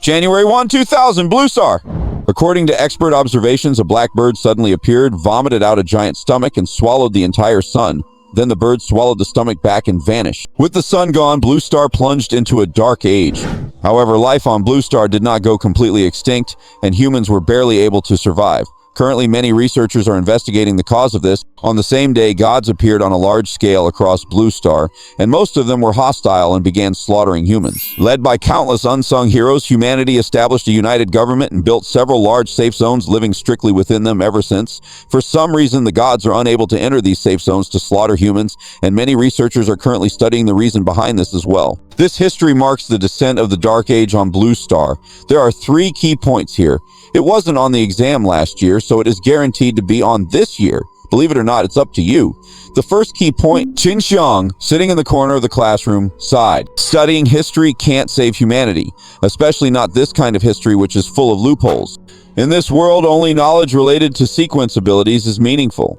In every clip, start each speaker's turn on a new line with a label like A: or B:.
A: January 2000, Blue Star. According to expert observations, a black bird suddenly appeared, vomited out a giant stomach, and swallowed the entire sun. Then the bird swallowed the stomach back and vanished. With the sun gone, Blue Star plunged into a dark age. However, life on Blue Star did not go completely extinct, and humans were barely able to survive. Currently, many researchers are investigating the cause of this. On the same day, gods appeared on a large scale across Blue Star, and most of them were hostile and began slaughtering humans. Led by countless unsung heroes, humanity established a united government and built several large safe zones, living strictly within them ever since. For some reason, the gods are unable to enter these safe zones to slaughter humans, and many researchers are currently studying the reason behind this as well. This history marks the descent of the Dark Age on Blue Star. There are 3 key points here. It wasn't on the exam last year, so it is guaranteed to be on this year. Believe it or not, it's up to you. The first key point, Qin Siyang, sitting in the corner of the classroom, sighed. Studying history can't save humanity, especially not this kind of history which is full of loopholes. In this world, only knowledge related to sequence abilities is meaningful.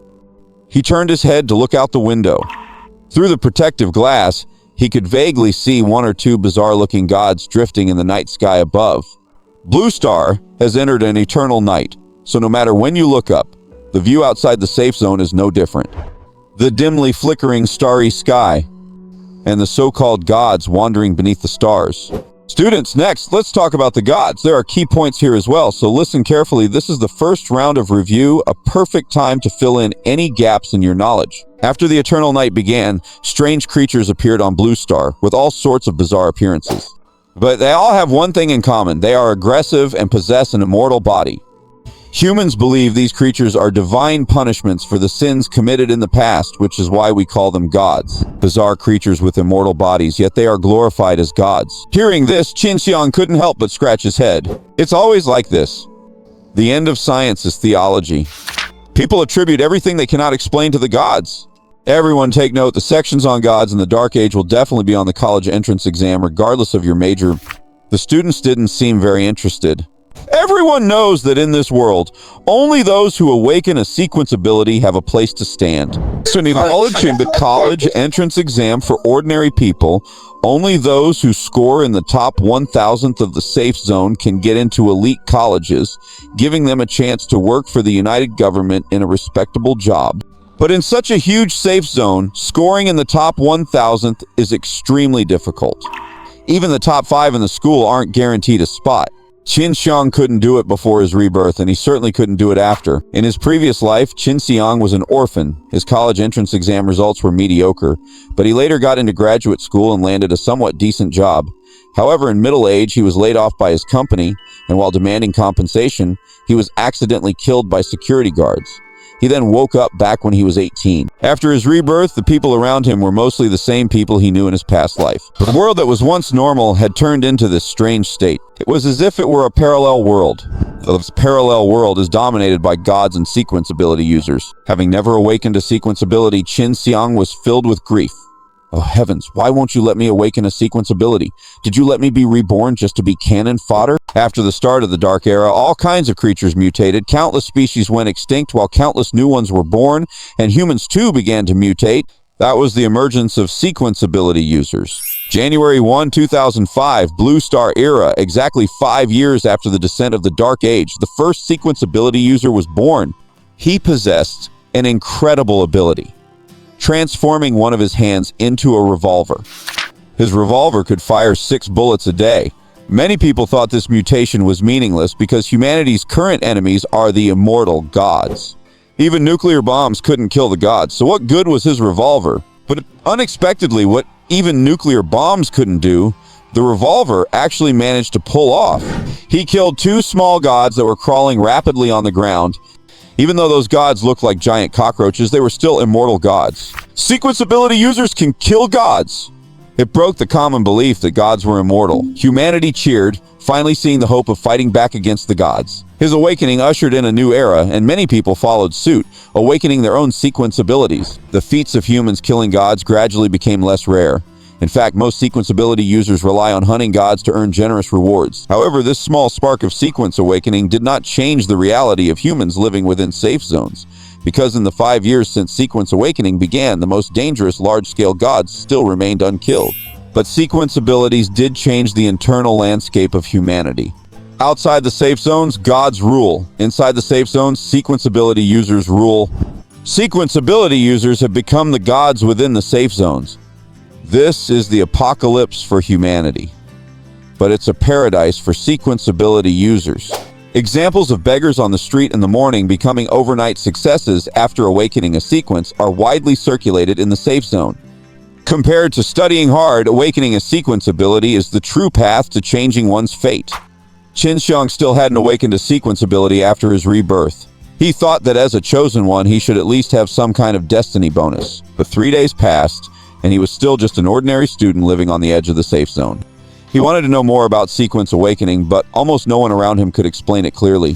A: He turned his head to look out the window. Through the protective glass, he could vaguely see 1 or 2 bizarre-looking gods drifting in the night sky above. Blue Star has entered an eternal night, so no matter when you look up, the view outside the safe zone is no different. The dimly flickering starry sky, and the so-called gods wandering beneath the stars. Students, next, let's talk about the gods. There are key points here as well, so listen carefully. This is the first round of review, a perfect time to fill in any gaps in your knowledge. After the eternal night began, strange creatures appeared on Blue Star, with all sorts of bizarre appearances. But they all have one thing in common. They are aggressive and possess an immortal body. Humans believe these creatures are divine punishments for the sins committed in the past, which is why we call them gods. Bizarre creatures with immortal bodies, yet they are glorified as gods. Hearing this, Qin Siyang couldn't help but scratch his head. It's always like this. The end of science is theology. People attribute everything they cannot explain to the gods. Everyone take note, the sections on gods in the Dark Age will definitely be on the college entrance exam, regardless of your major. The students didn't seem very interested. Everyone knows that in this world, only those who awaken a sequence ability have a place to stand. So in acknowledging the college entrance exam for ordinary people, only those who score in the top 1,000th of the safe zone can get into elite colleges, giving them a chance to work for the United Government in a respectable job. But in such a huge safe zone, scoring in the top 1,000th is extremely difficult. Even the top 5 in the school aren't guaranteed a spot. Qin Siyang couldn't do it before his rebirth, and he certainly couldn't do it after. In his previous life, Qin Siyang was an orphan. His college entrance exam results were mediocre, but he later got into graduate school and landed a somewhat decent job. However, in middle age, he was laid off by his company, and while demanding compensation, he was accidentally killed by security guards. He then woke up back when he was 18. After his rebirth, the people around him were mostly the same people he knew in his past life. The world that was once normal had turned into this strange state. It was as if it were a parallel world. This parallel world is dominated by gods and sequence ability users. Having never awakened a sequence ability, Qin Siyang was filled with grief. Oh heavens, why won't you let me awaken a sequence ability? Did you let me be reborn just to be cannon fodder? After the start of the Dark Era, all kinds of creatures mutated, countless species went extinct while countless new ones were born, and humans too began to mutate. That was the emergence of sequence ability users. January 1, 2005, Blue Star Era, exactly 5 years after the descent of the Dark Age, the first sequence ability user was born. He possessed an incredible ability, transforming one of his hands into a revolver. His revolver could fire 6 bullets a day. Many people thought this mutation was meaningless because humanity's current enemies are the immortal gods. Even nuclear bombs couldn't kill the gods, so what good was his revolver? But unexpectedly, what even nuclear bombs couldn't do, the revolver actually managed to pull off. He killed 2 small gods that were crawling rapidly on the ground. Even though those gods looked like giant cockroaches, they were still immortal gods. Sequence ability users can kill gods. It broke the common belief that gods were immortal. Humanity cheered, finally seeing the hope of fighting back against the gods. His awakening ushered in a new era, and many people followed suit, awakening their own sequence abilities. The feats of humans killing gods gradually became less rare. In fact, most sequence ability users rely on hunting gods to earn generous rewards. However, this small spark of sequence awakening did not change the reality of humans living within safe zones, because in the 5 years since sequence awakening began, the most dangerous large-scale gods still remained unkilled. but sequence abilities did change the internal landscape of humanity. Outside the safe zones, gods rule. Inside the safe zones, sequence ability users rule. Sequence ability users have become the gods within the safe zones. This is the apocalypse for humanity, but it's a paradise for sequence ability users. Examples of beggars on the street in the morning becoming overnight successes after awakening a sequence are widely circulated in the safe zone. Compared to studying hard, awakening a sequence ability is the true path to changing one's fate. Qin Siyang still hadn't awakened a sequence ability after his rebirth. He thought that as a chosen one, he should at least have some kind of destiny bonus. But 3 days passed, and he was still just an ordinary student living on the edge of the safe zone. He wanted to know more about sequence awakening, but almost no one around him could explain it clearly.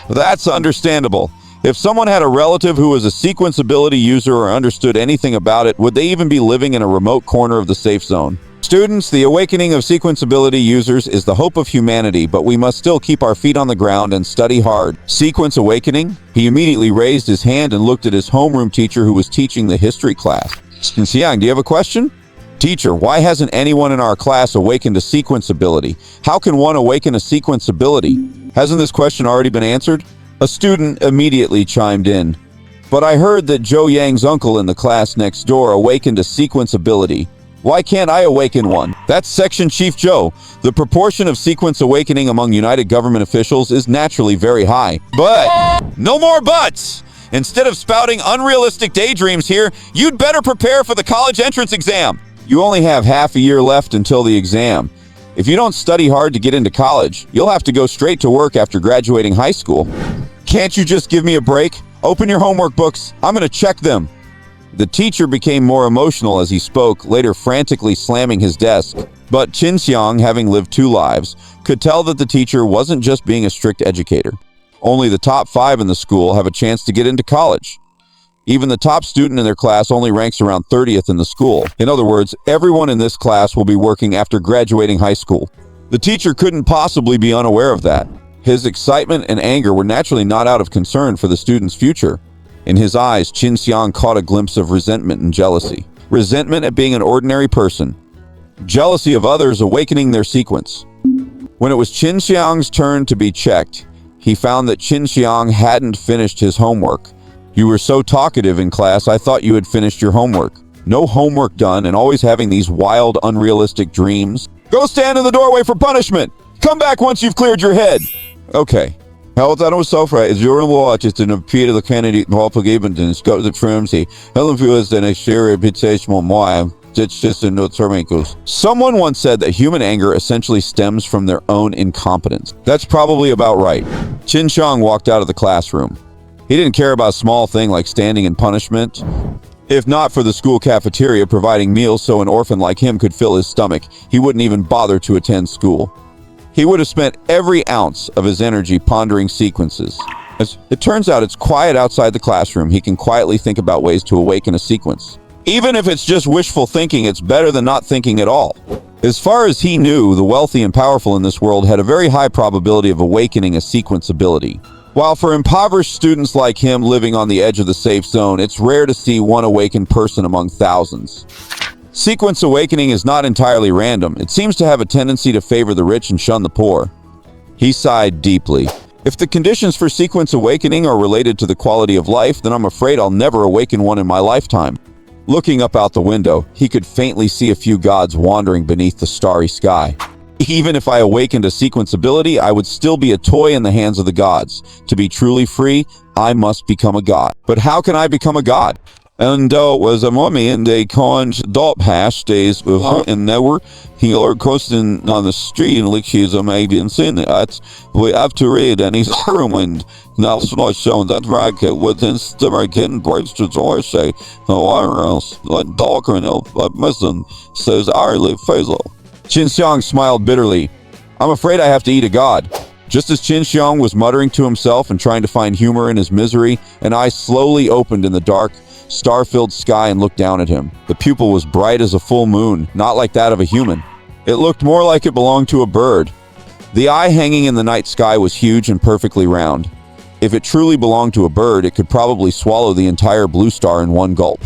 A: That's understandable. If someone had a relative who was a sequence ability user or understood anything about it, would they even be living in a remote corner of the safe zone? Students, the awakening of sequence ability users is the hope of humanity, but we must still keep our feet on the ground and study hard. Sequence awakening? He immediately raised his hand and looked at his homeroom teacher who was teaching the history class. Qin Siyang, do you have a question? Teacher, why hasn't anyone in our class awakened a sequence ability? How can one awaken a sequence ability? Hasn't this question already been answered? A student immediately chimed in. But I heard that Zhou Yang's uncle in the class next door awakened a sequence ability. Why can't I awaken one? That's Section Chief Zhou. The proportion of sequence awakening among United Government officials is naturally very high. But no more buts! Instead of spouting unrealistic daydreams here, you'd better prepare for the college entrance exam. You only have half a year left until the exam. If you don't study hard to get into college, you'll have to go straight to work after graduating high school. Can't you just give me a break? Open your homework books. I'm going to check them. The teacher became more emotional as he spoke, later frantically slamming his desk. But Qin Siyang, having lived 2 lives, could tell that the teacher wasn't just being a strict educator. Only the top 5 in the school have a chance to get into college. Even the top student in their class only ranks around 30th in the school. In other words, everyone in this class will be working after graduating high school. The teacher couldn't possibly be unaware of that. His excitement and anger were naturally not out of concern for the student's future. In his eyes, Qin Siyang caught a glimpse of resentment and jealousy. Resentment at being an ordinary person. Jealousy of others awakening their sequence. When it was Qin Siyang's turn to be checked, he found that Qin Siyang hadn't finished his homework. You were so talkative in class, I thought you had finished your homework. No homework done and always having these wild, unrealistic dreams. Go stand in the doorway for punishment! Come back once you've cleared your head! Okay. Held on was so far, during watch is an appeal to the Kennedy propaganda and scope the frenzy. Helen viewers than a sheer reputational moy. It's just a no termicals. Someone once said that human anger essentially stems from their own incompetence. That's probably about right. Qin Siyang walked out of the classroom. He didn't care about a small thing like standing in punishment. If not for the school cafeteria providing meals so an orphan like him could fill his stomach, he wouldn't even bother to attend school. He would have spent every ounce of his energy pondering sequences. As it turns out, it's quiet outside the classroom. He can quietly think about ways to awaken a sequence. Even if it's just wishful thinking, it's better than not thinking at all. As far as he knew, the wealthy and powerful in this world had a very high probability of awakening a sequence ability. While for impoverished students like him living on the edge of the safe zone, it's rare to see one awakened person among thousands. Sequence awakening is not entirely random. It seems to have a tendency to favor the rich and shun the poor. He sighed deeply. If the conditions for sequence awakening are related to the quality of life, then I'm afraid I'll never awaken one in my lifetime. Looking up out the window, he could faintly see a few gods wandering beneath the starry sky. Even if I awakened a sequence ability, I would still be a toy in the hands of the gods. To be truly free, I must become a god. But how can I become a god? And was a mummy and they conch dop hash days with her and never healer crossing on the street and like she's a maybe in sin that we have to read and he's ruined. Now it's not shown that racket within stomach getting breaks to door say no wire else like darker and missing says Arlie Faisal. Qin Siyang smiled bitterly. I'm afraid I have to eat a god. Just as Qin Siyang was muttering to himself and trying to find humor in his misery, an eye slowly opened in the dark, star-filled sky and looked down at him. The pupil was bright as a full moon, not like that of a human. It looked more like it belonged to a bird. The eye hanging in the night sky was huge and perfectly round. If it truly belonged to a bird, it could probably swallow the entire blue star in one gulp.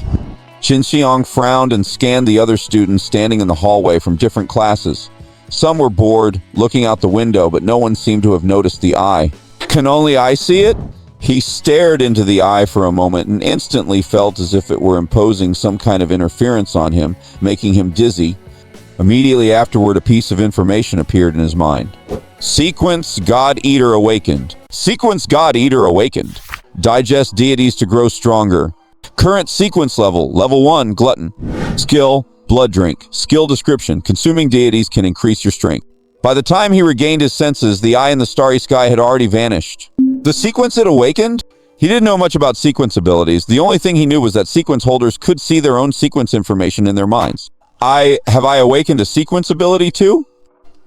A: Qin Siyang frowned and scanned the other students standing in the hallway from different classes. Some were bored, looking out the window, but no one seemed to have noticed the eye. Can only I see it? He stared into the eye for a moment and instantly felt as if it were imposing some kind of interference on him, making him dizzy. Immediately afterward, a piece of information appeared in his mind. Sequence God Eater awakened. Sequence God Eater awakened. Digest deities to grow stronger. Current sequence level, level 1, glutton. Skill, blood drink. Skill description, consuming deities can increase your strength. By the time he regained his senses, the eye in the starry sky had already vanished. The sequence had awakened? He didn't know much about sequence abilities. The only thing he knew was that sequence holders could see their own sequence information in their minds. Have I awakened a sequence ability too?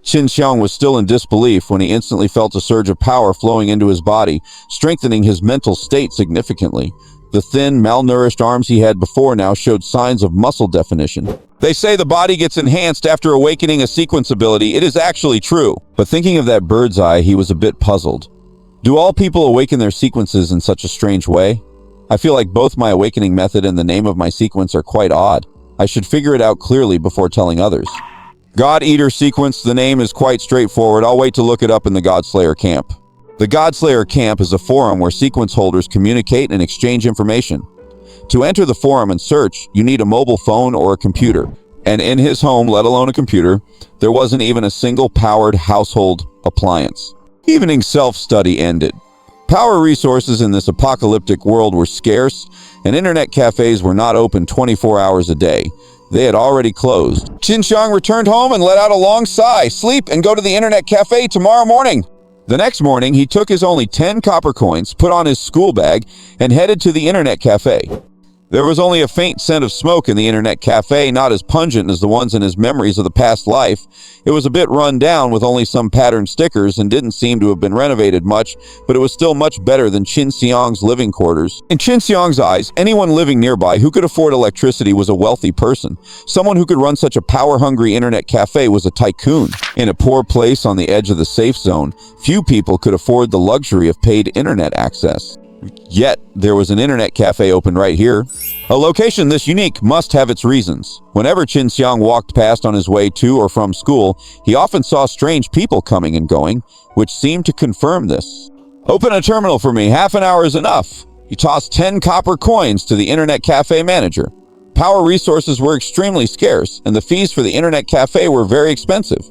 A: Qin Siyang was still in disbelief when he instantly felt a surge of power flowing into his body, strengthening his mental state significantly. The thin, malnourished arms he had before now showed signs of muscle definition. They say the body gets enhanced after awakening a sequence ability. It is actually true. But thinking of that bird's eye, he was a bit puzzled. Do all people awaken their sequences in such a strange way? I feel like both my awakening method and the name of my sequence are quite odd. I should figure it out clearly before telling others. God Eater sequence, the name is quite straightforward. I'll wait to look it up in the Godslayer camp. The Godslayer camp is a forum where sequence holders communicate and exchange information. To enter the forum and search, you need a mobile phone or a computer. And in his home, let alone a computer, there wasn't even a single powered household appliance. Evening self-study ended. Power resources in this apocalyptic world were scarce, and internet cafes were not open 24 hours a day. They had already closed. Qin Siyang returned home and let out a long sigh. Sleep and go to the internet cafe tomorrow morning. The next morning, he took his only 10 copper coins, put on his school bag, and headed to the internet cafe. There was only a faint scent of smoke in the internet cafe, not as pungent as the ones in his memories of the past life. It was a bit run down with only some patterned stickers and didn't seem to have been renovated much, but it was still much better than Qin Siyang's living quarters. In Qin Siyang's eyes, anyone living nearby who could afford electricity was a wealthy person. Someone who could run such a power-hungry internet cafe was a tycoon. In a poor place on the edge of the safe zone, few people could afford the luxury of paid internet access. Yet, there was an internet cafe open right here. A location this unique must have its reasons. Whenever Qin Siyang walked past on his way to or from school, he often saw strange people coming and going, which seemed to confirm this. Open a terminal for me, half an hour is enough. He tossed 10 copper coins to the internet cafe manager. Power resources were extremely scarce, and the fees for the internet cafe were very expensive.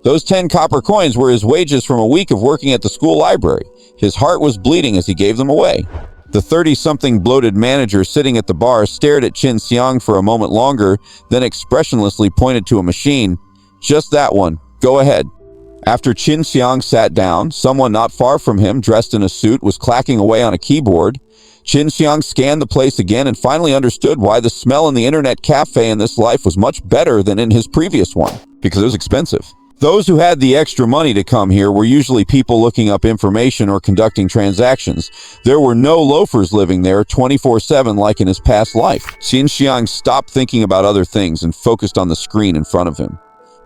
A: Those 10 copper coins were his wages from a week of working at the school library. His heart was bleeding as he gave them away. The 30-something bloated manager sitting at the bar stared at Qin Siyang for a moment longer, then expressionlessly pointed to a machine. Just that one. Go ahead. After Qin Siyang sat down, someone not far from him, dressed in a suit, was clacking away on a keyboard. Qin Siyang scanned the place again and finally understood why the smell in the internet cafe in this life was much better than in his previous one. Because it was expensive. Those who had the extra money to come here were usually people looking up information or conducting transactions. There were no loafers living there 24/7 like in his past life. Qin Siyang stopped thinking about other things and focused on the screen in front of him.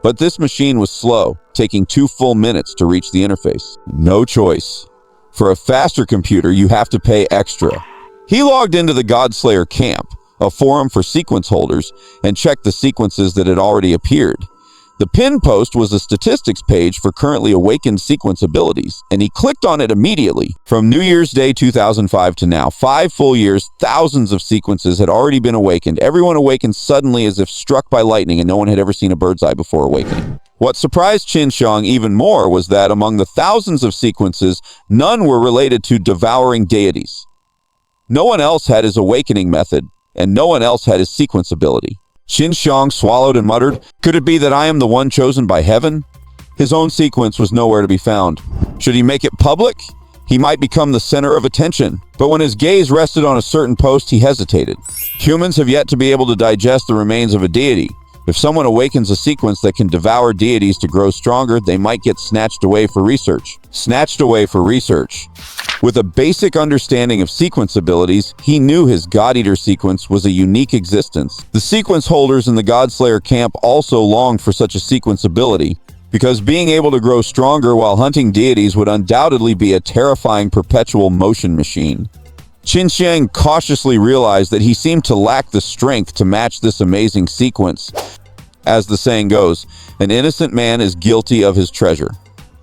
A: But this machine was slow, taking 2 full minutes to reach the interface. No choice. For a faster computer, you have to pay extra. He logged into the Godslayer camp, a forum for sequence holders, and checked the sequences that had already appeared. The pin post was a statistics page for currently awakened sequence abilities, and he clicked on it immediately. From New Year's Day 2005 to now, 5 full years, thousands of sequences had already been awakened. Everyone awakened suddenly as if struck by lightning, and no one had ever seen a bird's eye before awakening. What surprised Qin Siyang even more was that among the thousands of sequences, none were related to devouring deities. No one else had his awakening method, and no one else had his sequence ability. Qin Siyang swallowed and muttered, "Could it be that I am the one chosen by heaven?" His own sequence was nowhere to be found. Should he make it public? He might become the center of attention. But when his gaze rested on a certain post, he hesitated. Humans have yet to be able to digest the remains of a deity. If someone awakens a sequence that can devour deities to grow stronger, they might get snatched away for research. Snatched away for research. With a basic understanding of sequence abilities, he knew his God Eater sequence was a unique existence. The sequence holders in the Godslayer camp also longed for such a sequence ability, because being able to grow stronger while hunting deities would undoubtedly be a terrifying perpetual motion machine. Qin Siyang cautiously realized that he seemed to lack the strength to match this amazing sequence. As the saying goes, an innocent man is guilty of his treasure.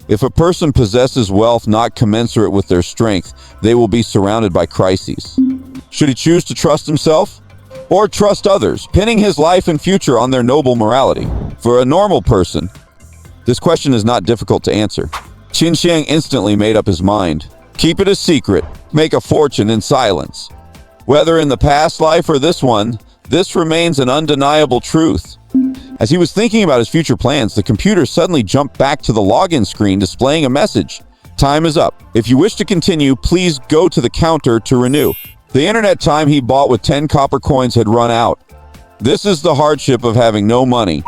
A: If a person possesses wealth not commensurate with their strength, they will be surrounded by crises. Should he choose to trust himself or trust others, pinning his life and future on their noble morality? For a normal person, this question is not difficult to answer. Qin Siyang instantly made up his mind. Keep it a secret, make a fortune in silence. Whether in the past life or this one, this remains an undeniable truth. As he was thinking about his future plans, the computer suddenly jumped back to the login screen displaying a message. Time is up. If you wish to continue, please go to the counter to renew. The internet time he bought with 10 copper coins had run out. This is the hardship of having no money.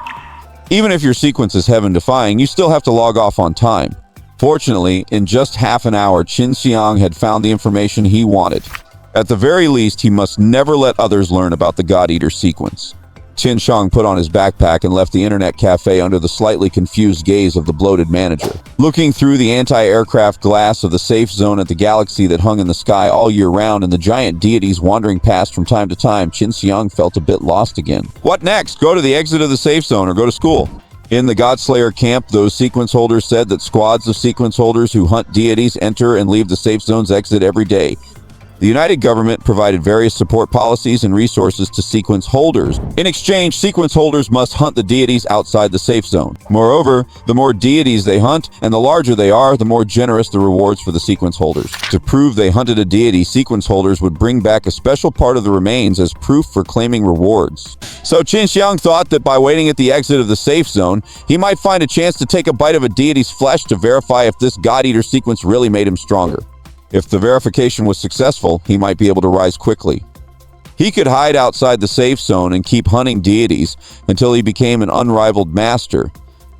A: Even if your sequence is heaven-defying, you still have to log off on time. Fortunately, in just half an hour, Qin Siyang had found the information he wanted. At the very least, he must never let others learn about the God Eater sequence. Qin Siyang put on his backpack and left the internet cafe under the slightly confused gaze of the bloated manager. Looking through the anti-aircraft glass of the safe zone at the galaxy that hung in the sky all year round and the giant deities wandering past from time to time, Qin Siyang felt a bit lost again. What next? Go to the exit of the safe zone or go to school? In the Godslayer camp, those sequence holders said that squads of sequence holders who hunt deities enter and leave the safe zone's exit every day. The United Government provided various support policies and resources to sequence holders. In exchange, sequence holders must hunt the deities outside the safe zone. Moreover, the more deities they hunt and the larger they are, the more generous the rewards for the sequence holders. To prove they hunted a deity, sequence holders would bring back a special part of the remains as proof for claiming rewards. So Qin Siyang thought that by waiting at the exit of the safe zone, he might find a chance to take a bite of a deity's flesh to verify if this God-Eater sequence really made him stronger. If the verification was successful, he might be able to rise quickly. He could hide outside the safe zone and keep hunting deities until he became an unrivaled master,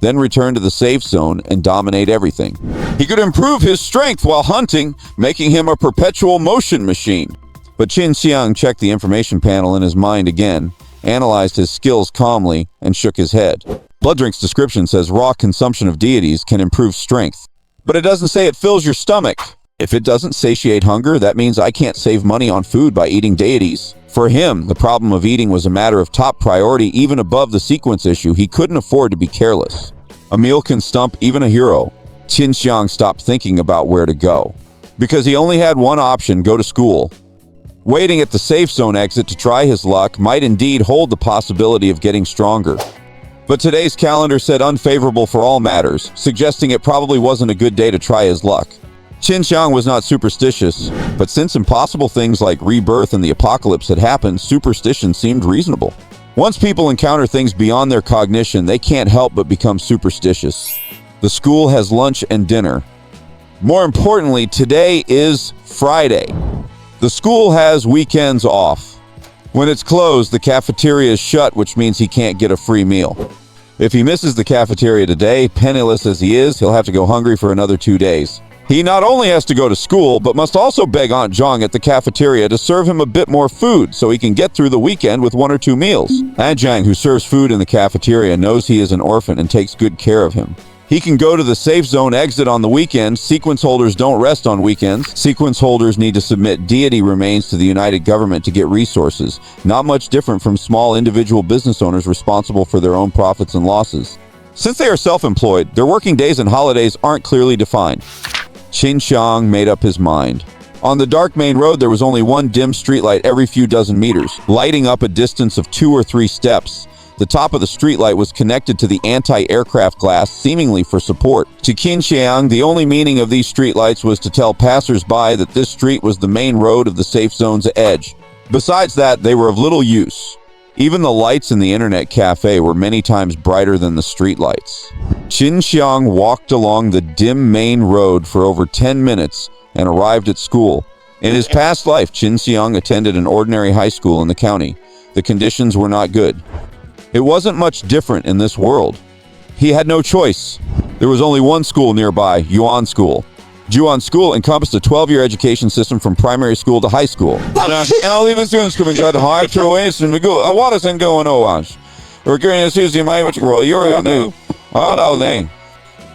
A: then return to the safe zone and dominate everything. He could improve his strength while hunting, making him a perpetual motion machine. But Qin Siyang checked the information panel in his mind again, analyzed his skills calmly, and shook his head. Blood Drink's description says raw consumption of deities can improve strength, but it doesn't say it fills your stomach. If it doesn't satiate hunger, that means I can't save money on food by eating deities. For him, the problem of eating was a matter of top priority even above the sequence issue. He couldn't afford to be careless. A meal can stump even a hero. Qin Siyang stopped thinking about where to go. Because he only had one option, go to school. Waiting at the safe zone exit to try his luck might indeed hold the possibility of getting stronger. But today's calendar said unfavorable for all matters, suggesting it probably wasn't a good day to try his luck. Qin Siyang was not superstitious, but since impossible things like rebirth and the apocalypse had happened, superstition seemed reasonable. Once people encounter things beyond their cognition, they can't help but become superstitious. The school has lunch and dinner. More importantly, today is Friday. The school has weekends off. When it's closed, the cafeteria is shut, which means he can't get a free meal. If he misses the cafeteria today, penniless as he is, he'll have to go hungry for another 2 days. He not only has to go to school, but must also beg Aunt Zhang at the cafeteria to serve him a bit more food so he can get through the weekend with 1 or 2 meals. Aunt Zhang, who serves food in the cafeteria, knows he is an orphan and takes good care of him. He can go to the safe zone exit on the weekend. Sequence holders don't rest on weekends. Sequence holders need to submit deity remains to the United Government to get resources, not much different from small individual business owners responsible for their own profits and losses. Since they are self-employed, their working days and holidays aren't clearly defined. Qin Siyang made up his mind. On the dark main road, there was only one dim streetlight every few dozen meters, lighting up a distance of 2 or 3 steps. The top of the streetlight was connected to the anti-aircraft glass, seemingly for support. To Qin Siyang, the only meaning of these streetlights was to tell passers-by that this street was the main road of the safe zone's edge. Besides that, they were of little use. Even the lights in the internet cafe were many times brighter than the streetlights. Qin Siyang walked along the dim main road for over 10 minutes and arrived at school. In his past life, Qin Siyang attended an ordinary high school in the county. The conditions were not good. It wasn't much different in this world. He had no choice. There was only one school nearby, Yuan School. Yuan School encompassed a 12-year education system from primary school to high school.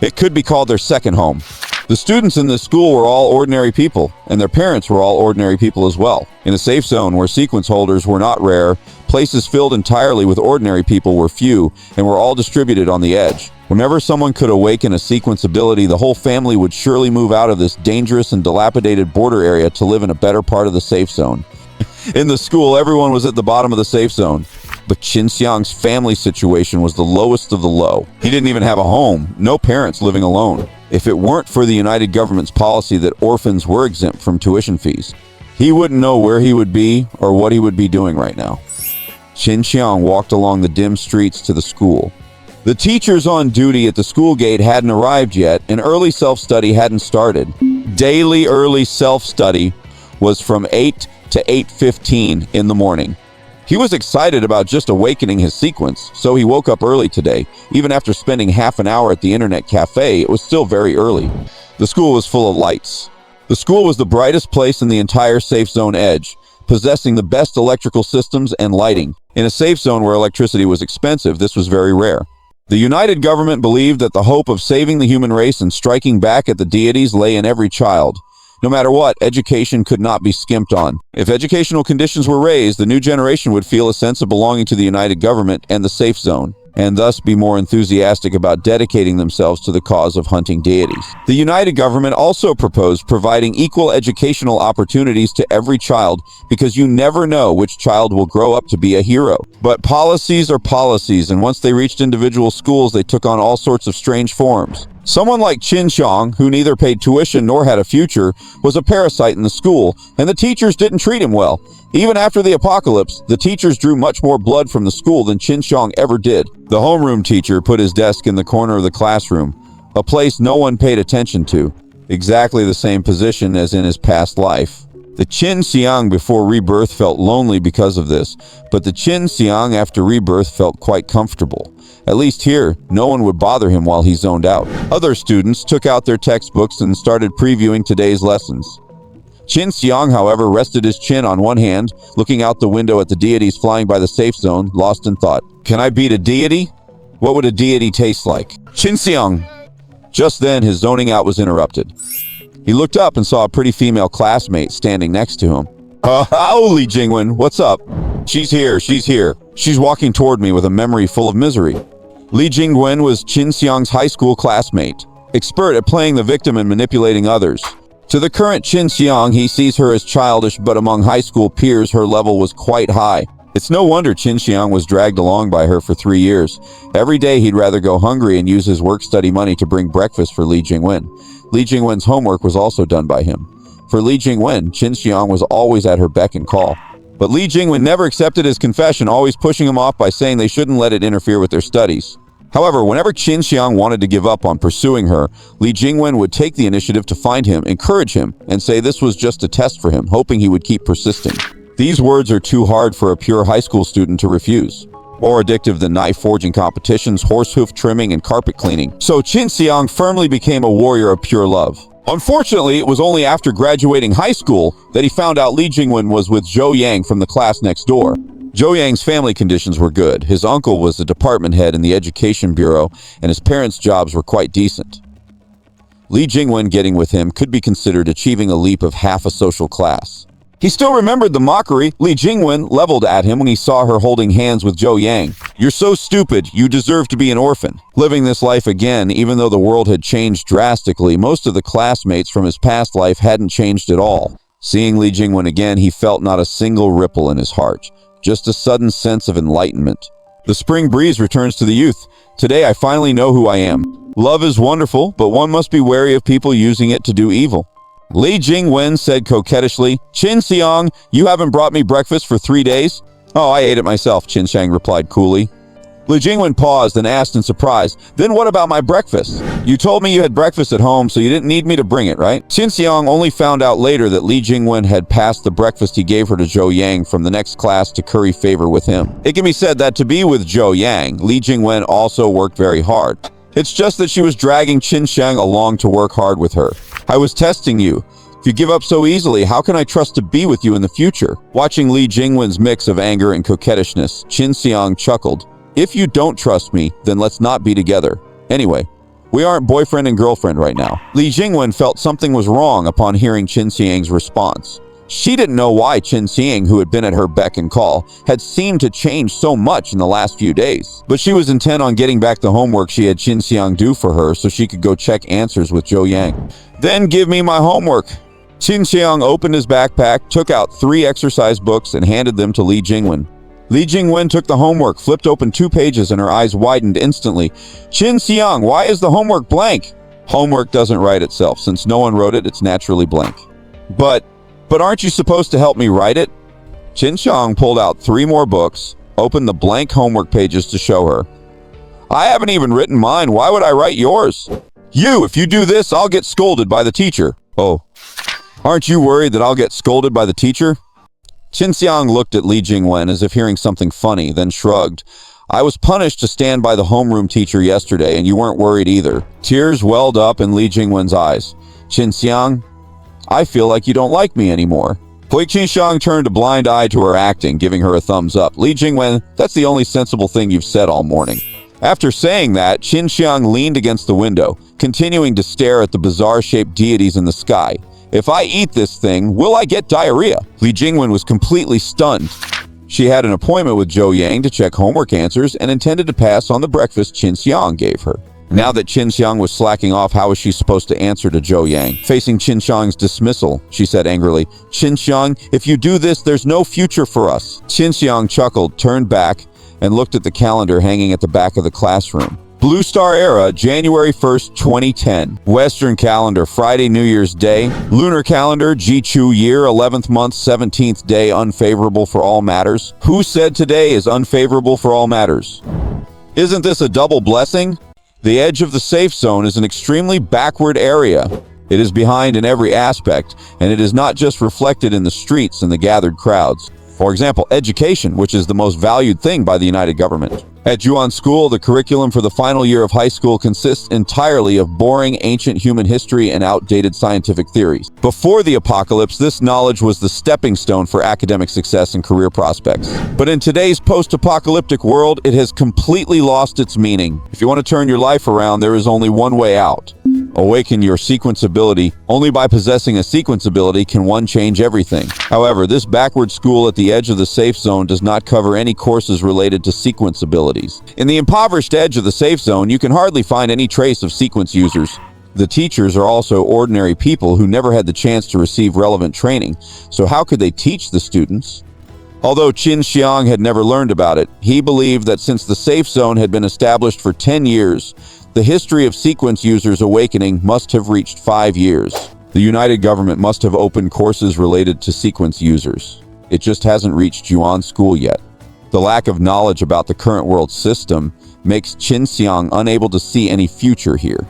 A: It could be called their second home. The students in this school were all ordinary people, and their parents were all ordinary people as well. In a safe zone where sequence holders were not rare, places filled entirely with ordinary people were few and were all distributed on the edge. Whenever someone could awaken a sequence ability, the whole family would surely move out of this dangerous and dilapidated border area to live in a better part of the safe zone. In the school, everyone was at the bottom of the safe zone. But Qin Siyang's family situation was the lowest of the low. He didn't even have a home, no parents living alone. If it weren't for the United Government's policy that orphans were exempt from tuition fees, he wouldn't know where he would be or what he would be doing right now. Qin Siyang walked along the dim streets to the school. The teachers on duty at the school gate hadn't arrived yet, and early self-study hadn't started. Daily early self-study was from 8 to 8:15 in the morning. He was excited about just awakening his sequence, so he woke up early today. Even after spending half an hour at the internet cafe, it was still very early. The school was full of lights. The school was the brightest place in the entire safe zone edge, possessing the best electrical systems and lighting. In a safe zone where electricity was expensive, this was very rare. The United Government believed that the hope of saving the human race and striking back at the deities lay in every child. No matter what, education could not be skimped on. If educational conditions were raised, the new generation would feel a sense of belonging to the United Government and the safe zone, and thus be more enthusiastic about dedicating themselves to the cause of hunting deities. The United Government also proposed providing equal educational opportunities to every child, because you never know which child will grow up to be a hero. But policies are policies, and once they reached individual schools, they took on all sorts of strange forms. Someone like Qin Siyang, who neither paid tuition nor had a future, was a parasite in the school, and the teachers didn't treat him well. Even after the apocalypse, the teachers drew much more blood from the school than Qin Siyang ever did. The homeroom teacher put his desk in the corner of the classroom, a place no one paid attention to, exactly the same position as in his past life. The Qin Siyang before rebirth felt lonely because of this, but the Qin Siyang after rebirth felt quite comfortable. At least here, no one would bother him while he zoned out. Other students took out their textbooks and started previewing today's lessons. Qin Siyang, however, rested his chin on one hand, looking out the window at the deities flying by the safe zone, lost in thought. Can I beat a deity? What would a deity taste like? Qin Siyang! Just then, his zoning out was interrupted. He looked up and saw a pretty female classmate standing next to him. Li Jingwen, what's up? She's here. She's walking toward me with a memory full of misery. Li Jingwen was Qin Siyang's high school classmate, expert at playing the victim and manipulating others. To the current Qin Siyang, he sees her as childish, but among high school peers, her level was quite high. It's no wonder Qin Siyang was dragged along by her for 3 years. Every day he'd rather go hungry and use his work-study money to bring breakfast for Li Jingwen. Li Jingwen's homework was also done by him. For Li Jingwen, Qin Siyang was always at her beck and call. But Li Jingwen never accepted his confession, always pushing him off by saying they shouldn't let it interfere with their studies. However, whenever Qin Siyang wanted to give up on pursuing her, Li Jingwen would take the initiative to find him, encourage him, and say this was just a test for him, hoping he would keep persisting. These words are too hard for a pure high school student to refuse. More addictive than knife forging competitions, horse hoof trimming, and carpet cleaning. So Qin Siyang firmly became a warrior of pure love. Unfortunately, it was only after graduating high school that he found out Li Jingwen was with Zhou Yang from the class next door. Zhou Yang's family conditions were good. His uncle was the department head in the education bureau, and his parents' jobs were quite decent. Li Jingwen getting with him could be considered achieving a leap of half a social class. He still remembered the mockery Li Jingwen leveled at him when he saw her holding hands with Zhou Yang. You're so stupid, you deserve to be an orphan. Living this life again, even though the world had changed drastically, most of the classmates from his past life hadn't changed at all. Seeing Li Jingwen again, he felt not a single ripple in his heart, just a sudden sense of enlightenment. The spring breeze returns to the youth. Today I finally know who I am. Love is wonderful, but one must be wary of people using it to do evil. Li Jingwen said coquettishly, Qin Siyang, you haven't brought me breakfast for 3 days? Oh, I ate it myself, Qin Siyang replied coolly. Li Jingwen paused and asked in surprise, then what about my breakfast? You told me you had breakfast at home, so you didn't need me to bring it, right? Qin Siyang only found out later that Li Jingwen had passed the breakfast he gave her to Zhou Yang from the next class to curry favor with him. It can be said that to be with Zhou Yang, Li Jingwen also worked very hard. It's just that she was dragging Qin Siyang along to work hard with her. I was testing you. If you give up so easily, how can I trust to be with you in the future? Watching Li Jingwen's mix of anger and coquettishness, Qin Siyang chuckled. If you don't trust me, then let's not be together. Anyway, We aren't boyfriend and girlfriend right now. Li Jingwen felt something was wrong upon hearing Qin Siyang's response. She didn't know why Qin Siyang, who had been at her beck and call, had seemed to change so much in the last few days. But she was intent on getting back the homework she had Qin Siyang do for her so she could go check answers with Zhou Yang. Then give me my homework. Qin Siyang opened his backpack, took out 3 exercise books, and handed them to Li Jingwen. Li Jingwen took the homework, flipped open 2 pages, and her eyes widened instantly. Qin Siyang, why is the homework blank? Homework doesn't write itself. Since no one wrote it, it's naturally blank. But aren't you supposed to help me write it? Qin Siyang pulled out 3 more books, opened the blank homework pages to show her. I haven't even written mine. Why would I write yours? If you do this, I'll get scolded by the teacher. Oh, aren't you worried that I'll get scolded by the teacher? Qin Siyang looked at Li Jingwen as if hearing something funny, then shrugged. I was punished to stand by the homeroom teacher yesterday, and you weren't worried either. Tears welled up in Li Jingwen's eyes. Qin Siyang, I feel like you don't like me anymore. Qin Siyang turned a blind eye to her acting, giving her a thumbs up. Li Jingwen, that's the only sensible thing you've said all morning. After saying that, Qin Siyang leaned against the window, continuing to stare at the bizarre-shaped deities in the sky. If I eat this thing, will I get diarrhea? Li Jingwen was completely stunned. She had an appointment with Zhou Yang to check homework answers and intended to pass on the breakfast Qin Siyang gave her. Now that Qin Siyang was slacking off, how was she supposed to answer to Zhou Yang? Facing Qin Siyang's dismissal, she said angrily, Qin Siyang, if you do this, there's no future for us. Qin Siyang chuckled, turned back, and looked at the calendar hanging at the back of the classroom. Blue Star Era, January 1st, 2010. Western calendar, Friday, New Year's Day. Lunar calendar, Jichu year, 11th month, 17th day, unfavorable for all matters. Who said today is unfavorable for all matters? Isn't this a double blessing? The edge of the safe zone is an extremely backward area. It is behind in every aspect, and it is not just reflected in the streets and the gathered crowds. For example, education, which is the most valued thing by the United Government. At Juan School, the curriculum for the final year of high school consists entirely of boring ancient human history and outdated scientific theories. Before the apocalypse, this knowledge was the stepping stone for academic success and career prospects. But in today's post-apocalyptic world, it has completely lost its meaning. If you want to turn your life around, there is only one way out. Awaken your sequence ability. Only by possessing a sequence ability can one change everything. However, this backward school at the edge of the safe zone does not cover any courses related to sequence abilities. In the impoverished edge of the safe zone, you can hardly find any trace of sequence users. The teachers are also ordinary people who never had the chance to receive relevant training, so how could they teach the students? Although Qin Siyang had never learned about it, he believed that since the safe zone had been established for 10 years, the history of sequence users awakening must have reached 5 years. The United Government must have opened courses related to sequence users. It just hasn't reached Yuan School yet. The lack of knowledge about the current world system makes Qin Siyang unable to see any future here.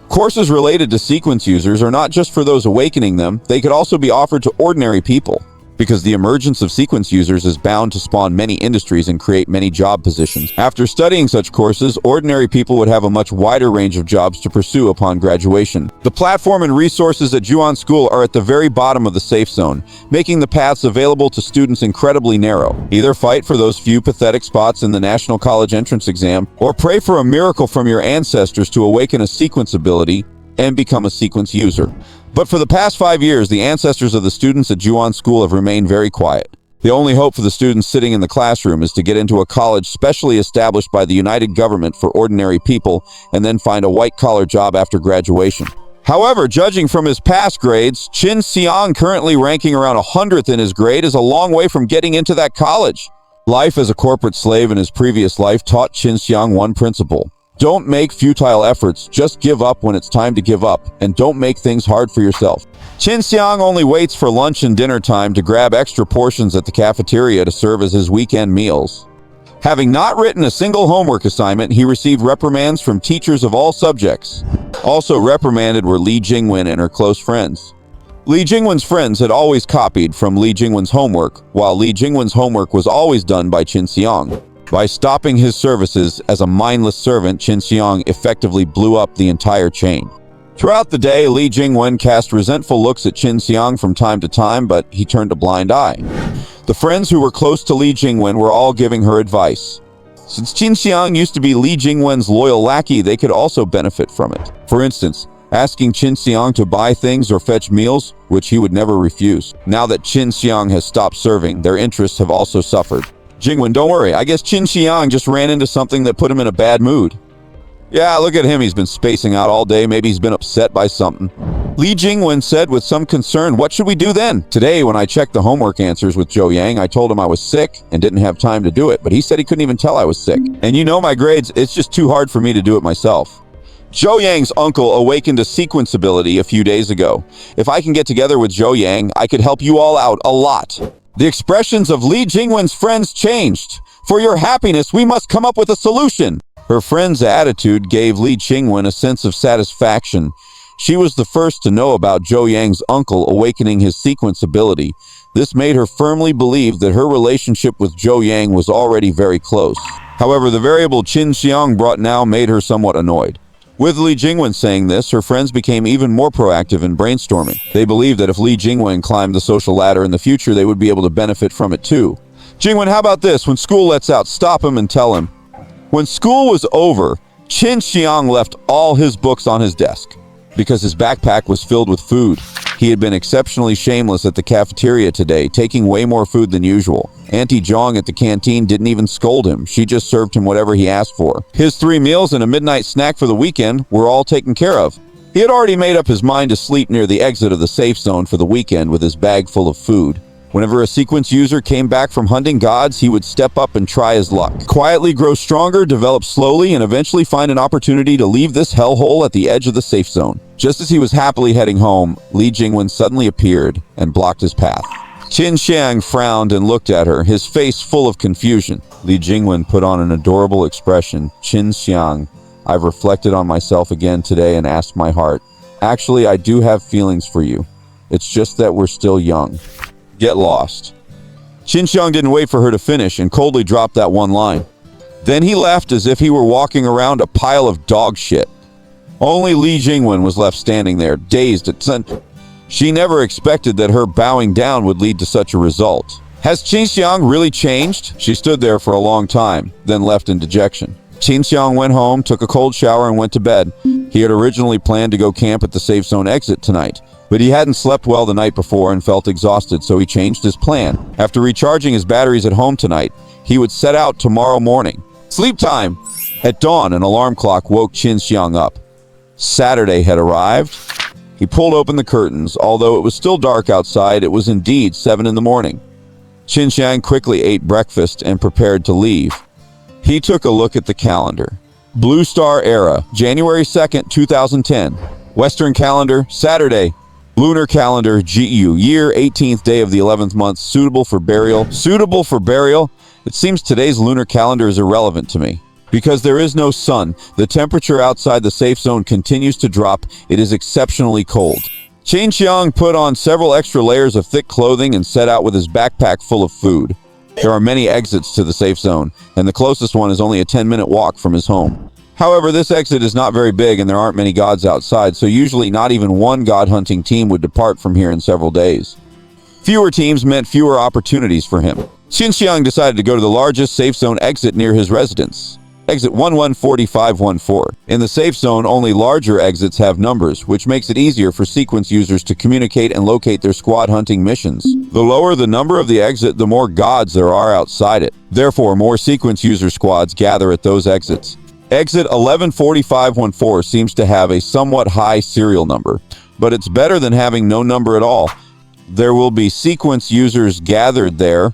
A: Courses related to sequence users are not just for those awakening them, they could also be offered to ordinary people. Because the emergence of sequence users is bound to spawn many industries and create many job positions. After studying such courses, ordinary people would have a much wider range of jobs to pursue upon graduation. The platform and resources at Juan School are at the very bottom of the safe zone, making the paths available to students incredibly narrow. Either fight for those few pathetic spots in the National College entrance exam, or pray for a miracle from your ancestors to awaken a sequence ability and become a sequence user. But for the past 5 years, the ancestors of the students at Juan School have remained very quiet. The only hope for the students sitting in the classroom is to get into a college specially established by the United Government for ordinary people and then find a white-collar job after graduation. However, judging from his past grades, Qin Siyang, currently ranking around 100th in his grade, is a long way from getting into that college. Life as a corporate slave in his previous life taught Qin Siyang one principle. Don't make futile efforts, just give up when it's time to give up, and don't make things hard for yourself. Qin Siyang only waits for lunch and dinner time to grab extra portions at the cafeteria to serve as his weekend meals. Having not written a single homework assignment, he received reprimands from teachers of all subjects. Also reprimanded were Li Jingwen and her close friends. Li Jingwen's friends had always copied from Li Jingwen's homework, while Li Jingwen's homework was always done by Qin Siyang. By stopping his services as a mindless servant, Qin Siyang effectively blew up the entire chain. Throughout the day, Li Jingwen cast resentful looks at Qin Siyang from time to time, but he turned a blind eye. The friends who were close to Li Jingwen were all giving her advice. Since Qin Siyang used to be Li Jingwen's loyal lackey, they could also benefit from it. For instance, asking Qin Siyang to buy things or fetch meals, which he would never refuse. Now that Qin Siyang has stopped serving, their interests have also suffered. Jingwen, don't worry, I guess Qin Siyang just ran into something that put him in a bad mood. Yeah, look at him, he's been spacing out all day, maybe he's been upset by something. Li Jingwen said with some concern, what should we do then? Today, when I checked the homework answers with Zhou Yang, I told him I was sick and didn't have time to do it, but he said he couldn't even tell I was sick. And you know my grades, it's just too hard for me to do it myself. Zhou Yang's uncle awakened a sequence ability a few days ago. If I can get together with Zhou Yang, I could help you all out a lot. The expressions of Li Jingwen's friends changed. For your happiness, we must come up with a solution. Her friend's attitude gave Li Jingwen a sense of satisfaction. She was the first to know about Zhou Yang's uncle awakening his sequence ability. This made her firmly believe that her relationship with Zhou Yang was already very close. However, the variable Qin Siyang brought now made her somewhat annoyed. With Li Jingwen saying this, her friends became even more proactive in brainstorming. They believed that if Li Jingwen climbed the social ladder in the future, they would be able to benefit from it too. Jingwen, how about this? When school lets out, stop him and tell him. When school was over, Qin Siyang left all his books on his desk because his backpack was filled with food. He had been exceptionally shameless at the cafeteria today, taking way more food than usual. Auntie Zhang at the canteen didn't even scold him. She just served him whatever he asked for. His 3 meals and a midnight snack for the weekend were all taken care of. He had already made up his mind to sleep near the exit of the safe zone for the weekend with his bag full of food. Whenever a sequence user came back from hunting gods, he would step up and try his luck. Quietly grow stronger, develop slowly, and eventually find an opportunity to leave this hellhole at the edge of the safe zone. Just as he was happily heading home, Li Jingwen suddenly appeared and blocked his path. Qin Siyang frowned and looked at her, his face full of confusion. Li Jingwen put on an adorable expression. Qin Siyang, I've reflected on myself again today and asked my heart. Actually, I do have feelings for you. It's just that we're still young. Get lost. Qin Siyang didn't wait for her to finish and coldly dropped that one line. Then he left as if he were walking around a pile of dog shit. Only Li Jingwen was left standing there, dazed at sun. She never expected that her bowing down would lead to such a result. Has Qin Siyang really changed? She stood there for a long time, then left in dejection. Qin Siyang went home, took a cold shower, and went to bed. He had originally planned to go camp at the safe zone exit tonight, but he hadn't slept well the night before and felt exhausted, so he changed his plan. After recharging his batteries at home tonight, he would set out tomorrow morning. Sleep time! At dawn, an alarm clock woke Qin Siyang up. Saturday had arrived. He pulled open the curtains. Although it was still dark outside, it was indeed 7 in the morning. Qin Siyang quickly ate breakfast and prepared to leave. He took a look at the calendar. Blue Star Era, January 2nd, 2010. Western calendar, Saturday. Lunar calendar, GU, year 18th day of the 11th month, suitable for burial. Suitable for burial? It seems today's lunar calendar is irrelevant to me. Because there is no sun, the temperature outside the safe zone continues to drop. It is exceptionally cold. Qin Siyang put on several extra layers of thick clothing and set out with his backpack full of food. There are many exits to the safe zone, and the closest one is only a 10-minute walk from his home. However, this exit is not very big and there aren't many gods outside, so usually not even one god-hunting team would depart from here in several days. Fewer teams meant fewer opportunities for him. Qin Siyang decided to go to the largest safe zone exit near his residence. Exit 114514. In the safe zone, only larger exits have numbers, which makes it easier for sequence users to communicate and locate their squad hunting missions. The lower the number of the exit, the more gods there are outside it. Therefore, more sequence user squads gather at those exits. Exit 114514 seems to have a somewhat high serial number, but it's better than having no number at all. There will be sequence users gathered there.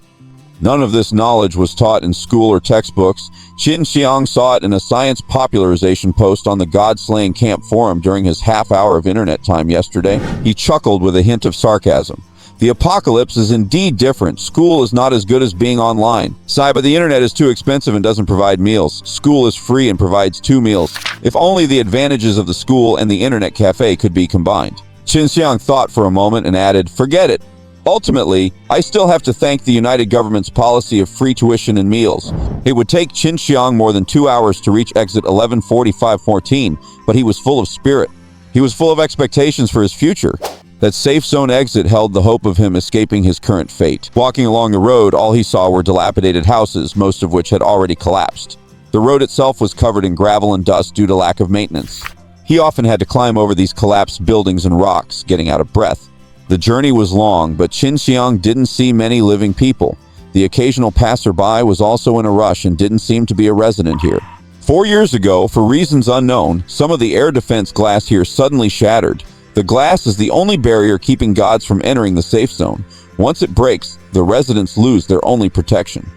A: None of this knowledge was taught in school or textbooks. Qin Siyang saw it in a science popularization post on the God-Slaying Camp forum during his half-hour of internet time yesterday. He chuckled with a hint of sarcasm. The apocalypse is indeed different. School is not as good as being online. Sigh, but the internet is too expensive and doesn't provide meals. School is free and provides 2 meals. If only the advantages of the school and the internet cafe could be combined. Qin Siyang thought for a moment and added, forget it. Ultimately, I still have to thank the United Government's policy of free tuition and meals. It would take Qin Siyang more than 2 hours to reach exit 114514, but he was full of spirit. He was full of expectations for his future. That safe zone exit held the hope of him escaping his current fate. Walking along the road, all he saw were dilapidated houses, most of which had already collapsed. The road itself was covered in gravel and dust due to lack of maintenance. He often had to climb over these collapsed buildings and rocks, getting out of breath. The journey was long, but Qin Siyang didn't see many living people. The occasional passerby was also in a rush and didn't seem to be a resident here. 4 years ago, for reasons unknown, some of the air defense glass here suddenly shattered. The glass is the only barrier keeping gods from entering the safe zone. Once it breaks, the residents lose their only protection.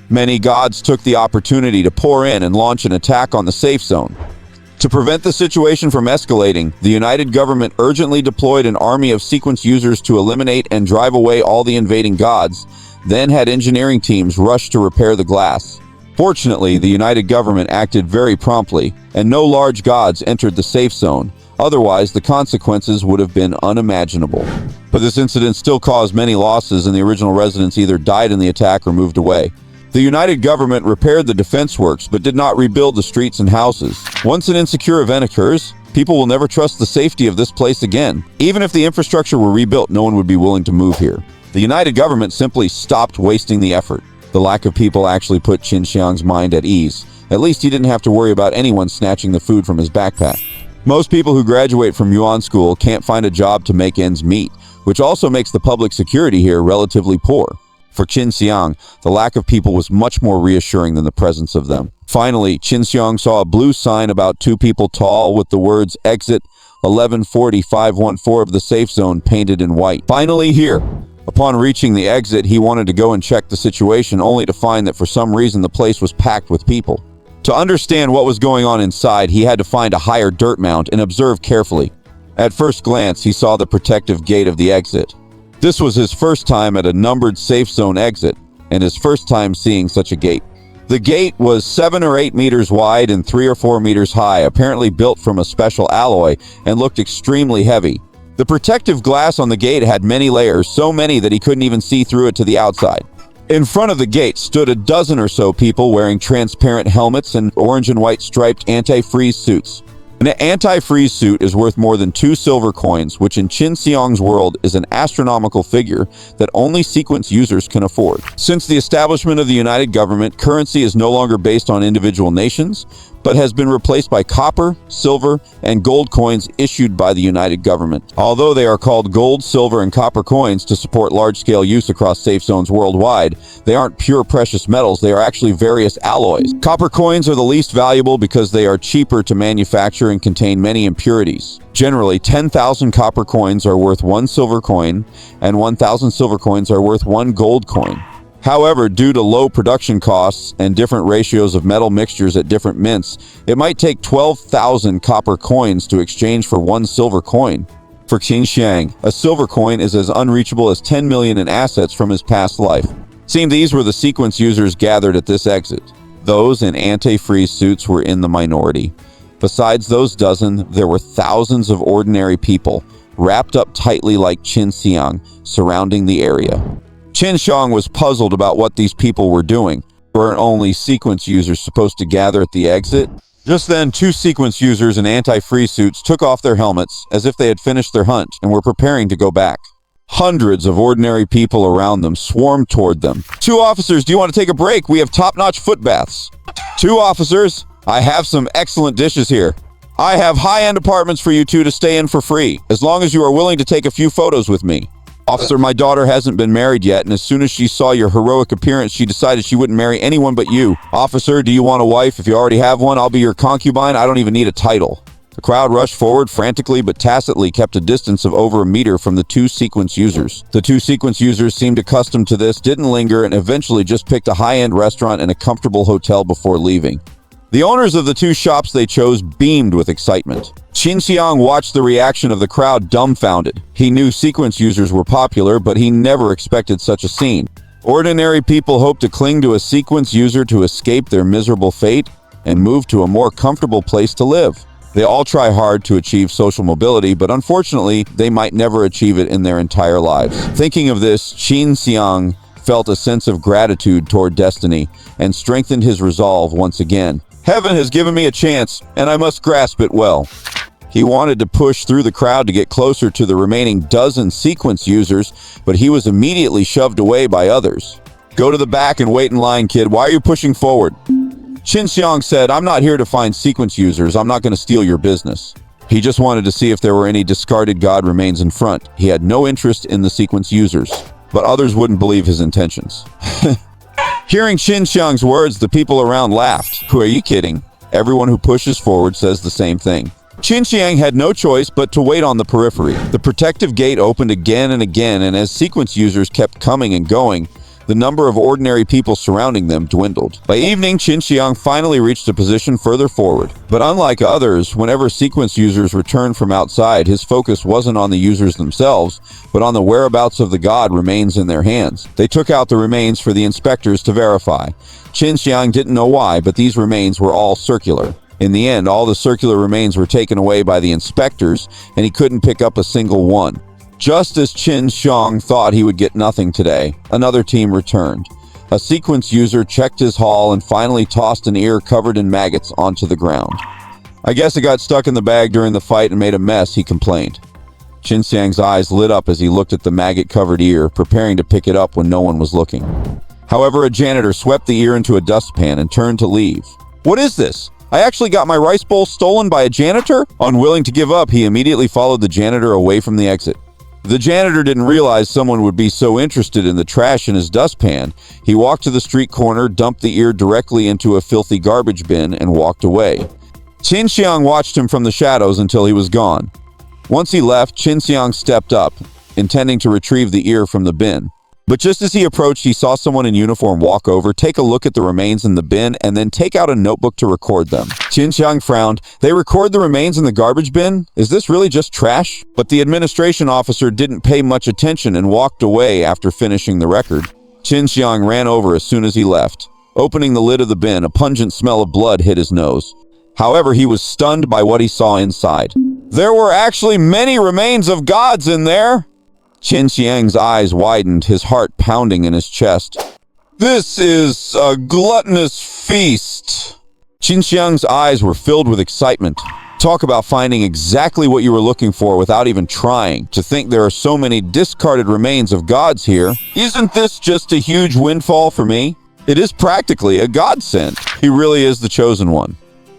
A: Many gods took the opportunity to pour in and launch an attack on the safe zone. To prevent the situation from escalating, the United Government urgently deployed an army of sequence users to eliminate and drive away all the invading gods, then had engineering teams rush to repair the glass. Fortunately, the United Government acted very promptly, and no large gods entered the safe zone. Otherwise, the consequences would have been unimaginable. But this incident still caused many losses, and the original residents either died in the attack or moved away. The United Government repaired the defense works, but did not rebuild the streets and houses. Once an insecure event occurs, people will never trust the safety of this place again. Even if the infrastructure were rebuilt, no one would be willing to move here. The United Government simply stopped wasting the effort. The lack of people actually put Qin Siyang's mind at ease. At least he didn't have to worry about anyone snatching the food from his backpack. Most people who graduate from Yuan school can't find a job to make ends meet, which also makes the public security here relatively poor. For Qin Siyang, the lack of people was much more reassuring than the presence of them. Finally, Qin Siyang saw a blue sign about 2 people tall with the words "Exit 1140-514" of the safe zone painted in white. Finally here. Upon reaching the exit, he wanted to go and check the situation, only to find that for some reason the place was packed with people. To understand what was going on inside, he had to find a higher dirt mound and observe carefully. At first glance, he saw the protective gate of the exit. This was his first time at a numbered safe zone exit, and his first time seeing such a gate. The gate was 7 or 8 meters wide and 3 or 4 meters high, apparently built from a special alloy, and looked extremely heavy. The protective glass on the gate had many layers, so many that he couldn't even see through it to the outside. In front of the gate stood a dozen or so people wearing transparent helmets and orange and white striped anti-freeze suits. An anti-freeze suit is worth more than 2 silver coins, which in Qin Siyang's world is an astronomical figure that only sequence users can afford. Since the establishment of the United Government, currency is no longer based on individual nations, but has been replaced by copper, silver, and gold coins issued by the United Government. Although they are called gold, silver, and copper coins to support large-scale use across safe zones worldwide, they aren't pure precious metals, they are actually various alloys. Copper coins are the least valuable because they are cheaper to manufacture and contain many impurities. Generally, 10,000 copper coins are worth 1 silver coin, and 1,000 silver coins are worth 1 gold coin. However, due to low production costs and different ratios of metal mixtures at different mints, it might take 12,000 copper coins to exchange for 1 silver coin. For Qin Siyang, a silver coin is as unreachable as 10 million in assets from his past life. Seemed these were the sequence users gathered at this exit. Those in anti-freeze suits were in the minority. Besides those dozen, there were thousands of ordinary people, wrapped up tightly like Qin Siyang, surrounding the area. Qin Siyang was puzzled about what these people were doing. Weren't only sequence users supposed to gather at the exit? Just then, 2 sequence users in anti-freeze suits took off their helmets as if they had finished their hunt and were preparing to go back. Hundreds of ordinary people around them swarmed toward them. 2 officers, do you want to take a break? We have top-notch foot baths. 2 officers, I have some excellent dishes here. I have high-end apartments for you 2 to stay in for free, as long as you are willing to take a few photos with me. Officer, my daughter hasn't been married yet, and as soon as she saw your heroic appearance, she decided she wouldn't marry anyone but you. Officer, do you want a wife? If you already have one, I'll be your concubine. I don't even need a title. The crowd rushed forward frantically but tacitly kept a distance of over a meter from the 2 sequence users. The 2 sequence users seemed accustomed to this, didn't linger, and eventually just picked a high-end restaurant and a comfortable hotel before leaving. The owners of the 2 shops they chose beamed with excitement. Qin Siyang watched the reaction of the crowd dumbfounded. He knew sequence users were popular, but he never expected such a scene. Ordinary people hope to cling to a sequence user to escape their miserable fate and move to a more comfortable place to live. They all try hard to achieve social mobility, but unfortunately, they might never achieve it in their entire lives. Thinking of this, Qin Siyang felt a sense of gratitude toward destiny and strengthened his resolve once again. Heaven has given me a chance, and I must grasp it well. He wanted to push through the crowd to get closer to the remaining dozen sequence users, but he was immediately shoved away by others. "Go to the back and wait in line, kid. Why are you pushing forward?" Qin Siyang said, "I'm not here to find sequence users. I'm not going to steal your business." He just wanted to see if there were any discarded god remains in front. He had no interest in the sequence users, but others wouldn't believe his intentions. Hearing Qin Siyang's words, the people around laughed. "Who are you kidding? Everyone who pushes forward says the same thing." Qin Siyang had no choice but to wait on the periphery. The protective gate opened again and again, and as sequence users kept coming and going, the number of ordinary people surrounding them dwindled. By evening, Qin Siyang finally reached a position further forward. But unlike others, whenever sequence users returned from outside, his focus wasn't on the users themselves, but on the whereabouts of the god remains in their hands. They took out the remains for the inspectors to verify. Qin Siyang didn't know why, but these remains were all circular. In the end, all the circular remains were taken away by the inspectors, and he couldn't pick up a single one. Just as Qin Siyang thought he would get nothing today, another team returned. A sequence user checked his haul and finally tossed an ear covered in maggots onto the ground. "I guess it got stuck in the bag during the fight and made a mess," he complained. Qin Siyang's eyes lit up as he looked at the maggot-covered ear, preparing to pick it up when no one was looking. However, a janitor swept the ear into a dustpan and turned to leave. "What is this? I actually got my rice bowl stolen by a janitor?" Unwilling to give up, he immediately followed the janitor away from the exit. The janitor didn't realize someone would be so interested in the trash in his dustpan. He walked to the street corner, dumped the ear directly into a filthy garbage bin, and walked away. Qin Siyang watched him from the shadows until he was gone. Once he left, Qin Siyang stepped up, intending to retrieve the ear from the bin. But just as he approached, he saw someone in uniform walk over, take a look at the remains in the bin, and then take out a notebook to record them. Qin Siyang frowned. "They record the remains in the garbage bin? Is this really just trash?" But the administration officer didn't pay much attention and walked away after finishing the record. Qin Siyang ran over as soon as he left. Opening the lid of the bin, a pungent smell of blood hit his nose. However, he was stunned by what he saw inside. There were actually many remains of gods in there! Qin Siyang's eyes widened, his heart pounding in his chest. "This is a gluttonous feast." Qin Siyang's eyes were filled with excitement. Talk about finding exactly what you were looking for without even trying. To think there are so many discarded remains of gods here. Isn't this just a huge windfall for me? It is practically a godsend. He really is the chosen one.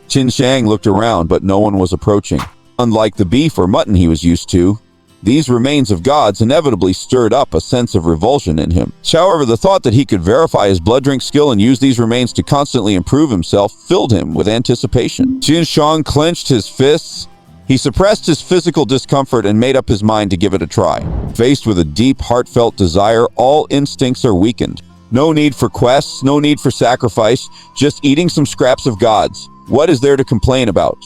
A: Qin Siyang looked around, but no one was approaching. Unlike the beef or mutton he was used to, these remains of gods inevitably stirred up a sense of revulsion in him. However, the thought that he could verify his blood drink skill and use these remains to constantly improve himself filled him with anticipation. Qin Siyang clenched his fists. He suppressed his physical discomfort and made up his mind to give it a try. Faced with a deep, heartfelt desire, all instincts are weakened. No need for quests, no need for sacrifice, just eating some scraps of gods. What is there to complain about?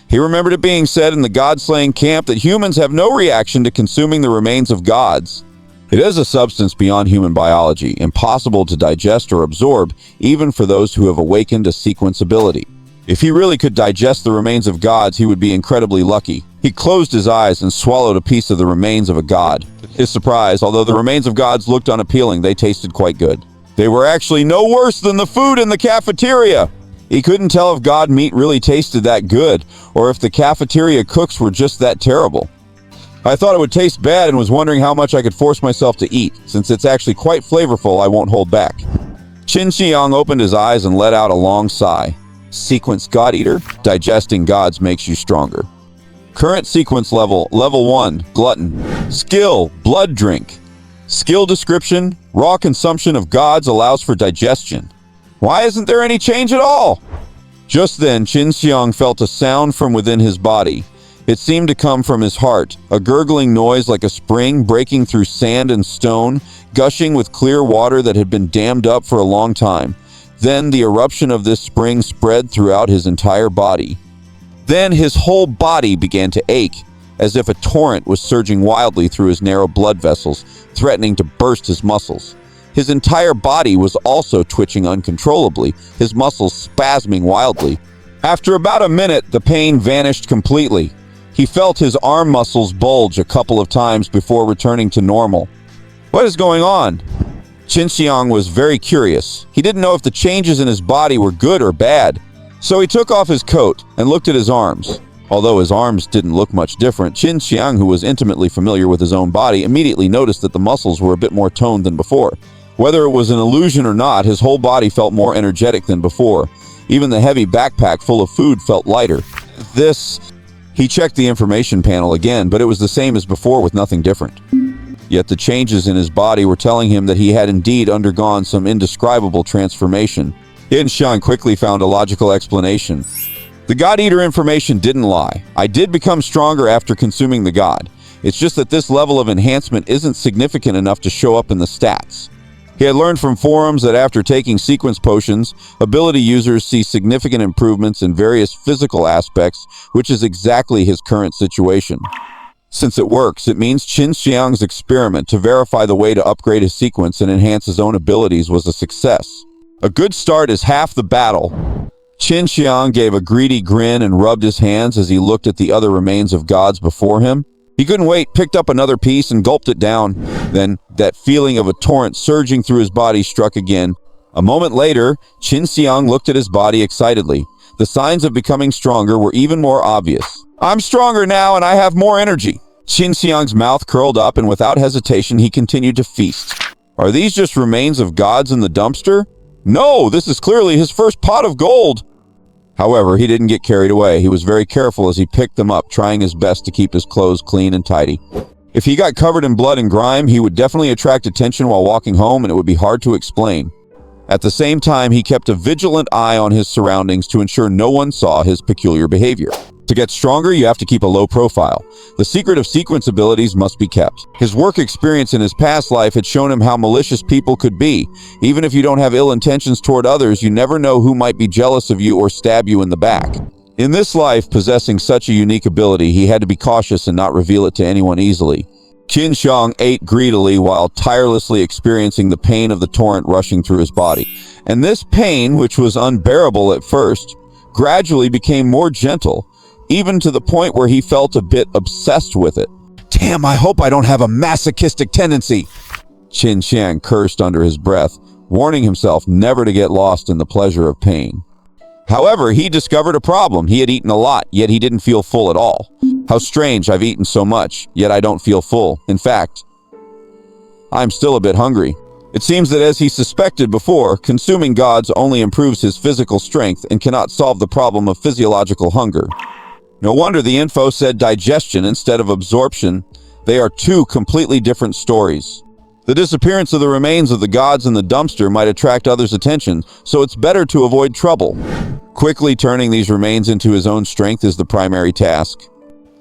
A: He remembered it being said in the god-slaying camp that humans have no reaction to consuming the remains of gods. It is a substance beyond human biology, impossible to digest or absorb, even for those who have awakened a sequence ability. If he really could digest the remains of gods, he would be incredibly lucky. He closed his eyes and swallowed a piece of the remains of a god. His surprise, although the remains of gods looked unappealing, they tasted quite good. They were actually no worse than the food in the cafeteria. He couldn't tell if god meat really tasted that good, or if the cafeteria cooks were just that terrible. I thought it would taste bad and was wondering how much I could force myself to eat. Since it's actually quite flavorful, I won't hold back. Qin Siyang opened his eyes and let out a long sigh. Sequence God Eater. Digesting gods makes you stronger. Current sequence level, level 1, glutton. Skill, blood drink. Skill description, raw consumption of gods allows for digestion. Why isn't there any change at all? Just then, Qin Siyang felt a sound from within his body. It seemed to come from his heart, a gurgling noise like a spring breaking through sand and stone, gushing with clear water that had been dammed up for a long time. Then the eruption of this spring spread throughout his entire body. Then his whole body began to ache, as if a torrent was surging wildly through his narrow blood vessels, threatening to burst his muscles. His entire body was also twitching uncontrollably, his muscles spasming wildly. After about a minute, the pain vanished completely. He felt his arm muscles bulge a couple of times before returning to normal. What is going on? Qin Siyang was very curious. He didn't know if the changes in his body were good or bad. So he took off his coat and looked at his arms. Although his arms didn't look much different, Qin Siyang, who was intimately familiar with his own body, immediately noticed that the muscles were a bit more toned than before. Whether it was an illusion or not, his whole body felt more energetic than before. Even the heavy backpack full of food felt lighter. He checked the information panel again, but it was the same as before with nothing different. Yet the changes in his body were telling him that he had indeed undergone some indescribable transformation. Qin Siyang quickly found a logical explanation. The God Eater information didn't lie. I did become stronger after consuming the God. It's just that this level of enhancement isn't significant enough to show up in the stats. He had learned from forums that after taking sequence potions, ability users see significant improvements in various physical aspects, which is exactly his current situation. Since it works, it means Qin Siyang's experiment to verify the way to upgrade his sequence and enhance his own abilities was a success. A good start is half the battle. Qin Siyang gave a greedy grin and rubbed his hands as he looked at the other remains of gods before him. He couldn't wait, picked up another piece and gulped it down. Then, that feeling of a torrent surging through his body struck again. A moment later, Qin Siyang looked at his body excitedly. The signs of becoming stronger were even more obvious. I'm stronger now and I have more energy. Qin Siyang's mouth curled up and without hesitation he continued to feast. Are these just remains of gods in the dumpster? No, this is clearly his first pot of gold. However, he didn't get carried away. He was very careful as he picked them up, trying his best to keep his clothes clean and tidy. If he got covered in blood and grime, he would definitely attract attention while walking home, and it would be hard to explain. At the same time, he kept a vigilant eye on his surroundings to ensure no one saw his peculiar behavior. To get stronger, you have to keep a low profile. The secret of sequence abilities must be kept. His work experience in his past life had shown him how malicious people could be. Even if you don't have ill intentions toward others, you never know who might be jealous of you or stab you in the back. In this life, possessing such a unique ability, he had to be cautious and not reveal it to anyone easily. Qin Siyang ate greedily while tirelessly experiencing the pain of the torrent rushing through his body. And this pain, which was unbearable at first, gradually became more gentle, even to the point where he felt a bit obsessed with it. Damn, I hope I don't have a masochistic tendency. Qin Siyang cursed under his breath, warning himself never to get lost in the pleasure of pain. However, he discovered a problem. He had eaten a lot, yet he didn't feel full at all. How strange, I've eaten so much, yet I don't feel full. In fact, I'm still a bit hungry. It seems that as he suspected before, consuming gods only improves his physical strength and cannot solve the problem of physiological hunger. No wonder the info said digestion instead of absorption. They are two completely different stories. The disappearance of the remains of the gods in the dumpster might attract others' attention, so it's better to avoid trouble. Quickly turning these remains into his own strength is the primary task.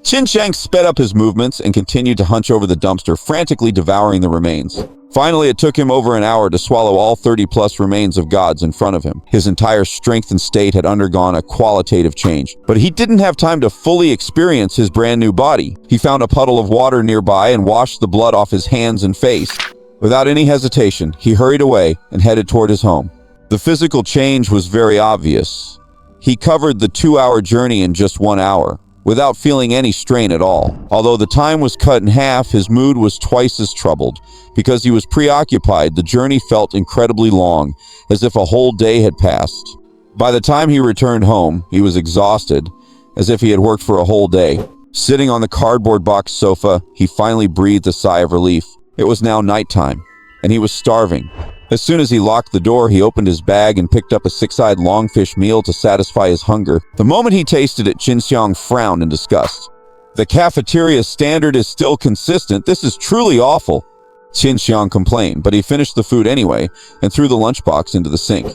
A: Qin Siyang sped up his movements and continued to hunch over the dumpster, frantically devouring the remains. Finally, it took him over an hour to swallow all 30-plus remains of gods in front of him. His entire strength and state had undergone a qualitative change. But he didn't have time to fully experience his brand new body. He found a puddle of water nearby and washed the blood off his hands and face. Without any hesitation, he hurried away and headed toward his home. The physical change was very obvious. He covered the 2-hour journey in just 1 hour, without feeling any strain at all. Although the time was cut in half, his mood was twice as troubled. Because he was preoccupied, the journey felt incredibly long, as if a whole day had passed. By the time he returned home, he was exhausted, as if he had worked for a whole day. Sitting on the cardboard box sofa, he finally breathed a sigh of relief. It was now nighttime, and he was starving. As soon as he locked the door, he opened his bag and picked up a 6-eyed longfish meal to satisfy his hunger. The moment he tasted it, Qin Siyang frowned in disgust. The cafeteria standard is still consistent. This is truly awful. Qin Siyang complained, but he finished the food anyway and threw the lunchbox into the sink.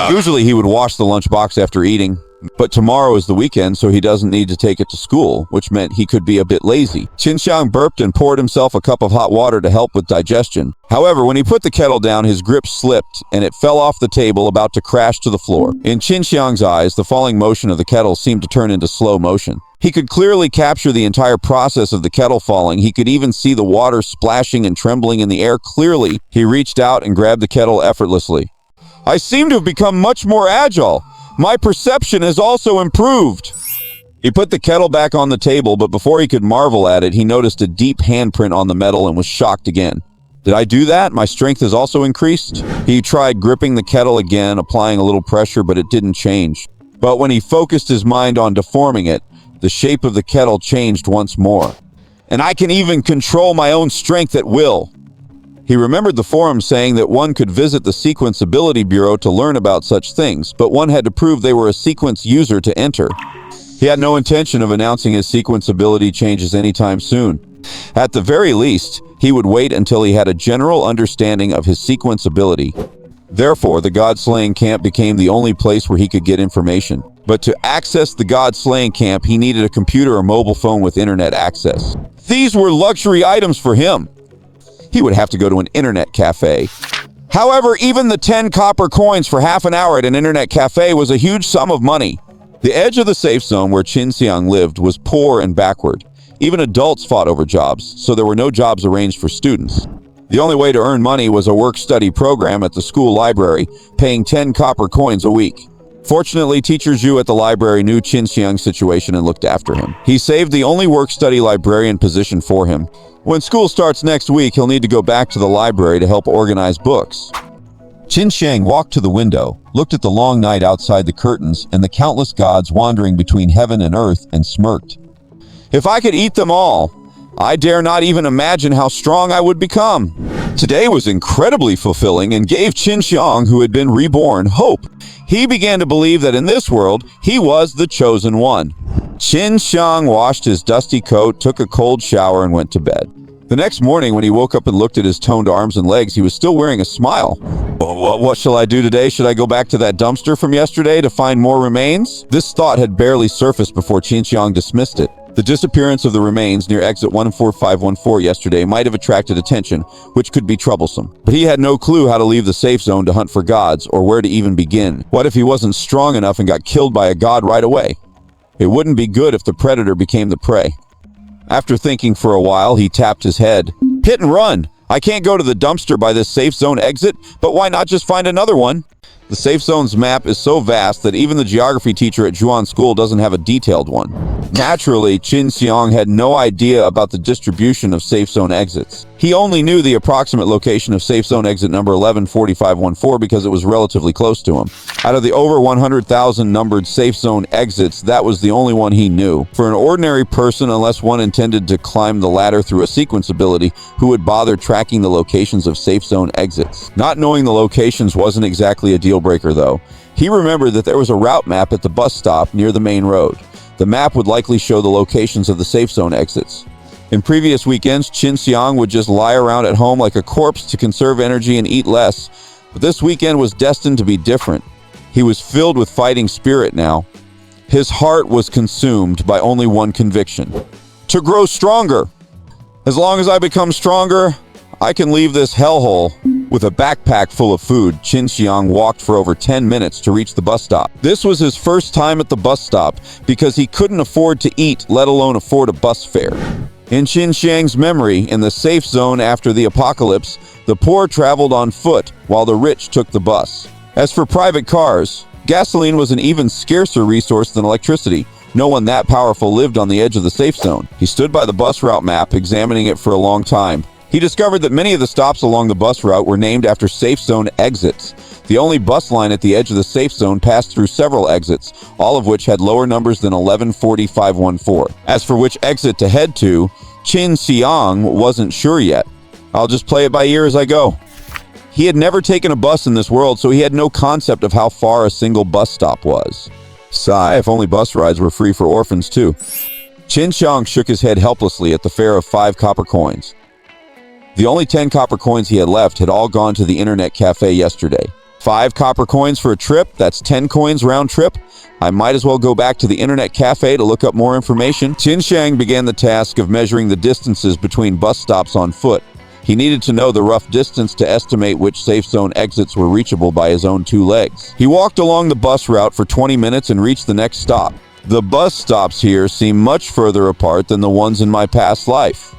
A: Usually he would wash the lunchbox after eating, but tomorrow is the weekend, so he doesn't need to take it to school, which meant he could be a bit lazy. Qin Siyang burped and poured himself a cup of hot water to help with digestion. However, when he put the kettle down, his grip slipped and it fell off the table, about to crash to the floor. In Qin Siyang's eyes, the falling motion of the kettle seemed to turn into slow motion. He could clearly capture the entire process of the kettle falling. He could even see the water splashing and trembling in the air clearly. He reached out and grabbed the kettle effortlessly. I seem to have become much more agile. My perception has also improved. He put the kettle back on the table, but before he could marvel at it, he noticed a deep handprint on the metal and was shocked again. Did I do that? My strength has also increased? He tried gripping the kettle again, applying a little pressure, but it didn't change. But when he focused his mind on deforming it, The shape of the kettle changed once more. And I can even control my own strength at will. He remembered the forum saying that one could visit the Sequence Ability Bureau to learn about such things, but one had to prove they were a sequence user to enter. He had no intention of announcing his sequence ability changes anytime soon. At the very least, he would wait until he had a general understanding of his sequence ability. Therefore, the God-slaying camp became the only place where he could get information. But to access the God-slaying camp, he needed a computer or mobile phone with internet access. These were luxury items for him. He would have to go to an internet cafe. However, even the 10 copper coins for half an hour at an internet cafe was a huge sum of money. The edge of the safe zone where Qin Siyang lived was poor and backward. Even adults fought over jobs, so there were no jobs arranged for students. The only way to earn money was a work-study program at the school library, paying 10 copper coins a week. Fortunately, Teacher Zhu at the library knew Qin Siyang's situation and looked after him. He saved the only work-study librarian position for him. When school starts next week, he'll need to go back to the library to help organize books. Qin Siyang walked to the window, looked at the long night outside the curtains and the countless gods wandering between heaven and earth, and smirked. If I could eat them all, I dare not even imagine how strong I would become. Today was incredibly fulfilling and gave Qin Siyang, who had been reborn, hope. He began to believe that in this world, he was the chosen one. Qin Siyang washed his dusty coat, took a cold shower, and went to bed. The next morning, when he woke up and looked at his toned arms and legs, he was still wearing a smile. What shall I do today? Should I go back to that dumpster from yesterday to find more remains? This thought had barely surfaced before Qin Siyang dismissed it. The disappearance of the remains near exit 14514 yesterday might have attracted attention, which could be troublesome. But he had no clue how to leave the safe zone to hunt for gods, or where to even begin. What if he wasn't strong enough and got killed by a god right away? It wouldn't be good if the predator became the prey. After thinking for a while, he tapped his head. Hit and run! I can't go to the dumpster by this safe zone exit, but why not just find another one? The safe zone's map is so vast that even the geography teacher at Zhuan School doesn't have a detailed one. Naturally, Qin Siyang had no idea about the distribution of safe zone exits. He only knew the approximate location of safe zone exit number 114514 because it was relatively close to him. Out of the over 100,000 numbered safe zone exits, that was the only one he knew. For an ordinary person, unless one intended to climb the ladder through a sequence ability, who would bother tracking the locations of safe zone exits? Not knowing the locations wasn't exactly a deal breaker though. He remembered that there was a route map at the bus stop near the main road. The map would likely show the locations of the safe zone exits. In previous weekends, Qin Siyang would just lie around at home like a corpse to conserve energy and eat less, but this weekend was destined to be different. He was filled with fighting spirit now. His heart was consumed by only one conviction: to grow stronger. As long as I become stronger, I can leave this hellhole. With a backpack full of food, Qin Siyang walked for over 10 minutes to reach the bus stop. This was his first time at the bus stop because he couldn't afford to eat, let alone afford a bus fare. In Qin Siyang's memory, in the safe zone after the apocalypse, the poor traveled on foot while the rich took the bus. As for private cars, gasoline was an even scarcer resource than electricity. No one that powerful lived on the edge of the safe zone. He stood by the bus route map, examining it for a long time. He discovered that many of the stops along the bus route were named after safe zone exits. The only bus line at the edge of the safe zone passed through several exits, all of which had lower numbers than 114514. As for which exit to head to, Qin Siyang wasn't sure yet. I'll just play it by ear as I go. He had never taken a bus in this world, so he had no concept of how far a single bus stop was. Sigh, if only bus rides were free for orphans too. Qin Siyang shook his head helplessly at the fare of 5 copper coins. The only 10 copper coins he had left had all gone to the internet cafe yesterday. 5 copper coins for a trip, that's 10 coins round trip. I might as well go back to the internet cafe to look up more information. Qin Siyang began the task of measuring the distances between bus stops on foot. He needed to know the rough distance to estimate which safe zone exits were reachable by his own 2 legs. He walked along the bus route for 20 minutes and reached the next stop. The bus stops here seem much further apart than the ones in my past life.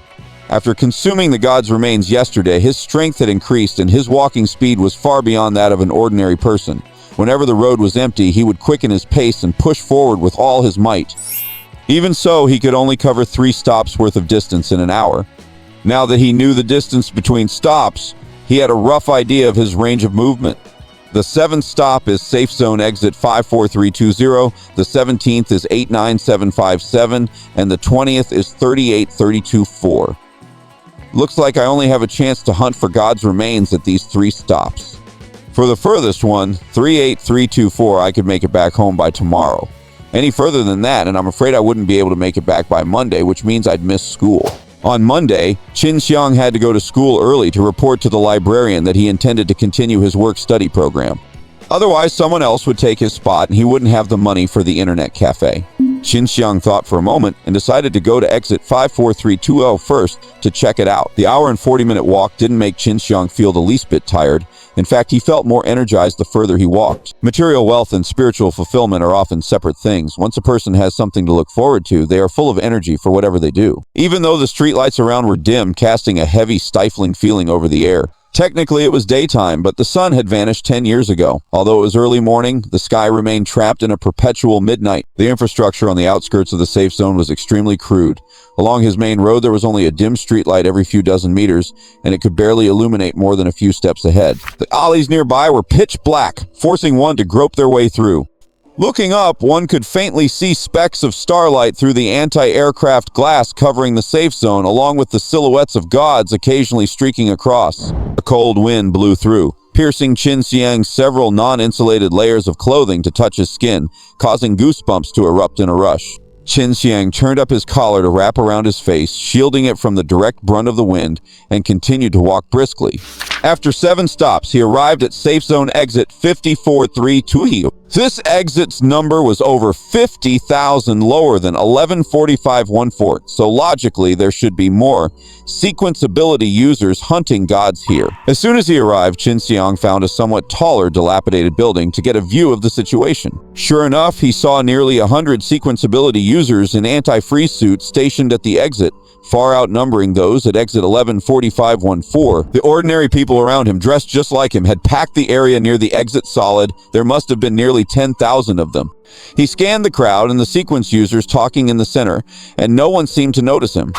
A: After consuming the god's remains yesterday, his strength had increased and his walking speed was far beyond that of an ordinary person. Whenever the road was empty, he would quicken his pace and push forward with all his might. Even so, he could only cover 3 stops worth of distance in an hour. Now that he knew the distance between stops, he had a rough idea of his range of movement. The 7th stop is Safe Zone Exit 54320, the 17th is 89757, and the 20th is 38324. Looks like I only have a chance to hunt for God's remains at these 3 stops. For the furthest one, 38324, I could make it back home by tomorrow. Any further than that, and I'm afraid I wouldn't be able to make it back by Monday, which means I'd miss school. On Monday, Qin Siyang had to go to school early to report to the librarian that he intended to continue his work-study program. Otherwise, someone else would take his spot and he wouldn't have the money for the internet cafe. Qin Siyang thought for a moment and decided to go to exit 54320 first to check it out. The hour and 40-minute walk didn't make Qin Siyang feel the least bit tired. In fact, he felt more energized the further he walked. Material wealth and spiritual fulfillment are often separate things. Once a person has something to look forward to, they are full of energy for whatever they do. Even though the streetlights around were dim, casting a heavy, stifling feeling over the air. Technically, it was daytime, but the sun had vanished 10 years ago. Although it was early morning, the sky remained trapped in a perpetual midnight. The infrastructure on the outskirts of the safe zone was extremely crude. Along his main road, there was only a dim streetlight every few dozen meters, and it could barely illuminate more than a few steps ahead. The alleys nearby were pitch black, forcing one to grope their way through. Looking up, one could faintly see specks of starlight through the anti-aircraft glass covering the safe zone, along with the silhouettes of gods occasionally streaking across. A cold wind blew through, piercing Qin Siyang's several non-insulated layers of clothing to touch his skin, causing goosebumps to erupt in a rush. Qin Siyang turned up his collar to wrap around his face, shielding it from the direct brunt of the wind, and continued to walk briskly. After 7 stops, he arrived at Safe Zone Exit 54320. This exit's number was over 50,000 lower than 114514, so logically there should be more sequence ability users hunting gods here. As soon as he arrived, Qin Siyang found a somewhat taller, dilapidated building to get a view of the situation. Sure enough, he saw nearly 100 sequence ability users in anti-freeze suits stationed at the exit, far outnumbering those at exit 114514. The ordinary people around him, dressed just like him, had packed the area near the exit solid. There must have been nearly 10,000 of them. He scanned the crowd and the sequence users talking in the center, and no one seemed to notice him.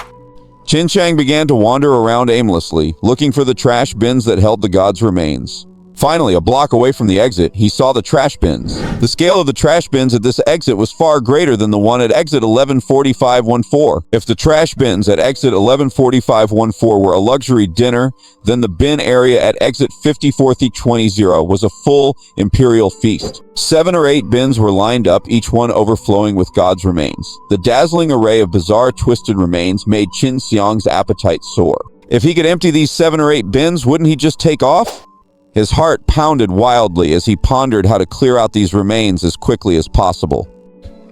A: Qin Siyang began to wander around aimlessly, looking for the trash bins that held the god's remains. Finally, a block away from the exit, he saw the trash bins. The scale of the trash bins at this exit was far greater than the one at exit 114514. If the trash bins at exit 114514 were a luxury dinner, then the bin area at exit 54320 was a full imperial feast. 7 or 8 bins were lined up, each one overflowing with God's remains. The dazzling array of bizarre twisted remains made Qin Siyang's appetite soar. If he could empty these 7 or 8 bins, wouldn't he just take off? His heart pounded wildly as he pondered how to clear out these remains as quickly as possible.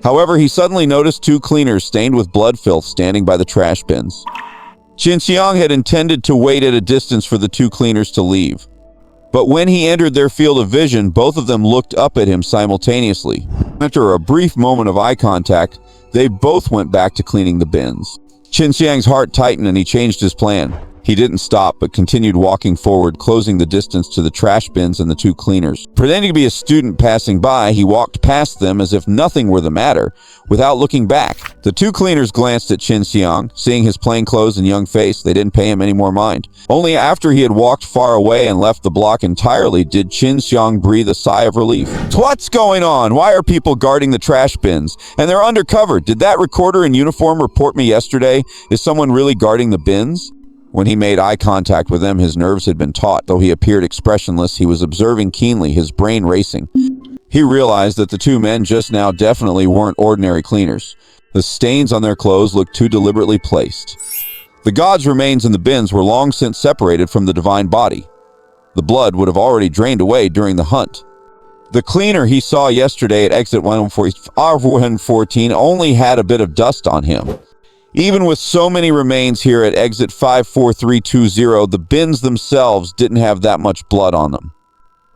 A: However, he suddenly noticed 2 cleaners stained with blood filth standing by the trash bins. Qin Siyang had intended to wait at a distance for the 2 cleaners to leave. But when he entered their field of vision, both of them looked up at him simultaneously. After a brief moment of eye contact, they both went back to cleaning the bins. Qin Siyang's heart tightened and he changed his plan. He didn't stop, but continued walking forward, closing the distance to the trash bins and the 2 cleaners. Pretending to be a student passing by, he walked past them as if nothing were the matter, without looking back. The 2 cleaners glanced at Qin Siyang. Seeing his plain clothes and young face, they didn't pay him any more mind. Only after he had walked far away and left the block entirely did Qin Siyang breathe a sigh of relief. What's going on? Why are people guarding the trash bins? And they're undercover. Did that recorder in uniform report me yesterday? Is someone really guarding the bins? When he made eye contact with them, his nerves had been taut. Though he appeared expressionless, he was observing keenly, his brain racing. He realized that the 2 men just now definitely weren't ordinary cleaners. The stains on their clothes looked too deliberately placed. The god's remains in the bins were long since separated from the divine body. The blood would have already drained away during the hunt. The cleaner he saw yesterday at exit 114 only had a bit of dust on him. Even with so many remains here at exit 54320, the bins themselves didn't have that much blood on them.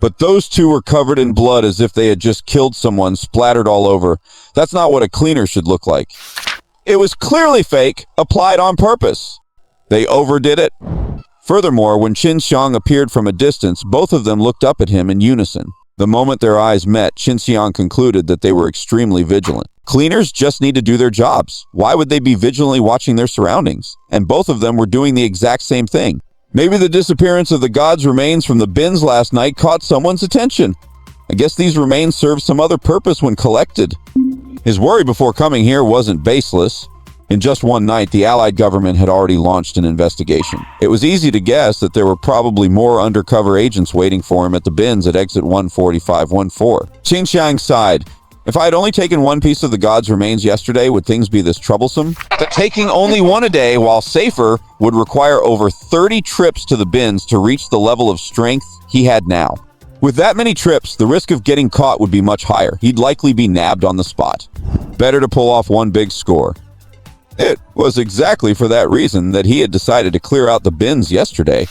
A: But those 2 were covered in blood as if they had just killed someone, splattered all over. That's not what a cleaner should look like. It was clearly fake, applied on purpose. They overdid it. Furthermore, when Qin Siyang appeared from a distance, both of them looked up at him in unison. The moment their eyes met, Qin Siyang concluded that they were extremely vigilant. Cleaners just need to do their jobs. Why would they be vigilantly watching their surroundings? And both of them were doing the exact same thing. Maybe the disappearance of the god's remains from the bins last night caught someone's attention. I guess these remains serve some other purpose when collected. His worry before coming here wasn't baseless. In just one night, the Allied government had already launched an investigation. It was easy to guess that there were probably more undercover agents waiting for him at the bins at exit 14514. Qin Siyang sighed. If I had only taken one piece of the god's remains yesterday, would things be this troublesome? But taking only one a day, while safer, would require over 30 trips to the bins to reach the level of strength he had now. With that many trips, the risk of getting caught would be much higher. He'd likely be nabbed on the spot. Better to pull off one big score. It was exactly for that reason that he had decided to clear out the bins yesterday.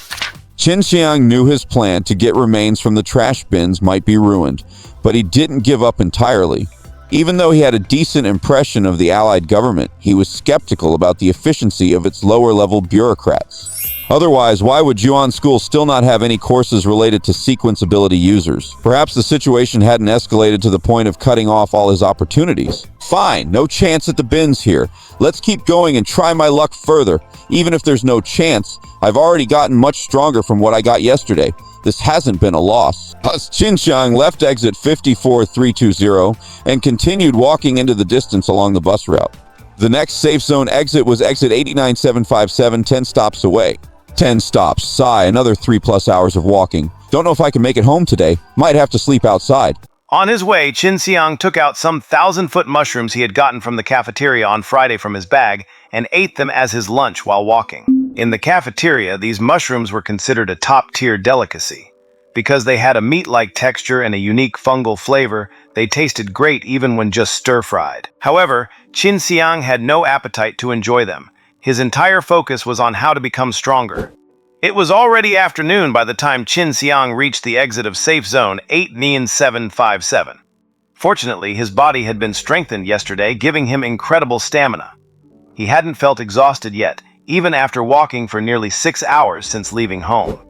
A: Qin Siyang knew his plan to get remains from the trash bins might be ruined, but he didn't give up entirely. Even though he had a decent impression of the Allied government, he was skeptical about the efficiency of its lower-level bureaucrats. Otherwise, why would Yuan School still not have any courses related to sequence ability users? Perhaps the situation hadn't escalated to the point of cutting off all his opportunities. Fine, no chance at the bins here. Let's keep going and try my luck further. Even if there's no chance, I've already gotten much stronger from what I got yesterday. This hasn't been a loss. Qin Siyang left exit 54320 and continued walking into the distance along the bus route. The next safe zone exit was exit 89757, 10 stops away. 10 stops. Sigh, another 3+ hours of walking. Don't know if I can make it home today. Might have to sleep outside.
B: On his way, Qin Siyang took out some 1,000-foot mushrooms he had gotten from the cafeteria on Friday from his bag and ate them as his lunch while walking. In the cafeteria, these mushrooms were considered a top-tier delicacy. Because they had a meat-like texture and a unique fungal flavor, they tasted great even when just stir-fried. However, Qin Siyang had no appetite to enjoy them. His entire focus was on how to become stronger. It was already afternoon by the time Qin Siyang reached the exit of safe zone 89757. Fortunately, his body had been strengthened yesterday, giving him incredible stamina. He hadn't felt exhausted yet, even after walking for nearly 6 hours since leaving home.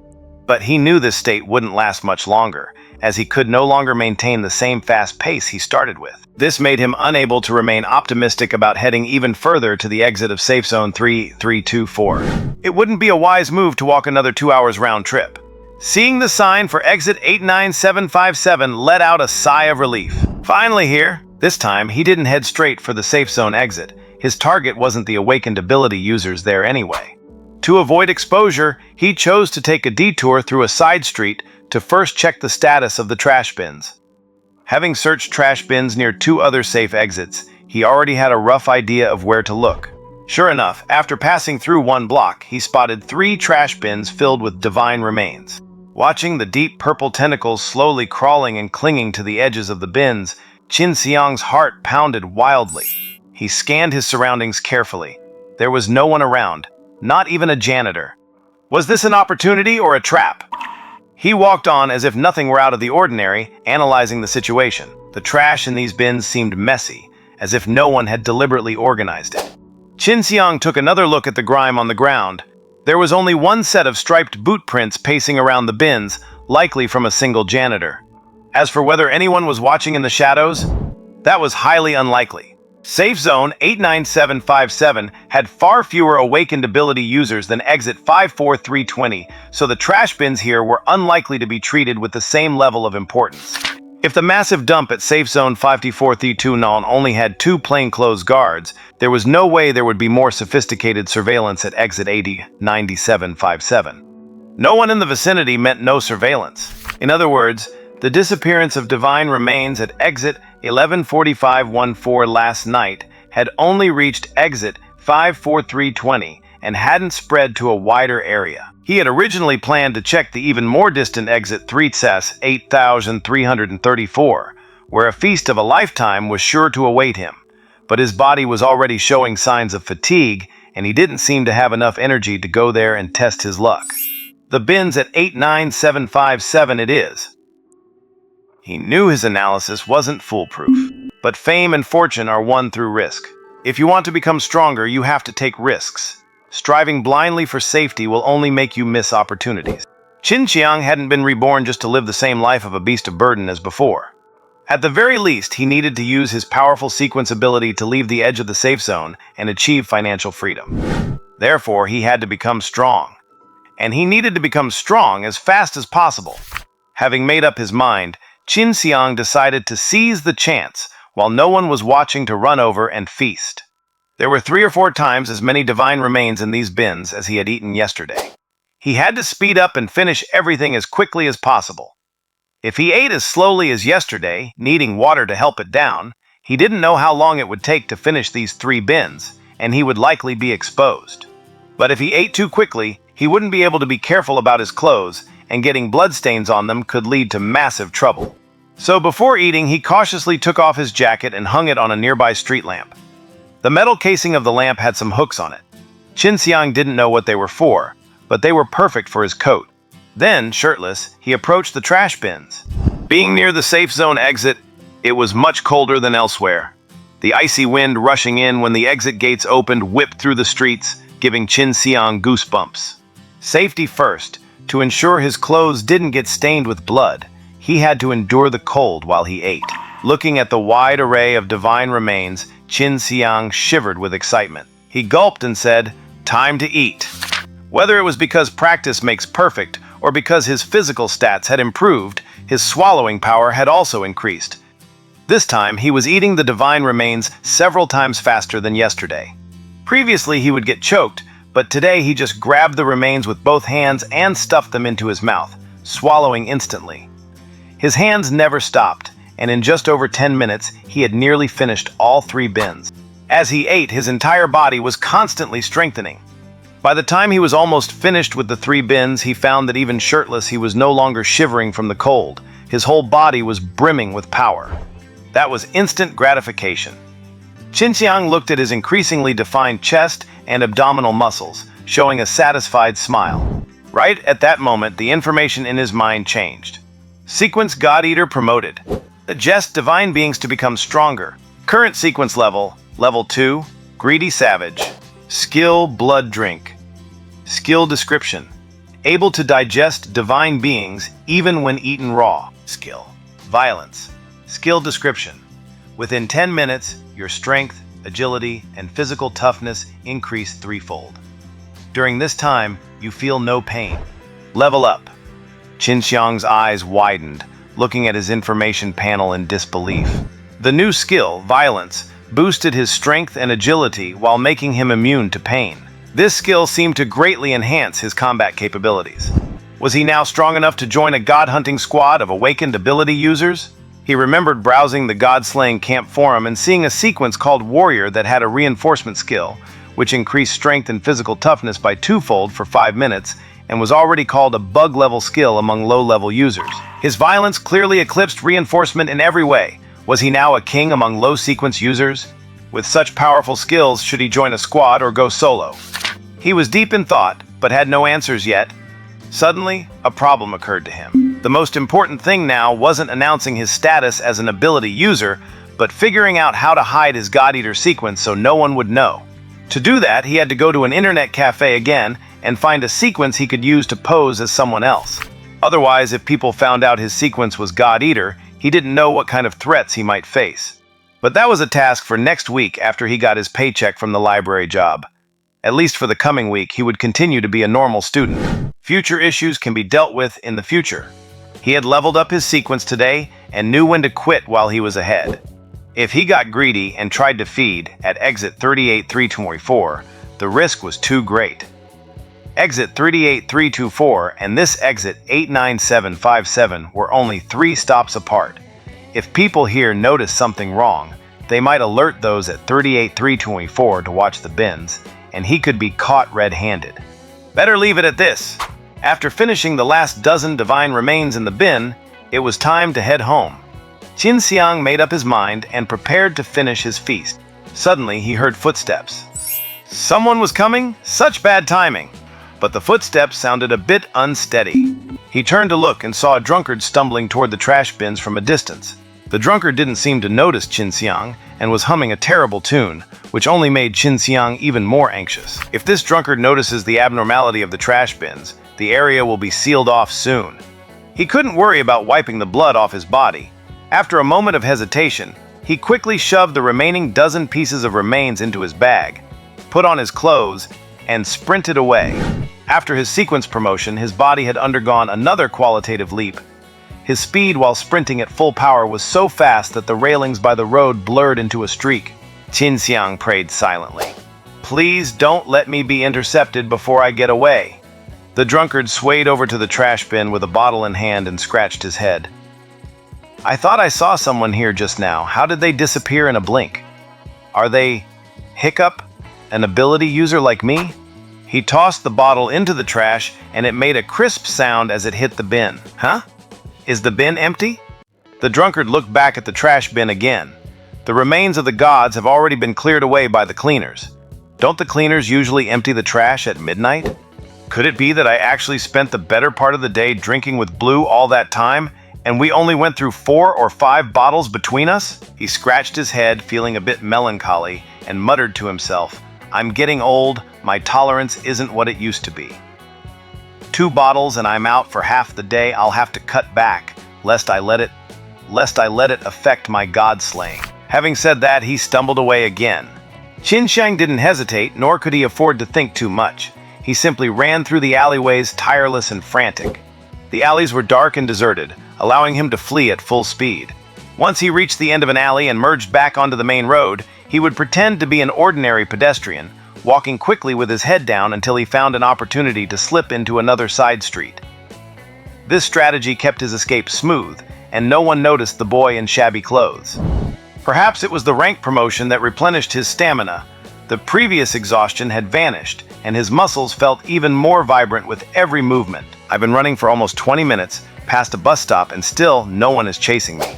B: But he knew this state wouldn't last much longer, as he could no longer maintain the same fast pace he started with. This made him unable to remain optimistic about heading even further to the exit of safe zone 3324. It wouldn't be a wise move to walk another 2 hours round trip. Seeing the sign for exit 89757 let out a sigh of relief. Finally here. This time, he didn't head straight for the safe zone exit. His target wasn't the awakened ability users there anyway. To avoid exposure, he chose to take a detour through a side street to first check the status of the trash bins. Having searched trash bins near 2 other safe exits, he already had a rough idea of where to look. Sure enough, after passing through 1 block, he spotted 3 trash bins filled with divine remains. Watching the deep purple tentacles slowly crawling and clinging to the edges of the bins, Qin Siyang's heart pounded wildly. He scanned his surroundings carefully. There was no one around, not even a janitor. Was this an opportunity or a trap? He walked on as if nothing were out of the ordinary, analyzing the situation. The trash in these bins seemed messy, as if no one had deliberately organized it. Qin Siyang took another look at the grime on the ground. There was only 1 set of striped boot prints pacing around the bins, likely from a single janitor. As for whether anyone was watching in the shadows, that was highly unlikely. Safe Zone 89757 had far fewer awakened ability users than exit 54320, so the trash bins here were unlikely to be treated with the same level of importance. If the massive dump at Safe Zone 54329 only had 2 plainclothes guards, there was no way there would be more sophisticated surveillance at exit 89757. No one in the vicinity meant no surveillance. In other words, the disappearance of divine remains at exit 114514 last night had only reached exit 54320 and hadn't spread to a wider area. He had originally planned to check the even more distant exit 8334, where a feast of a lifetime was sure to await him. But his body was already showing signs of fatigue, and he didn't seem to have enough energy to go there and test his luck. The bins at 89757 it is. He knew his analysis wasn't foolproof, but fame and fortune are won through risk. If you want to become stronger, you have to take risks. Striving blindly for safety will only make you miss opportunities. Qin Siyang hadn't been reborn just to live the same life of a beast of burden as before. At the very least, he needed to use his powerful sequence ability to leave the edge of the safe zone and achieve financial freedom. Therefore, he had to become strong. and he needed to become strong as fast as possible. Having made up his mind, Qin Siyang decided to seize the chance while no one was watching to run over and feast. There were 3 or 4 times as many divine remains in these bins as he had eaten yesterday. He had to speed up and finish everything as quickly as possible. If he ate as slowly as yesterday, needing water to help it down, he didn't know how long it would take to finish these 3 bins, and he would likely be exposed. But if he ate too quickly, he wouldn't be able to be careful about his clothes, and getting bloodstains on them could lead to massive trouble. So before eating, he cautiously took off his jacket and hung it on a nearby street lamp. The metal casing of the lamp had some hooks on it. Qin Siyang didn't know what they were for, but they were perfect for his coat. Then, shirtless, he approached the trash bins. Being near the safe zone exit, it was much colder than elsewhere. The icy wind rushing in when the exit gates opened whipped through the streets, giving Qin Siyang goosebumps. Safety first. To ensure his clothes didn't get stained with blood, he had to endure the cold while he ate. Looking at the wide array of divine remains, Qin Siyang shivered with excitement. He gulped and said, "Time to eat." Whether it was because practice makes perfect or because his physical stats had improved, his swallowing power had also increased. This time, he was eating the divine remains several times faster than yesterday. Previously, he would get choked, but today he just grabbed the remains with both hands and stuffed them into his mouth, swallowing instantly. His hands never stopped, and in just over 10 minutes, he had nearly finished all 3 bins. As he ate, his entire body was constantly strengthening. By the time he was almost finished with the 3 bins, he found that even shirtless, he was no longer shivering from the cold. His whole body was brimming with power. That was instant gratification. Qin Siyang looked at his increasingly defined chest and abdominal muscles, showing a satisfied smile. Right at that moment, the information in his mind changed. Sequence God Eater promoted. Adjust divine beings to become stronger. Current sequence level, level 2, Greedy Savage. Skill Blood Drink. Skill description. Able to digest divine beings even when eaten raw. Skill. Violence. Skill description. Within 10 minutes, your strength, agility, and physical toughness increase 3-fold. During this time, you feel no pain. Level up. Qin Siyang's eyes widened, looking at his information panel in disbelief. The new skill, Violence, boosted his strength and agility while making him immune to pain. This skill seemed to greatly enhance his combat capabilities. Was he now strong enough to join a god-hunting squad of awakened ability users? He remembered browsing the god-slaying camp forum and seeing a sequence called Warrior that had a reinforcement skill, which increased strength and physical toughness by 2-fold for 5 minutes, and was already called a bug-level skill among low-level users. His violence clearly eclipsed reinforcement in every way. Was he now a king among low-sequence users? With such powerful skills, should he join a squad or go solo? He was deep in thought, but had no answers yet. Suddenly, a problem occurred to him. The most important thing now wasn't announcing his status as an ability user, but figuring out how to hide his God Eater sequence so no one would know. To do that, he had to go to an internet cafe again and find a sequence he could use to pose as someone else. Otherwise, if people found out his sequence was God Eater, he didn't know what kind of threats he might face. But that was a task for next week after he got his paycheck from the library job. At least for the coming week, he would continue to be a normal student. Future issues can be dealt with in the future. He had leveled up his sequence today and knew when to quit while he was ahead. If he got greedy and tried to feed at exit 38324, the risk was too great. Exit 38324 and this exit 89757 were only 3 stops apart. If people here notice something wrong, they might alert those at 38324 to watch the bins, and he could be caught red-handed. Better leave it at this. After finishing the last dozen divine remains in the bin, it was time to head home. Qin Siyang made up his mind and prepared to finish his feast. Suddenly, he heard footsteps. Someone was coming? Such bad timing! But the footsteps sounded a bit unsteady. He turned to look and saw a drunkard stumbling toward the trash bins from a distance. The drunkard didn't seem to notice Qin Siyang and was humming a terrible tune, which only made Qin Siyang even more anxious. If this drunkard notices the abnormality of the trash bins, the area will be sealed off soon. He couldn't worry about wiping the blood off his body. After a moment of hesitation, he quickly shoved the remaining dozen pieces of remains into his bag, put on his clothes, and sprinted away. After his sequence promotion, his body had undergone another qualitative leap. His speed while sprinting at full power was so fast that the railings by the road blurred into a streak. Qin Siyang prayed silently. "Please don't let me be intercepted before I get away." The drunkard swayed over to the trash bin with a bottle in hand and scratched his head. "I thought I saw someone here just now. How did they disappear in a blink? Are they, hiccup, an ability user like me?" He tossed the bottle into the trash and it made a crisp sound as it hit the bin. "Huh? Is the bin empty?" The drunkard looked back at the trash bin again. The remains of the gods have already been cleared away by the cleaners. Don't the cleaners usually empty the trash at midnight? Could it be that I actually spent the better part of the day drinking with Blue all that time, and we only went through 4 or 5 bottles between us? He scratched his head, feeling a bit melancholy, and muttered to himself, "I'm getting old, my tolerance isn't what it used to be. 2 bottles and I'm out for half the day. I'll have to cut back, lest I let it affect my god slaying." Having said that, he stumbled away again. Qin Siyang didn't hesitate, nor could he afford to think too much. He simply ran through the alleyways, tireless and frantic. The alleys were dark and deserted, allowing him to flee at full speed. Once he reached the end of an alley and merged back onto the main road, he would pretend to be an ordinary pedestrian, walking quickly with his head down until he found an opportunity to slip into another side street. This strategy kept his escape smooth, and no one noticed the boy in shabby clothes. Perhaps it was the rank promotion that replenished his stamina. The previous exhaustion had vanished, and his muscles felt even more vibrant with every movement. "I've been running for almost 20 minutes, past a bus stop, and still no one is chasing me."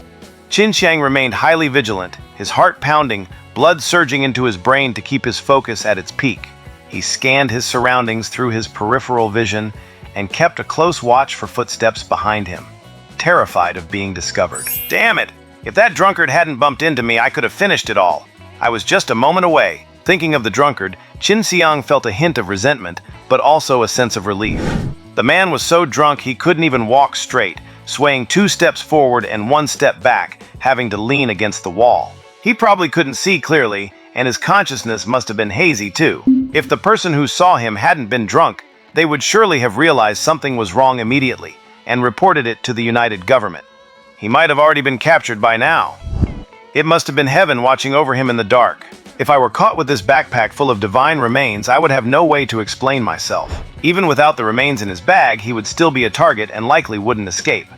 B: Qin Siyang remained highly vigilant, his heart pounding, blood surging into his brain to keep his focus at its peak. He scanned his surroundings through his peripheral vision and kept a close watch for footsteps behind him, terrified of being discovered. "Damn it! If that drunkard hadn't bumped into me, I could have finished it all. I was just a moment away." Thinking of the drunkard, Qin Siyang felt a hint of resentment, but also a sense of relief. The man was so drunk he couldn't even walk straight, swaying 2 steps forward and 1 step back, having to lean against the wall. He probably couldn't see clearly, and his consciousness must have been hazy too. If the person who saw him hadn't been drunk, they would surely have realized something was wrong immediately, and reported it to the United Government. He might have already been captured by now. It must have been heaven watching over him in the dark. If I were caught with this backpack full of divine remains, I would have no way to explain myself. Even without the remains in his bag, he would still be a target and likely wouldn't escape.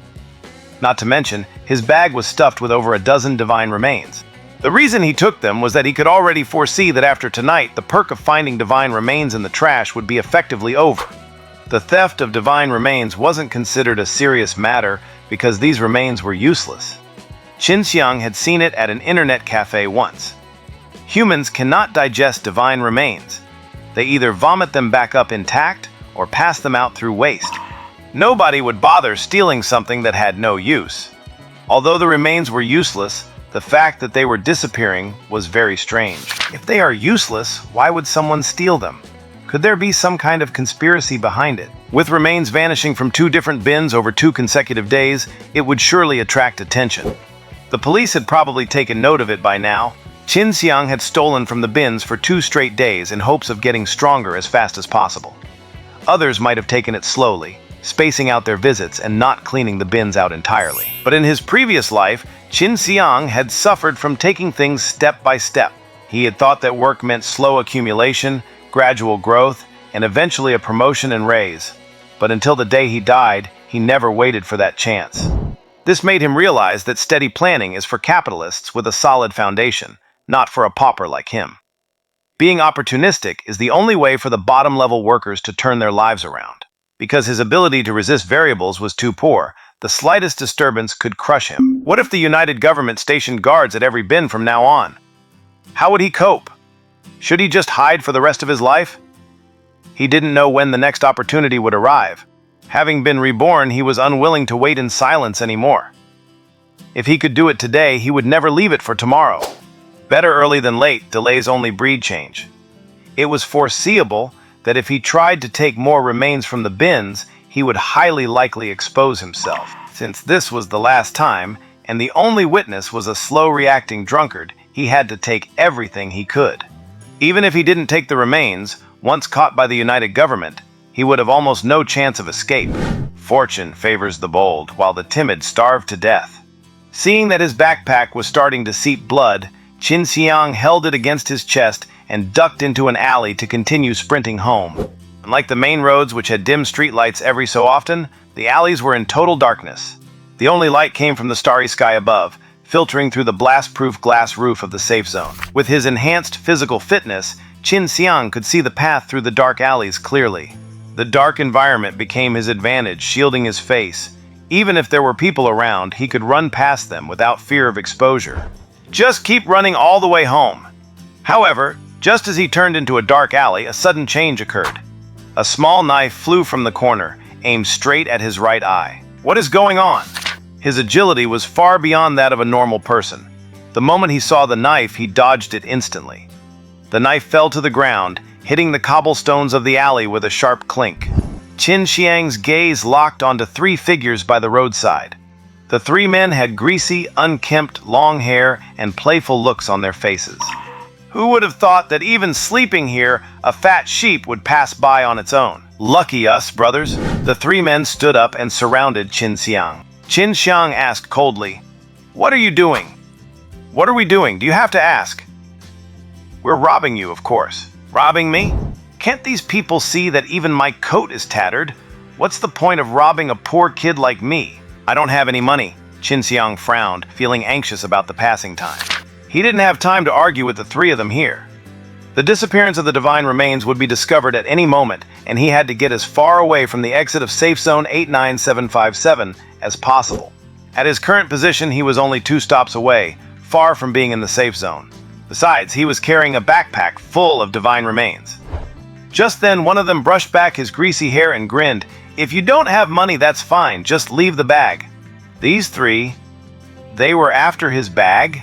B: Not to mention, his bag was stuffed with over a dozen divine remains. The reason he took them was that he could already foresee that after tonight, the perk of finding divine remains in the trash would be effectively over. The theft of divine remains wasn't considered a serious matter because these remains were useless. Qin Siyang had seen it at an internet cafe once. Humans cannot digest divine remains. They either vomit them back up intact or pass them out through waste. Nobody would bother stealing something that had no use. Although the remains were useless, the fact that they were disappearing was very strange. If they are useless, why would someone steal them? Could there be some kind of conspiracy behind it? With remains vanishing from 2 different bins over 2 consecutive days, it would surely attract attention. The police had probably taken note of it by now. Qin Siyang had stolen from the bins for 2 straight days in hopes of getting stronger as fast as possible. Others might have taken it slowly, spacing out their visits and not cleaning the bins out entirely. But in his previous life, Qin Siyang had suffered from taking things step by step. He had thought that work meant slow accumulation, gradual growth, and eventually a promotion and raise. But until the day he died, he never waited for that chance. This made him realize that steady planning is for capitalists with a solid foundation, not for a pauper like him. Being opportunistic is the only way for the bottom-level workers to turn their lives around. Because his ability to resist variables was too poor, the slightest disturbance could crush him. What if the United Government stationed guards at every bin from now on? How would he cope? Should he just hide for the rest of his life? He didn't know when the next opportunity would arrive. Having been reborn, he was unwilling to wait in silence anymore. If he could do it today, he would never leave it for tomorrow. Better early than late, delays only breed change. It was foreseeable that if he tried to take more remains from the bins, he would highly likely expose himself. Since this was the last time, and the only witness was a slow-reacting drunkard, he had to take everything he could. Even if he didn't take the remains, once caught by the United Government, he would have almost no chance of escape. Fortune favors the bold, while the timid starve to death. Seeing that his backpack was starting to seep blood, Qin Siyang held it against his chest and ducked into an alley to continue sprinting home. Unlike the main roads, which had dim streetlights every so often, the alleys were in total darkness. The only light came from the starry sky above, filtering through the blast-proof glass roof of the safe zone. With his enhanced physical fitness, Qin Siyang could see the path through the dark alleys clearly. The dark environment became his advantage, shielding his face. Even if there were people around, he could run past them without fear of exposure. Just keep running all the way home. However, just as he turned into a dark alley, a sudden change occurred. A small knife flew from the corner, aimed straight at his right eye. What is going on? His agility was far beyond that of a normal person. The moment he saw the knife, he dodged it instantly. The knife fell to the ground, hitting the cobblestones of the alley with a sharp clink. Qin Siyang's gaze locked onto three figures by the roadside. The three men had greasy, unkempt, long hair and playful looks on their faces. Who would have thought that even sleeping here, a fat sheep would pass by on its own? Lucky us, brothers. The three men stood up and surrounded Qin Siyang. Qin Siyang asked coldly, "What are you doing?" "What are we doing? Do you have to ask?" "We're robbing you, of course." "Robbing me? Can't these people see that even my coat is tattered? What's the point of robbing a poor kid like me?" "I don't have any money." Qin Siyang frowned, feeling anxious about the passing time. He didn't have time to argue with the three of them here. The disappearance of the divine remains would be discovered at any moment, and he had to get as far away from the exit of Safe Zone 89757 as possible. At his current position, he was only 2 stops away, far from being in the safe zone. Besides, he was carrying a backpack full of divine remains. Just then, one of them brushed back his greasy hair and grinned, "If you don't have money, that's fine, just leave the bag." These three, they were after his bag?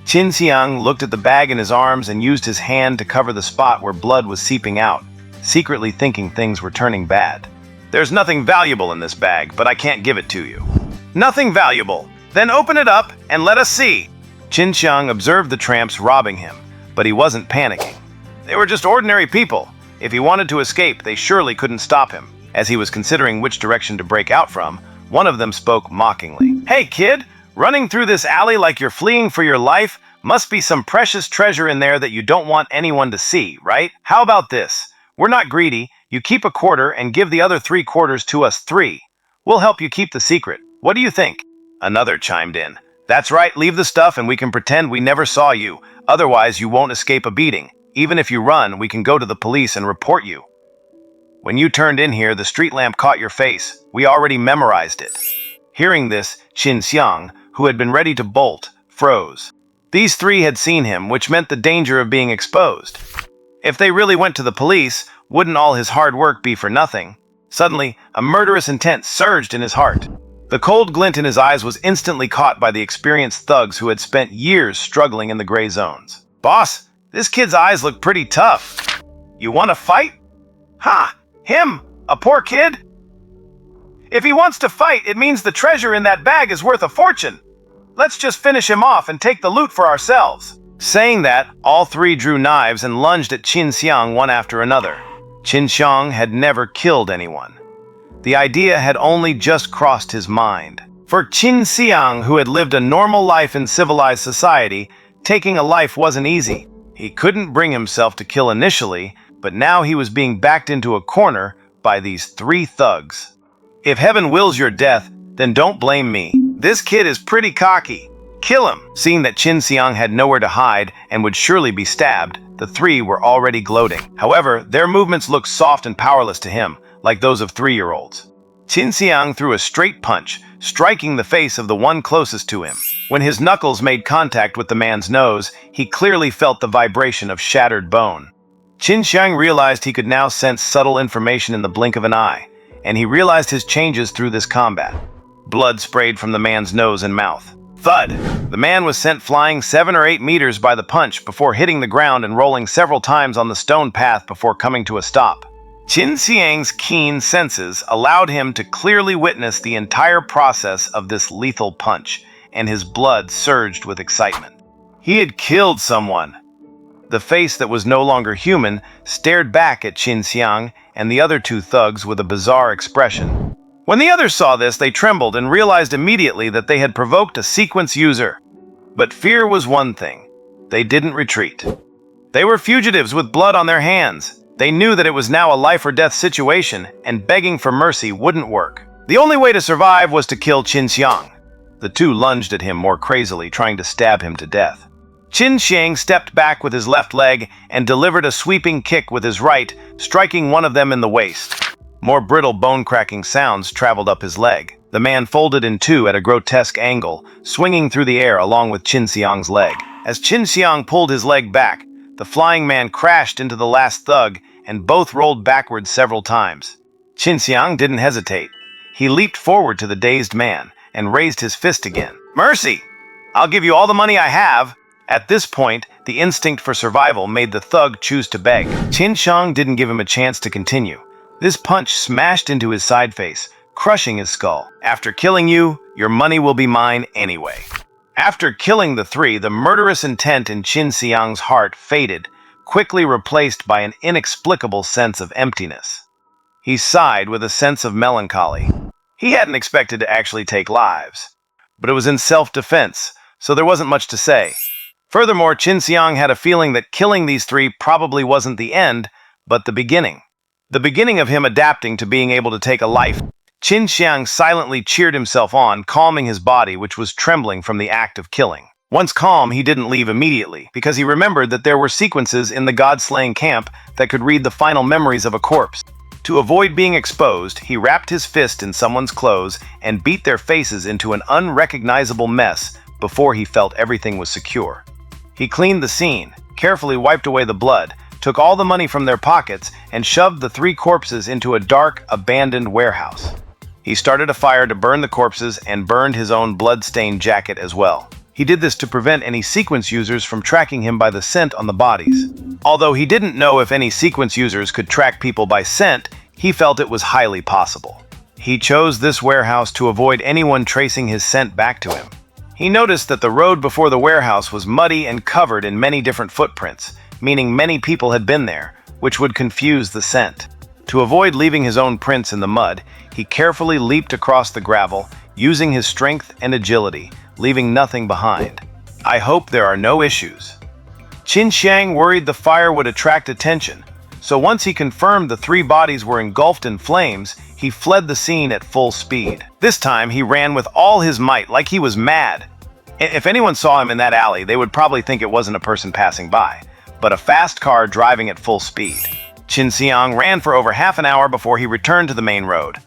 B: Qin Siyang looked at the bag in his arms and used his hand to cover the spot where blood was seeping out, secretly thinking things were turning bad. "There's nothing valuable in this bag, but I can't give it to you." "Nothing valuable? Then open it up and let us see." Qin Siyang observed the tramps robbing him, but he wasn't panicking. They were just ordinary people. If he wanted to escape, they surely couldn't stop him. As he was considering which direction to break out from, one of them spoke mockingly. "Hey kid, running through this alley like you're fleeing for your life must be some precious treasure in there that you don't want anyone to see, right? How about this? We're not greedy. You keep a quarter and give the other 3 quarters to us 3. We'll help you keep the secret. What do you think?" Another chimed in. "That's right, leave the stuff and we can pretend we never saw you. Otherwise, you won't escape a beating. Even if you run, we can go to the police and report you. When you turned in here, the street lamp caught your face. We already memorized it." Hearing this, Qin Siyang, who had been ready to bolt, froze. These 3 had seen him, which meant the danger of being exposed. If they really went to the police, wouldn't all his hard work be for nothing? Suddenly, a murderous intent surged in his heart. The cold glint in his eyes was instantly caught by the experienced thugs who had spent years struggling in the gray zones. "Boss, this kid's eyes look pretty tough. You want to fight?" "Ha! Him? A poor kid? If he wants to fight, it means the treasure in that bag is worth a fortune. Let's just finish him off and take the loot for ourselves." Saying that, all 3 drew knives and lunged at Qin Siyang one after another. Qin Siyang had never killed anyone. The idea had only just crossed his mind. For Qin Siyang, who had lived a normal life in civilized society, taking a life wasn't easy. He couldn't bring himself to kill initially, but now he was being backed into a corner by these 3 thugs. If heaven wills your death, then don't blame me. This kid is pretty cocky. Kill him. Seeing that Qin Siyang had nowhere to hide and would surely be stabbed, the 3 were already gloating. However, their movements looked soft and powerless to him, like those of 3-year-olds. Qin Siyang threw a straight punch, striking the face of the one closest to him. When his knuckles made contact with the man's nose, he clearly felt the vibration of shattered bone. Qin Siyang realized he could now sense subtle information in the blink of an eye, and he realized his changes through this combat. Blood sprayed from the man's nose and mouth. Thud! The man was sent flying 7 or 8 meters by the punch before hitting the ground and rolling several times on the stone path before coming to a stop. Qin Siyang's keen senses allowed him to clearly witness the entire process of this lethal punch, and his blood surged with excitement. He had killed someone. The face that was no longer human stared back at Qin Siyang and the other two thugs with a bizarre expression. When the others saw this, they trembled and realized immediately that they had provoked a sequence user. But fear was one thing. They didn't retreat. They were fugitives with blood on their hands. They knew that it was now a life-or-death situation, and begging for mercy wouldn't work. The only way to survive was to kill Qin Siyang. The two lunged at him more crazily, trying to stab him to death. Qin Siyang stepped back with his left leg and delivered a sweeping kick with his right, striking one of them in the waist. More brittle bone-cracking sounds traveled up his leg. The man folded in two at a grotesque angle, swinging through the air along with Qin Siyang's leg. As Qin Siyang pulled his leg back, the flying man crashed into the last thug, and both rolled backwards several times. Qin Siyang didn't hesitate. He leaped forward to the dazed man and raised his fist again. "Mercy! I'll give you all the money I have." At this point, the instinct for survival made the thug choose to beg. Qin Siyang didn't give him a chance to continue. This punch smashed into his side face, crushing his skull. "After killing you, your money will be mine anyway." After killing the three, the murderous intent in Qin Siyang's heart faded, quickly replaced by an inexplicable sense of emptiness. He sighed with a sense of melancholy. He hadn't expected to actually take lives, but it was in self-defense, so there wasn't much to say. Furthermore, Qin Siyang had a feeling that killing these three probably wasn't the end, but the beginning. The beginning of him adapting to being able to take a life. Qin Siyang silently cheered himself on, calming his body, which was trembling from the act of killing. Once calm, he didn't leave immediately, because he remembered that there were sequences in the god-slaying camp that could read the final memories of a corpse. To avoid being exposed, he wrapped his fist in someone's clothes and beat their faces into an unrecognizable mess before he felt everything was secure. He cleaned the scene, carefully wiped away the blood, took all the money from their pockets, and shoved the three corpses into a dark, abandoned warehouse. He started a fire to burn the corpses and burned his own blood-stained jacket as well. He did this to prevent any sequence users from tracking him by the scent on the bodies. Although he didn't know if any sequence users could track people by scent, he felt it was highly possible. He chose this warehouse to avoid anyone tracing his scent back to him. He noticed that the road before the warehouse was muddy and covered in many different footprints, meaning many people had been there, which would confuse the scent. To avoid leaving his own prints in the mud, he carefully leaped across the gravel, using his strength and agility, leaving nothing behind. "I hope there are no issues." Qin Siyang worried the fire would attract attention, so once he confirmed the three bodies were engulfed in flames, he fled the scene at full speed. This time, he ran with all his might, like he was mad. If anyone saw him in that alley, they would probably think it wasn't a person passing by, but a fast car driving at full speed. Qin Siyang ran for over half an hour before he returned to the main road.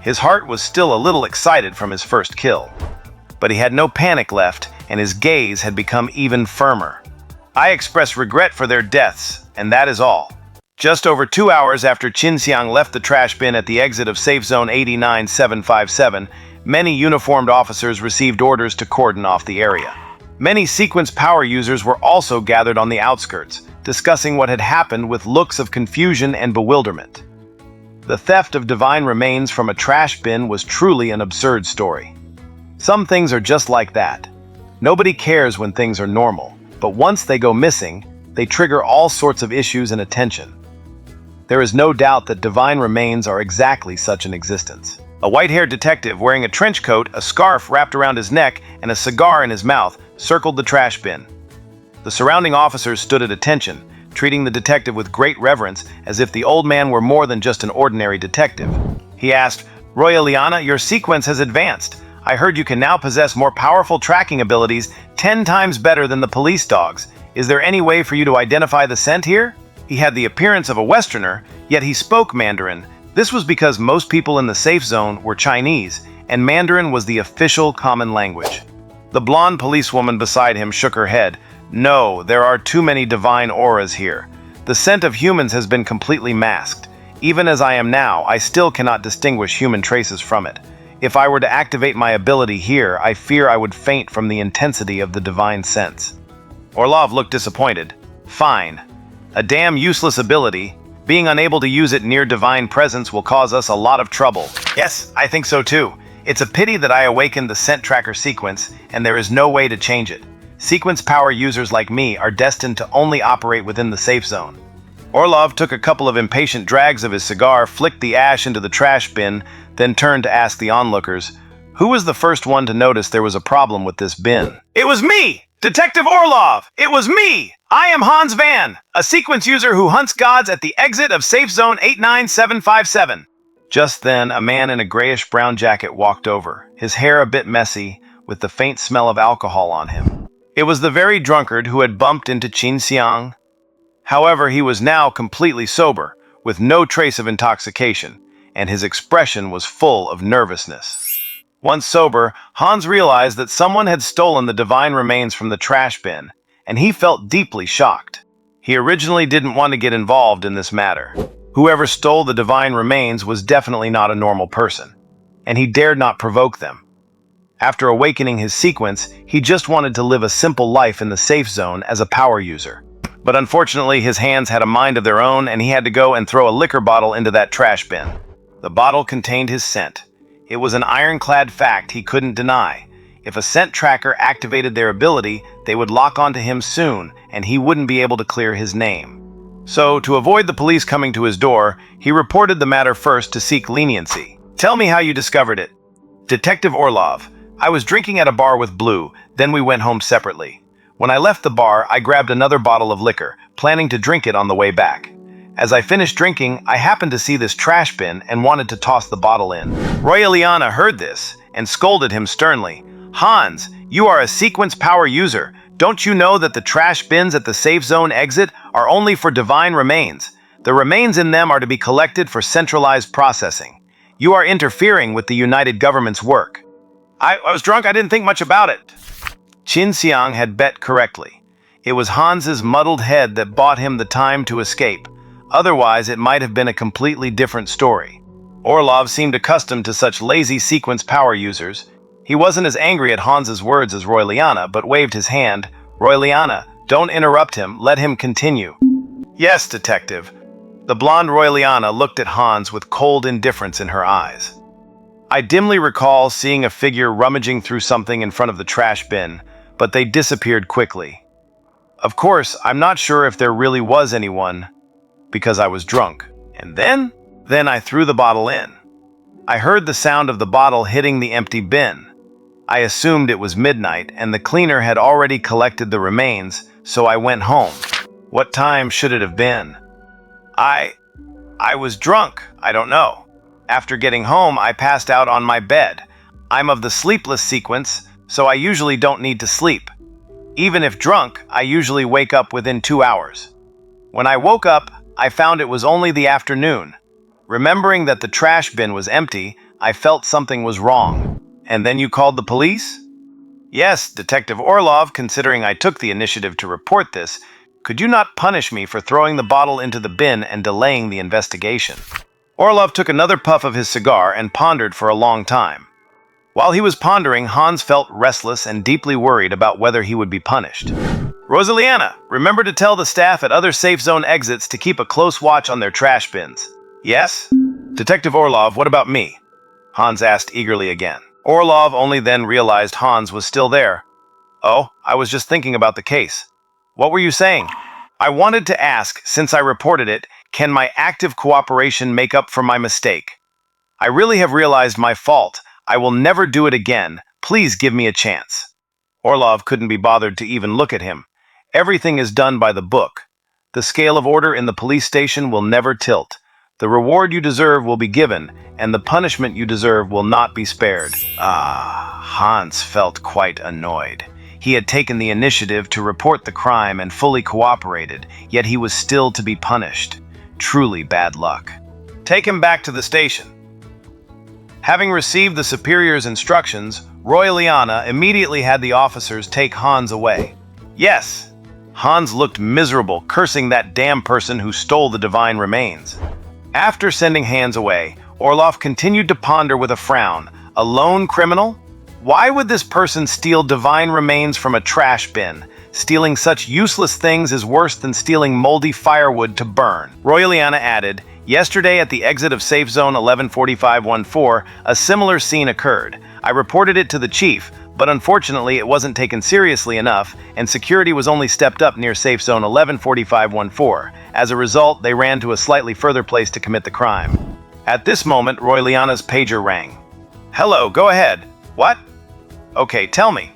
B: His heart was still a little excited from his first kill, but he had no panic left, and his gaze had become even firmer. "I express regret for their deaths, and that is all." Just over 2 hours after Qin Siyang left the trash bin at the exit of Safe Zone 89757, many uniformed officers received orders to cordon off the area. Many sequence power users were also gathered on the outskirts, discussing what had happened with looks of confusion and bewilderment. The theft of divine remains from a trash bin was truly an absurd story. Some things are just like that. Nobody cares when things are normal, but once they go missing, they trigger all sorts of issues and attention. There is no doubt that divine remains are exactly such an existence. A white-haired detective wearing a trench coat, a scarf wrapped around his neck, and a cigar in his mouth circled the trash bin. The surrounding officers stood at attention, treating the detective with great reverence as if the old man were more than just an ordinary detective. He asked, "Royaliana, your sequence has advanced. I heard you can now possess more powerful tracking abilities 10 times better than the police dogs. Is there any way for you to identify the scent here?" He had the appearance of a Westerner, yet he spoke Mandarin. This was because most people in the safe zone were Chinese, and Mandarin was the official common language. The blonde policewoman beside him shook her head. "No, there are too many divine auras here. The scent of humans has been completely masked. Even as I am now, I still cannot distinguish human traces from it. If I were to activate my ability here, I fear I would faint from the intensity of the divine sense." Orlov looked disappointed. "Fine. A damn useless ability. Being unable to use it near divine presence will cause us a lot of trouble." "Yes, I think so too. It's a pity that I awakened the scent tracker sequence, and there is no way to change it. Sequence power users like me are destined to only operate within the safe zone. Orlov took a couple of impatient drags of his cigar, flicked the ash into the trash bin, then turned to ask the onlookers, who was the first one to notice there was a problem with this bin? It was me! Detective Orlov! It was me! I am Hans Van, a sequence user who hunts gods at the exit of Safe Zone 89757. Just then, a man in a grayish-brown jacket walked over, his hair a bit messy, with the faint smell of alcohol on him. It was the very drunkard who had bumped into Qin Siyang. However, he was now completely sober, with no trace of intoxication, and his expression was full of nervousness. Once sober, Hans realized that someone had stolen the divine remains from the trash bin, and he felt deeply shocked. He originally didn't want to get involved in this matter. Whoever stole the divine remains was definitely not a normal person, and he dared not provoke them. After awakening his sequence, he just wanted to live a simple life in the safe zone as a power user. But unfortunately, his hands had a mind of their own, and he had to go and throw a liquor bottle into that trash bin. The bottle contained his scent. It was an ironclad fact he couldn't deny. If a scent tracker activated their ability, they would lock onto him soon, and he wouldn't be able to clear his name. So, to avoid the police coming to his door, he reported the matter first to seek leniency. Tell me how you discovered it. Detective Orlov, I was drinking at a bar with Blue, then we went home separately. When I left the bar, I grabbed another bottle of liquor, planning to drink it on the way back. As I finished drinking, I happened to see this trash bin and wanted to toss the bottle in. Royaliana heard this and scolded him sternly. Hans, you are a sequence power user. Don't you know that the trash bins at the safe zone exit are only for divine remains? The remains in them are to be collected for centralized processing. You are interfering with the United Government's work. I was drunk, I didn't think much about it. Qin Siyang had bet correctly. It was Hans's muddled head that bought him the time to escape. Otherwise, it might have been a completely different story. Orlov seemed accustomed to such lazy sequence power users. He wasn't as angry at Hans's words as Royaliana, but waved his hand. Royaliana, don't interrupt him, let him continue. Yes, detective. The blonde Royaliana looked at Hans with cold indifference in her eyes. I dimly recall seeing a figure rummaging through something in front of the trash bin, but they disappeared quickly. Of course, I'm not sure if there really was anyone, because I was drunk. And then I threw the bottle in. I heard the sound of the bottle hitting the empty bin. I assumed it was midnight, and the cleaner had already collected the remains, so I went home. What time should it have been? I was drunk, I don't know. After getting home, I passed out on my bed. I'm of the sleepless sequence, so I usually don't need to sleep. Even if drunk, I usually wake up within 2 hours. When I woke up, I found it was only the afternoon. Remembering that the trash bin was empty, I felt something was wrong. And then you called the police? Yes, Detective Orlov, considering I took the initiative to report this, could you not punish me for throwing the bottle into the bin and delaying the investigation? Orlov took another puff of his cigar and pondered for a long time. While he was pondering, Hans felt restless and deeply worried about whether he would be punished. Rosaliana, remember to tell the staff at other safe zone exits to keep a close watch on their trash bins. Yes? Detective Orlov, what about me? Hans asked eagerly again. Orlov only then realized Hans was still there. Oh, I was just thinking about the case. What were you saying? I wanted to ask, since I reported it, can my active cooperation make up for my mistake? I really have realized my fault. I will never do it again. Please give me a chance. Orlov couldn't be bothered to even look at him. Everything is done by the book. The scale of order in the police station will never tilt. The reward you deserve will be given, and the punishment you deserve will not be spared. Hans felt quite annoyed. He had taken the initiative to report the crime and fully cooperated, yet he was still to be punished. Truly bad luck. Take him back to the station. Having received the superior's instructions, Royaliana immediately had the officers take Hans away. Yes, Hans looked miserable, cursing that damn person who stole the divine remains. After sending Hans away, Orlov continued to ponder with a frown. A lone criminal? Why would this person steal divine remains from a trash bin? Stealing such useless things is worse than stealing moldy firewood to burn. Royaliana added, yesterday at the exit of Safe Zone 114514, a similar scene occurred. I reported it to the chief, but unfortunately it wasn't taken seriously enough, and security was only stepped up near safe zone 114514. As a result, they ran to a slightly further place to commit the crime. At this moment, Roy Liana's pager rang. "Hello, go ahead." "What?" "Okay, tell me."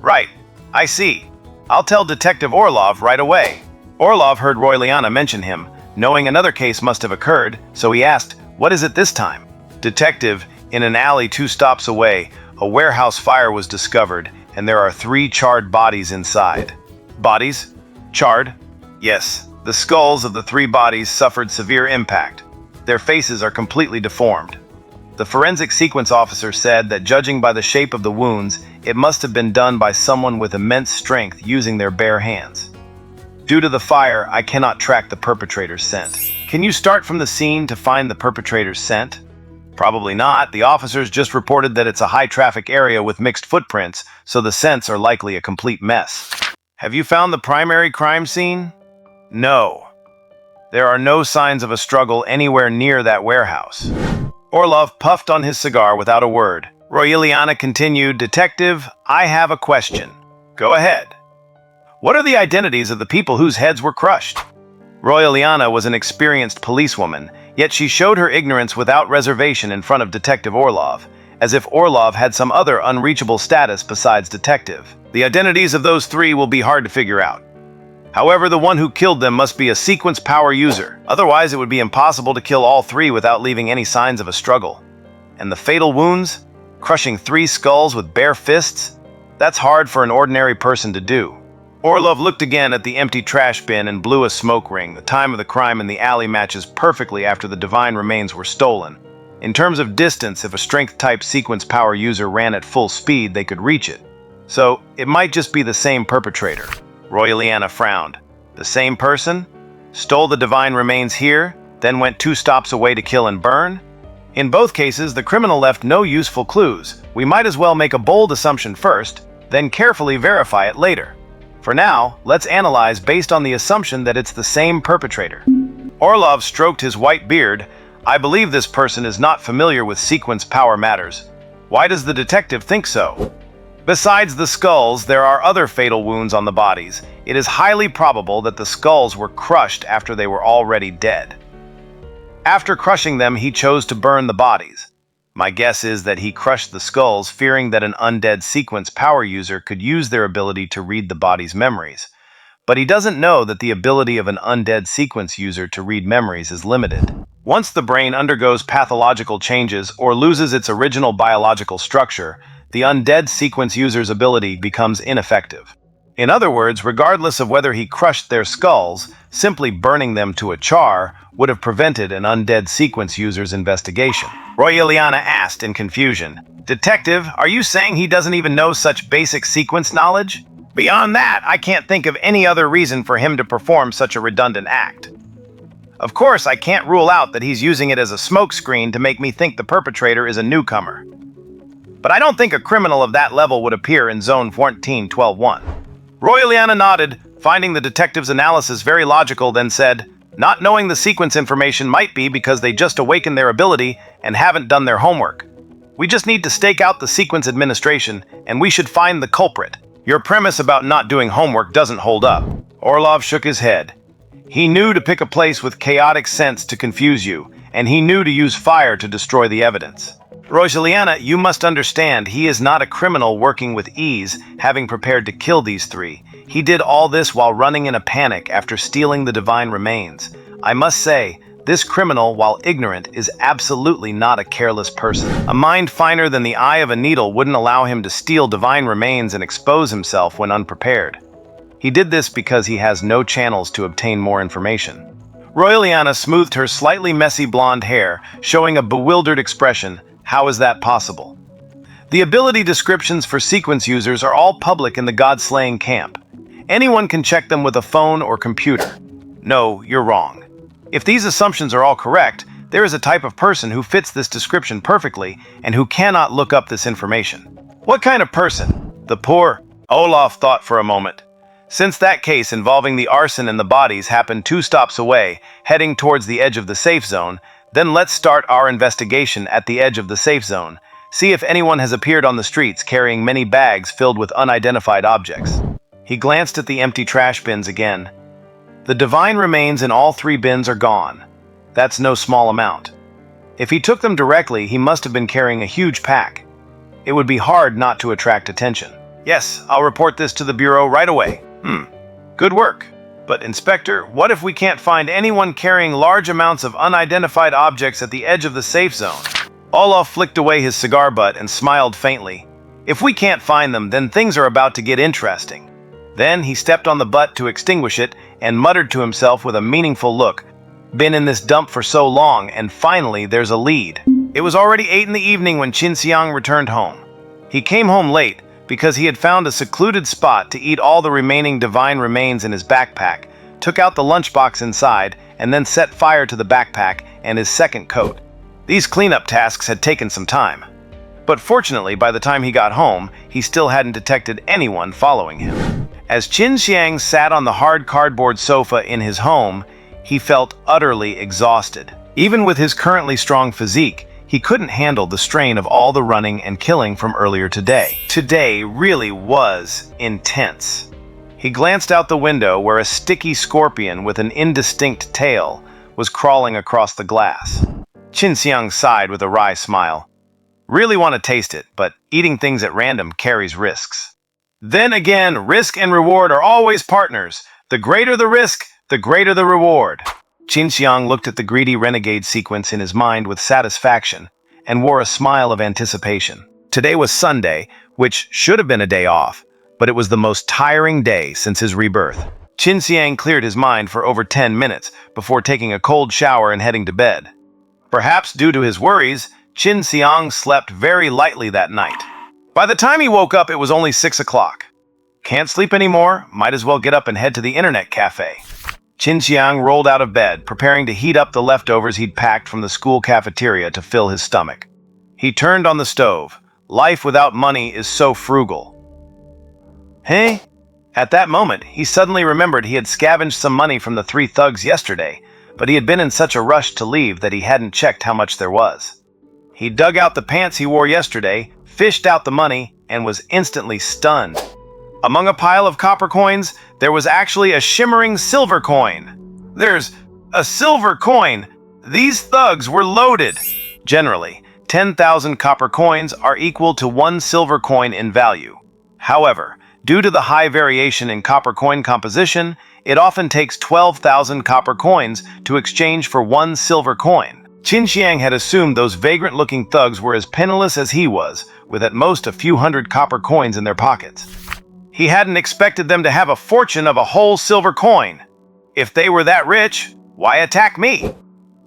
B: Right, I see. I'll tell Detective Orlov right away." Orlov heard Roy Liana mention him, knowing another case must have occurred, so he asked, "What is it this time?" "Detective, in an alley 2 stops away, a warehouse fire was discovered, and there are 3 charred bodies inside." "Bodies? Charred?" "Yes. The skulls of the 3 bodies suffered severe impact. Their faces are completely deformed. The forensic sequence officer said that judging by the shape of the wounds, it must have been done by someone with immense strength using their bare hands. Due to the fire, I cannot track the perpetrator's scent." "Can you start from the scene to find the perpetrator's scent?" "Probably not. The officers just reported that it's a high-traffic area with mixed footprints, so the scents are likely a complete mess." "Have you found the primary crime scene?" "No. There are no signs of a struggle anywhere near that warehouse." Orlov puffed on his cigar without a word. Roy Liana continued, "Detective, I have a question." "Go ahead." "What are the identities of the people whose heads were crushed?" Roy Liana was an experienced policewoman, yet she showed her ignorance without reservation in front of Detective Orlov, as if Orlov had some other unreachable status besides detective. "The identities of those 3 will be hard to figure out. However, the one who killed them must be a sequence power user. Otherwise, it would be impossible to kill all 3 without leaving any signs of a struggle. And the fatal wounds? Crushing 3 skulls with bare fists? That's hard for an ordinary person to do." Orlov looked again at the empty trash bin and blew a smoke ring. The time of the crime in the alley matches perfectly after the divine remains were stolen. In terms of distance, if a strength-type sequence power user ran at full speed, they could reach it. So, it might just be the same perpetrator. Roy Liana frowned. "The same person? Stole the divine remains here, then went 2 stops away to kill and burn? In both cases, the criminal left no useful clues. We might as well make a bold assumption first, then carefully verify it later. For now, let's analyze based on the assumption that it's the same perpetrator." Orlov stroked his white beard. "I believe this person is not familiar with sequence power matters. Why does the detective think so?" "Besides the skulls, there are other fatal wounds on the bodies. It is highly probable that the skulls were crushed after they were already dead. After crushing them, he chose to burn the bodies. My guess is that he crushed the skulls, fearing that an undead sequence power user could use their ability to read the body's memories. But he doesn't know that the ability of an undead sequence user to read memories is limited. Once the brain undergoes pathological changes or loses its original biological structure, the undead sequence user's ability becomes ineffective. In other words, regardless of whether he crushed their skulls, simply burning them to a char would have prevented an undead sequence user's investigation." Roy Liana asked in confusion, "Detective, are you saying he doesn't even know such basic sequence knowledge? Beyond that, I can't think of any other reason for him to perform such a redundant act. Of course, I can't rule out that he's using it as a smokescreen to make me think the perpetrator is a newcomer. But I don't think a criminal of that level would appear in Zone 14-12-1. Roy Liana nodded, finding the detective's analysis very logical, then said, "Not knowing the sequence information might be because they just awakened their ability and haven't done their homework. We just need to stake out the sequence administration, and we should find the culprit. Your premise about not doing homework doesn't hold up." Orlov shook his head. "He knew to pick a place with chaotic scents to confuse you, and he knew to use fire to destroy the evidence. Roy Liana, you must understand, he is not a criminal working with ease, having prepared to kill these 3. He did all this while running in a panic after stealing the divine remains. I must say, this criminal, while ignorant, is absolutely not a careless person. A mind finer than the eye of a needle wouldn't allow him to steal divine remains and expose himself when unprepared. He did this because he has no channels to obtain more information." Roy Liana smoothed her slightly messy blonde hair, showing a bewildered expression. "How is that possible?" "The ability descriptions for sequence users are all public in the God-slaying camp. Anyone can check them with a phone or computer." "No, you're wrong. If these assumptions are all correct, there is a type of person who fits this description perfectly and who cannot look up this information." "What kind of person?" "The poor." Olaf thought for a moment. "Since that case involving the arson and the bodies happened 2 stops away, heading towards the edge of the safe zone, then let's start our investigation at the edge of the safe zone. see if anyone has appeared on the streets carrying many bags filled with unidentified objects. He glanced at the empty trash bins again. The divine remains in all 3 bins are gone. That's no small amount. If he took them directly, he must have been carrying a huge pack. It would be hard not to attract attention. Yes, I'll report this to the Bureau right away. Good work. But Inspector, what if we can't find anyone carrying large amounts of unidentified objects at the edge of the safe zone? Olaf flicked away his cigar butt and smiled faintly. If we can't find them, then things are about to get interesting. Then he stepped on the butt to extinguish it and muttered to himself with a meaningful look. Been in this dump for so long, and finally there's a lead. It was already 8 in the evening when Qin Siyang returned home. He came home late because he had found a secluded spot to eat all the remaining divine remains in his backpack, took out the lunchbox inside, and then set fire to the backpack and his second coat. These cleanup tasks had taken some time. But fortunately, by the time he got home, he still hadn't detected anyone following him. As Qin Siyang sat on the hard cardboard sofa in his home, he felt utterly exhausted. Even with his currently strong physique, he couldn't handle the strain of all the running and killing from earlier today. Today really was intense. He glanced out the window where a sticky scorpion with an indistinct tail was crawling across the glass. Qin Siyang sighed with a wry smile. Really want to taste it, but eating things at random carries risks. Then again, risk and reward are always partners. The greater the risk, the greater the reward. Qin Siyang looked at the greedy renegade sequence in his mind with satisfaction and wore a smile of anticipation. Today was Sunday, which should have been a day off, but it was the most tiring day since his rebirth. Qin Siyang cleared his mind for over 10 minutes before taking a cold shower and heading to bed. Perhaps due to his worries, Qin Siyang slept very lightly that night. By the time he woke up, it was only 6 o'clock. Can't sleep anymore? Might as well get up and head to the internet cafe. Qin Siyang rolled out of bed, preparing to heat up the leftovers he'd packed from the school cafeteria to fill his stomach. He turned on the stove. Life without money is so frugal. Hey? At that moment, he suddenly remembered he had scavenged some money from the 3 thugs yesterday, but he had been in such a rush to leave that he hadn't checked how much there was. He dug out the pants he wore yesterday, fished out the money, and was instantly stunned. Among a pile of copper coins, there was actually a shimmering silver coin. There's a silver coin! These thugs were loaded! Generally, 10,000 copper coins are equal to 1 silver coin in value. However, due to the high variation in copper coin composition, it often takes 12,000 copper coins to exchange for 1 silver coin. Qin Siyang had assumed those vagrant-looking thugs were as penniless as he was, with at most a few hundred copper coins in their pockets. He hadn't expected them to have a fortune of a whole silver coin. If they were that rich, why attack me?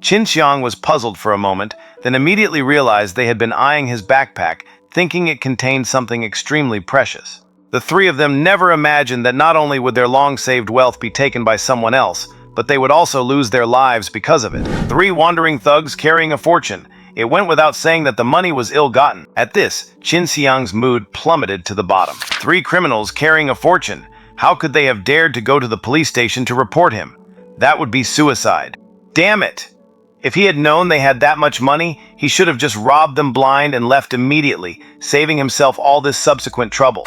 B: Qin Siyang was puzzled for a moment, then immediately realized they had been eyeing his backpack, thinking it contained something extremely precious. The 3 of them never imagined that not only would their long-saved wealth be taken by someone else, but they would also lose their lives because of it. 3 wandering thugs carrying a fortune. It went without saying that the money was ill-gotten. At this, Qin Siyang's mood plummeted to the bottom. 3 criminals carrying a fortune. How could they have dared to go to the police station to report him? That would be suicide. Damn it! If he had known they had that much money, he should have just robbed them blind and left immediately, saving himself all this subsequent trouble.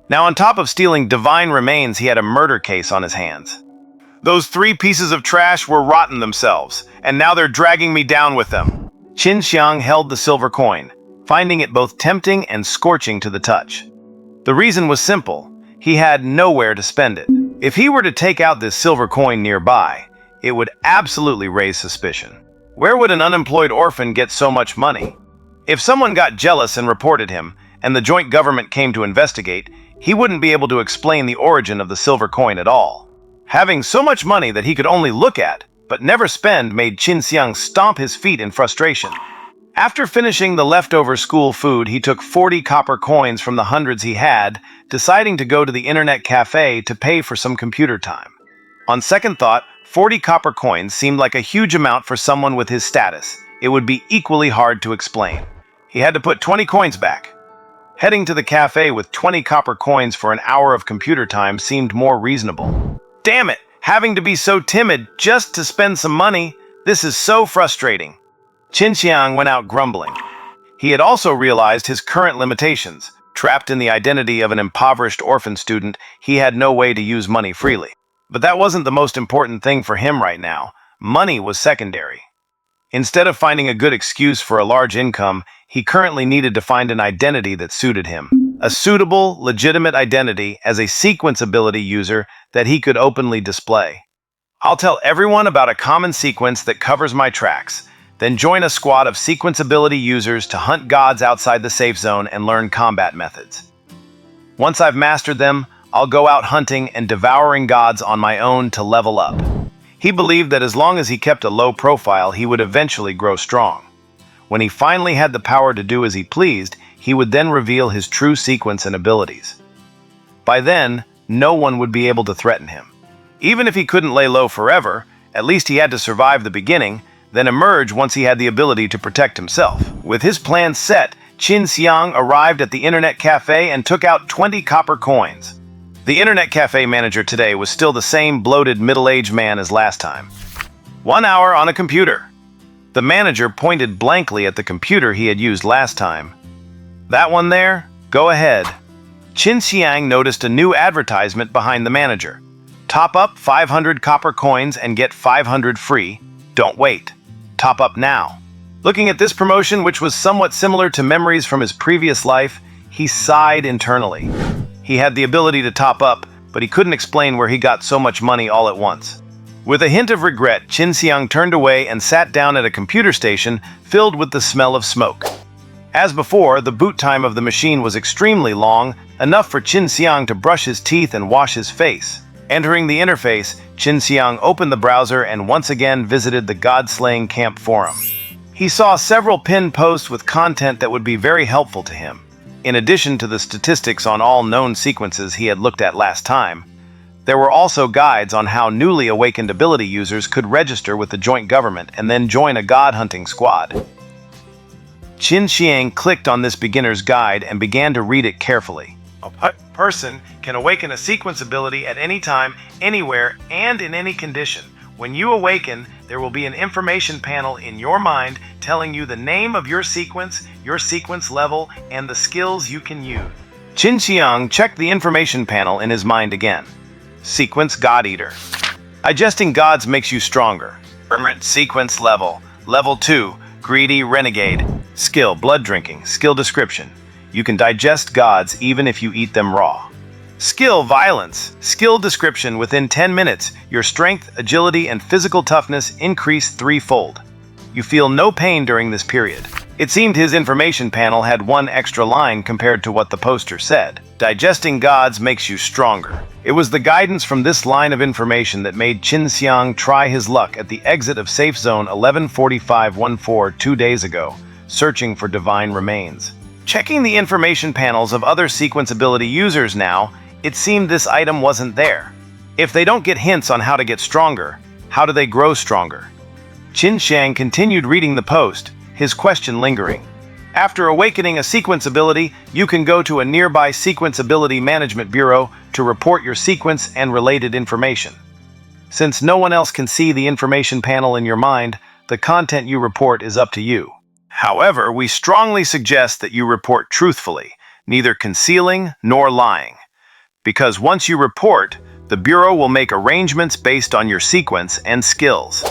B: Now, on top of stealing divine remains, he had a murder case on his hands. Those 3 pieces of trash were rotten themselves, and now they're dragging me down with them. Qin Siyang held the silver coin, finding it both tempting and scorching to the touch. The reason was simple. He had nowhere to spend it. If he were to take out this silver coin nearby, it would absolutely raise suspicion. Where would an unemployed orphan get so much money? If someone got jealous and reported him, and the joint government came to investigate, he wouldn't be able to explain the origin of the silver coin at all. Having so much money that he could only look at, but never spend, made Qin Siyang stomp his feet in frustration. After finishing the leftover school food, he took 40 copper coins from the hundreds he had, deciding to go to the internet cafe to pay for some computer time. On second thought, 40 copper coins seemed like a huge amount for someone with his status. It would be equally hard to explain. He had to put 20 coins back. Heading to the cafe with 20 copper coins for an hour of computer time seemed more reasonable. Damn it! Having to be so timid just to spend some money, this is so frustrating. Qin Siyang went out grumbling. He had also realized his current limitations. Trapped in the identity of an impoverished orphan student, he had no way to use money freely. But that wasn't the most important thing for him right now. Money was secondary. Instead of finding a good excuse for a large income, he currently needed to find an identity that suited him. A suitable, legitimate identity as a sequence ability user that he could openly display. I'll tell everyone about a common sequence that covers my tracks, then join a squad of sequence ability users to hunt gods outside the safe zone and learn combat methods. Once I've mastered them, I'll go out hunting and devouring gods on my own to level up. He believed that as long as he kept a low profile, he would eventually grow strong. When he finally had the power to do as he pleased, he would then reveal his true sequence and abilities. By then, no one would be able to threaten him. Even if he couldn't lay low forever, at least he had to survive the beginning, then emerge once he had the ability to protect himself. With his plan set, Qin Siyang arrived at the internet cafe and took out 20 copper coins. The internet cafe manager today was still the same bloated middle-aged man as last time. 1 hour on a computer. The manager pointed blankly at the computer he had used last time. That one there? Go ahead. Qin Siyang noticed a new advertisement behind the manager. Top up 500 copper coins and get 500 free. Don't wait. Top up now. Looking at this promotion, which was somewhat similar to memories from his previous life, he sighed internally. He had the ability to top up, but he couldn't explain where he got so much money all at once. With a hint of regret, Qin Siyang turned away and sat down at a computer station filled with the smell of smoke. As before, the boot time of the machine was extremely long, enough for Qin Siyang to brush his teeth and wash his face. Entering the interface, Qin Siyang opened the browser and once again visited the God-slaying camp forum. He saw several pinned posts with content that would be very helpful to him. In addition to the statistics on all known sequences he had looked at last time, there were also guides on how newly awakened ability users could register with the joint government and then join a god-hunting squad. Qin Siyang clicked on this beginner's guide and began to read it carefully. A person can awaken a sequence ability at any time, anywhere, and in any condition. When you awaken, there will be an information panel in your mind telling you the name of your sequence level, and the skills you can use. Qin Siyang checked the information panel in his mind again. Sequence God Eater. Digesting gods makes you stronger. Current sequence level. Level 2. Greedy Renegade. Skill Blood Drinking. Skill description. You can digest gods even if you eat them raw. Skill Violence. Skill description: within 10 minutes, your strength, agility, and physical toughness increase 3-fold. You feel no pain during this period. It seemed his information panel had one extra line compared to what the poster said. Digesting gods makes you stronger. It was the guidance from this line of information that made Qin Siyang try his luck at the exit of Safe Zone 114514 2 days ago, searching for divine remains. Checking the information panels of other sequence ability users now, it seemed this item wasn't there. If they don't get hints on how to get stronger, how do they grow stronger? Qin Siyang continued reading the post, his question lingering. After awakening a sequence ability, you can go to a nearby Sequence Ability Management Bureau to report your sequence and related information. Since no one else can see the information panel in your mind, the content you report is up to you. However, we strongly suggest that you report truthfully, neither concealing nor lying. Because once you report, the Bureau will make arrangements based on your sequence and skills.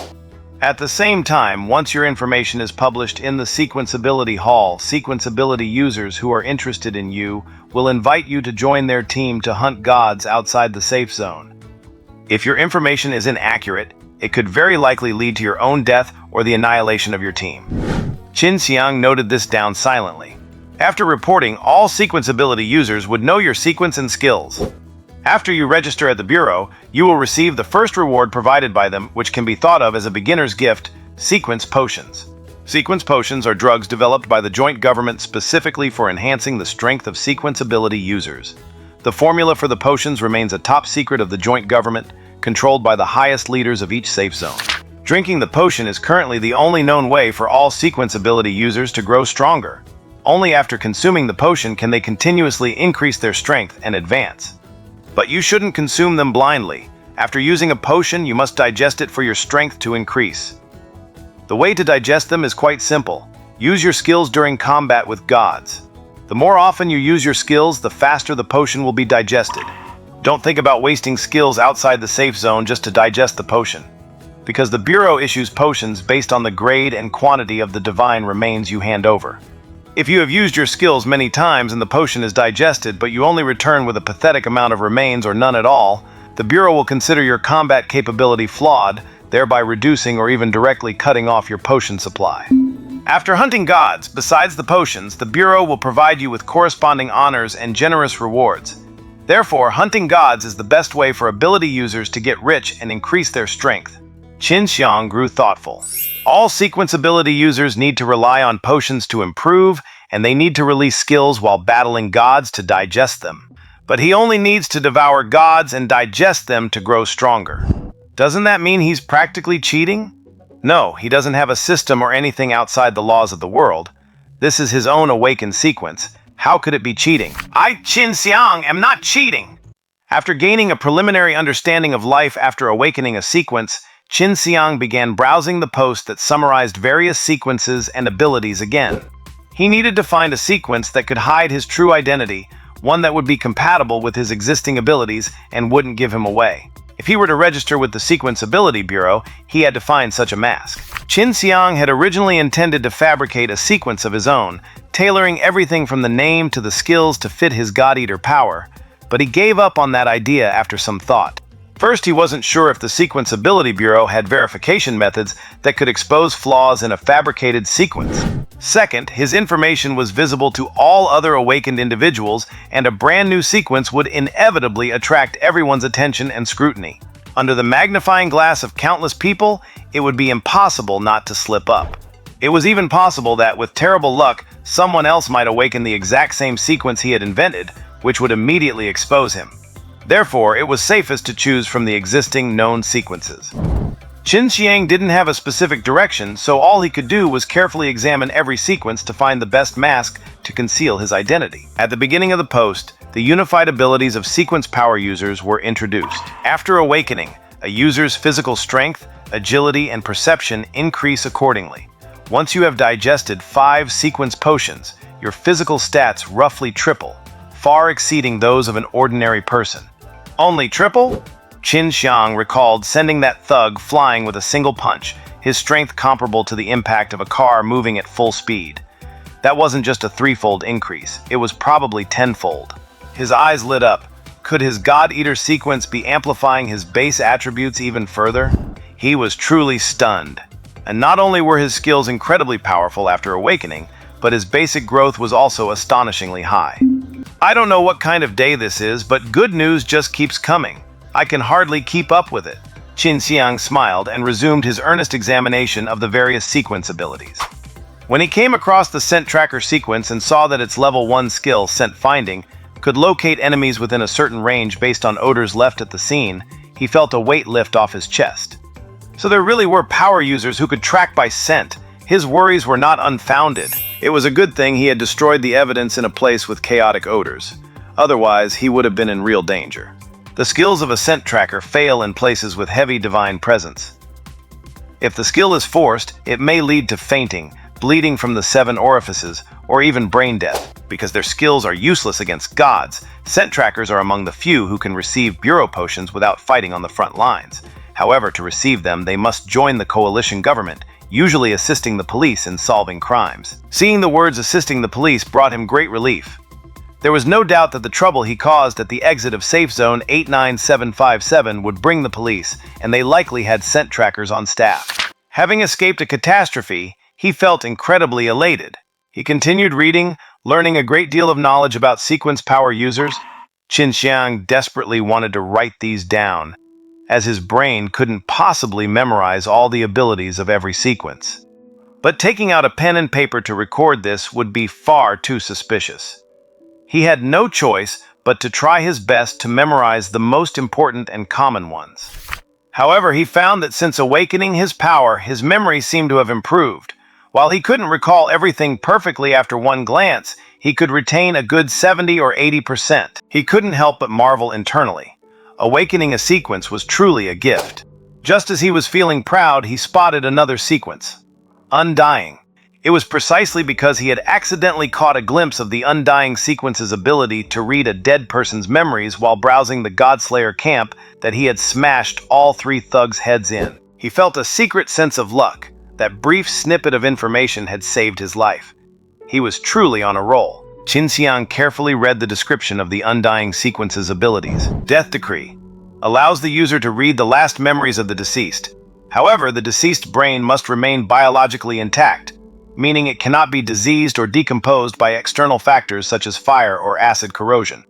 B: At the same time, once your information is published in the Sequence Ability Hall, Sequence Ability users who are interested in you will invite you to join their team to hunt gods outside the safe zone. If your information is inaccurate, it could very likely lead to your own death or the annihilation of your team. Qin Siyang noted this down silently. After reporting, all Sequence Ability users would know your sequence and skills. After you register at the Bureau, you will receive the first reward provided by them, which can be thought of as a beginner's gift: Sequence Potions. Sequence Potions are drugs developed by the joint government specifically for enhancing the strength of Sequence Ability users. The formula for the potions remains a top secret of the joint government, controlled by the highest leaders of each safe zone. Drinking the potion is currently the only known way for all Sequence Ability users to grow stronger. Only after consuming the potion can they continuously increase their strength and advance. But you shouldn't consume them blindly. After using a potion, you must digest it for your strength to increase. The way to digest them is quite simple. Use your skills during combat with gods. The more often you use your skills, the faster the potion will be digested. Don't think about wasting skills outside the safe zone just to digest the potion, because the Bureau issues potions based on the grade and quantity of the divine remains you hand over. If you have used your skills many times and the potion is digested, but you only return with a pathetic amount of remains or none at all, the Bureau will consider your combat capability flawed, thereby reducing or even directly cutting off your potion supply. After hunting gods, besides the potions, the Bureau will provide you with corresponding honors and generous rewards. Therefore, hunting gods is the best way for ability users to get rich and increase their strength. Qin Siyang grew thoughtful. All sequence ability users need to rely on potions to improve, and they need to release skills while battling gods to digest them. But he only needs to devour gods and digest them to grow stronger. Doesn't that mean he's practically cheating? No, he doesn't have a system or anything outside the laws of the world. This is his own awakened sequence. How could it be cheating? I, Qin Siyang, am not cheating! After gaining a preliminary understanding of life after awakening a sequence, Qin Siyang began browsing the post that summarized various sequences and abilities again. He needed to find a sequence that could hide his true identity, one that would be compatible with his existing abilities and wouldn't give him away. If he were to register with the Sequence Ability Bureau, he had to find such a mask. Qin Siyang had originally intended to fabricate a sequence of his own, tailoring everything from the name to the skills to fit his God-Eater power, but he gave up on that idea after some thought. First, he wasn't sure if the Sequence Ability Bureau had verification methods that could expose flaws in a fabricated sequence. Second, his information was visible to all other awakened individuals, and a brand new sequence would inevitably attract everyone's attention and scrutiny. Under the magnifying glass of countless people, it would be impossible not to slip up. It was even possible that, with terrible luck, someone else might awaken the exact same sequence he had invented, which would immediately expose him. Therefore, it was safest to choose from the existing known sequences. Qin Siyang didn't have a specific direction, so all he could do was carefully examine every sequence to find the best mask to conceal his identity. At the beginning of the post, the unified abilities of sequence power users were introduced. After awakening, a user's physical strength, agility, and perception increase accordingly. Once you have digested 5 sequence potions, your physical stats roughly triple, far exceeding those of an ordinary person. Only triple? Qin Siyang recalled sending that thug flying with a single punch, his strength comparable to the impact of a car moving at full speed. That wasn't just a 3-fold increase, it was probably 10-fold. His eyes lit up. Could his God-Eater sequence be amplifying his base attributes even further? He was truly stunned. And not only were his skills incredibly powerful after awakening, but his basic growth was also astonishingly high. I don't know what kind of day this is, but good news just keeps coming. I can hardly keep up with it. Qin Siyang smiled and resumed his earnest examination of the various sequence abilities. When he came across the scent tracker sequence and saw that its level 1 skill, scent finding, could locate enemies within a certain range based on odors left at the scene, he felt a weight lift off his chest. So there really were power users who could track by scent. His worries were not unfounded. It was a good thing he had destroyed the evidence in a place with chaotic odors. Otherwise, he would have been in real danger. The skills of a scent tracker fail in places with heavy divine presence. If the skill is forced, it may lead to fainting, bleeding from the 7 orifices, or even brain death. Because their skills are useless against gods, scent trackers are among the few who can receive bureau potions without fighting on the front lines. However, to receive them, they must join the coalition government, usually assisting the police in solving crimes. Seeing the words assisting the police brought him great relief. There was no doubt that the trouble he caused at the exit of Safe Zone 89757 would bring the police, and they likely had scent trackers on staff. Having escaped a catastrophe, he felt incredibly elated. He continued reading, learning a great deal of knowledge about sequence power users. Qin Siyang desperately wanted to write these down, as his brain couldn't possibly memorize all the abilities of every sequence. But taking out a pen and paper to record this would be far too suspicious. He had no choice but to try his best to memorize the most important and common ones. However, he found that since awakening his power, his memory seemed to have improved. While he couldn't recall everything perfectly after one glance, he could retain a good 70 or 80%. He couldn't help but marvel internally. Awakening a sequence was truly a gift. Just as he was feeling proud, he spotted another sequence. Undying. It was precisely because he had accidentally caught a glimpse of the Undying Sequence's ability to read a dead person's memories while browsing the Godslayer camp that he had smashed all three thugs' heads in. He felt a secret sense of luck. That brief snippet of information had saved his life. He was truly on a roll. Qin Siyang carefully read the description of the Undying Sequence's abilities. Death Decree allows the user to read the last memories of the deceased. However, the deceased brain must remain biologically intact, meaning it cannot be diseased or decomposed by external factors such as fire or acid corrosion.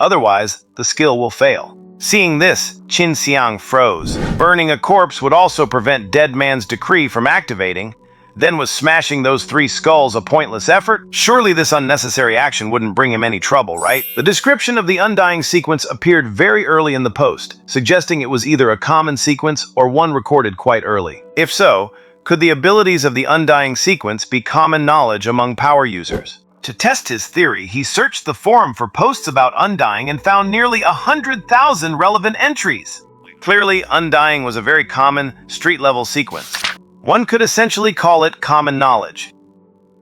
B: Otherwise, the skill will fail. Seeing this, Qin Siyang froze. Burning a corpse would also prevent Dead Man's Decree from activating. Then was smashing those three skulls a pointless effort? Surely this unnecessary action wouldn't bring him any trouble, right? The description of the Undying Sequence appeared very early in the post, suggesting it was either a common sequence or one recorded quite early. If so, could the abilities of the Undying Sequence be common knowledge among power users? To test his theory, he searched the forum for posts about Undying and found nearly 100,000 relevant entries. Clearly, Undying was a very common, street-level sequence. One could essentially call it common knowledge.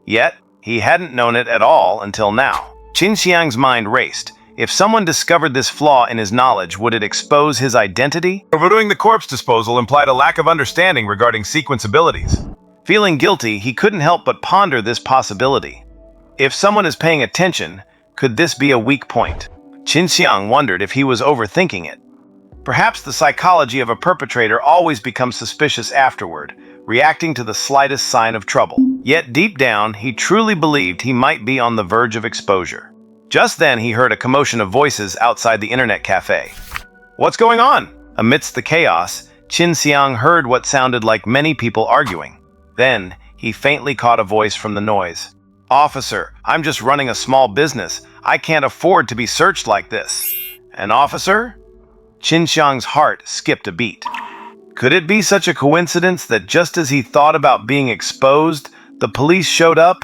B: Yet, he hadn't known it at all until now. Qin Siyang's mind raced. If someone discovered this flaw in his knowledge, would it expose his identity? Overdoing the corpse disposal implied a lack of understanding regarding sequence abilities. Feeling guilty, he couldn't help but ponder this possibility. If someone is paying attention, could this be a weak point? Qin Siyang wondered if he was overthinking it. Perhaps the psychology of a perpetrator always becomes suspicious afterward, reacting to the slightest sign of trouble. Yet deep down, he truly believed he might be on the verge of exposure. Just then, he heard a commotion of voices outside the internet cafe. What's going on? Amidst the chaos, Qin Siyang heard what sounded like many people arguing. Then, he faintly caught a voice from the noise. Officer, I'm just running a small business. I can't afford to be searched like this. An officer? Qin Siyang's heart skipped a beat. Could it be such a coincidence that just as he thought about being exposed, the police showed up?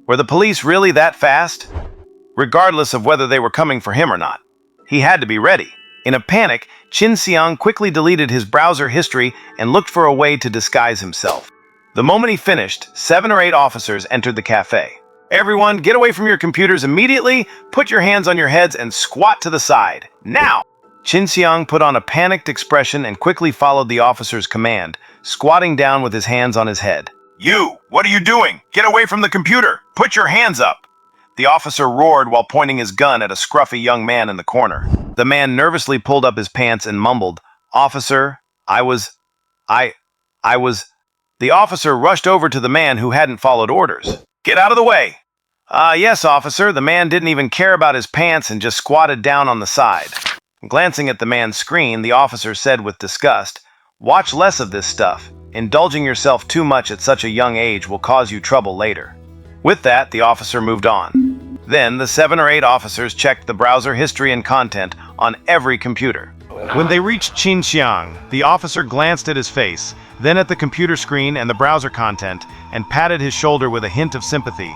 B: Were the police really that fast? Regardless of whether they were coming for him or not, he had to be ready. In a panic, Qin Siyang quickly deleted his browser history and looked for a way to disguise himself. The moment he finished, 7 or 8 officers entered the cafe. Everyone, get away from your computers immediately, put your hands on your heads and squat to the side. Now! Qin Siyang put on a panicked expression and quickly followed the officer's command, squatting down with his hands on his head. You! What are you doing? Get away from the computer! Put your hands up! The officer roared while pointing his gun at a scruffy young man in the corner. The man nervously pulled up his pants and mumbled, Officer, I was... The officer rushed over to the man who hadn't followed orders. Get out of the way! Yes, officer. The man didn't even care about his pants and just squatted down on the side. Glancing at the man's screen, the officer said with disgust, Watch less of this stuff. Indulging yourself too much at such a young age will cause you trouble later. With that, the officer moved on. Then, the 7 or 8 officers checked the browser history and content on every computer. When they reached Qin Siyang, the officer glanced at his face, then at the computer screen and the browser content, and patted his shoulder with a hint of sympathy.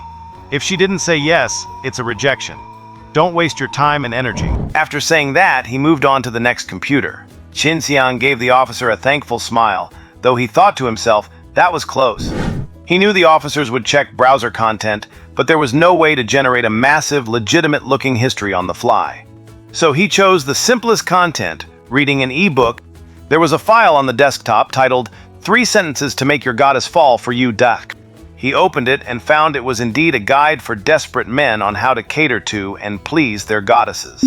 B: If she didn't say yes, it's a rejection. Don't waste your time and energy. After saying that, he moved on to the next computer. Qin Siyang gave the officer a thankful smile, though he thought to himself, that was close. He knew the officers would check browser content, but there was no way to generate a massive, legitimate-looking history on the fly. So he chose the simplest content, reading an ebook. There was a file on the desktop titled 3 Sentences to Make Your Goddess Fall for You, Duck. He opened it and found it was indeed a guide for desperate men on how to cater to and please their goddesses.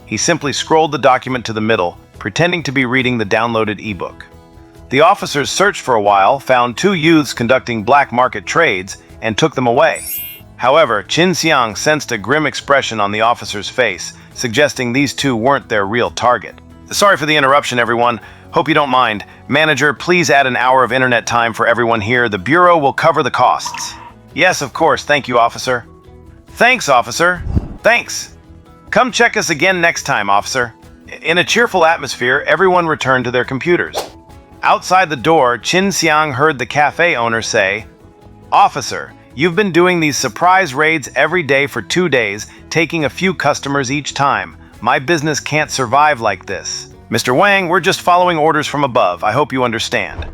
B: He simply scrolled the document to the middle, pretending to be reading the downloaded ebook. The officers searched for a while, found 2 youths conducting black market trades, and took them away. However, Qin Siyang sensed a grim expression on the officer's face, suggesting these 2 weren't their real target. Sorry for the interruption, everyone. Hope you don't mind. Manager, please add an hour of internet time for everyone here. The Bureau will cover the costs. Yes, of course. Thank you, officer. Thanks, officer. Thanks. Come check us again next time, officer. In a cheerful atmosphere, everyone returned to their computers. Outside the door, Qin Siyang heard the cafe owner say, Officer, you've been doing these surprise raids every day for 2 days, taking a few customers each time. My business can't survive like this. Mr. Wang, we're just following orders from above. I hope you understand.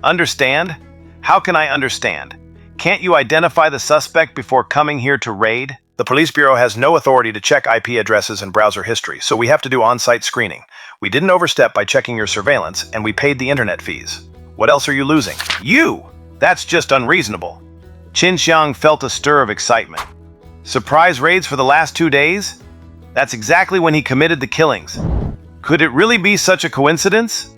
B: Understand? How can I understand? Can't you identify the suspect before coming here to raid? The police bureau has no authority to check IP addresses and browser history, so we have to do on-site screening. We didn't overstep by checking your surveillance, and we paid the internet fees. What else are you losing? You! That's just unreasonable. Qin Siyang felt a stir of excitement. Surprise raids for the last 2 days? That's exactly when he committed the killings. Could it really be such a coincidence?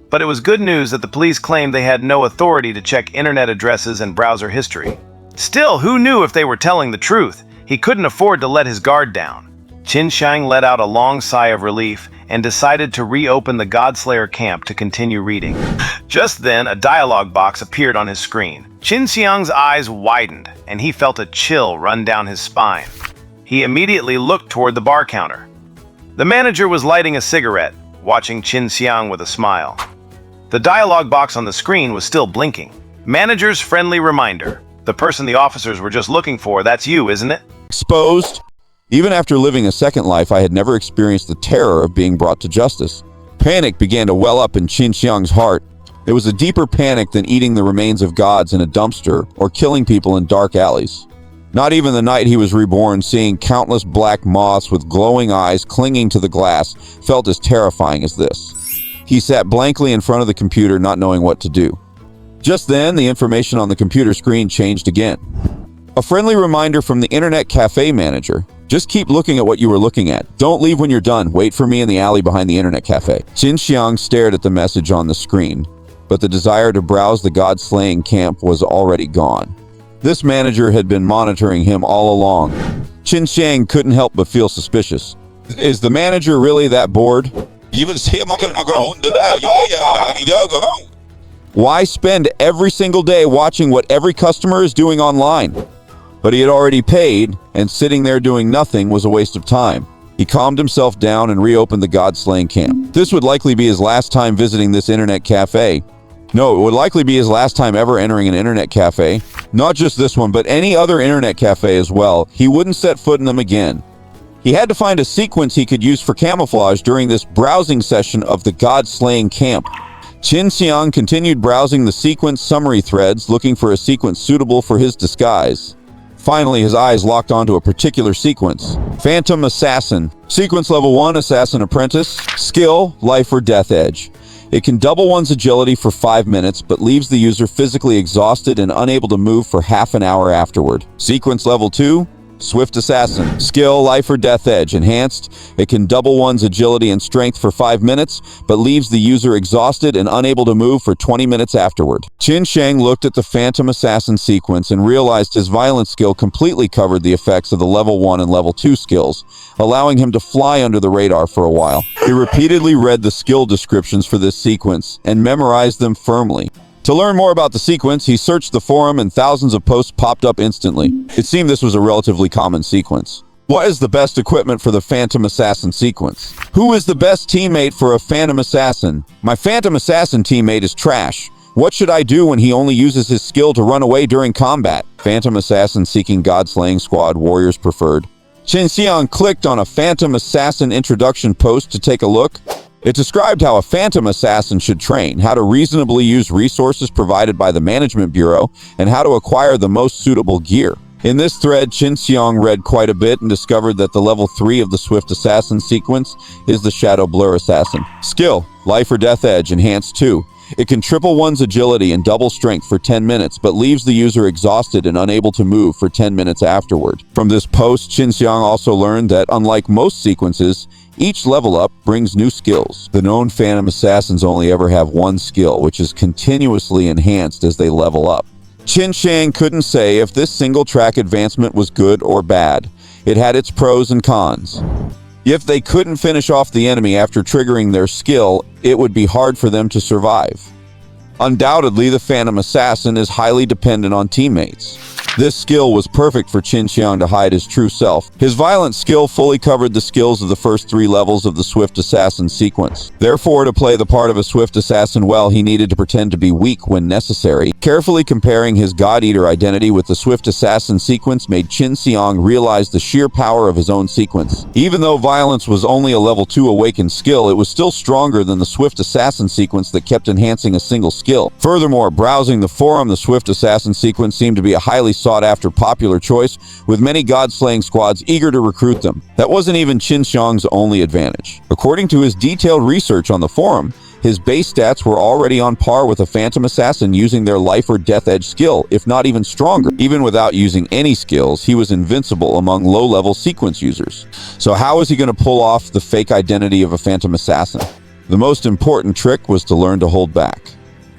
B: But it was good news that the police claimed they had no authority to check internet addresses and browser history. Still, who knew if they were telling the truth? He couldn't afford to let his guard down. Qin Siyang let out a long sigh of relief and decided to reopen the Godslayer camp to continue reading. Just then, a dialogue box appeared on his screen. Qin Siyang's eyes widened, and he felt a chill run down his spine. He immediately looked toward the bar counter. The manager was lighting a cigarette, watching Qin Siyang with a smile. The dialogue box on the screen was still blinking. Manager's friendly reminder. The person the officers were just looking for, that's you, isn't it?
A: Exposed. Even after living a second life, I had never experienced the terror of being brought to justice. Panic began to well up in Qin Siyang's heart. It was a deeper panic than eating the remains of gods in a dumpster or killing people in dark alleys. Not even the night he was reborn, seeing countless black moths with glowing eyes clinging to the glass, felt as terrifying as this. He sat blankly in front of the computer, not knowing what to do. Just then, the information on the computer screen changed again. A friendly reminder from the internet cafe manager. Just keep looking at what you were looking at. Don't leave when you're done. Wait for me in the alley behind the internet cafe. Qin Siyang stared at the message on the screen, but the desire to browse the god-slaying camp was already gone. This manager had been monitoring him all along. Qin Siyang couldn't help but feel suspicious. Is the manager really that bored? Why spend every single day watching what every customer is doing online? But he had already paid, and sitting there doing nothing was a waste of time. He calmed himself down and reopened the god-slaying camp. This would likely be his last time visiting this internet cafe. No, it would likely be his last time ever entering an internet cafe. Not just this one, but any other internet cafe as well. He wouldn't set foot in them again. He had to find a sequence he could use for camouflage during this browsing session of the god-slaying camp. Qin Siyang continued browsing the sequence summary threads, looking for a sequence suitable for his disguise. Finally, his eyes locked onto a particular sequence. Phantom Assassin. Sequence level 1, Assassin Apprentice. Skill, Life or Death Edge. It can double one's agility for 5 minutes, but leaves the user physically exhausted and unable to move for half an hour afterward. Sequence level 2, Swift Assassin. Skill, Life or Death Edge. Enhanced. It can double one's agility and strength for 5 minutes, but leaves the user exhausted and unable to move for 20 minutes afterward. Qin Siyang looked at the Phantom Assassin sequence and realized his violence skill completely covered the effects of the level 1 and level 2 skills, allowing him to fly under the radar for a while. He repeatedly read the skill descriptions for this sequence and memorized them firmly. To learn more about the sequence, he searched the forum and thousands of posts popped up instantly. It seemed this was a relatively common sequence. What is the best equipment for the Phantom Assassin sequence? Who is the best teammate for a Phantom Assassin? My Phantom Assassin teammate is trash. What should I do when he only uses his skill to run away during combat? Phantom Assassin seeking God-slaying squad, warriors preferred. Qin Siyang clicked on a Phantom Assassin introduction post to take a look. It described how a Phantom Assassin should train, how to reasonably use resources provided by the Management Bureau, and how to acquire the most suitable gear. In this thread, Qin Siyang read quite a bit and discovered that the level 3 of the Swift Assassin sequence is the Shadow Blur Assassin. Skill, Life or Death Edge, Enhanced 2. It can triple one's agility and double strength for 10 minutes, but leaves the user exhausted and unable to move for 10 minutes afterward. From this post, Qin Siyang also learned that, unlike most sequences, each level up brings new skills. The known Phantom Assassins only ever have one skill, which is continuously enhanced as they level up. Qin Siyang couldn't say if this single-track advancement was good or bad. It had its pros and cons. If they couldn't finish off the enemy after triggering their skill, it would be hard for them to survive. Undoubtedly, the Phantom Assassin is highly dependent on teammates. This skill was perfect for Qin Siyang to hide his true self. His violent skill fully covered the skills of the first 3 levels of the Swift Assassin sequence. Therefore, to play the part of a Swift Assassin well, he needed to pretend to be weak when necessary. Carefully comparing his God Eater identity with the Swift Assassin sequence made Qin Siyang realize the sheer power of his own sequence. Even though violence was only a level 2 awakened skill, it was still stronger than the Swift Assassin sequence that kept enhancing a single skill. skill. Furthermore, browsing the forum, the Swift Assassin sequence seemed to be a highly sought-after popular choice, with many god-slaying squads eager to recruit them. That wasn't even Qin Siyang's only advantage. According to his detailed research on the forum, his base stats were already on par with a Phantom Assassin using their life or death edge skill, if not even stronger. Even without using any skills, he was invincible among low-level sequence users. So how is he going to pull off the fake identity of a Phantom Assassin? The most important trick was to learn to hold back.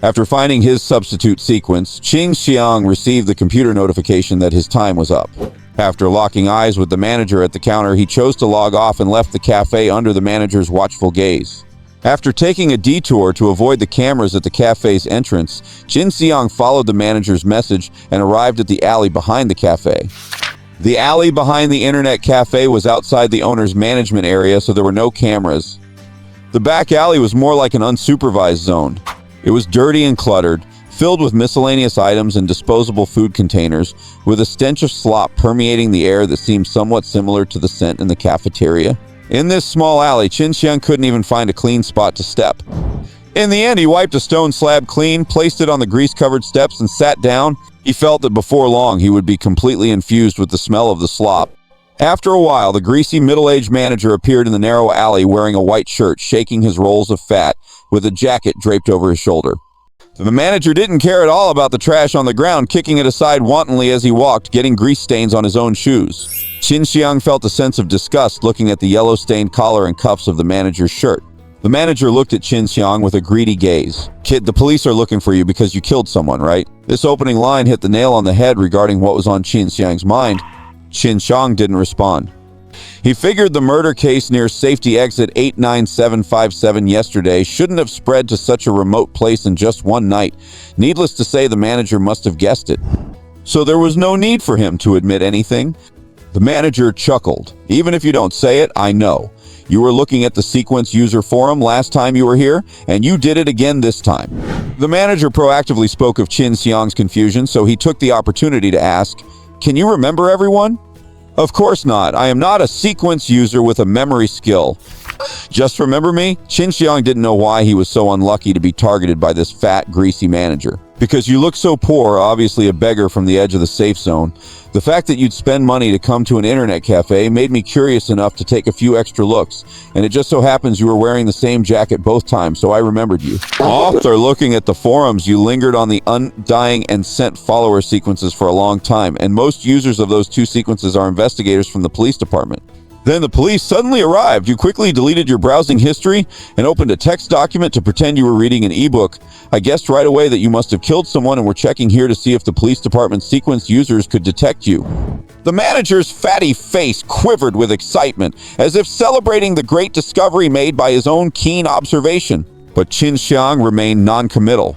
A: After finding his substitute sequence, Qin Siyang received the computer notification that his time was up. After locking eyes with the manager at the counter, he chose to log off and left the cafe under the manager's watchful gaze. After taking a detour to avoid the cameras at the cafe's entrance, Qin Siyang followed the manager's message and arrived at the alley behind the cafe. The alley behind the internet cafe was outside the owner's management area, so there were no cameras. The back alley was more like an unsupervised zone. It was dirty and cluttered, filled with miscellaneous items and disposable food containers, with a stench of slop permeating the air that seemed somewhat similar to the scent in the cafeteria. In this small alley, Qin Siyang couldn't even find a clean spot to step. In the end, he wiped a stone slab clean, placed it on the grease-covered steps, and sat down. He felt that before long he would be completely infused with the smell of the slop. After a while, the greasy middle-aged manager appeared in the narrow alley wearing a white shirt, shaking his rolls of fat, with a jacket draped over his shoulder. The manager didn't care at all about the trash on the ground, kicking it aside wantonly as he walked, getting grease stains on his own shoes. Qin Siyang felt a sense of disgust looking at the yellow-stained collar and cuffs of the manager's shirt. The manager looked at Qin Siyang with a greedy gaze. "Kid, the police are looking for you because you killed someone, right?" This opening line hit the nail on the head regarding what was on Qin Siyang's mind. Qin Siyang didn't respond. He figured the murder case near safety exit 89757 yesterday shouldn't have spread to such a remote place in just one night. Needless to say, the manager must have guessed it. So there was no need for him to admit anything. The manager chuckled. "Even if you don't say it, I know. You were looking at the sequence user forum last time you were here, and you did it again this time." The manager proactively spoke of Qin Siyang's confusion, so he took the opportunity to ask, "Can you remember everyone?" "Of course not. I am not a sequence user with a memory skill. Just remember me?" Qin Siyang didn't know why he was so unlucky to be targeted by this fat, greasy manager. "Because you look so poor, obviously a beggar from the edge of the safe zone. The fact that you'd spend money to come to an internet cafe made me curious enough to take a few extra looks, and it just so happens you were wearing the same jacket both times, so I remembered you." After looking at the forums, you lingered on the undying and sent follower sequences for a long time, and most users of those two sequences are investigators from the police department. Then the police suddenly arrived. You quickly deleted your browsing history and opened a text document to pretend you were reading an ebook. I guessed right away that you must have killed someone and were checking here to see if the police department sequence users could detect you. The manager's fatty face quivered with excitement, as if celebrating the great discovery made by his own keen observation. But Qin Siyang remained non-committal.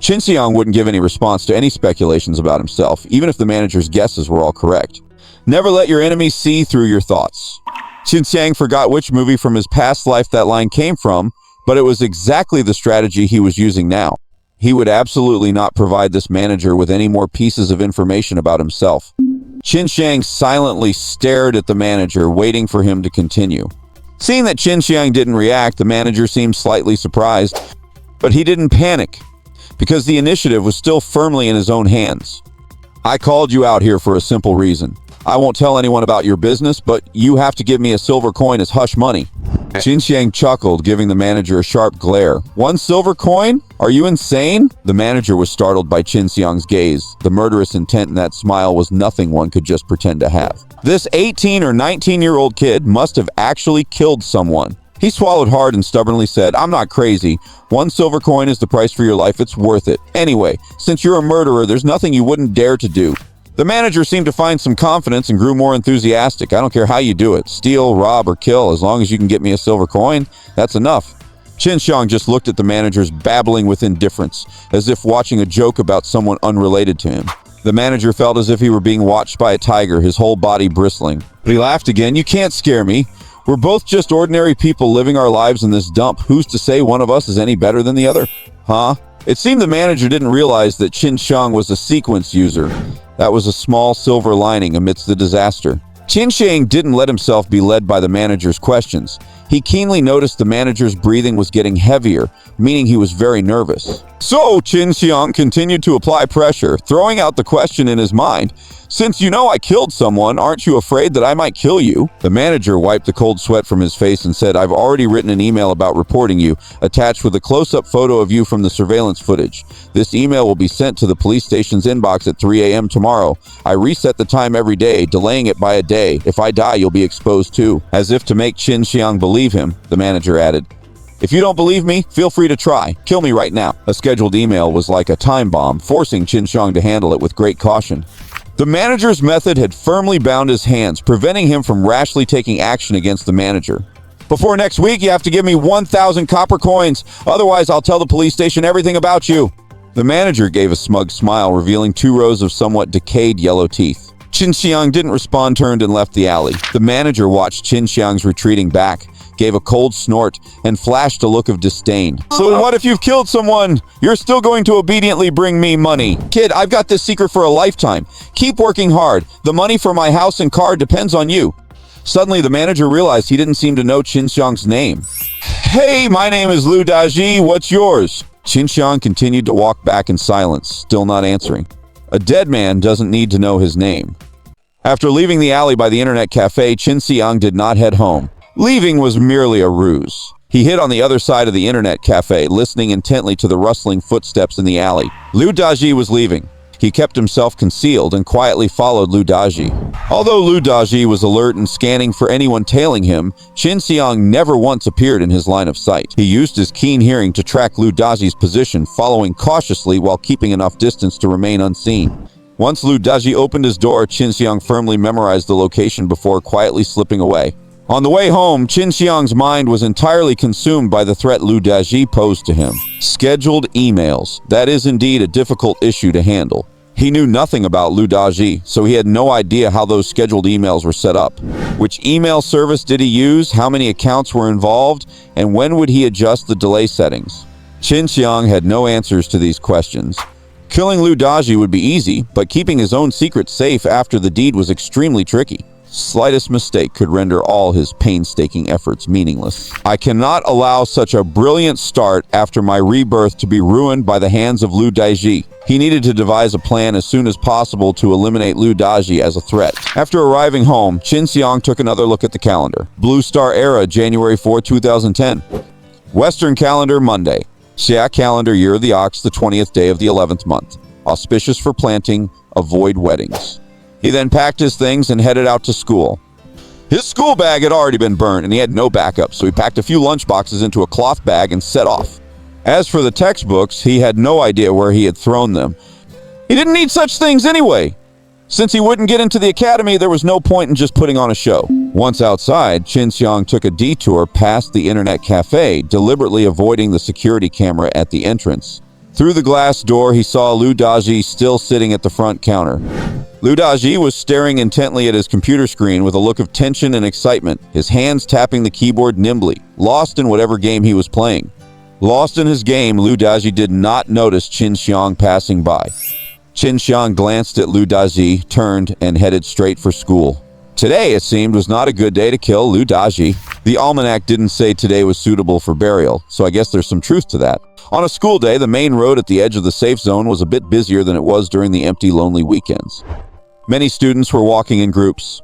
A: Qin Siyang wouldn't give any response to any speculations about himself, even if the manager's guesses were all correct. Never let your enemies see through your thoughts. Qin Siyang forgot which movie from his past life that line came from, but it was exactly the strategy he was using now. He would absolutely not provide this manager with any more pieces of information about himself. Qin Siyang silently stared at the manager, waiting for him to continue. Seeing that Qin Siyang didn't react, the manager seemed slightly surprised, but he didn't panic, because the initiative was still firmly in his own hands. "I called you out here for a simple reason. I won't tell anyone about your business, but you have to give me a silver coin as hush money." Qin Siyang chuckled, giving the manager a sharp glare. "1 silver coin? Are you insane?" The manager was startled by Qin Siyang's gaze. The murderous intent in that smile was nothing one could just pretend to have. This 18 or 19-year-old kid must have actually killed someone. He swallowed hard and stubbornly said, "I'm not crazy. 1 silver coin is the price for your life. It's worth it. Anyway, since you're a murderer, there's nothing you wouldn't dare to do." The manager seemed to find some confidence and grew more enthusiastic. "I don't care how you do it. Steal, rob, or kill. As long as you can get me a silver coin, that's enough." Qin Siyang just looked at the manager's babbling with indifference, as if watching a joke about someone unrelated to him. The manager felt as if he were being watched by a tiger, his whole body bristling. But he laughed again. "You can't scare me. We're both just ordinary people living our lives in this dump. Who's to say one of us is any better than the other?" "Huh?" It seemed the manager didn't realize that Qin Siyang was a sequence user. That was a small silver lining amidst the disaster. Qin Siyang didn't let himself be led by the manager's questions. He keenly noticed the manager's breathing was getting heavier, meaning he was very nervous. So Qin Siyang continued to apply pressure, throwing out the question in his mind, "Since you know I killed someone, aren't you afraid that I might kill you?" The manager wiped the cold sweat from his face and said, "I've already written an email about reporting you, attached with a close-up photo of you from the surveillance footage. This email will be sent to the police station's inbox at 3 a.m. tomorrow. I reset the time every day, delaying it by a day. If I die, you'll be exposed too." As if to make Qin Siyang believe him, the manager added, "If you don't believe me, feel free to try. Kill me right now." A scheduled email was like a time bomb, forcing Qin Siyang to handle it with great caution. The manager's method had firmly bound his hands, preventing him from rashly taking action against the manager. "Before next week, you have to give me 1,000 copper coins. Otherwise, I'll tell the police station everything about you." The manager gave a smug smile, revealing 2 rows of somewhat decayed yellow teeth. Qin Siyang didn't respond, turned and left the alley. The manager watched Qin Siyang's retreating back, gave a cold snort, and flashed a look of disdain. "So what if you've killed someone? You're still going to obediently bring me money. Kid, I've got this secret for a lifetime. Keep working hard. The money for my house and car depends on you." Suddenly, the manager realized he didn't seem to know Qin Siyang's name. "Hey, my name is Lu Daji. What's yours?" Qin Siyang continued to walk back in silence, still not answering. A dead man doesn't need to know his name. After leaving the alley by the internet cafe, Qin Siyang did not head home. Leaving was merely a ruse. He hid on the other side of the internet cafe, listening intently to the rustling footsteps in the alley. Lu Daji was leaving. He kept himself concealed and quietly followed Lu Daji. Although Lu Daji was alert and scanning for anyone tailing him, Qin Siyang never once appeared in his line of sight. He used his keen hearing to track Lu Daji's position, following cautiously while keeping enough distance to remain unseen. Once Lu Daji opened his door, Qin Siyang firmly memorized the location before quietly slipping away. On the way home, Qin Siyang's mind was entirely consumed by the threat Lu Daji posed to him. Scheduled emails. That is indeed a difficult issue to handle. He knew nothing about Lu Daji, so he had no idea how those scheduled emails were set up. Which email service did he use, how many accounts were involved, and when would he adjust the delay settings? Qin Siyang had no answers to these questions. Killing Lu Daji would be easy, but keeping his own secret safe after the deed was extremely tricky. Slightest mistake could render all his painstaking efforts meaningless. I cannot allow such a brilliant start after my rebirth to be ruined by the hands of Lu Daji. He needed to devise a plan as soon as possible to eliminate Lu Daji as a threat. After arriving home, Qin Siyang took another look at the calendar. Blue Star Era, January 4, 2010. Western calendar, Monday. Xia calendar, Year of the Ox, the 20th day of the 11th month. Auspicious for planting, avoid weddings. He then packed his things and headed out to school. His school bag had already been burned and he had no backup, so he packed a few lunch boxes into a cloth bag and set off. As for the textbooks, he had no idea where he had thrown them. He didn't need such things anyway. Since he wouldn't get into the academy, there was no point in just putting on a show. Once outside, Qin Siyang took a detour past the internet cafe, deliberately avoiding the security camera at the entrance. Through the glass door, he saw Lu Daji still sitting at the front counter. Lu Daji was staring intently at his computer screen with a look of tension and excitement, his hands tapping the keyboard nimbly, lost in whatever game he was playing. Lost in his game, Lu Daji did not notice Qin Siyang passing by. Qin Siyang glanced at Lu Daji, turned, and headed straight for school. Today, it seemed, was not a good day to kill Lu Daji. The almanac didn't say today was suitable for burial, so I guess there's some truth to that. On a school day, the main road at the edge of the safe zone was a bit busier than it was during the empty, lonely weekends. Many students were walking in groups.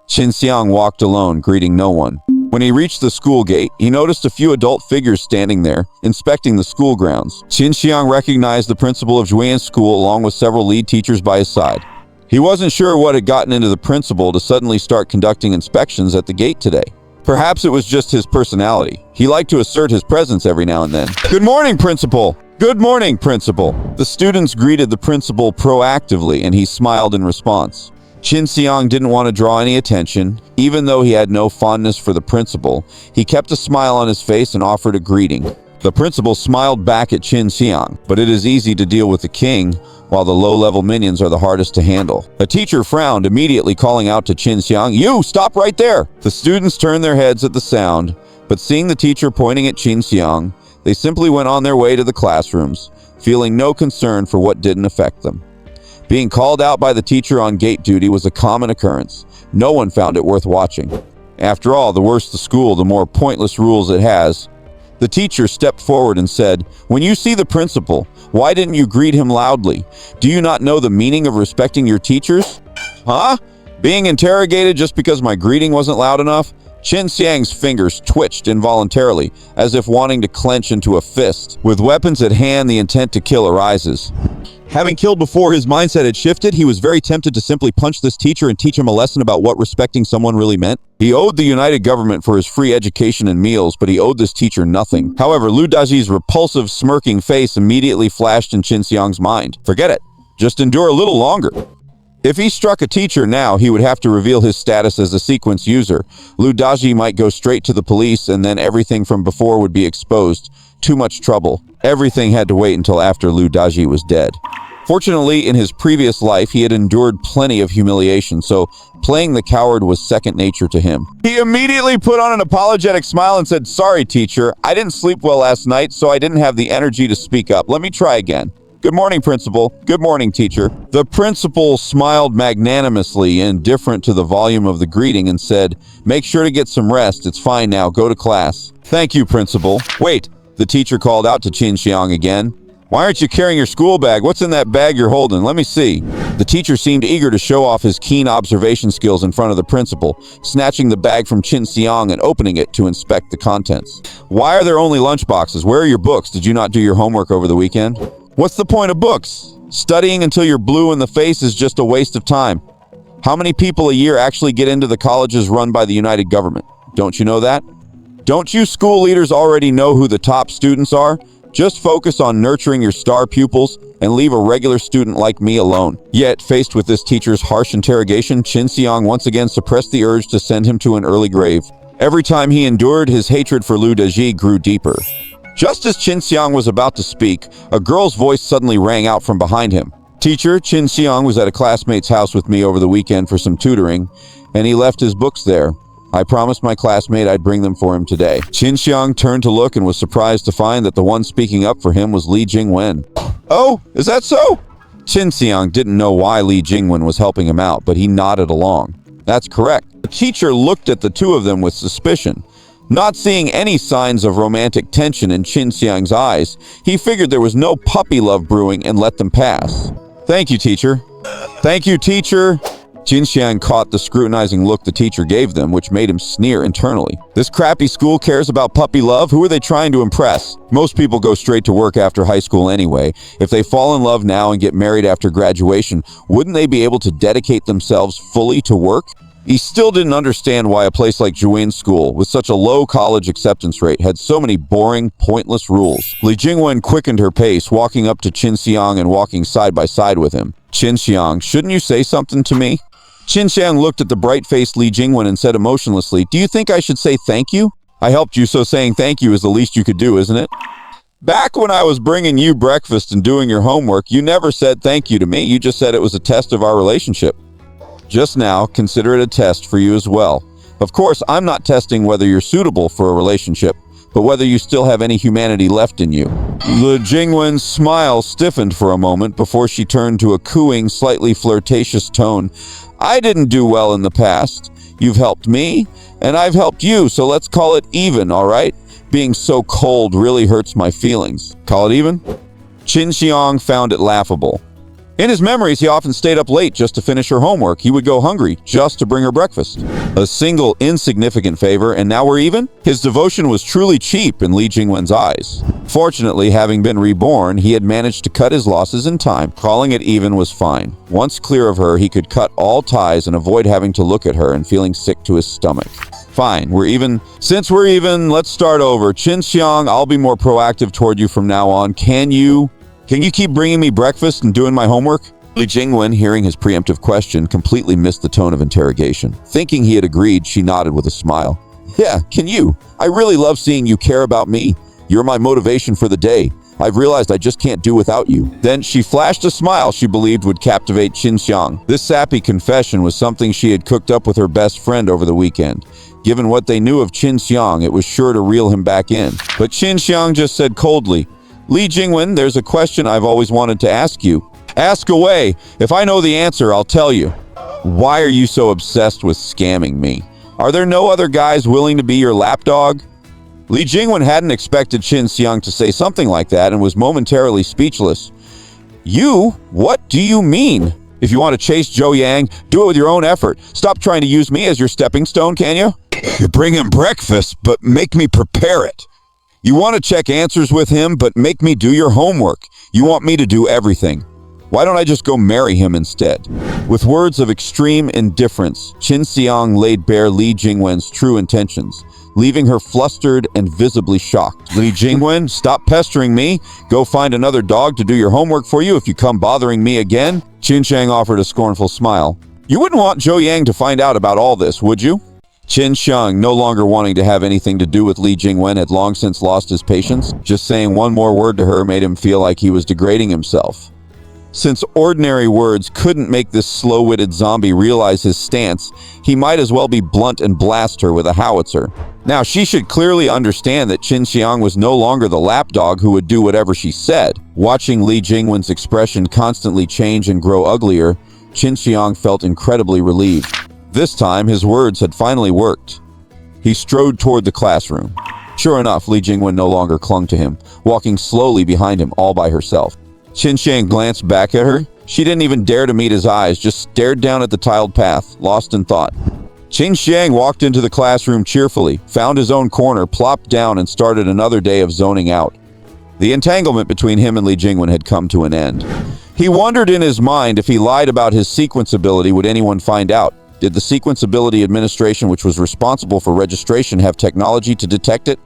A: Qin Siyang walked alone, greeting no one. When he reached the school gate, he noticed a few adult figures standing there, inspecting the school grounds. Qin Siyang recognized the principal of Julian's school along with several lead teachers by his side. He wasn't sure what had gotten into the principal to suddenly start conducting inspections at the gate today. Perhaps it was just his personality. He liked to assert his presence every now and then. "Good morning, principal!" "Good morning, principal!" The students greeted the principal proactively, and he smiled in response. Qin Siyang didn't want to draw any attention. Even though he had no fondness for the principal, he kept a smile on his face and offered a greeting. The principal smiled back at Qin Siyang, but it is easy to deal with the king, while the low-level minions are the hardest to handle. A teacher frowned, immediately calling out to Qin Siyang, "You, stop right there!" The students turned their heads at the sound, but seeing the teacher pointing at Qin Siyang, they simply went on their way to the classrooms, feeling no concern for what didn't affect them. Being called out by the teacher on gate duty was a common occurrence. No one found it worth watching. After all, the worse the school, the more pointless rules it has. The teacher stepped forward and said, "When you see the principal, why didn't you greet him loudly? Do you not know the meaning of respecting your teachers?" Huh? Being interrogated just because my greeting wasn't loud enough? Qin Siyang's fingers twitched involuntarily, as if wanting to clench into a fist. With weapons at hand, the intent to kill arises. Having killed before his mindset had shifted, he was very tempted to simply punch this teacher and teach him a lesson about what respecting someone really meant. He owed the United Government for his free education and meals, but he owed this teacher nothing. However, Lu Daji's repulsive, smirking face immediately flashed in Qin Siyang's mind. Forget it. Just endure a little longer. If he struck a teacher now, he would have to reveal his status as a sequence user. Lu Daji might go straight to the police, and then everything from before would be exposed. Too much trouble. Everything had to wait until after Lu Daji was dead. Fortunately, in his previous life, he had endured plenty of humiliation, so playing the coward was second nature to him. He immediately put on an apologetic smile and said, "Sorry, teacher. I didn't sleep well last night, so I didn't have the energy to speak up. Let me try again. Good morning, principal. Good morning, teacher." The principal smiled magnanimously, indifferent to the volume of the greeting, and said, "Make sure to get some rest. It's fine now. Go to class." "Thank you, principal." "Wait," the teacher called out to Qin Siyang again. "Why aren't you carrying your school bag? What's in that bag you're holding? Let me see." The teacher seemed eager to show off his keen observation skills in front of the principal, snatching the bag from Qin Siyang and opening it to inspect the contents. "Why are there only lunch boxes? Where are your books? Did you not do your homework over the weekend?" "What's the point of books? Studying until you're blue in the face is just a waste of time. How many people a year actually get into the colleges run by the United Government? Don't you know that? Don't you school leaders already know who the top students are? Just focus on nurturing your star pupils and leave a regular student like me alone." Yet, faced with this teacher's harsh interrogation, Qin Siyang once again suppressed the urge to send him to an early grave. Every time he endured, his hatred for Lu Daji grew deeper. Just as Qin Siyang was about to speak, a girl's voice suddenly rang out from behind him. "Teacher, Qin Siyang was at a classmate's house with me over the weekend for some tutoring, and he left his books there. I promised my classmate I'd bring them for him today." Qin Siyang turned to look and was surprised to find that the one speaking up for him was Li Jingwen. "Oh, is that so?" Qin Siyang didn't know why Li Jingwen was helping him out, but he nodded along. "That's correct." The teacher looked at the two of them with suspicion. Not seeing any signs of romantic tension in Qin Siyang's eyes, he figured there was no puppy love brewing and let them pass. "Thank you, teacher." "Thank you, teacher." Qin Siyang caught the scrutinizing look the teacher gave them, which made him sneer internally. This crappy school cares about puppy love? Who are they trying to impress? Most people go straight to work after high school anyway. If they fall in love now and get married after graduation, wouldn't they be able to dedicate themselves fully to work? He still didn't understand why a place like Juin School, with such a low college acceptance rate, had so many boring, pointless rules. Li Jingwen quickened her pace, walking up to Qin Siyang and walking side by side with him. "Qin Siyang, shouldn't you say something to me?" Qin Siyang looked at the bright-faced Li Jingwen and said emotionlessly, "Do you think I should say thank you? I helped you, so saying thank you is the least you could do, isn't it? Back when I was bringing you breakfast and doing your homework, you never said thank you to me. You just said it was a test of our relationship. Just now, consider it a test for you as well. Of course, I'm not testing whether you're suitable for a relationship, but whether you still have any humanity left in you." Li Jingwen's smile stiffened for a moment before she turned to a cooing, slightly flirtatious tone. "I didn't do well in the past. You've helped me, and I've helped you, so let's call it even, all right? Being so cold really hurts my feelings. Call it even?" Qin Siyang found it laughable. In his memories, he often stayed up late just to finish her homework. He would go hungry just to bring her breakfast. A single insignificant favor, and now we're even? His devotion was truly cheap in Li Jingwen's eyes. Fortunately, having been reborn, he had managed to cut his losses in time. Calling it even was fine. Once clear of her, he could cut all ties and avoid having to look at her and feeling sick to his stomach. "Fine, we're even. Since we're even, let's start over. Qin Siyang, I'll be more proactive toward you from now on. Can you keep bringing me breakfast and doing my homework?" Li Jingwen, hearing his preemptive question, completely missed the tone of interrogation. Thinking he had agreed, she nodded with a smile. "Yeah, can you? I really love seeing you care about me. You're my motivation for the day. I've realized I just can't do without you." Then she flashed a smile she believed would captivate Qin Siyang. This sappy confession was something she had cooked up with her best friend over the weekend. Given what they knew of Qin Siyang, it was sure to reel him back in. But Qin Siyang just said coldly, "Li Jingwen, there's a question I've always wanted to ask you." "Ask away. If I know the answer, I'll tell you." "Why are you so obsessed with scamming me? Are there no other guys willing to be your lapdog? Li Jingwen hadn't expected Qin Siyang to say something like that and was momentarily speechless. You? What do you mean? If you want to chase Zhou Yang, do it with your own effort. Stop trying to use me as your stepping stone, can you? You bring him breakfast, but make me prepare it. You want to check answers with him, but make me do your homework. You want me to do everything. Why don't I just go marry him instead? With words of extreme indifference, Qin Siyang laid bare Li Jingwen's true intentions, leaving her flustered and visibly shocked. Li Jingwen, stop pestering me. Go find another dog to do your homework for you if you come bothering me again. Qin Siyang offered a scornful smile. You wouldn't want Zhou Yang to find out about all this, would you? Qin Siyang, no longer wanting to have anything to do with Li Jingwen, had long since lost his patience. Just saying one more word to her made him feel like he was degrading himself. Since ordinary words couldn't make this slow-witted zombie realize his stance, he might as well be blunt and blast her with a howitzer. Now, she should clearly understand that Qin Siyang was no longer the lapdog who would do whatever she said. Watching Li Jingwen's expression constantly change and grow uglier, Qin Siyang felt incredibly relieved. This time, his words had finally worked. He strode toward the classroom. Sure enough, Li Jingwen no longer clung to him, walking slowly behind him all by herself. Qin Siyang glanced back at her. She didn't even dare to meet his eyes, just stared down at the tiled path, lost in thought. Qin Siyang walked into the classroom cheerfully, found his own corner, plopped down, and started another day of zoning out. The entanglement between him and Li Jingwen had come to an end. He wondered in his mind if he lied about his sequence ability, would anyone find out? Did the Sequence Ability Administration, which was responsible for registration, have technology to detect it?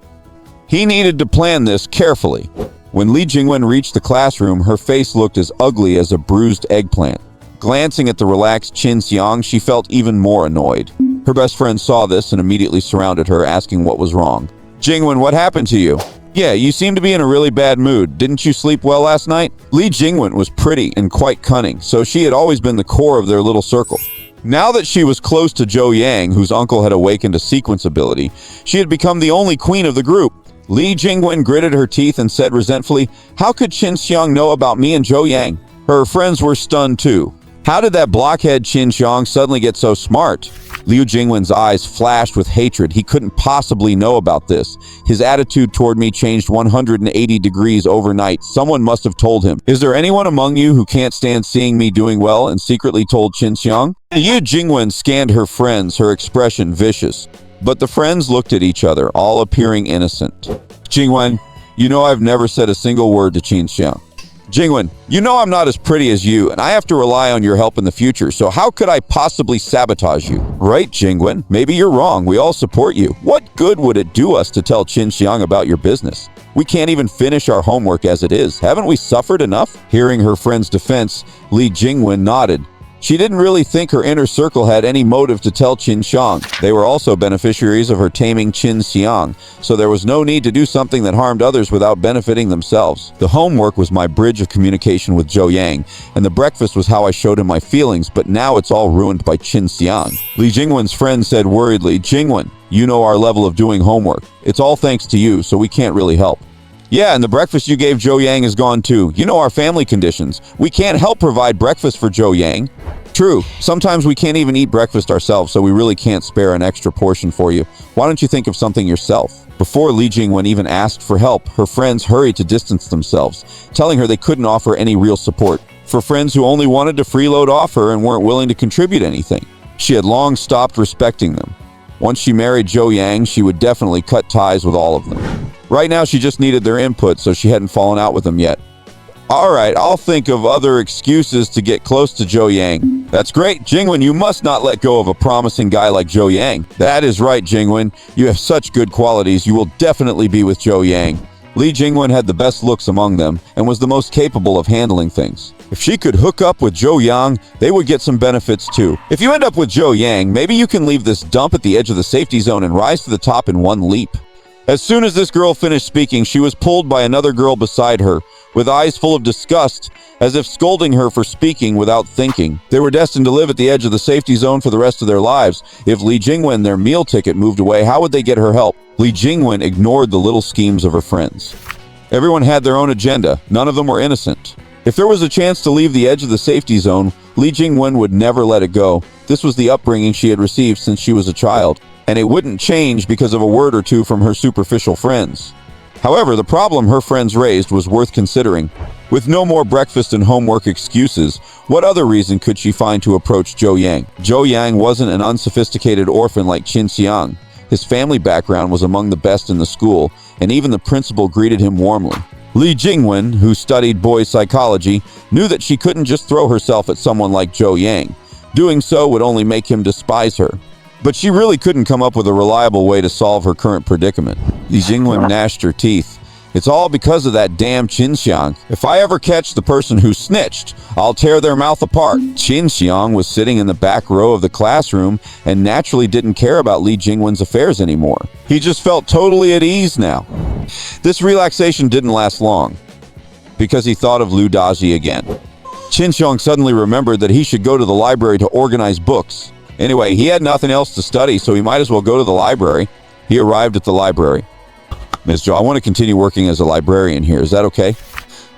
A: He needed to plan this carefully. When Li Jingwen reached the classroom, her face looked as ugly as a bruised eggplant. Glancing at the relaxed Qin Siyang, she felt even more annoyed. Her best friend saw this and immediately surrounded her, asking what was wrong. Jingwen, what happened to you? Yeah, you seem to be in a really bad mood. Didn't you sleep well last night? Li Jingwen was pretty and quite cunning, so she had always been the core of their little circle. Now that she was close to Zhou Yang, whose uncle had awakened a sequence ability, she had become the only queen of the group. Li Jingwen gritted her teeth and said resentfully, how could Qin Siyang know about me and Zhou Yang? Her friends were stunned too. How did that blockhead Qin Siyang suddenly get so smart? Liu Jingwen's eyes flashed with hatred. He couldn't possibly know about this. His attitude toward me changed 180 degrees overnight. Someone must have told him. Is there anyone among you who can't stand seeing me doing well and secretly told Qin Siyang? Liu Jingwen scanned her friends, her expression vicious. But the friends looked at each other, all appearing innocent. Jingwen, you know I've never said a single word to Qin Siyang. Jingwen, you know I'm not as pretty as you, and I have to rely on your help in the future, so how could I possibly sabotage you? Right, Jingwen, maybe you're wrong. We all support you. What good would it do us to tell Qin Siyang about your business? We can't even finish our homework as it is. Haven't we suffered enough? Hearing her friend's defense, Li Jingwen nodded. She didn't really think her inner circle had any motive to tell Qin Siyang. They were also beneficiaries of her taming Qin Siyang, so there was no need to do something that harmed others without benefiting themselves. The homework was my bridge of communication with Zhou Yang, and the breakfast was how I showed him my feelings, but now it's all ruined by Qin Siyang. Li Jingwen's friend said worriedly, Jingwen, you know our level of doing homework. It's all thanks to you, so we can't really help. Yeah, and the breakfast you gave Zhou Yang is gone too. You know our family conditions. We can't help provide breakfast for Zhou Yang. True, sometimes we can't even eat breakfast ourselves, so we really can't spare an extra portion for you. Why don't you think of something yourself? Before Li Jingwen even asked for help, her friends hurried to distance themselves, telling her they couldn't offer any real support. For friends who only wanted to freeload off her and weren't willing to contribute anything, she had long stopped respecting them. Once she married Zhou Yang, she would definitely cut ties with all of them. Right now, she just needed their input, so she hadn't fallen out with them yet. Alright, I'll think of other excuses to get close to Zhou Yang. That's great, Jingwen, you must not let go of a promising guy like Zhou Yang. That is right, Jingwen. You have such good qualities, you will definitely be with Zhou Yang. Li Jingwen had the best looks among them, and was the most capable of handling things. If she could hook up with Zhou Yang, they would get some benefits too. If you end up with Zhou Yang, maybe you can leave this dump at the edge of the safety zone and rise to the top in one leap. As soon as this girl finished speaking, she was pulled by another girl beside her, with eyes full of disgust, as if scolding her for speaking without thinking. They were destined to live at the edge of the safety zone for the rest of their lives. If Li Jingwen, their meal ticket, moved away, how would they get her help? Li Jingwen ignored the little schemes of her friends. Everyone had their own agenda. None of them were innocent. If there was a chance to leave the edge of the safety zone, Li Jingwen would never let it go. This was the upbringing she had received since she was a child, and it wouldn't change because of a word or two from her superficial friends. However, the problem her friends raised was worth considering. With no more breakfast and homework excuses, what other reason could she find to approach Zhou Yang? Zhou Yang wasn't an unsophisticated orphan like Qin Siyang. His family background was among the best in the school, and even the principal greeted him warmly. Li Jingwen, who studied boys' psychology, knew that she couldn't just throw herself at someone like Zhou Yang. Doing so would only make him despise her. But she really couldn't come up with a reliable way to solve her current predicament. Li Jingwen gnashed her teeth. It's all because of that damn Qin Siyang. If I ever catch the person who snitched, I'll tear their mouth apart. Qin Siyang was sitting in the back row of the classroom and naturally didn't care about Li Jingwen's affairs anymore. He just felt totally at ease now. This relaxation didn't last long, because he thought of Lu Daji again. Qin Siyang suddenly remembered that he should go to the library to organize books. Anyway, he had nothing else to study, so he might as well go to the library. He arrived at the library. Ms. Zhou, I want to continue working as a librarian here. Is that okay?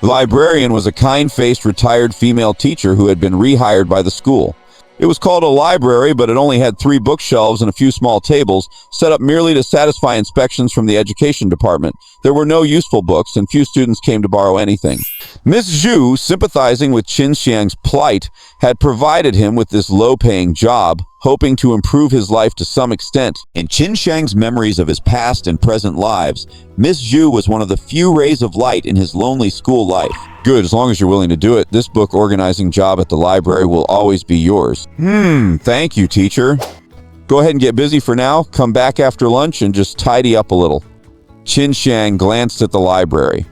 A: The librarian was a kind-faced retired female teacher who had been rehired by the school. It was called a library, but it only had 3 bookshelves and a few small tables, set up merely to satisfy inspections from the education department. There were no useful books, and few students came to borrow anything. Ms. Zhu, sympathizing with Qin Siyang's plight, had provided him with this low-paying job, hoping to improve his life to some extent. In Qin Siyang's memories of his past and present lives, Ms. Zhu was one of the few rays of light in his lonely school life. Good, as long as you're willing to do it. This book organizing job at the library will always be yours. Thank you, teacher. Go ahead and get busy for now. Come back after lunch and just tidy up a little. Qin Siyang glanced at the library.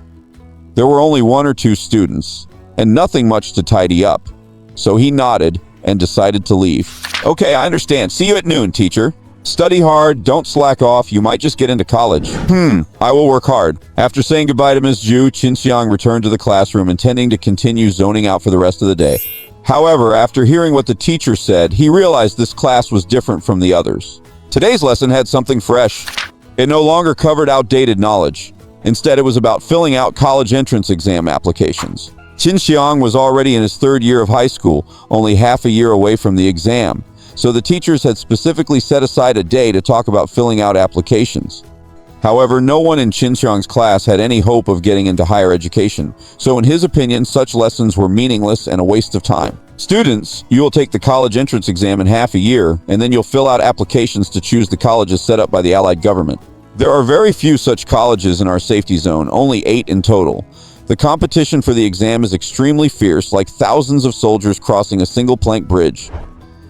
A: There were only 1 or 2 students, and nothing much to tidy up. So he nodded and decided to leave. Okay, I understand. See you at noon, teacher. Study hard, don't slack off, you might just get into college. I will work hard. After saying goodbye to Ms. Zhu, Qin Siyang returned to the classroom, intending to continue zoning out for the rest of the day. However, after hearing what the teacher said, he realized this class was different from the others. Today's lesson had something fresh. It no longer covered outdated knowledge. Instead, it was about filling out college entrance exam applications. Qin Siyang was already in his 3rd year of high school, only half a year away from the exam. So the teachers had specifically set aside a day to talk about filling out applications. However, no one in Qin Siyang's class had any hope of getting into higher education, so in his opinion, such lessons were meaningless and a waste of time. Students, you will take the college entrance exam in half a year, and then you'll fill out applications to choose the colleges set up by the Allied government. There are very few such colleges in our safety zone, only 8 in total. The competition for the exam is extremely fierce, like thousands of soldiers crossing a single plank bridge.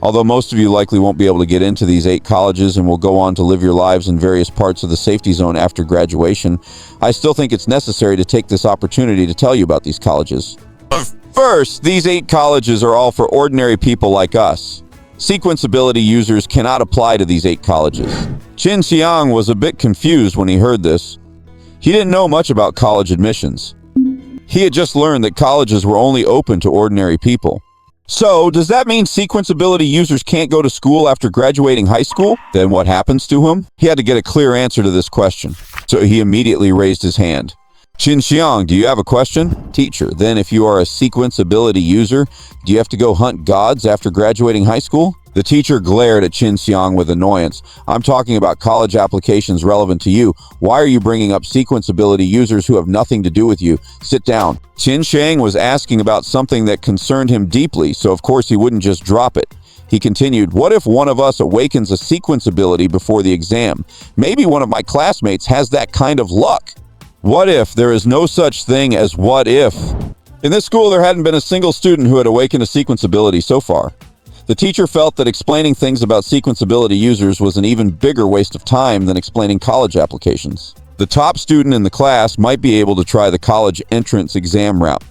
A: Although most of you likely won't be able to get into these 8 colleges and will go on to live your lives in various parts of the safety zone after graduation, I still think it's necessary to take this opportunity to tell you about these colleges. First, these 8 colleges are all for ordinary people like us. Sequence ability users cannot apply to these 8 colleges. Qin Siyang was a bit confused when he heard this. He didn't know much about college admissions. He had just learned that colleges were only open to ordinary people. So, does that mean sequence ability users can't go to school after graduating high school? Then what happens to him? He had to get a clear answer to this question. So he immediately raised his hand. Qin Siyang, do you have a question? Teacher, then if you are a sequence ability user, do you have to go hunt gods after graduating high school? The teacher glared at Qin Siyang with annoyance. I'm talking about college applications relevant to you. Why are you bringing up sequence ability users who have nothing to do with you? Sit down. Qin Siyang was asking about something that concerned him deeply, so of course he wouldn't just drop it. He continued, what if one of us awakens a sequence ability before the exam? Maybe one of my classmates has that kind of luck. What if there is no such thing as what if? In this school, there hadn't been a single student who had awakened a sequence ability so far. The teacher felt that explaining things about sequence ability users was an even bigger waste of time than explaining college applications. The top student in the class might be able to try the college entrance exam route,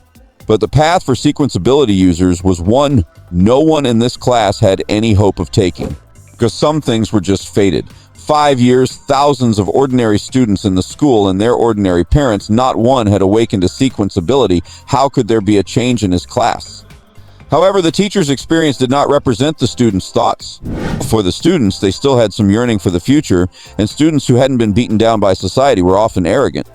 A: but the path for sequence ability users was one no one in this class had any hope of taking, because some things were just fated. 5 years, thousands of ordinary students in the school and their ordinary parents, not one had awakened a sequence ability. How could there be a change in his class? However, the teacher's experience did not represent the students' thoughts. For the students, they still had some yearning for the future, and students who hadn't been beaten down by society were often arrogant.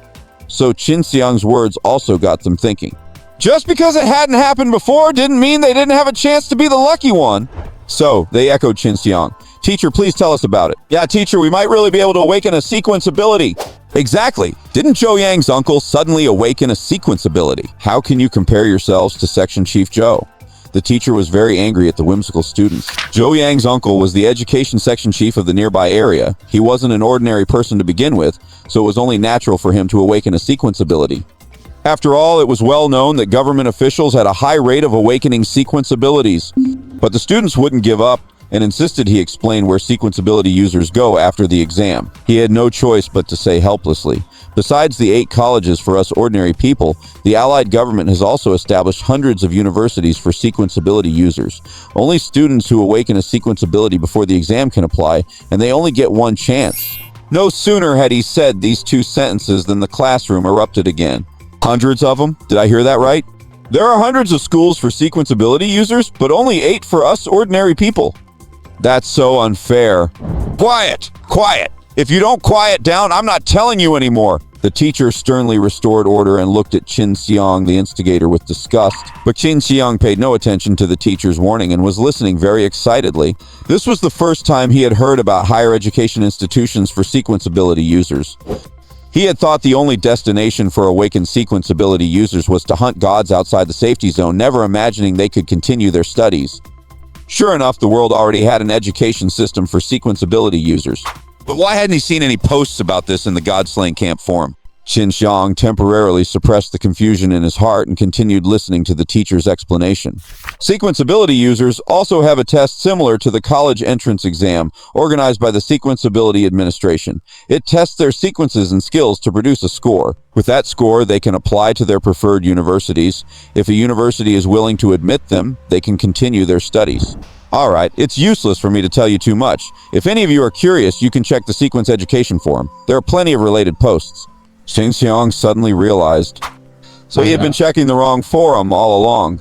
A: So Qin Siyang's words also got them thinking. Just because it hadn't happened before didn't mean they didn't have a chance to be the lucky one. So, they echoed Qin Siyang. Teacher, please tell us about it. Yeah, teacher, we might really be able to awaken a sequence ability. Exactly. Didn't Zhou Yang's uncle suddenly awaken a sequence ability? How can you compare yourselves to Section Chief Zhou? The teacher was very angry at the whimsical students. Zhou Yang's uncle was the education section chief of the nearby area. He wasn't an ordinary person to begin with, so it was only natural for him to awaken a sequence ability. After all, it was well known that government officials had a high rate of awakening sequence abilities. But the students wouldn't give up and insisted he explain where sequence ability users go after the exam. He had no choice but to say helplessly. Besides the 8 colleges for us ordinary people, the Allied government has also established hundreds of universities for sequence ability users. Only students who awaken a sequence ability before the exam can apply, and they only get one chance. No sooner had he said these 2 sentences than the classroom erupted again. Hundreds of them? Did I hear that right? There are hundreds of schools for sequence ability users, but only 8 for us ordinary people. That's so unfair. Quiet! Quiet! If you don't quiet down, I'm not telling you anymore. The teacher sternly restored order and looked at Qin Siyang, the instigator, with disgust. But Qin Siyang paid no attention to the teacher's warning and was listening very excitedly. This was the first time he had heard about higher education institutions for sequence ability users. He had thought the only destination for awakened sequence ability users was to hunt gods outside the safety zone, never imagining they could continue their studies. Sure enough, the world already had an education system for sequence ability users. But why hadn't he seen any posts about this in the God-Slaying Camp forum? Qin Siyang temporarily suppressed the confusion in his heart and continued listening to the teacher's explanation. Sequence ability users also have a test similar to the college entrance exam, organized by the Sequence Ability Administration. It tests their sequences and skills to produce a score. With that score, they can apply to their preferred universities. If a university is willing to admit them, they can continue their studies. Alright, it's useless for me to tell you too much. If any of you are curious, you can check the Sequence Education Forum. There are plenty of related posts. Qin Siyang suddenly realized. So he had been checking the wrong forum all along.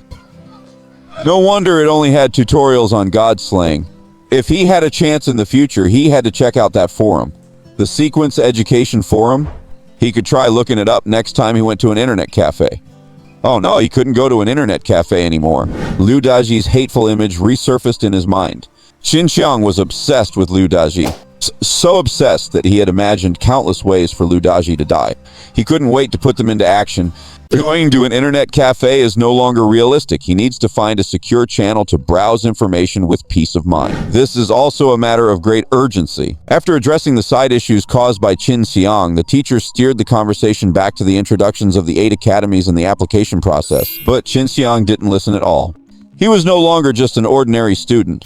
A: No wonder it only had tutorials on god slaying. If he had a chance in the future, he had to check out that forum. The Sequence Education Forum? He could try looking it up next time he went to an internet cafe. Oh no, he couldn't go to an internet cafe anymore. Liu Daji's hateful image resurfaced in his mind. Qin Siyang was obsessed with Liu Daji. So obsessed that he had imagined countless ways for Liu Daji to die. He couldn't wait to put them into action. Going to an internet cafe is no longer realistic. He needs to find a secure channel to browse information with peace of mind. This is also a matter of great urgency. After addressing the side issues caused by Qin Siyang, the teacher steered the conversation back to the introductions of the 8 academies and the application process. But Qin Siyang didn't listen at all. He was no longer just an ordinary student.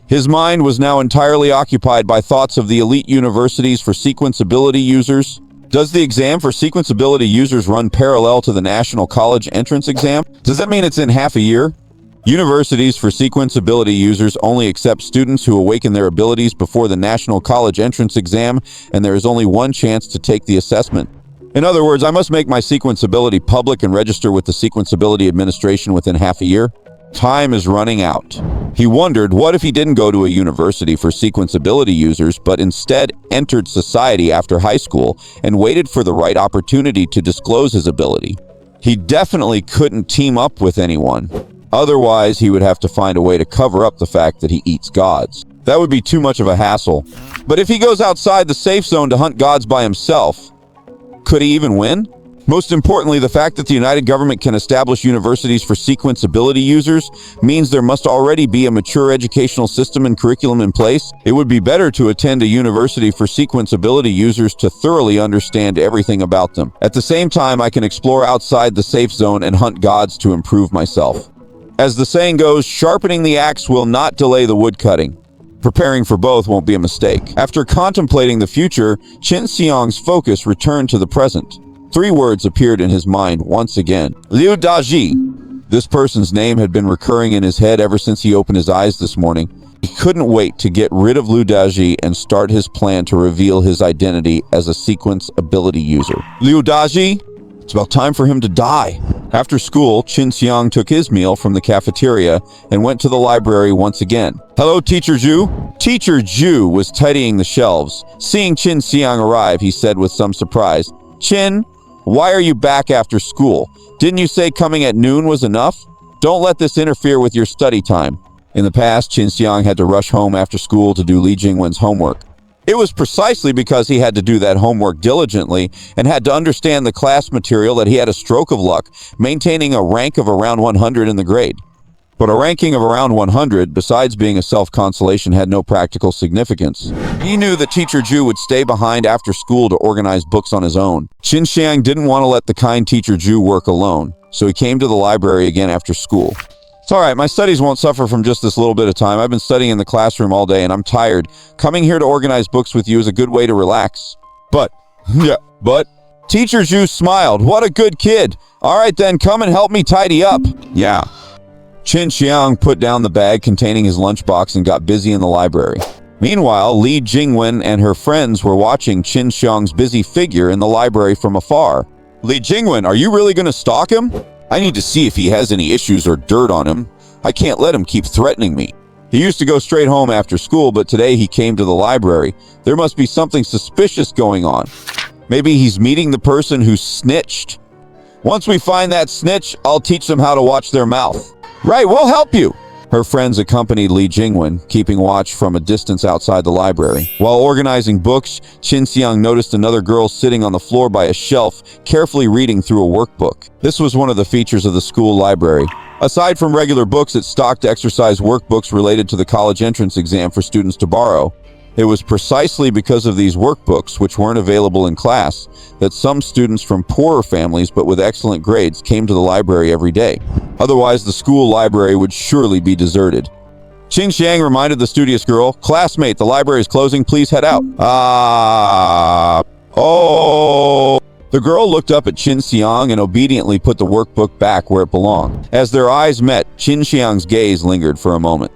A: His mind was now entirely occupied by thoughts of the elite universities for sequence ability users. Does the exam for sequence ability users run parallel to the National College Entrance Exam? Does that mean it's in half a year? Universities for sequence ability users only accept students who awaken their abilities before the National College Entrance Exam, and there is only one chance to take the assessment. In other words, I must make my sequence ability public and register with the Sequence Ability Administration within half a year. Time is running out. He wondered, what if he didn't go to a university for sequence ability users, but instead entered society after high school and waited for the right opportunity to disclose his ability? He definitely couldn't team up with anyone. Otherwise, he would have to find a way to cover up the fact that he eats gods. That would be too much of a hassle. But if he goes outside the safe zone to hunt gods by himself, could he even win? Most importantly, the fact that the United Government can establish universities for sequence ability users means there must already be a mature educational system and curriculum in place. It would be better to attend a university for sequence ability users to thoroughly understand everything about them. At the same time, I can explore outside the safe zone and hunt gods to improve myself. As the saying goes, sharpening the axe will not delay the wood cutting. Preparing for both won't be a mistake. After contemplating the future, Qin Siyang's focus returned to the present. 3 words appeared in his mind once again. Liu Daji. This person's name had been recurring in his head ever since he opened his eyes this morning. He couldn't wait to get rid of Liu Daji and start his plan to reveal his identity as a sequence ability user. Liu Daji? It's about time for him to die. After school, Qin Siyang took his meal from the cafeteria and went to the library once again. Hello, Teacher Zhu? Teacher Zhu was tidying the shelves. Seeing Qin Siyang arrive, he said with some surprise, Qin, why are you back after school? Didn't you say coming at noon was enough? Don't let this interfere with your study time. In the past, Qin Siyang had to rush home after school to do Li Jingwen's homework. It was precisely because he had to do that homework diligently and had to understand the class material that he had a stroke of luck, maintaining a rank of around 100 in the grade. But a ranking of around 100, besides being a self-consolation, had no practical significance. He knew that Teacher Ju would stay behind after school to organize books on his own. Qin Siyang didn't want to let the kind Teacher Ju work alone, so he came to the library again after school. It's all right, my studies won't suffer from just this little bit of time. I've been studying in the classroom all day and I'm tired. Coming here to organize books with you is a good way to relax. But, Teacher Ju smiled. What a good kid. All right then, come and help me tidy up. Yeah. Qin Siyang put down the bag containing his lunchbox and got busy in the library. Meanwhile, Li Jingwen and her friends were watching Qin Siyang's busy figure in the library from afar. Li Jingwen, are you really going to stalk him? I need to see if he has any issues or dirt on him. I can't let him keep threatening me. He used to go straight home after school, but today he came to the library. There must be something suspicious going on. Maybe he's meeting the person who snitched. Once we find that snitch, I'll teach them how to watch their mouth. Right, we'll help you. Her friends accompanied Li Jingwen, keeping watch from a distance outside the library. While organizing books, Qin Siyang noticed another girl sitting on the floor by a shelf, carefully reading through a workbook. This was one of the features of the school library. Aside from regular books, it stocked exercise workbooks related to the college entrance exam for students to borrow. It was precisely because of these workbooks, which weren't available in class, that some students from poorer families but with excellent grades came to the library every day. Otherwise, the school library would surely be deserted. Qin Siyang reminded the studious girl, "Classmate, the library is closing. Please head out." The girl looked up at Qin Siyang and obediently put the workbook back where it belonged. As their eyes met, Qin Siyang's gaze lingered for a moment.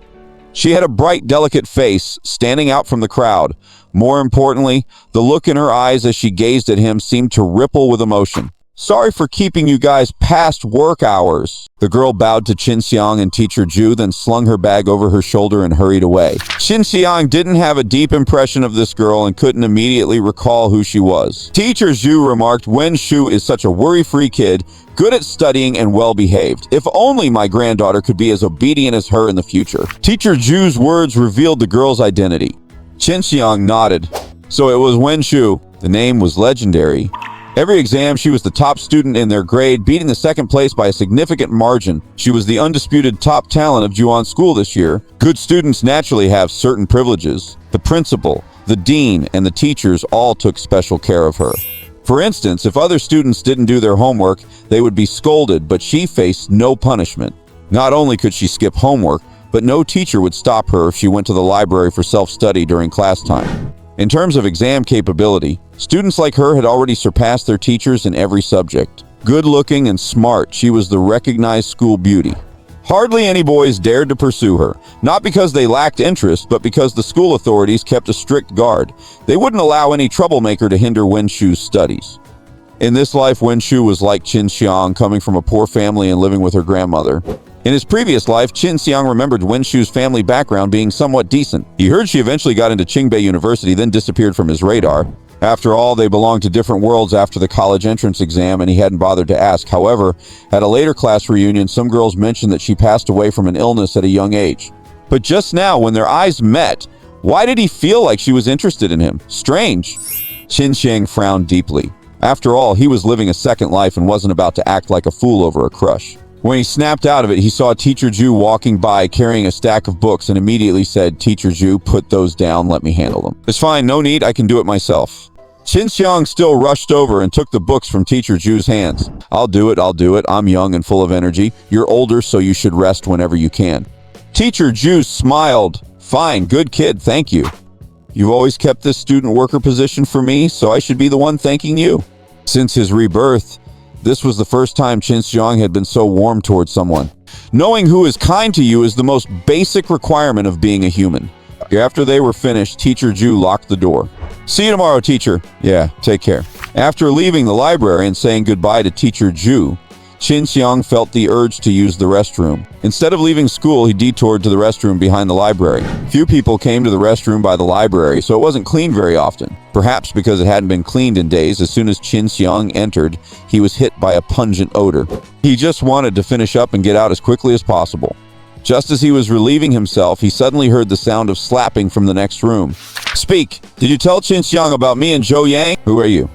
A: She had a bright, delicate face, standing out from the crowd. More importantly, the look in her eyes as she gazed at him seemed to ripple with emotion. "Sorry for keeping you guys past work hours." The girl bowed to Qin Siyang and Teacher Ju, then slung her bag over her shoulder and hurried away. Qin Siyang didn't have a deep impression of this girl and couldn't immediately recall who she was. Teacher Ju remarked, "Wen Shu is such a worry-free kid, good at studying and well-behaved. If only my granddaughter could be as obedient as her in the future." Teacher Ju's words revealed the girl's identity. Qin Siyang nodded. So it was Wen Shu. The name was legendary. Every exam, she was the top student in their grade, beating the second place by a significant margin. She was the undisputed top talent of Juan School this year. Good students naturally have certain privileges. The principal, the dean, and the teachers all took special care of her. For instance, if other students didn't do their homework, they would be scolded, but she faced no punishment. Not only could she skip homework, but no teacher would stop her if she went to the library for self-study during class time. In terms of exam capability, students like her had already surpassed their teachers in every subject. Good-looking and smart, she was the recognized school beauty. Hardly any boys dared to pursue her, not because they lacked interest, but because the school authorities kept a strict guard. They wouldn't allow any troublemaker to hinder Wen Shu's studies. In this life, Wen Shu was like Qin Siyang, coming from a poor family and living with her grandmother. In his previous life, Qin Siyang remembered Wen Shu's family background being somewhat decent. He heard she eventually got into Qingbei University, then disappeared from his radar. After all, they belonged to different worlds after the college entrance exam, and he hadn't bothered to ask. However, at a later class reunion, some girls mentioned that she passed away from an illness at a young age. But just now, when their eyes met, why did he feel like she was interested in him? Strange. Qin Siyang frowned deeply. After all, he was living a second life and wasn't about to act like a fool over a crush. When he snapped out of it, he saw Teacher Ju walking by carrying a stack of books and immediately said, "Teacher Ju, put those down, let me handle them." "It's fine, no need, I can do it myself." Qin Siyang still rushed over and took the books from Teacher Ju's hands. I'll do it, I'm young and full of energy. You're older, so you should rest whenever you can." Teacher Ju smiled. "Fine, good kid, thank you. You've always kept this student worker position for me, so I should be the one thanking you." Since his rebirth, this was the first time Qin Siyang had been so warm towards someone. Knowing who is kind to you is the most basic requirement of being a human. After they were finished, Teacher Ju locked the door. "See you tomorrow, teacher." "Yeah, take care." After leaving the library and saying goodbye to Teacher Ju, Qin Siyang felt the urge to use the restroom. Instead of leaving school, he detoured to the restroom behind the library. Few people came to the restroom by the library, so it wasn't cleaned very often. Perhaps because it hadn't been cleaned in days, as soon as Qin Siyang entered, he was hit by a pungent odor. He just wanted to finish up and get out as quickly as possible. Just as he was relieving himself, he suddenly heard the sound of slapping from the next room. "Speak! Did you tell Qin Siyang about me and Zhou Yang? Who are you?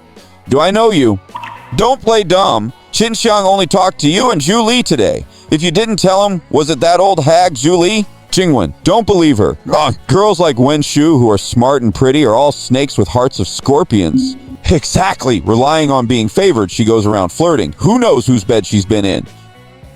A: Do I know you? Don't play dumb. Qin Siyang only talked to you and Zhu Li today. If you didn't tell him, was it that old hag Zhu Li?" Jingwen, don't believe her. Girls like Wen Shu who are smart and pretty are all snakes with hearts of scorpions. Exactly. Relying on being favored, she goes around flirting. Who knows whose bed she's been in?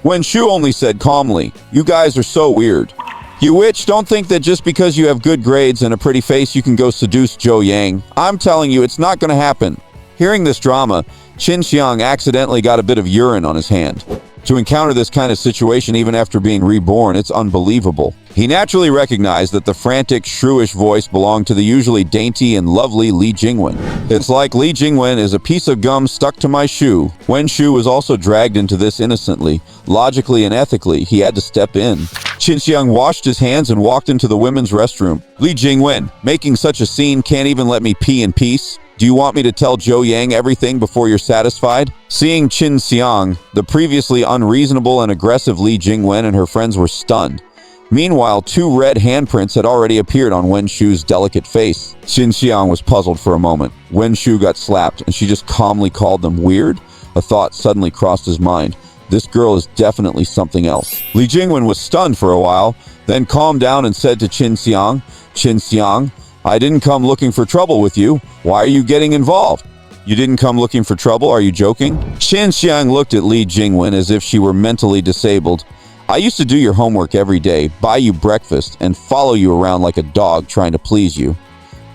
A: Wen Shu only said calmly, "You guys are so weird. You witch, don't think that just because you have good grades and a pretty face you can go seduce Zhou Yang. I'm telling you, it's not going to happen." Hearing this drama, Qin Siyang accidentally got a bit of urine on his hand. To encounter this kind of situation even after being reborn, it's unbelievable. He naturally recognized that the frantic, shrewish voice belonged to the usually dainty and lovely Li Jingwen. It's like Li Jingwen is a piece of gum stuck to my shoe. Wen Shu was also dragged into this innocently. Logically and ethically, he had to step in. Qin Siyang washed his hands and walked into the women's restroom. "Li Jingwen, making such a scene can't even let me pee in peace. Do you want me to tell Zhou Yang everything before you're satisfied?" Seeing Qin Siyang, the previously unreasonable and aggressive Li Jingwen and her friends were stunned. Meanwhile, 2 red handprints had already appeared on Wen Shu's delicate face. Qin Siyang was puzzled for a moment. Wen Shu got slapped, and she just calmly called them weird. A thought suddenly crossed his mind. This girl is definitely something else. Li Jingwen was stunned for a while, then calmed down and said to Qin Siyang, "Qin Siyang, I didn't come looking for trouble with you. Why are you getting involved?" "You didn't come looking for trouble? Are you joking?" Qin Siyang looked at Li Jingwen as if she were mentally disabled. "I used to do your homework every day, buy you breakfast, and follow you around like a dog trying to please you.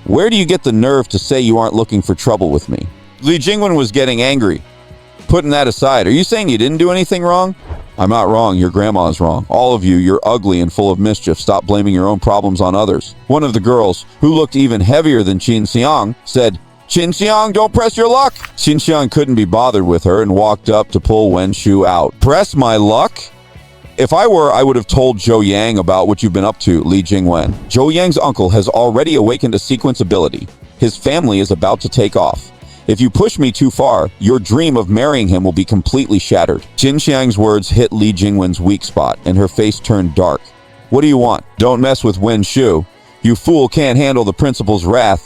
A: Where do you get the nerve to say you aren't looking for trouble with me?" Li Jingwen was getting angry. "Putting that aside, are you saying you didn't do anything wrong?" "I'm not wrong. Your grandma's wrong. All of you, you're ugly and full of mischief. Stop blaming your own problems on others." One of the girls, who looked even heavier than Qin Siyang, said, "Qin Siyang, don't press your luck." Qin Siyang couldn't be bothered with her and walked up to pull Wen Shu out. "Press my luck? If I were, I would have told Zhou Yang about what you've been up to, Li Jingwen. Zhou Yang's uncle has already awakened a sequence ability. His family is about to take off. If you push me too far, your dream of marrying him will be completely shattered." Qin Xiang's words hit Li Jingwen's weak spot, and her face turned dark. "What do you want? Don't mess with Wen Shu. You fool can't handle the principal's wrath.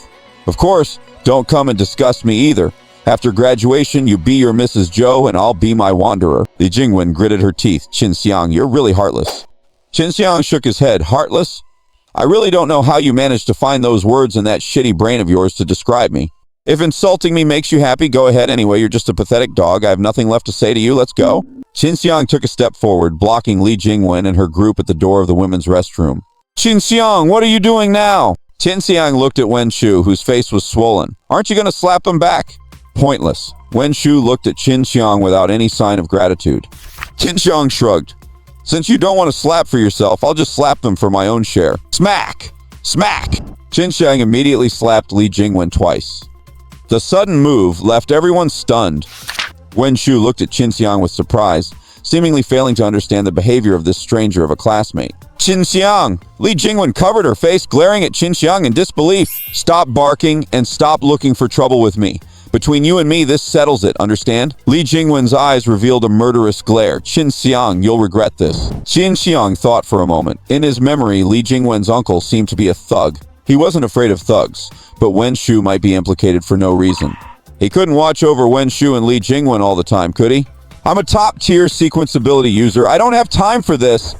A: Of course, don't come and disgust me either. After graduation, you be your Mrs. Zhou, and I'll be my wanderer." Li Jingwen gritted her teeth. "Qin Siyang, you're really heartless." Qin Siyang shook his head. "Heartless? I really don't know how you managed to find those words in that shitty brain of yours to describe me. If insulting me makes you happy, go ahead anyway. You're just a pathetic dog. I have nothing left to say to you. Let's go." Qin Siyang took a step forward, blocking Li Jingwen and her group at the door of the women's restroom. "Qin Siyang, what are you doing now?" Qin Siyang looked at Wen Shu, whose face was swollen. "Aren't you going to slap him back?" "Pointless." Wen Shu looked at Qin Siyang without any sign of gratitude. Qin Siyang shrugged. "Since you don't want to slap for yourself, I'll just slap them for my own share." Smack! Smack! Qin Siyang immediately slapped Li Jingwen twice. The sudden move left everyone stunned. Wen Shu looked at Qin Siyang with surprise, seemingly failing to understand the behavior of this stranger of a classmate. "Qin Siyang!" Li Jingwen covered her face, glaring at Qin Siyang in disbelief. "Stop barking and stop looking for trouble with me. Between you and me, this settles it, understand?" Li Jingwen's eyes revealed a murderous glare. "Qin Siyang, you'll regret this." Qin Siyang thought for a moment. In his memory, Li Jingwen's uncle seemed to be a thug. He wasn't afraid of thugs, but Wen Shu might be implicated for no reason. He couldn't watch over Wen Shu and Li Jingwen all the time, could he? "I'm a top-tier sequence ability user. I don't have time for this."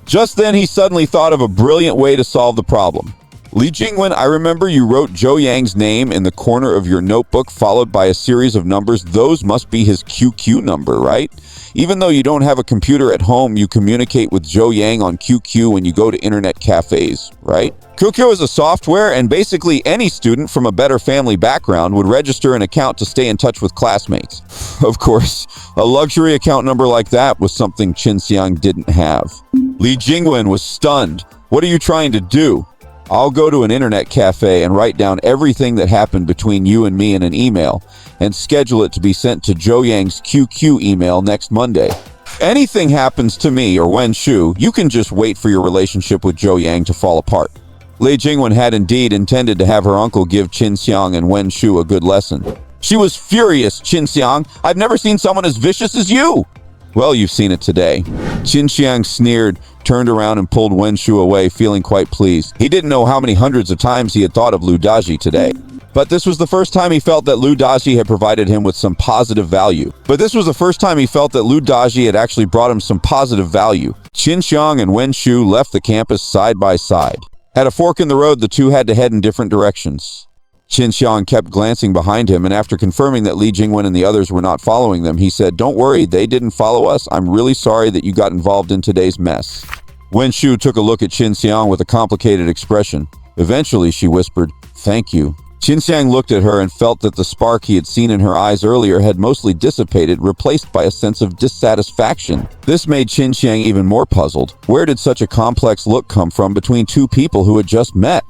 A: Just then, he suddenly thought of a brilliant way to solve the problem. "Li Jingwen, I remember you wrote Zhou Yang's name in the corner of your notebook, followed by a series of numbers. Those must be his QQ number, right? Even though you don't have a computer at home, you communicate with Zhou Yang on QQ when you go to internet cafes, right?" QQ is a software, and basically any student from a better family background would register an account to stay in touch with classmates. Of course, a luxury account number like that was something Qin Siyang didn't have. Li Jingwen was stunned. "What are you trying to do?" I'll go to an internet cafe and write down everything that happened between you and me in an email and schedule it to be sent to Zhou Yang's QQ email next Monday. If anything happens to me or Wen Shu, you can just wait for your relationship with Zhou Yang to fall apart. Li Jingwen had indeed intended to have her uncle give Qin Siyang and Wen Shu a good lesson. She was furious. Qin Siyang, I've never seen someone as vicious as you. Well, you've seen it today. Qin Siyang sneered, turned around and pulled Wen Shu away, feeling quite pleased. He didn't know how many hundreds of times he had thought of Lu Daji today. But this was the first time he felt that Lu Daji had provided him with some positive value. Actually brought him some positive value. Qin Siyang and Wen Shu left the campus side by side. At a fork in the road, the two had to head in different directions. Qin Siyang kept glancing behind him, and after confirming that Li Jingwen and the others were not following them, he said, "Don't worry, they didn't follow us. I'm really sorry that you got involved in today's mess." Wen Shu took a look at Qin Siyang with a complicated expression. Eventually, she whispered, "Thank you." Qin Siyang looked at her and felt that the spark he had seen in her eyes earlier had mostly dissipated, replaced by a sense of dissatisfaction. This made Qin Siyang even more puzzled. Where did such a complex look come from between two people who had just met?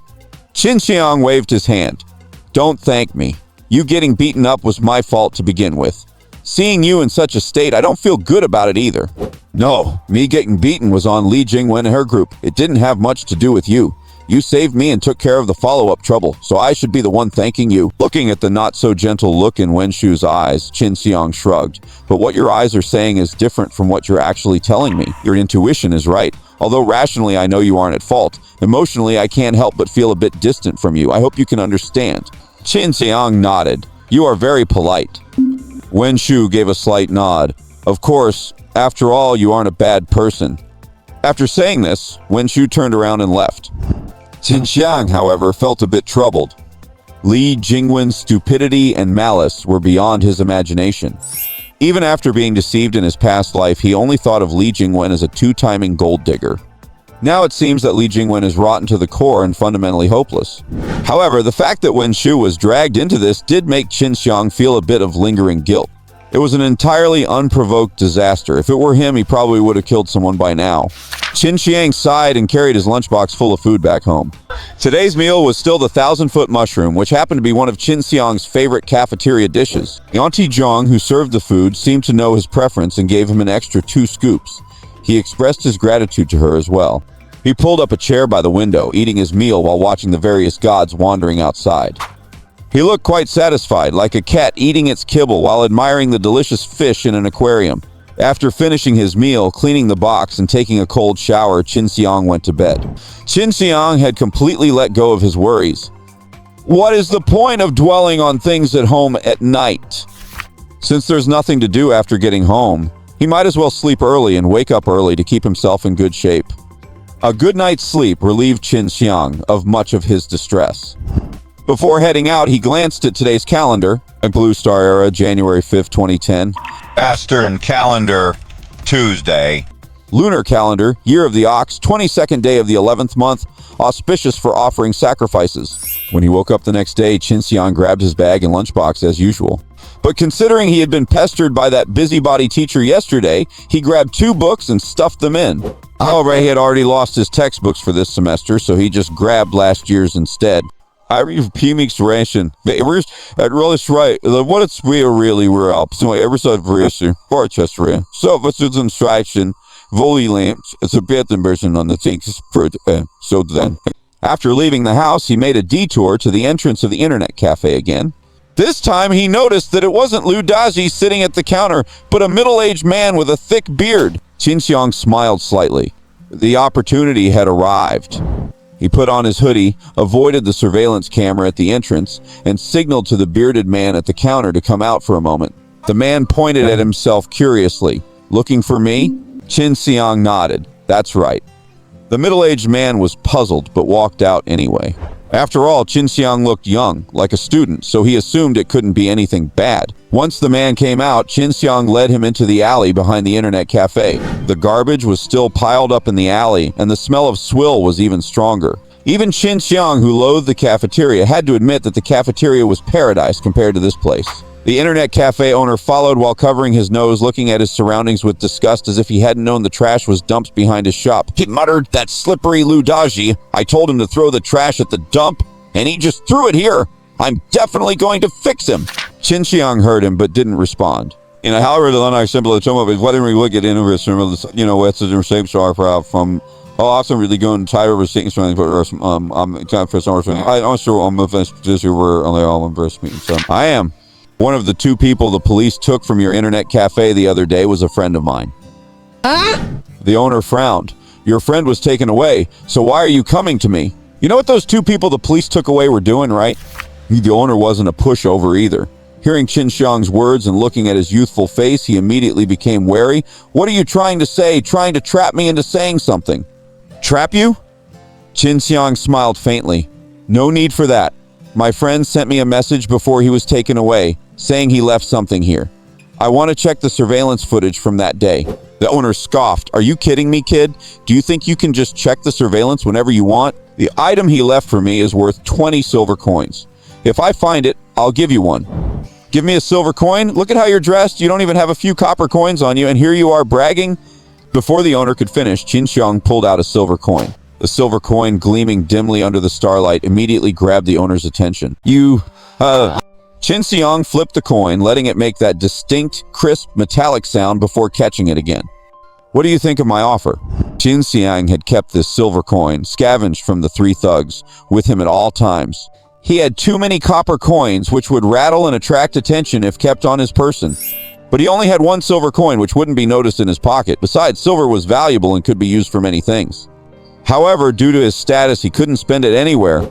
A: Qin Siyang waved his hand. "Don't thank me. You getting beaten up was my fault to begin with. Seeing you in such a state, I don't feel good about it either." "No, me getting beaten was on Li Jingwen and her group. It didn't have much to do with you. You saved me and took care of the follow-up trouble, so I should be the one thanking you." Looking at the not-so-gentle look in Wen Shu's eyes, Qin Siyang shrugged. "But what your eyes are saying is different from what you're actually telling me. Your intuition is right. Although rationally I know you aren't at fault, emotionally I can't help but feel a bit distant from you. I hope you can understand." Qin Siyang nodded. "You are very polite." Wen Shu gave a slight nod. "Of course, after all, you aren't a bad person." After saying this, Wen Shu turned around and left. Qin Siyang, however, felt a bit troubled. Li Jingwen's stupidity and malice were beyond his imagination. Even after being deceived in his past life, he only thought of Li Jingwen as a two-timing gold digger. Now it seems that Li Jingwen is rotten to the core and fundamentally hopeless. However, the fact that Wen Shu was dragged into this did make Qin Siyang feel a bit of lingering guilt. It was an entirely unprovoked disaster. If it were him, he probably would have killed someone by now. Qin Siyang sighed and carried his lunchbox full of food back home. Today's meal was still the 1,000-foot mushroom, which happened to be one of Qin Siyang's favorite cafeteria dishes. Auntie Zhang, who served the food, seemed to know his preference and gave him an extra 2 scoops. He expressed his gratitude to her as well. He pulled up a chair by the window, eating his meal while watching the various gods wandering outside. He looked quite satisfied, like a cat eating its kibble while admiring the delicious fish in an aquarium. After finishing his meal, cleaning the box, and taking a cold shower, Qin Siyang went to bed. Qin Siyang had completely let go of his worries. What is the point of dwelling on things at home at night? Since there's nothing to do after getting home, he might as well sleep early and wake up early to keep himself in good shape. A good night's sleep relieved Qin Siyang of much of his distress. Before heading out, he glanced at today's calendar, a Blue Star Era, January 5th, 2010.
C: Eastern calendar, Tuesday.
A: Lunar calendar, year of the ox, 22nd day of the 11th month, auspicious for offering sacrifices. When he woke up the next day, Qin Siyang grabbed his bag and lunchbox as usual. But considering he had been pestered by that busybody teacher yesterday, he grabbed 2 books and stuffed them in. However, he had already lost his textbooks for this semester, so he just grabbed last year's instead. I read PMX ration. At really right. What it's really we're up. So every side version, Rochester. So what's its instruction? Volley lamps. It's a better version on the things. So then, after leaving the house, he made a detour to the entrance of the internet cafe again. This time, he noticed that it wasn't Lu Daji sitting at the counter, but a middle-aged man with a thick beard. Qin Siyang smiled slightly. The opportunity had arrived. He put on his hoodie, avoided the surveillance camera at the entrance, and signaled to the bearded man at the counter to come out for a moment. The man pointed at himself curiously. "Looking for me?" Qin Siyang nodded. "That's right." The middle-aged man was puzzled, but walked out anyway. After all, Qin Siyang looked young, like a student, so he assumed it couldn't be anything bad. Once the man came out, Qin Siyang led him into the alley behind the internet cafe. The garbage was still piled up in the alley, and the smell of swill was even stronger. Even Qin Siyang, who loathed the cafeteria, had to admit that the cafeteria was paradise compared to this place. The internet cafe owner followed while covering his nose, looking at his surroundings with disgust as if he hadn't known the trash was dumped behind his shop. He muttered, "That slippery Ludaji. I told him to throw the trash at the dump, and he just threw it here. I'm definitely going to fix him." Qin Siyang heard him but didn't respond. In a however, the Lunai symbol of some of it, whether we look at innovative, what's the same star from also really going to type over things from I'm for something. I'm sure I'm this were only all impressed me. So I am. One of the two people the police took from your internet cafe the other day was a friend of mine. The owner frowned. Your friend was taken away, so why are you coming to me? You know what those two people the police took away were doing, right? The owner wasn't a pushover either. Hearing Qin Siyang's words and looking at his youthful face, he immediately became wary. What are you trying to say? Trying to trap me into saying something? Trap you? Qin Siyang smiled faintly. No need for that. My friend sent me a message before he was taken away, saying he left something here. I want to check the surveillance footage from that day. The owner scoffed. Are you kidding me, kid? Do you think you can just check the surveillance whenever you want? The item he left for me is worth 20 silver coins. If I find it, I'll give you one. Give me a silver coin? Look at how you're dressed. You don't even have a few copper coins on you, and here you are bragging? Before the owner could finish, Qin Siyang pulled out a silver coin. The silver coin, gleaming dimly under the starlight, immediately grabbed the owner's attention. Qin Siyang flipped the coin, letting it make that distinct, crisp, metallic sound before catching it again. What do you think of my offer? Qin Siyang had kept this silver coin, scavenged from the three thugs, with him at all times. He had too many copper coins, which would rattle and attract attention if kept on his person. But he only had one silver coin, which wouldn't be noticed in his pocket. Besides, silver was valuable and could be used for many things. However, due to his status, he couldn't spend it anywhere.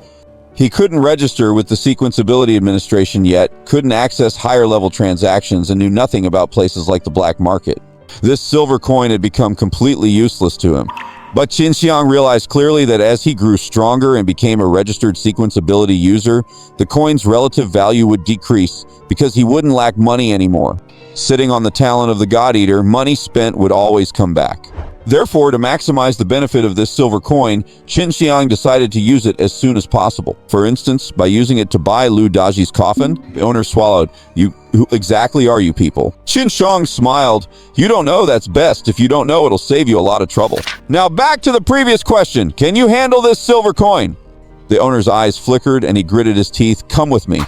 A: He couldn't register with the Sequenceability Administration yet, couldn't access higher-level transactions, and knew nothing about places like the black market. This silver coin had become completely useless to him. But Qin Siyang realized clearly that as he grew stronger and became a registered Sequenceability user, the coin's relative value would decrease because he wouldn't lack money anymore. Sitting on the talent of the God Eater, money spent would always come back. Therefore, to maximize the benefit of this silver coin, Qin Siyang decided to use it as soon as possible. For instance, by using it to buy Lu Daji's coffin. The owner swallowed. Who exactly are you people? Qin Siyang smiled. You don't know, that's best. If you don't know, it'll save you a lot of trouble. Now back to the previous question. Can you handle this silver coin? The owner's eyes flickered and he gritted his teeth. Come with me.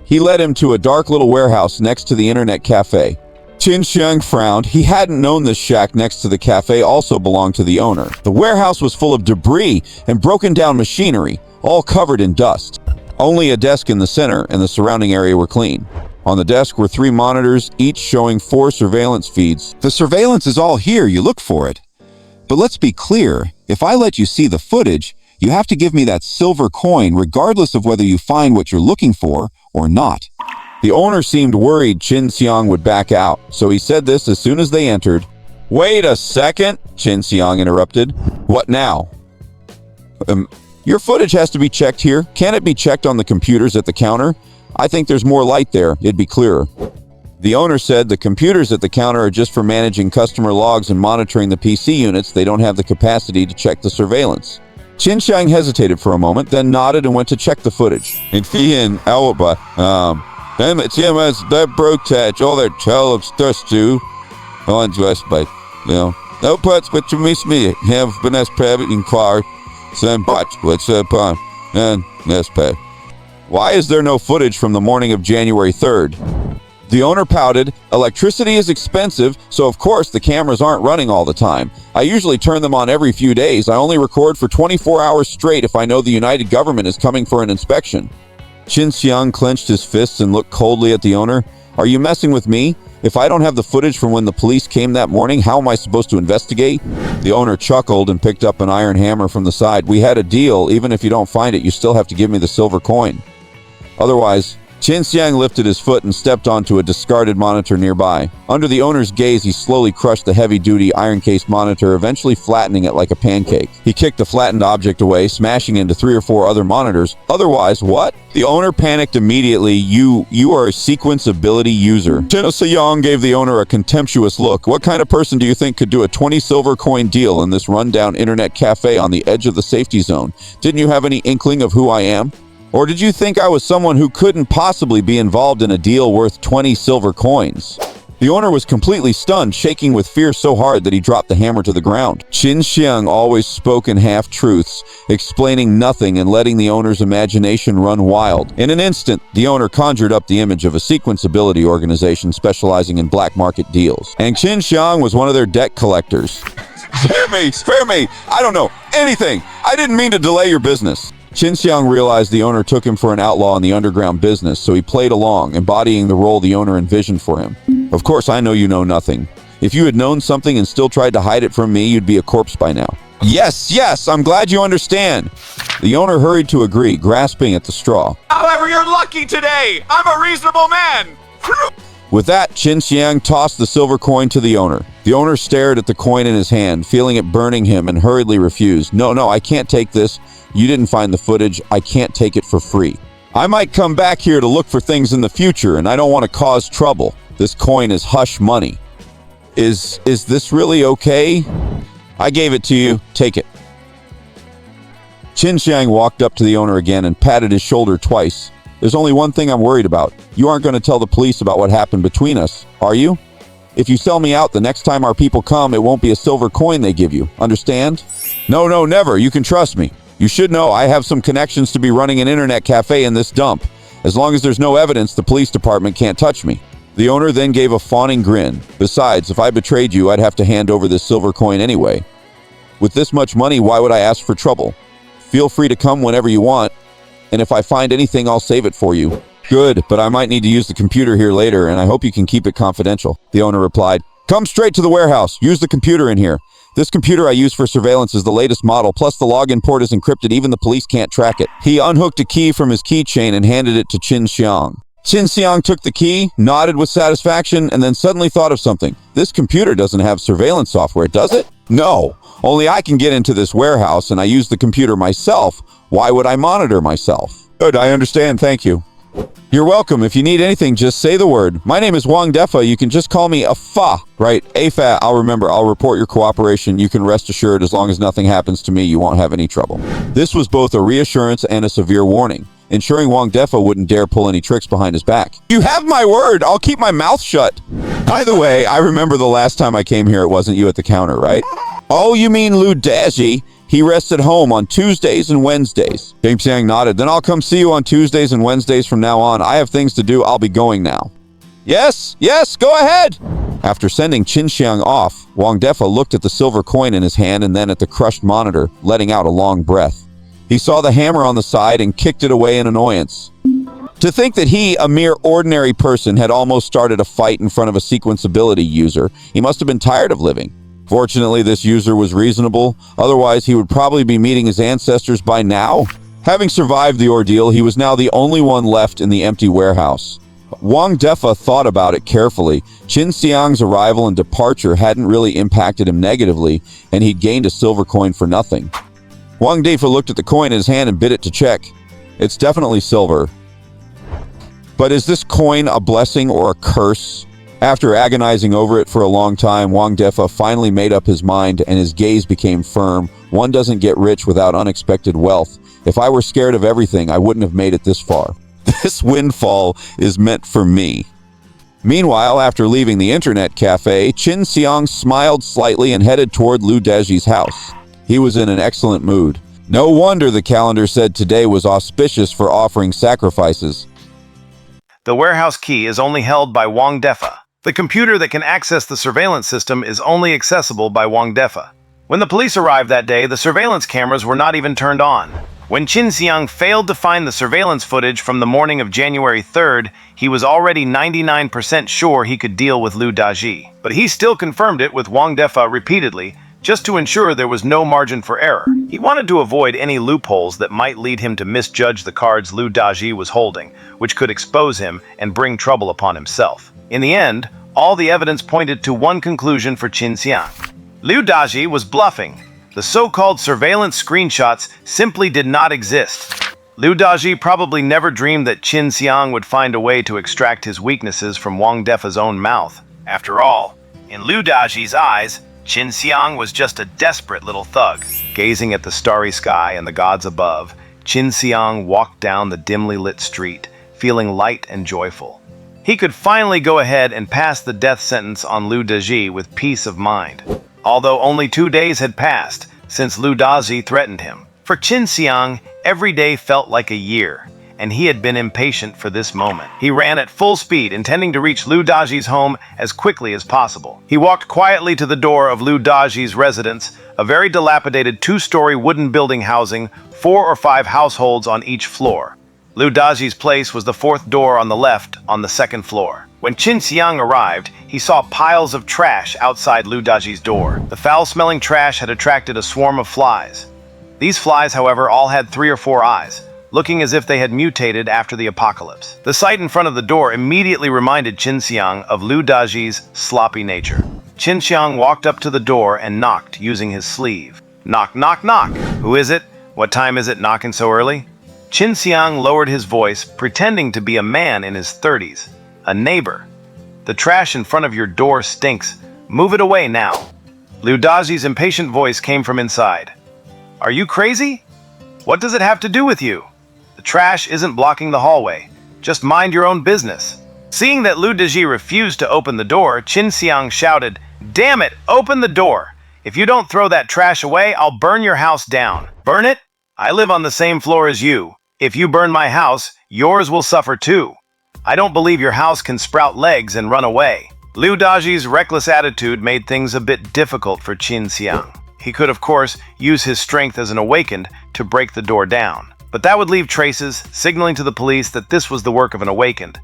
A: He led him to a dark little warehouse next to the internet cafe. Qin Siyang frowned. He hadn't known this shack next to the cafe also belonged to the owner. The warehouse was full of debris and broken down machinery, all covered in dust. Only a desk in the center and the surrounding area were clean. On the desk were 3 monitors, each showing 4 surveillance feeds. The surveillance is all here, you look for it. But let's be clear, if I let you see the footage, you have to give me that silver coin regardless of whether you find what you're looking for or not. The owner seemed worried Qin Siyang would back out, so he said this as soon as they entered. Wait a second, Qin Siyang interrupted. What now? Your footage has to be checked here. Can't it be checked on the computers at the counter? I think there's more light there. It'd be clearer. The owner said the computers at the counter are just for managing customer logs and monitoring the PC units. They don't have the capacity to check the surveillance. Qin Siyang hesitated for a moment, then nodded and went to check the footage. In Fian, that broke touch, all that tell of stuff too. On dressed by, no parts, but you miss me. Have been as private in car. Send batch, what's up on? And that's pay. Why is there no footage from the morning of January 3rd? The owner pouted. Electricity is expensive, so of course the cameras aren't running all the time. I usually turn them on every few days. I only record for 24 hours straight if I know the United Government is coming for an inspection. Qin Siyang clenched his fists and looked coldly at the owner. Are you messing with me? If I don't have the footage from when the police came that morning, how am I supposed to investigate? The owner chuckled and picked up an iron hammer from the side. We had a deal. Even if you don't find it, you still have to give me the silver coin. Otherwise, Qin Siyang lifted his foot and stepped onto a discarded monitor nearby. Under the owner's gaze, he slowly crushed the heavy-duty iron-cased monitor, eventually flattening it like a pancake. He kicked the flattened object away, smashing into 3 or 4 other monitors. Otherwise, what? The owner panicked immediately. You are a Sequenceability user. Qin Siyang gave the owner a contemptuous look. What kind of person do you think could do a 20 silver coin deal in this rundown internet cafe on the edge of the safety zone? Didn't you have any inkling of who I am? Or did you think I was someone who couldn't possibly be involved in a deal worth 20 silver coins? The owner was completely stunned, shaking with fear so hard that he dropped the hammer to the ground. Qin Siyang always spoke in half-truths, explaining nothing and letting the owner's imagination run wild. In an instant, the owner conjured up the image of a sequence ability organization specializing in black market deals. And Qin Siyang was one of their debt collectors. Spare me! Spare me! I don't know anything! I didn't mean to delay your business. Qin Siyang realized the owner took him for an outlaw in the underground business, so he played along, embodying the role the owner envisioned for him. Of course, I know you know nothing. If you had known something and still tried to hide it from me, you'd be a corpse by now. Yes, I'm glad you understand. The owner hurried to agree, grasping at the straw.
D: However, you're lucky today. I'm a reasonable man.
A: With that, Qin Siyang tossed the silver coin to the owner. The owner stared at the coin in his hand, feeling it burning him, and hurriedly refused. No, I can't take this. You didn't find the footage. I can't take it for free. I might come back here to look for things in the future, and I don't want to cause trouble. This coin is hush money. Is this really okay? I gave it to you. Take it. Qin Siyang walked up to the owner again and patted his shoulder twice. There's only one thing I'm worried about. You aren't going to tell the police about what happened between us, are you? If you sell me out, the next time our people come, it won't be a silver coin they give you. Understand? No, never. You can trust me. You should know I have some connections to be running an internet cafe in this dump. As long as there's no evidence, the police department can't touch me. The owner then gave a fawning grin. Besides, if I betrayed you, I'd have to hand over this silver coin anyway. With this much money, why would I ask for trouble? Feel free to come whenever you want, and if I find anything, I'll save it for you. Good, but I might need to use the computer here later, and I hope you can keep it confidential. The owner replied, Come straight to the warehouse. Use the computer in here. This computer I use for surveillance is the latest model, plus the login port is encrypted. Even the police can't track it. He unhooked a key from his keychain and handed it to Qin Siyang. Qin Siyang took the key, nodded with satisfaction, and then suddenly thought of something. This computer doesn't have surveillance software, does it? No, only I can get into this warehouse and I use the computer myself. Why would I monitor myself? Good, I understand, thank you. You're welcome. If you need anything, just say the word. My name is Wang Defa. You can just call me Afa. Right, Afa, I'll remember. I'll report your cooperation. You can rest assured as long as nothing happens to me, you won't have any trouble. This was both a reassurance and a severe warning, ensuring Wang Defa wouldn't dare pull any tricks behind his back. You have my word. I'll keep my mouth shut. By the way, I remember the last time I came here, it wasn't you at the counter, right? Oh, you mean Lu Daji? He rests at home on Tuesdays and Wednesdays. Qin Siyang nodded. Then I'll come see you on Tuesdays and Wednesdays from now on. I have things to do. I'll be going now. Yes, go ahead. After sending Qin Siyang off, Wang Defa looked at the silver coin in his hand and then at the crushed monitor, letting out a long breath. He saw the hammer on the side and kicked it away in annoyance. To think that he, a mere ordinary person, had almost started a fight in front of a sequence ability user, he must have been tired of living. Fortunately, this user was reasonable, otherwise he would probably be meeting his ancestors by now. Having survived the ordeal, he was now the only one left in the empty warehouse. Wang Defa thought about it carefully. Qin Siyang's arrival and departure hadn't really impacted him negatively, and he'd gained a silver coin for nothing. Wang Defa looked at the coin in his hand and bit it to check. It's definitely silver. But is this coin a blessing or a curse? After agonizing over it for a long time, Wang Defa finally made up his mind and his gaze became firm. One doesn't get rich without unexpected wealth. If I were scared of everything, I wouldn't have made it this far. This windfall is meant for me. Meanwhile, after leaving the internet cafe, Qin Siyang smiled slightly and headed toward Lu Deji's house. He was in an excellent mood. No wonder the calendar said today was auspicious for offering sacrifices.
B: The warehouse key is only held by Wang Defa. The computer that can access the surveillance system is only accessible by Wang Defa. When the police arrived that day, the surveillance cameras were not even turned on. When Qin Siyang failed to find the surveillance footage from the morning of January 3rd, he was already 99% sure he could deal with Lu Daji. But he still confirmed it with Wang Defa repeatedly, just to ensure there was no margin for error. He wanted to avoid any loopholes that might lead him to misjudge the cards Lu Daji was holding, which could expose him and bring trouble upon himself. In the end, all the evidence pointed to one conclusion for Qin Siyang. Lu Daji was bluffing. The so-called surveillance screenshots simply did not exist. Lu Daji probably never dreamed that Qin Siyang would find a way to extract his weaknesses from Wang Defa's own mouth. After all, in Lu Daji's eyes, Qin Siyang was just a desperate little thug. Gazing at the starry sky and the gods above, Qin Siyang walked down the dimly lit street, feeling light and joyful. He could finally go ahead and pass the death sentence on Liu Daji with peace of mind. Although only 2 days had passed since Liu Daji threatened him. For Qin Siyang, every day felt like a year, and he had been impatient for this moment. He ran at full speed, intending to reach Liu Daji's home as quickly as possible. He walked quietly to the door of Liu Daji's residence, a very dilapidated 2-story wooden building housing 4 or 5 households on each floor. Liu Daji's place was the 4th door on the left on the 2nd floor. When Qin Siyang arrived, he saw piles of trash outside Liu Daji's door. The foul-smelling trash had attracted a swarm of flies. These flies, however, all had 3 or 4 eyes, looking as if they had mutated after the apocalypse. The sight in front of the door immediately reminded Qin Siyang of Liu Daji's sloppy nature. Qin Siyang walked up to the door and knocked using his sleeve. Knock, knock, knock. Who is it? What time is it knocking so early? Qin Siyang lowered his voice, pretending to be a man in his 30s. A neighbor. The trash in front of your door stinks. Move it away now. Liu Daji's impatient voice came from inside. Are you crazy? What does it have to do with you? The trash isn't blocking the hallway. Just mind your own business. Seeing that Liu Daji refused to open the door, Qin Siyang shouted, Damn it, open the door. If you don't throw that trash away, I'll burn your house down. Burn it? I live on the same floor as you. If you burn my house, yours will suffer too. I don't believe your house can sprout legs and run away. Liu Daji's reckless attitude made things a bit difficult for Qin Siyang. He could, of course, use his strength as an awakened to break the door down. But that would leave traces, signaling to the police that this was the work of an awakened.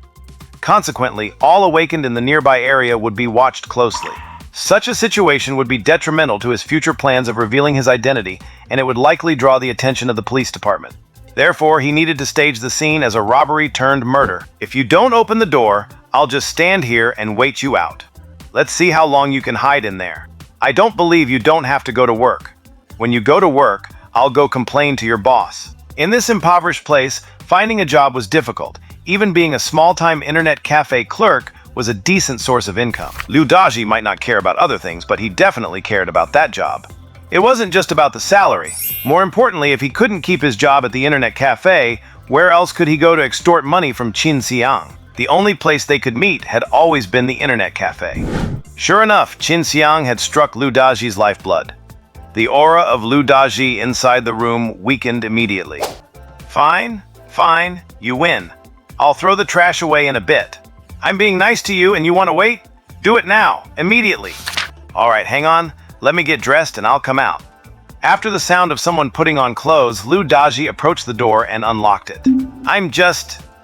B: Consequently, all awakened in the nearby area would be watched closely. Such a situation would be detrimental to his future plans of revealing his identity, and it would likely draw the attention of the police department. Therefore, he needed to stage the scene as a robbery turned murder. If you don't open the door, I'll just stand here and wait you out. Let's see how long you can hide in there. I don't believe you don't have to go to work. When you go to work, I'll go complain to your boss. In this impoverished place, finding a job was difficult. Even being a small-time internet cafe clerk was a decent source of income. Liu Daji might not care about other things, but he definitely cared about that job. It wasn't just about the salary. More importantly, if he couldn't keep his job at the internet cafe, where else could he go to extort money from Qin Siyang? The only place they could meet had always been the internet cafe. Sure enough, Qin Siyang had struck Liu Daji's lifeblood. The aura of Liu Daji inside the room weakened immediately. Fine, you win. I'll throw the trash away in a bit. I'm being nice to you and you want to wait? Do it now, immediately. All right, hang on. Let me get dressed and I'll come out. After the sound of someone putting on clothes, Liu Daji approached the door and unlocked it.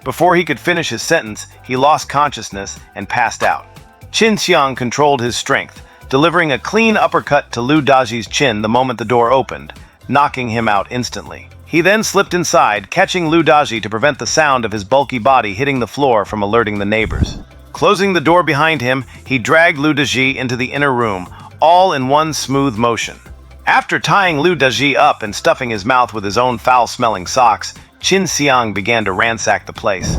B: Before he could finish his sentence, he lost consciousness and passed out. Qin Siyang controlled his strength, delivering a clean uppercut to Liu Daji's chin the moment the door opened, knocking him out instantly. He then slipped inside, catching Liu Daji to prevent the sound of his bulky body hitting the floor from alerting the neighbors. Closing the door behind him, he dragged Liu Daji into the inner room, all in one smooth motion. After tying Liu Daji up and stuffing his mouth with his own foul-smelling socks, Qin Siyang began to ransack the place.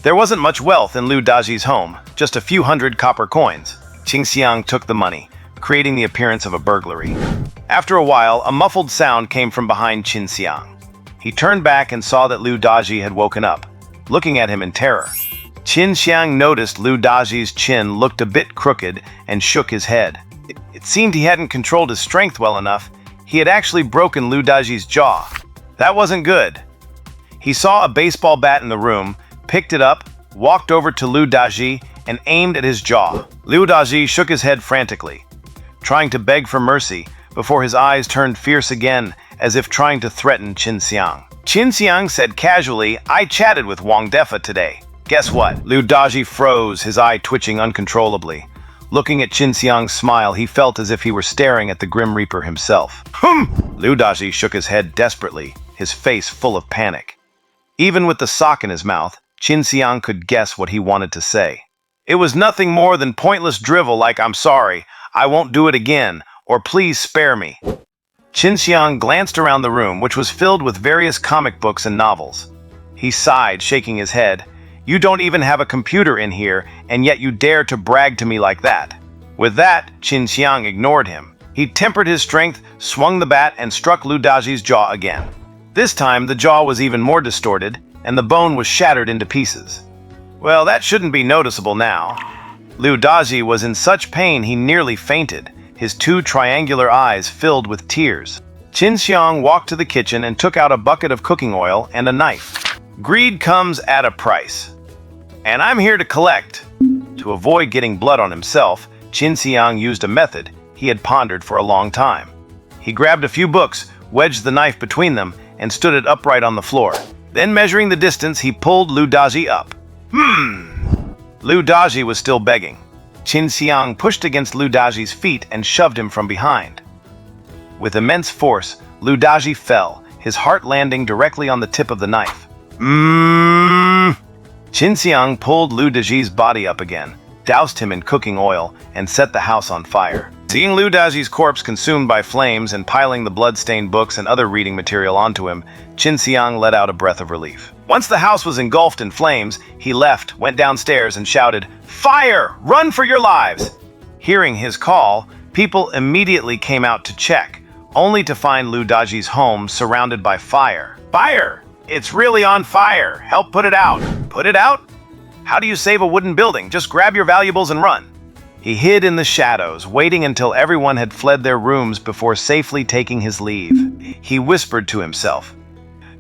B: There wasn't much wealth in Liu Daji's home, just a few hundred copper coins. Qin Siyang took the money, creating the appearance of a burglary. After a while, a muffled sound came from behind Qin Siyang. He turned back and saw that Liu Daji had woken up, looking at him in terror. Qin Siyang noticed Liu Daji's chin looked a bit crooked and shook his head. It seemed he hadn't controlled his strength well enough. He had actually broken Liu Daji's jaw. That wasn't good. He saw a baseball bat in the room, picked it up, walked over to Liu Daji, and aimed at his jaw. Liu Daji shook his head frantically, trying to beg for mercy, before his eyes turned fierce again, as if trying to threaten Qin Siyang. Qin Siyang said casually, I chatted with Wang Defa today. Guess what? Liu Daji froze, his eye twitching uncontrollably. Looking at Qin Siyang's smile, he felt as if he were staring at the Grim Reaper himself. Liu Daji shook his head desperately, his face full of panic. Even with the sock in his mouth, Qin Siyang could guess what he wanted to say. It was nothing more than pointless drivel like I'm sorry, I won't do it again, or please spare me. Qin Siyang glanced around the room, which was filled with various comic books and novels. He sighed, shaking his head. You don't even have a computer in here, and yet you dare to brag to me like that. With that, Qin Siyang ignored him. He tempered his strength, swung the bat, and struck Liu Daji's jaw again. This time, the jaw was even more distorted, and the bone was shattered into pieces. Well, that shouldn't be noticeable now. Liu Daji was in such pain he nearly fainted, his two triangular eyes filled with tears. Qin Siyang walked to the kitchen and took out a bucket of cooking oil and a knife. Greed comes at a price. And I'm here to collect. To avoid getting blood on himself, Qin Siyang used a method he had pondered for a long time. He grabbed a few books, wedged the knife between them, and stood it upright on the floor. Then, measuring the distance, he pulled Liu Daji up. Liu Daji was still begging. Qin Siyang pushed against Liu Daji's feet and shoved him from behind. With immense force, Liu Daji fell, his heart landing directly on the tip of the knife. Qin Siyang pulled Liu Daji's body up again, doused him in cooking oil, and set the house on fire. Seeing Liu Daji's corpse consumed by flames and piling the blood-stained books and other reading material onto him, Qin Siyang let out a breath of relief. Once the house was engulfed in flames, he left, went downstairs, and shouted, "Fire! Run for your lives!" Hearing his call, people immediately came out to check, only to find Liu Daji's home surrounded by fire. Fire! It's really on fire! Help put it out! Put it out? How do you save a wooden building? Just grab your valuables and run. He hid in the shadows, waiting until everyone had fled their rooms before safely taking his leave. He whispered to himself,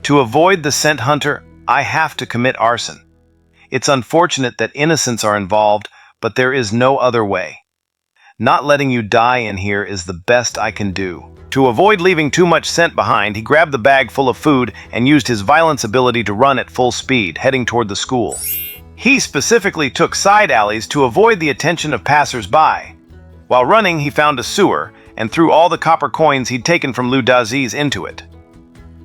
B: "To avoid the scent hunter, I have to commit arson. It's unfortunate that innocents are involved, but there is no other way. Not letting you die in here is the best I can do." To avoid leaving too much scent behind, he grabbed the bag full of food and used his violence ability to run at full speed, heading toward the school. He specifically took side alleys to avoid the attention of passers-by. While running, he found a sewer and threw all the copper coins he'd taken from Liu Daji's into it.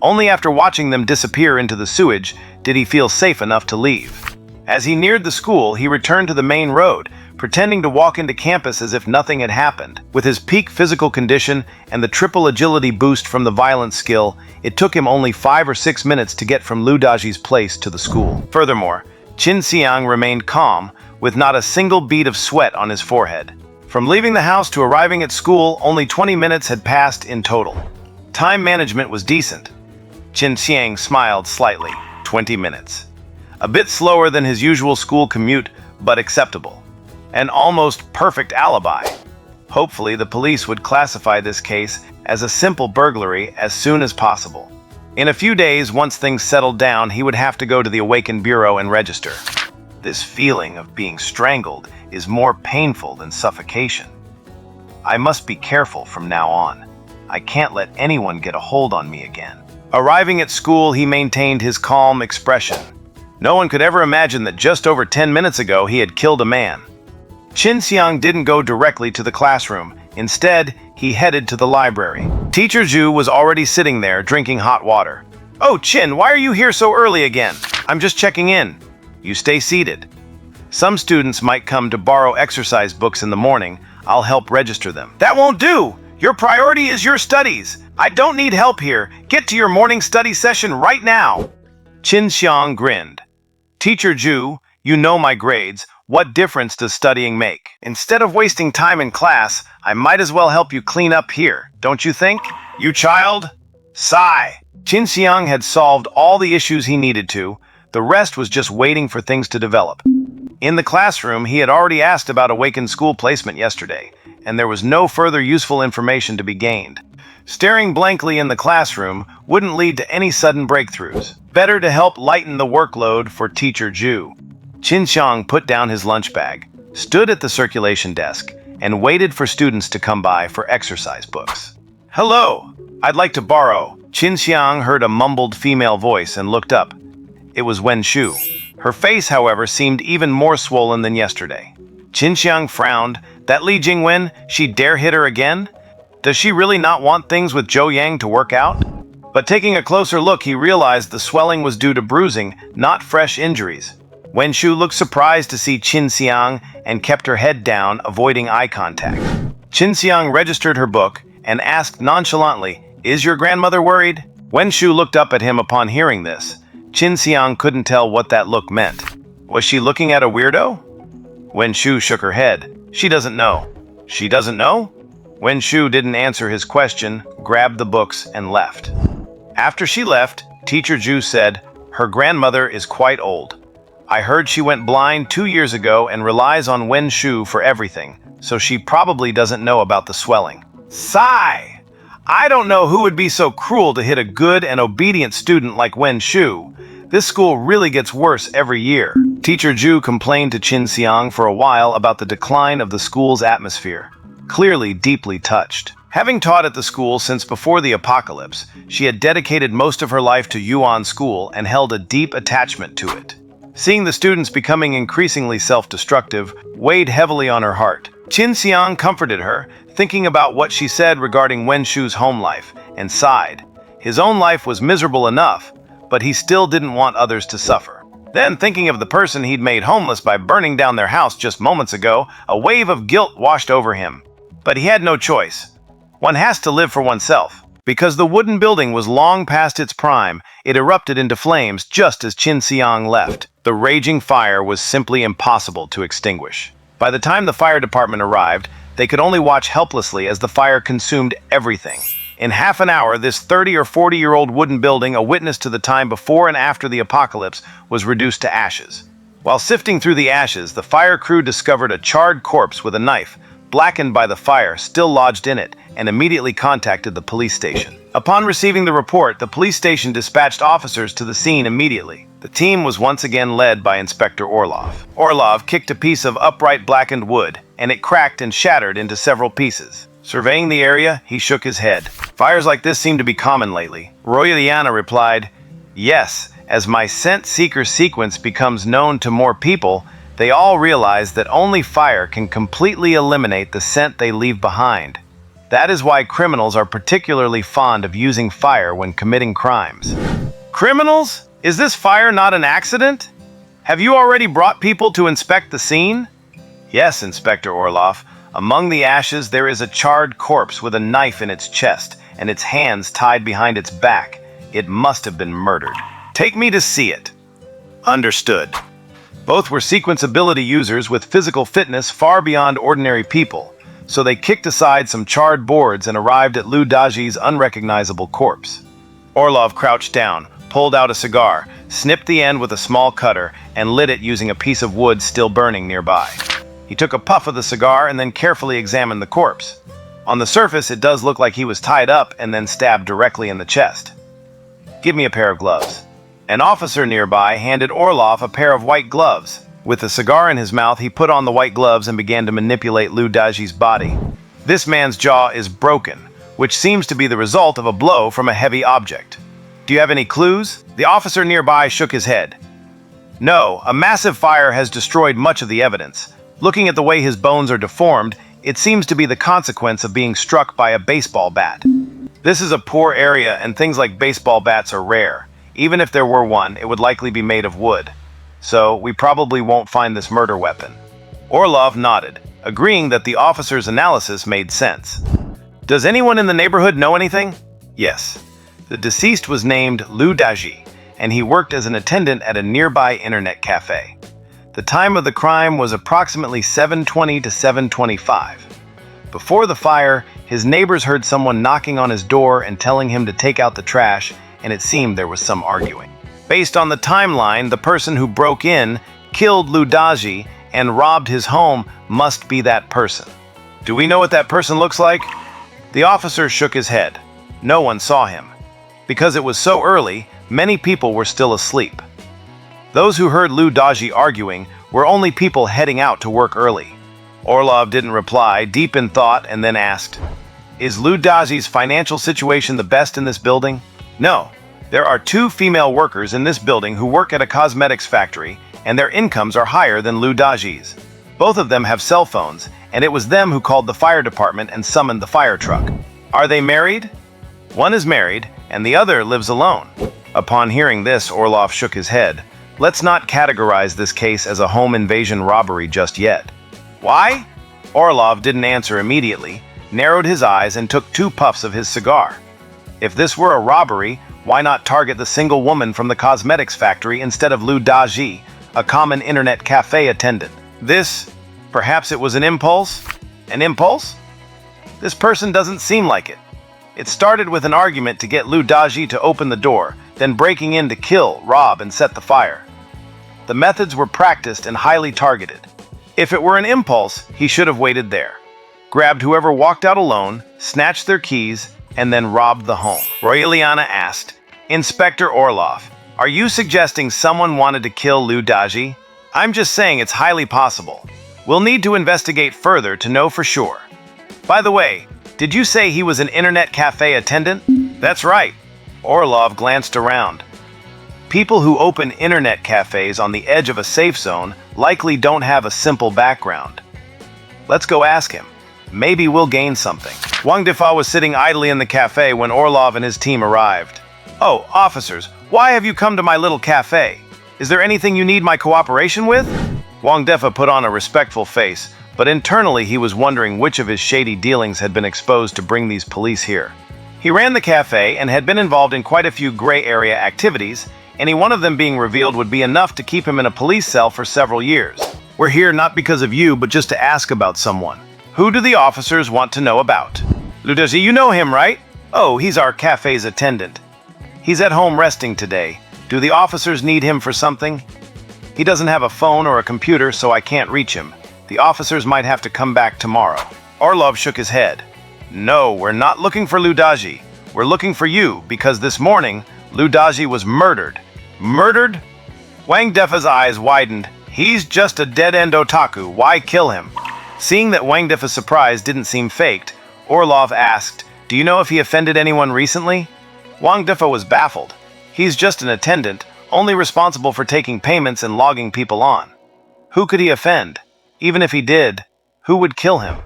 B: Only after watching them disappear into the sewage did he feel safe enough to leave. As he neared the school, he returned to the main road, pretending to walk into campus as if nothing had happened. With his peak physical condition and the triple agility boost from the violence skill, it took him only 5 or 6 minutes to get from Liu Daji's place to the school. Furthermore, Qin Siyang remained calm, with not a single bead of sweat on his forehead. From leaving the house to arriving at school, only 20 minutes had passed in total. Time management was decent. Qin Siyang smiled slightly. 20 minutes. A bit slower than his usual school commute, but acceptable. An almost perfect alibi. Hopefully, the police would classify this case as a simple burglary as soon as possible. In a few days, once things settled down, he would have to go to the Awakened Bureau and register. This feeling of being strangled is more painful than suffocation. I must be careful from now on. I can't let anyone get a hold on me again. Arriving at school, he maintained his calm expression. No one could ever imagine that just over 10 minutes ago he had killed a man. Qin Siyang didn't go directly to the classroom. Instead, he headed to the library. Teacher Zhu was already sitting there, drinking hot water. "Oh, Qin, why are you here so early again?" "I'm just checking in." "You stay seated. Some students might come to borrow exercise books in the morning. I'll help register them." "That won't do! Your priority is your studies. I don't need help here. Get to your morning study session right now." Qin Siyang grinned. "Teacher Zhu, you know my grades. What difference does studying make? Instead of wasting time in class, I might as well help you clean up here, don't you think? You child? Sigh." Qin Siyang had solved all the issues he needed to. The rest was just waiting for things to develop. In the classroom, he had already asked about Awakened school placement yesterday, and there was no further useful information to be gained. Staring blankly in the classroom wouldn't lead to any sudden breakthroughs. Better to help lighten the workload for Teacher Zhu. Qin Siyang put down his lunch bag, stood at the circulation desk, and waited for students to come by for exercise books. "Hello, I'd like to borrow." Qin Siyang heard a mumbled female voice and looked up. It was Wen Shu. Her face, however, seemed even more swollen than yesterday. Qin Siyang frowned. That Li Jingwen, she dare hit her again? Does she really not want things with Zhou Yang to work out? But taking a closer look, he realized the swelling was due to bruising, not fresh injuries. Wen Shu looked surprised to see Qin Siyang and kept her head down, avoiding eye contact. Qin Siyang registered her book and asked nonchalantly, "Is your grandmother worried?" Wen Shu looked up at him upon hearing this. Qin Siyang couldn't tell what that look meant. Was she looking at a weirdo? Wen Shu shook her head. "She doesn't know." "She doesn't know?" Wen Shu didn't answer his question, grabbed the books, and left. After she left, Teacher Ju said, "Her grandmother is quite old. I heard she went blind 2 years ago and relies on Wen Shu for everything, so she probably doesn't know about the swelling." Sigh! I don't know who would be so cruel to hit a good and obedient student like Wen Shu. This school really gets worse every year. Teacher Ju complained to Qin Siyang for a while about the decline of the school's atmosphere, clearly deeply touched. Having taught at the school since before the apocalypse, she had dedicated most of her life to Yuan School and held a deep attachment to it. Seeing the students becoming increasingly self-destructive weighed heavily on her heart. Qin Siyang comforted her, thinking about what she said regarding Wen Shu's home life, and sighed. His own life was miserable enough, but he still didn't want others to suffer. Then, thinking of the person he'd made homeless by burning down their house just moments ago, a wave of guilt washed over him. But he had no choice. One has to live for oneself. Because the wooden building was long past its prime, it erupted into flames just as Qin Siyang left. The raging fire was simply impossible to extinguish. By the time the fire department arrived, they could only watch helplessly as the fire consumed everything. In half an hour, this 30 or 40-year-old wooden building, a witness to the time before and after the apocalypse, was reduced to ashes. While sifting through the ashes, the fire crew discovered a charred corpse with a knife, blackened by the fire, still lodged in it, and immediately contacted the police station. Upon receiving the report, the police station dispatched officers to the scene immediately. The team was once again led by Inspector Orlov. Orlov kicked a piece of upright blackened wood, and it cracked and shattered into several pieces. Surveying the area, he shook his head. "Fires like this seem to be common lately." Royaliana replied, "Yes, as my scent seeker sequence becomes known to more people, they all realize that only fire can completely eliminate the scent they leave behind. That is why criminals are particularly fond of using fire when committing crimes." Criminals? Is this fire not an accident? Have you already brought people to inspect the scene? Yes, Inspector Orlov. Among the ashes there is a charred corpse with a knife in its chest and its hands tied behind its back. It must have been murdered. Take me to see it. Understood. Both were sequence ability users with physical fitness far beyond ordinary people, so they kicked aside some charred boards and arrived at Lu Daji's unrecognizable corpse. Orlov crouched down, pulled out a cigar, snipped the end with a small cutter, and lit it using a piece of wood still burning nearby. He took a puff of the cigar and then carefully examined the corpse. On the surface, it does look like he was tied up and then stabbed directly in the chest. "Give me a pair of gloves." An officer nearby handed Orlov a pair of white gloves. With the cigar in his mouth, he put on the white gloves and began to manipulate Lu Daji's body. This man's jaw is broken, which seems to be the result of a blow from a heavy object. "Do you have any clues?" The officer nearby shook his head. "No, a massive fire has destroyed much of the evidence. Looking at the way his bones are deformed, it seems to be the consequence of being struck by a baseball bat. This is a poor area and things like baseball bats are rare. Even if there were one, it would likely be made of wood. So we probably won't find this murder weapon." Orlov nodded, agreeing that the officer's analysis made sense. "Does anyone in the neighborhood know anything?" "Yes. The deceased was named Lu Daji, and he worked as an attendant at a nearby internet cafe. The time of the crime was approximately 7:20 to 7:25. Before the fire, his neighbors heard someone knocking on his door and telling him to take out the trash, and it seemed there was some arguing. Based on the timeline, the person who broke in, killed Lu Daji, and robbed his home must be that person. Do we know what that person looks like?" The officer shook his head. No one saw him. Because it was so early, many people were still asleep. Those who heard Lu Daji arguing were only people heading out to work early. Orlov didn't reply, deep in thought, and then asked, "Is Lu Daji's financial situation the best in this building?" "No. There are 2 female workers in this building who work at a cosmetics factory, and their incomes are higher than Lu Daji's. Both of them have cell phones, and it was them who called the fire department and summoned the fire truck." "Are they married?" "One is married, and the other lives alone." Upon hearing this, Orlov shook his head. "Let's not categorize this case as a home invasion robbery just yet." "Why?" Orlov didn't answer immediately, narrowed his eyes, and took 2 puffs of his cigar. If this were a robbery, why not target the single woman from the cosmetics factory instead of Lu Daji, a common internet cafe attendant? Perhaps it was an impulse? An impulse? This person doesn't seem like it. It started with an argument to get Lu Daji to open the door, then breaking in to kill, rob, and set the fire. The methods were practiced and highly targeted. If it were an impulse, he should have waited there, grabbed whoever walked out alone, snatched their keys, and then robbed the home. Royaliana asked, "Inspector Orlov, are you suggesting someone wanted to kill Lu Daji?" "I'm just saying it's highly possible. We'll need to investigate further to know for sure." "By the way, did you say he was an internet cafe attendant?" "That's right." Orlov glanced around. People who open internet cafes on the edge of a safe zone likely don't have a simple background. Let's go ask him. Maybe we'll gain something. Wang Defa was sitting idly in the cafe when Orlov and his team arrived. "Oh, officers, why have you come to my little cafe? Is there anything you need my cooperation with?" Wang Defa put on a respectful face, but internally he was wondering which of his shady dealings had been exposed to bring these police here. He ran the cafe and had been involved in quite a few gray area activities. Any one of them being revealed would be enough to keep him in a police cell for several years. "We're here not because of you, but just to ask about someone. Who do the officers want to know about?" "Lu Daji, you know him, right?" "Oh, he's our cafe's attendant. He's at home resting today. Do the officers need him for something?" "He doesn't have a phone or a computer, so I can't reach him. The officers might have to come back tomorrow." Orlov shook his head. "No, we're not looking for Lu Daji. We're looking for you, because this morning, Lu Daji was murdered." "Murdered?" Wang Defa's eyes widened. "He's just a dead-end otaku. Why kill him?" Seeing that Wang Defa's surprise didn't seem faked, Orlov asked, "Do you know if he offended anyone recently?" Wang Defa was baffled. He's just an attendant, only responsible for taking payments and logging people on. Who could he offend? Even if he did, who would kill him?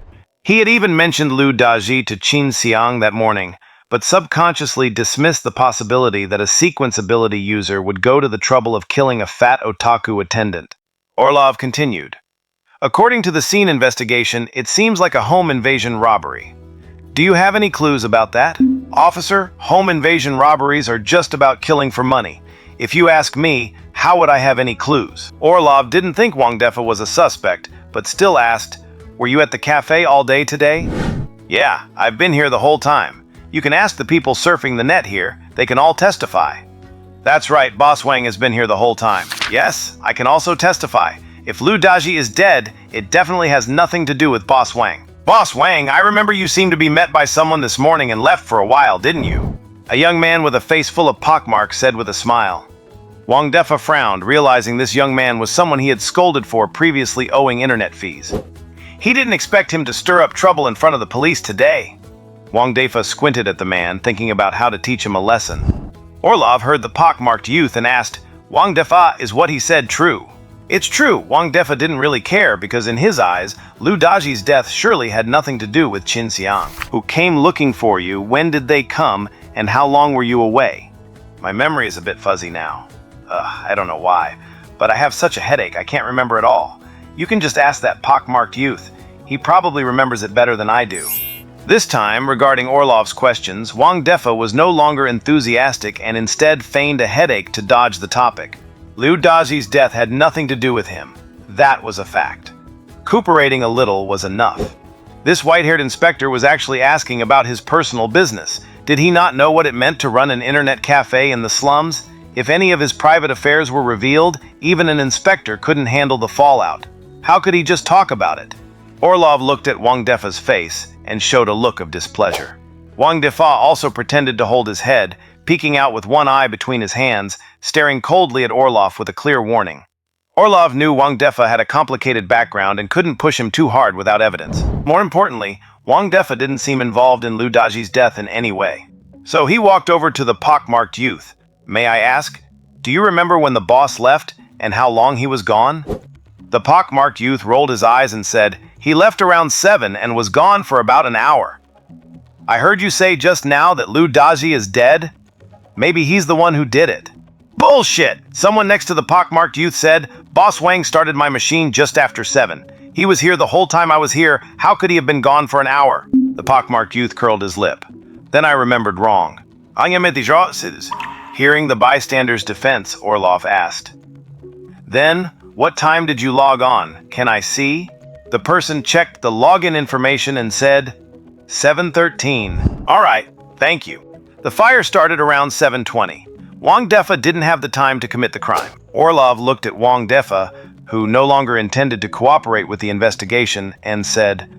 B: He had even mentioned Lu Daji to Qin Siyang that morning, but subconsciously dismissed the possibility that a sequence ability user would go to the trouble of killing a fat otaku attendant. Orlov continued. "According to the scene investigation, it seems like a home invasion robbery. Do you have any clues about that?" "Officer, home invasion robberies are just about killing for money. If you ask me, how would I have any clues?" Orlov didn't think Wang Defa was a suspect, but still asked, "Were you at the cafe all day today?" "Yeah, I've been here the whole time. You can ask the people surfing the net here. They can all testify." "That's right, Boss Wang has been here the whole time." "Yes, I can also testify. If Lu Daji is dead, it definitely has nothing to do with Boss Wang." "Boss Wang, I remember you seemed to be met by someone this morning and left for a while, didn't you?" A young man with a face full of pockmarks said with a smile. Wang Defa frowned, realizing this young man was someone he had scolded for previously owing internet fees. He didn't expect him to stir up trouble in front of the police today. Wang Defa squinted at the man, thinking about how to teach him a lesson. Orlov heard the pockmarked youth and asked, "Wang Defa, is what he said true?" It's true, Wang Defa didn't really care because in his eyes, Lu Daji's death surely had nothing to do with Qin Siyang. "Who came looking for you, when did they come, and how long were you away?" My memory is a bit fuzzy now. I don't know why, but I have such a headache I can't remember it all. You can just ask that pockmarked youth. He probably remembers it better than I do. This time, regarding Orlov's questions, Wang Defa was no longer enthusiastic and instead feigned a headache to dodge the topic. Lu Daji's death had nothing to do with him. That was a fact. Cooperating a little was enough. This white-haired inspector was actually asking about his personal business. Did he not know what it meant to run an internet cafe in the slums? If any of his private affairs were revealed, even an inspector couldn't handle the fallout. How could he just talk about it? Orlov looked at Wang Defa's face and showed a look of displeasure. Wang Defa also pretended to hold his head, peeking out with one eye between his hands, staring coldly at Orlov with a clear warning. Orlov knew Wang Defa had a complicated background and couldn't push him too hard without evidence. More importantly, Wang Defa didn't seem involved in Lu Daji's death in any way. So he walked over to the pockmarked youth. "May I ask, do you remember when the boss left and how long he was gone?" The pockmarked youth rolled his eyes and said, "He left around 7 and was gone for about an hour." "I heard you say just now that Lu Daji is dead? Maybe he's the one who did it." "Bullshit!" Someone next to the pockmarked youth said, "Boss Wang started my machine just after 7. He was here the whole time I was here. How could he have been gone for an hour?" The pockmarked youth curled his lip. Then I remembered wrong. Hearing the bystander's defense, Orlov asked, "Then, what time did you log on? Can I see?" The person checked the login information and said, 7:13. "All right, Thank you. The fire started around 7:20. Wang Defa didn't have the time to commit the crime. Orlov looked at Wang Defa, who no longer intended to cooperate with the investigation, and said,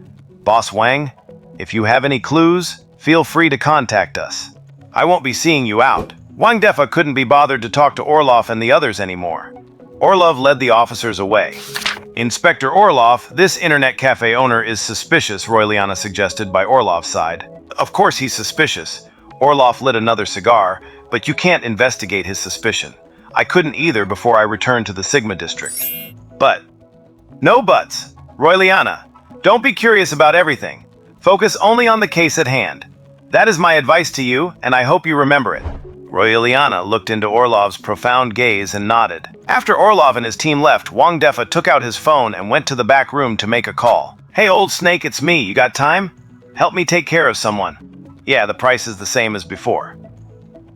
B: "Boss Wang, if you have any clues, feel free to contact us. I won't be seeing you out." Wang Defa couldn't be bothered to talk to Orlov and the others anymore. Orlov led the officers away. "Inspector Orlov, this internet cafe owner is suspicious," Royliana suggested by Orlov's side. "Of course he's suspicious." Orlov lit another cigar, "but you can't investigate his suspicion. I couldn't either before I returned to the Sigma district." "But..." "No buts. Royliana, don't be curious about everything. Focus only on the case at hand. That is my advice to you, and I hope you remember it." Royliana looked into Orlov's profound gaze and nodded. After Orlov and his team left, Wang Defa took out his phone and went to the back room to make a call. "Hey, old snake, it's me. You got time? Help me take care of someone." "Yeah, the price is the same as before."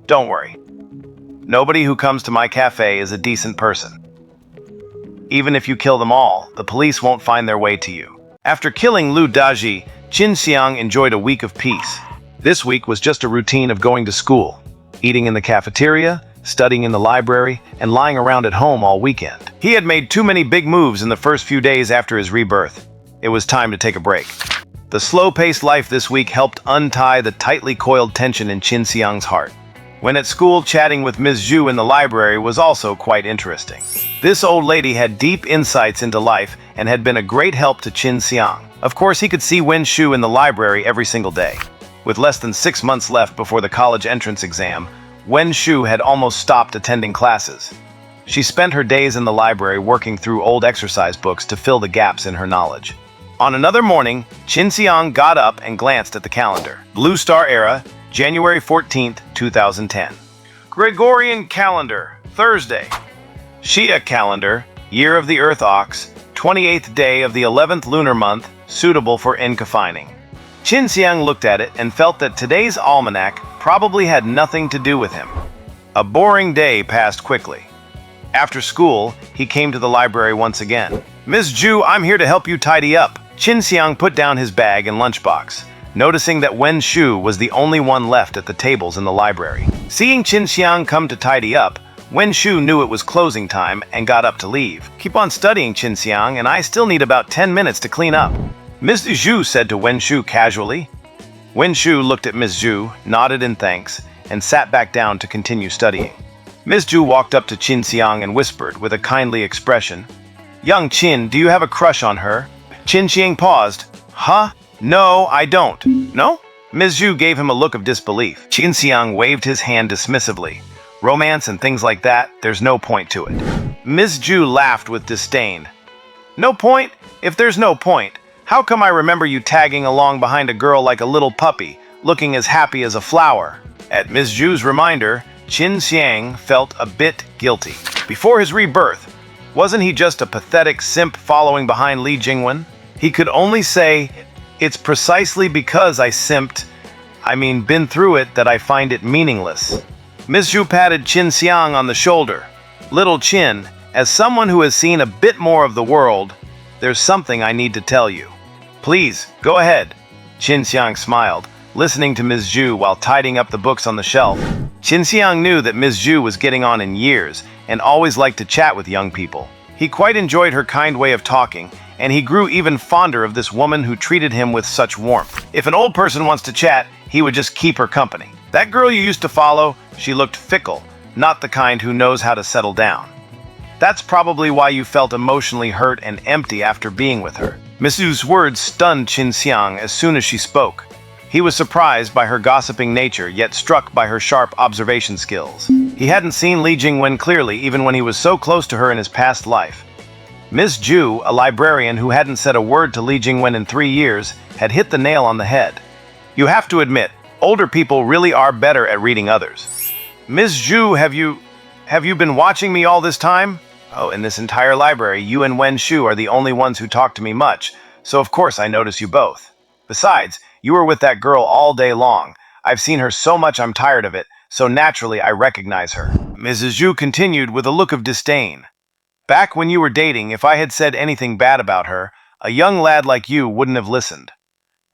B: "Don't worry. Nobody who comes to my cafe is a decent person. Even if you kill them all, the police won't find their way to you." After killing Lu Daji, Qin Siyang enjoyed a week of peace. This week was just a routine of going to school, eating in the cafeteria, studying in the library, and lying around at home all weekend. He had made too many big moves in the first few days after his rebirth. It was time to take a break. The slow-paced life this week helped untie the tightly coiled tension in Qin Siyang's heart. When at school, chatting with Ms. Zhu in the library was also quite interesting. This old lady had deep insights into life and had been a great help to Qin Siyang. Of course, he could see Wen Shu in the library every single day. With less than 6 months left before the college entrance exam, Wen Shu had almost stopped attending classes. She spent her days in the library working through old exercise books to fill the gaps in her knowledge. On another morning, Qin Siyang got up and glanced at the calendar. Blue Star Era, January 14th, 2010. Gregorian calendar, Thursday. Shia calendar, Year of the Earth Ox, 28th day of the 11th lunar month, suitable for encafining. Qin Siyang looked at it and felt that today's almanac probably had nothing to do with him. A boring day passed quickly. After school, he came to the library once again. "Ms. Zhu, I'm here to help you tidy up." Qin Siyang put down his bag and lunchbox, noticing that Wen Shu was the only one left at the tables in the library. Seeing Qin Siyang come to tidy up, Wen Shu knew it was closing time and got up to leave. "Keep on studying, Qin Siyang, and I still need about 10 minutes to clean up," Ms. Zhu said to Wen Shu casually. Wen Shu looked at Ms. Zhu, nodded in thanks, and sat back down to continue studying. Ms. Zhu walked up to Qin Siyang and whispered with a kindly expression, "Young Qin, do you have a crush on her?" Qin Siyang paused. "Huh? No, I don't." "No?" Ms. Zhu gave him a look of disbelief. Qin Siyang waved his hand dismissively. "Romance and things like that, there's no point to it." Ms. Zhu laughed with disdain. "No point? If there's no point, how come I remember you tagging along behind a girl like a little puppy, looking as happy as a flower?" At Ms. Zhu's reminder, Qin Siyang felt a bit guilty. Before his rebirth, wasn't he just a pathetic simp following behind Li Jingwen? He could only say, "It's precisely because I been through it that I find it meaningless." Ms. Zhu patted Qin Siyang on the shoulder. "Little Qin, as someone who has seen a bit more of the world, there's something I need to tell you." "Please, go ahead." Qin Siyang smiled, listening to Ms. Zhu while tidying up the books on the shelf. Qin Siyang knew that Ms. Zhu was getting on in years and always liked to chat with young people. He quite enjoyed her kind way of talking, and he grew even fonder of this woman who treated him with such warmth. If an old person wants to chat, he would just keep her company. "That girl you used to follow, she looked fickle, not the kind who knows how to settle down. That's probably why you felt emotionally hurt and empty after being with her." Ms. Zhu's words stunned Qin Siyang as soon as she spoke. He was surprised by her gossiping nature, yet struck by her sharp observation skills. He hadn't seen Li Jingwen clearly even when he was so close to her in his past life. Ms. Zhu, a librarian who hadn't said a word to Li Jingwen in 3 years, had hit the nail on the head. You have to admit, older people really are better at reading others. "Ms. Zhu, have you been watching me all this time?" "Oh, in this entire library, you and Wen Shu are the only ones who talk to me much, so of course I notice you both. Besides, you were with that girl all day long. I've seen her so much I'm tired of it, so naturally I recognize her." Mrs. Zhu continued with a look of disdain. "Back when you were dating, if I had said anything bad about her, a young lad like you wouldn't have listened.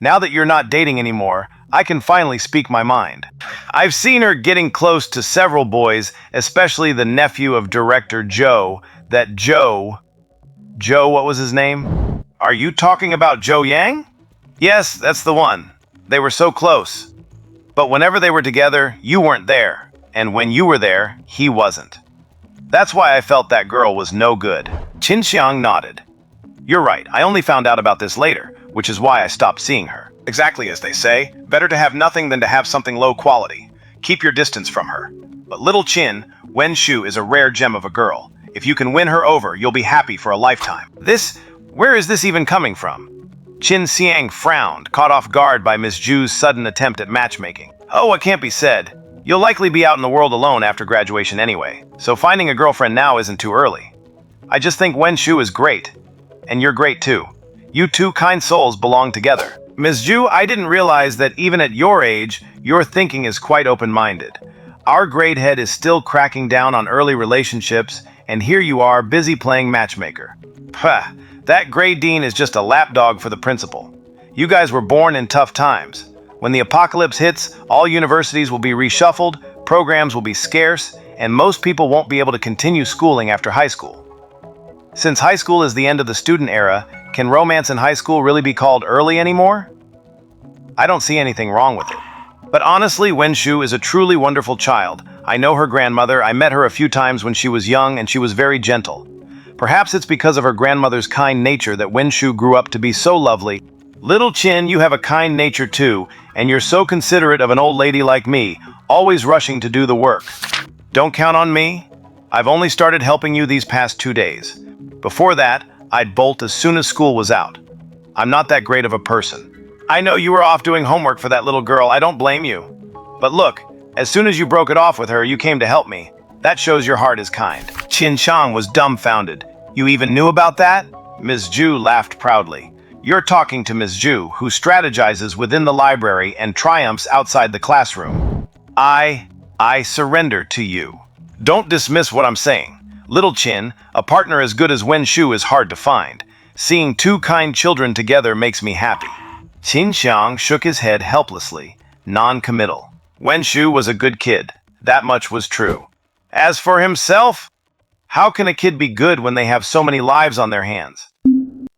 B: Now that you're not dating anymore, I can finally speak my mind. I've seen her getting close to several boys, especially the nephew of director Joe. Joe, what was his name? Are you talking about Joe Yang? Yes, that's the one. They were so close. But whenever they were together, you weren't there. And when you were there, he wasn't. That's why I felt that girl was no good. Qin Siyang nodded. You're right, I only found out about this later, which is why I stopped seeing her. Exactly as they say, better to have nothing than to have something low quality. Keep your distance from her. But little Qin, Wen Shu is a rare gem of a girl. If you can win her over, you'll be happy for a lifetime. Where is this even coming from? Qin Siyang frowned, caught off guard by Miss Ju's sudden attempt at matchmaking. Oh, it can't be said. You'll likely be out in the world alone after graduation anyway, so finding a girlfriend now isn't too early. I just think Wen Shu is great. And you're great too. You two kind souls belong together. Ms. Ju, I didn't realize that even at your age, your thinking is quite open-minded. Our grade head is still cracking down on early relationships, and here you are busy playing matchmaker. Pah, that grade dean is just a lapdog for the principal. You guys were born in tough times. When the apocalypse hits, all universities will be reshuffled, programs will be scarce, and most people won't be able to continue schooling after high school. Since high school is the end of the student era, can romance in high school really be called early anymore? I don't see anything wrong with it. But honestly, Wen Shu is a truly wonderful child. I know her grandmother. I met her a few times when she was young, and she was very gentle. Perhaps it's because of her grandmother's kind nature that Wen Shu grew up to be so lovely. Little Qin, you have a kind nature too, and you're so considerate of an old lady like me, always rushing to do the work. Don't count on me. I've only started helping you these past 2 days. Before that, I'd bolt as soon as school was out. I'm not that great of a person. I know you were off doing homework for that little girl, I don't blame you. But look, as soon as you broke it off with her, you came to help me. That shows your heart is kind. Qin Siyang was dumbfounded. You even knew about that? Ms. Ju laughed proudly. You're talking to Ms. Ju, who strategizes within the library and triumphs outside the classroom. I surrender to you. Don't dismiss what I'm saying. Little Qin, a partner as good as Wen Shu is hard to find. Seeing two kind children together makes me happy. Qin Siyang shook his head helplessly, non-committal. Wen Shu was a good kid. That much was true. As for himself, how can a kid be good when they have so many lives on their hands?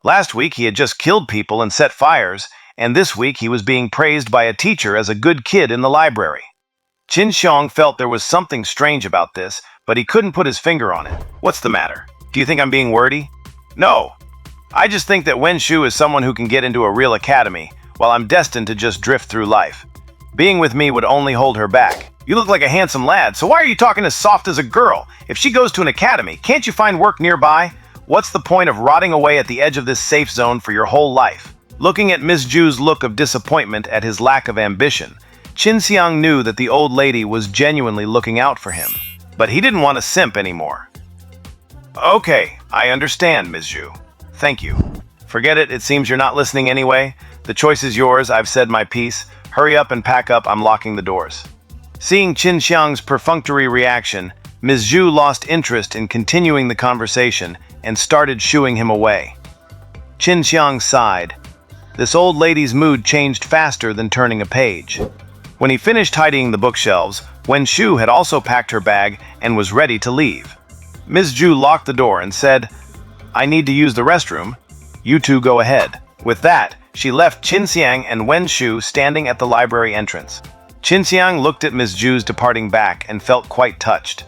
B: Last week he had just killed people and set fires, and this week he was being praised by a teacher as a good kid in the library. Qin Siyang felt there was something strange about this, but he couldn't put his finger on it. What's the matter? Do you think I'm being wordy? No. I just think that Wen Shu is someone who can get into a real academy, while I'm destined to just drift through life. Being with me would only hold her back. You look like a handsome lad, so why are you talking as soft as a girl? If she goes to an academy, can't you find work nearby? What's the point of rotting away at the edge of this safe zone for your whole life? Looking at Miss Ju's look of disappointment at his lack of ambition, Qin Siyang knew that the old lady was genuinely looking out for him. But he didn't want to simp anymore. Okay, I understand, Ms. Ju. Thank you. Forget it, it seems you're not listening anyway. The choice is yours, I've said my piece. Hurry up and pack up, I'm locking the doors. Seeing Qin Siyang's perfunctory reaction, Ms. Ju lost interest in continuing the conversation and started shooing him away. Qin Siyang sighed. This old lady's mood changed faster than turning a page. When he finished tidying the bookshelves, Wen Shu had also packed her bag and was ready to leave. Ms. Ju locked the door and said, I need to use the restroom. You two go ahead. With that, she left Qin Siyang and Wen Shu standing at the library entrance. Qin Siyang looked at Ms. Ju's departing back and felt quite touched.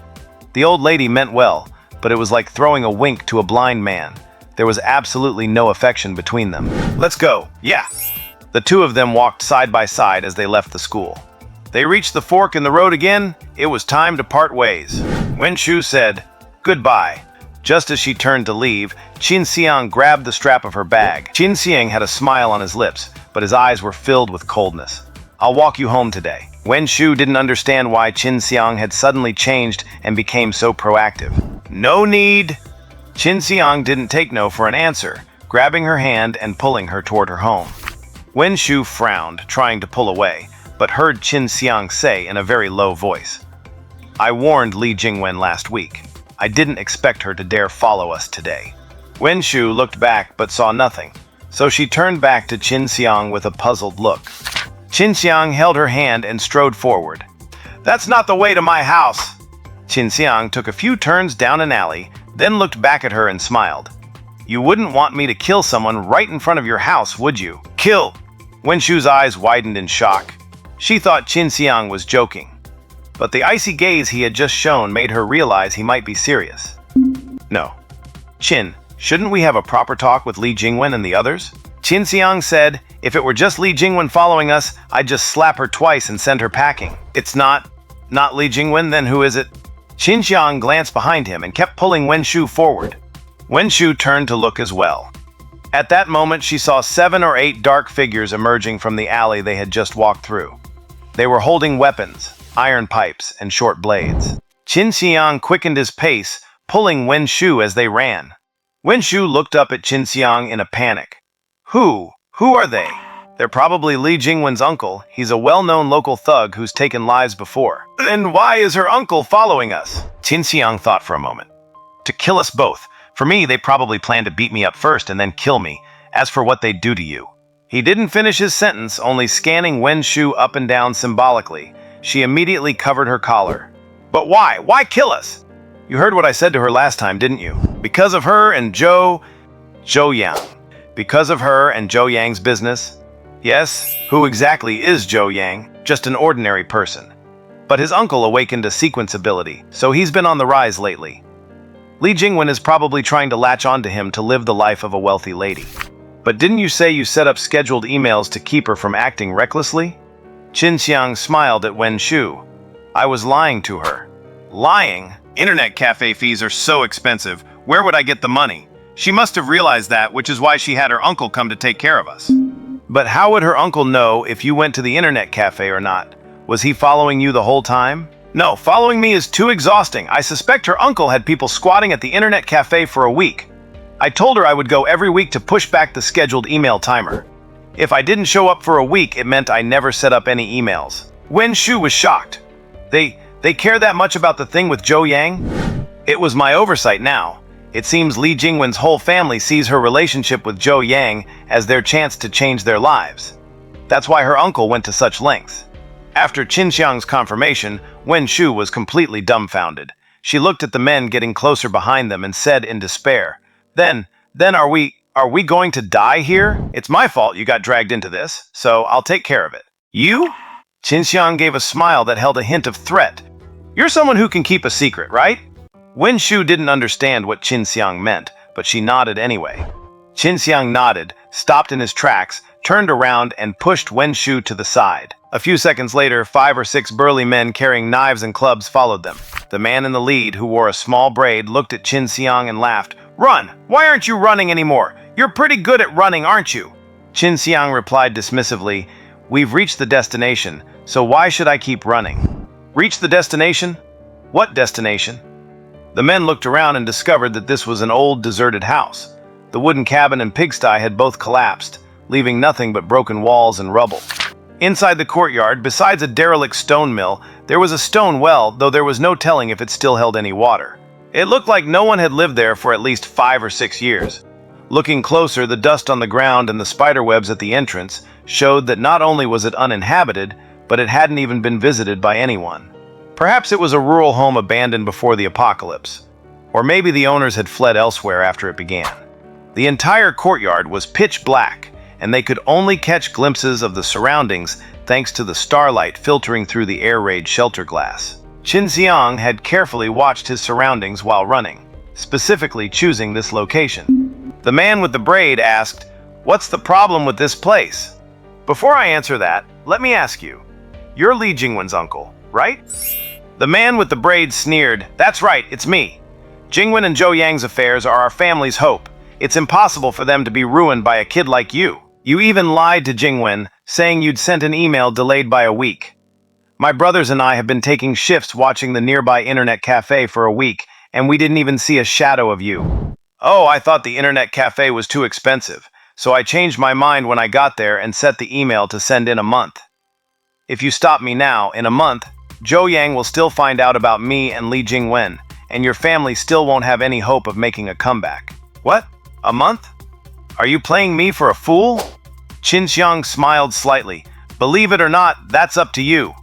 B: The old lady meant well, but it was like throwing a wink to a blind man. There was absolutely no affection between them. Let's go. Yeah. The two of them walked side by side as they left the school. They reached the fork in the road again. It was time to part ways. Wen Shu said, goodbye. Just as she turned to leave, Qin Siyang grabbed the strap of her bag. Qin Siyang had a smile on his lips, but his eyes were filled with coldness. I'll walk you home today. Wen Shu didn't understand why Qin Siyang had suddenly changed and became so proactive. No need. Qin Siyang didn't take no for an answer, grabbing her hand and pulling her toward her home. Wen Shu frowned, trying to pull away, but heard Qin Siyang say in a very low voice, I warned Li Jingwen last week. I didn't expect her to dare follow us today. Wen Shu looked back but saw nothing, so she turned back to Qin Siyang with a puzzled look. Qin Siyang held her hand and strode forward. "That's not the way to my house." Qin Siyang took a few turns down an alley, then looked back at her and smiled. "You wouldn't want me to kill someone right in front of your house, would you?" "Kill!" Wenshu's eyes widened in shock. She thought Qin Siyang was joking, but the icy gaze he had just shown made her realize he might be serious. "No. Qin, shouldn't we have a proper talk with Li Jingwen and the others?" Qin Siyang said, "If it were just Li Jingwen following us, I'd just slap her twice and send her packing." "It's not Li Jingwen, then who is it?" Qin Siyang glanced behind him and kept pulling Wenshu forward. Wenshu turned to look as well. At that moment, she saw 7 or 8 dark figures emerging from the alley they had just walked through. They were holding weapons, iron pipes, and short blades. Qin Siyang quickened his pace, pulling Wenshu as they ran. Wenshu looked up at Qin Siyang in a panic. Who are they?" "They're probably Li Jingwen's uncle. He's a well-known local thug who's taken lives before." "Then why is her uncle following us?" Qin Siyang thought for a moment. "To kill us both. For me, they probably plan to beat me up first and then kill me. As for what they'd do to you." He didn't finish his sentence, only scanning Wenshu up and down symbolically. She immediately covered her collar. "But why? Why kill us?" "You heard what I said to her last time, didn't you? Because of her and Zhou Yang. Because of her and Zhou Yang's business." "Yes, who exactly is Zhou Yang? Just an ordinary person. But his uncle awakened a sequence ability, so he's been on the rise lately. Li Jingwen is probably trying to latch onto him to live the life of a wealthy lady." "But didn't you say you set up scheduled emails to keep her from acting recklessly?" Qin Siyang smiled at Wenshu. "I was lying to her." "Lying? Internet cafe fees are so expensive. Where would I get the money? She must have realized that, which is why she had her uncle come to take care of us." "But how would her uncle know if you went to the internet cafe or not? Was he following you the whole time?" "No, following me is too exhausting. I suspect her uncle had people squatting at the internet cafe for a week. I told her I would go every week to push back the scheduled email timer. If I didn't show up for a week, it meant I never set up any emails." Wenshu was shocked. They care that much about the thing with Zhou Yang?" "It was my oversight now. It seems Li Jingwen's whole family sees her relationship with Zhou Yang as their chance to change their lives. That's why her uncle went to such lengths." After Qin Siyang's confirmation, Wenshu was completely dumbfounded. She looked at the men getting closer behind them and said in despair, Then are we going to die here? It's my fault you got dragged into this, so I'll take care of it." "You?" Qin Siyang gave a smile that held a hint of threat. "You're someone who can keep a secret, right?" Wenshu didn't understand what Qin Siyang meant, but she nodded anyway. Qin Siyang nodded, stopped in his tracks, turned around and pushed Wenshu to the side. A few seconds later, 5 or 6 burly men carrying knives and clubs followed them. The man in the lead, who wore a small braid, looked at Qin Siyang and laughed. "Run! Why aren't you running anymore? You're pretty good at running, aren't you?" Qin Siyang replied dismissively, "We've reached the destination, so why should I keep running?" "Reach the destination? What destination?" The men looked around and discovered that this was an old, deserted house. The wooden cabin and pigsty had both collapsed, leaving nothing but broken walls and rubble. Inside the courtyard, besides a derelict stone mill, there was a stone well, though there was no telling if it still held any water. It looked like no one had lived there for at least 5 or 6 years. Looking closer, the dust on the ground and the spiderwebs at the entrance showed that not only was it uninhabited, but it hadn't even been visited by anyone. Perhaps it was a rural home abandoned before the apocalypse. Or maybe the owners had fled elsewhere after it began. The entire courtyard was pitch black, and they could only catch glimpses of the surroundings thanks to the starlight filtering through the air-raid shelter glass. Qin Siyang had carefully watched his surroundings while running, specifically choosing this location. The man with the braid asked, "What's the problem with this place?" "Before I answer that, let me ask you. You're Li Jingwen's uncle, right?" The man with the braid sneered, "That's right, it's me. Jingwen and Zhou Yang's affairs are our family's hope. It's impossible for them to be ruined by a kid like you. You even lied to Jingwen, saying you'd sent an email delayed by a week. My brothers and I have been taking shifts watching the nearby internet cafe for a week, and we didn't even see a shadow of you. Oh, I thought the internet cafe was too expensive, so I changed my mind when I got there and set the email to send in a month. If you stop me now, in a month, Zhou Yang will still find out about me and Li Jingwen, and your family still won't have any hope of making a comeback." "What? A month? Are you playing me for a fool?" Qin Siyang smiled slightly, Believe it or not, that's up to you.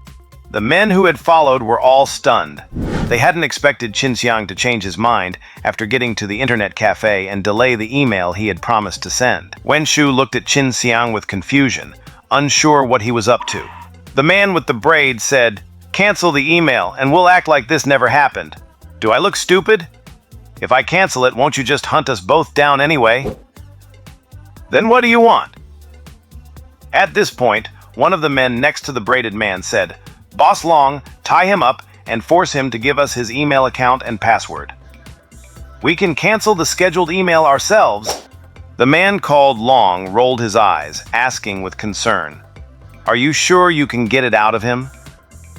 B: The men who had followed were all stunned. They hadn't expected Qin Siyang to change his mind after getting to the internet cafe and delay the email he had promised to send. Wen Shu looked at Qin Siyang with confusion, unsure what he was up to. The man with the braid said, "Cancel the email and we'll act like this never happened. Do I look stupid? If I cancel it, won't you just hunt us both down anyway? Then what do you want?" At this point, one of the men next to the braided man said, "Boss Long, tie him up and force him to give us his email account and password. We can cancel the scheduled email ourselves." The man called Long rolled his eyes, asking with concern, "Are you sure you can get it out of him?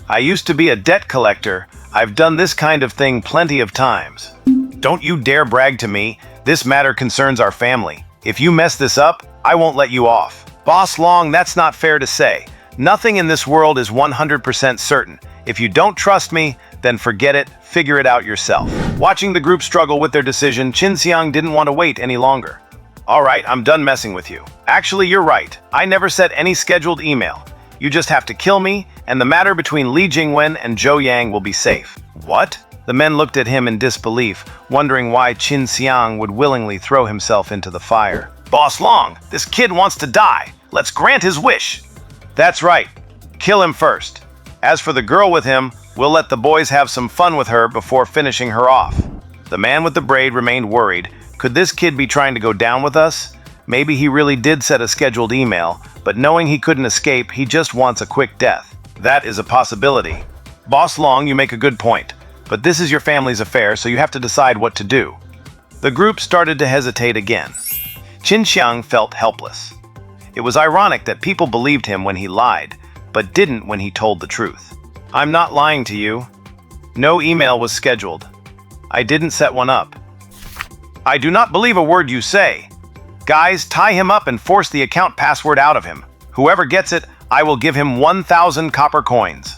B: I used to be a debt collector. I've done this kind of thing plenty of times." "Don't you dare brag to me. This matter concerns our family. If you mess this up, I won't let you off." "Boss Long, that's not fair to say. Nothing in this world is 100% certain. If you don't trust me, then forget it, figure it out yourself." Watching the group struggle with their decision, Qin Siyang didn't want to wait any longer. "All right, I'm done messing with you. Actually, you're right. I never sent any scheduled email. You just have to kill me, and the matter between Li Jingwen and Zhou Yang will be safe." "What?" The men looked at him in disbelief, wondering why Qin Siyang would willingly throw himself into the fire. "Boss Long, this kid wants to die. Let's grant his wish." "That's right. Kill him first. As for the girl with him, we'll let the boys have some fun with her before finishing her off." The man with the braid remained worried. Could this kid be trying to go down with us? Maybe he really did set a scheduled email, but knowing he couldn't escape, he just wants a quick death. That is a possibility. "Boss Long, you make a good point. But this is your family's affair, so you have to decide what to do." The group started to hesitate again. Qin Siyang felt helpless. It was ironic that people believed him when he lied, but didn't when he told the truth. "I'm not lying to you. No email was scheduled. I didn't set one up." "I do not believe a word you say. Guys, tie him up and force the account password out of him. Whoever gets it, I will give him 1,000 copper coins."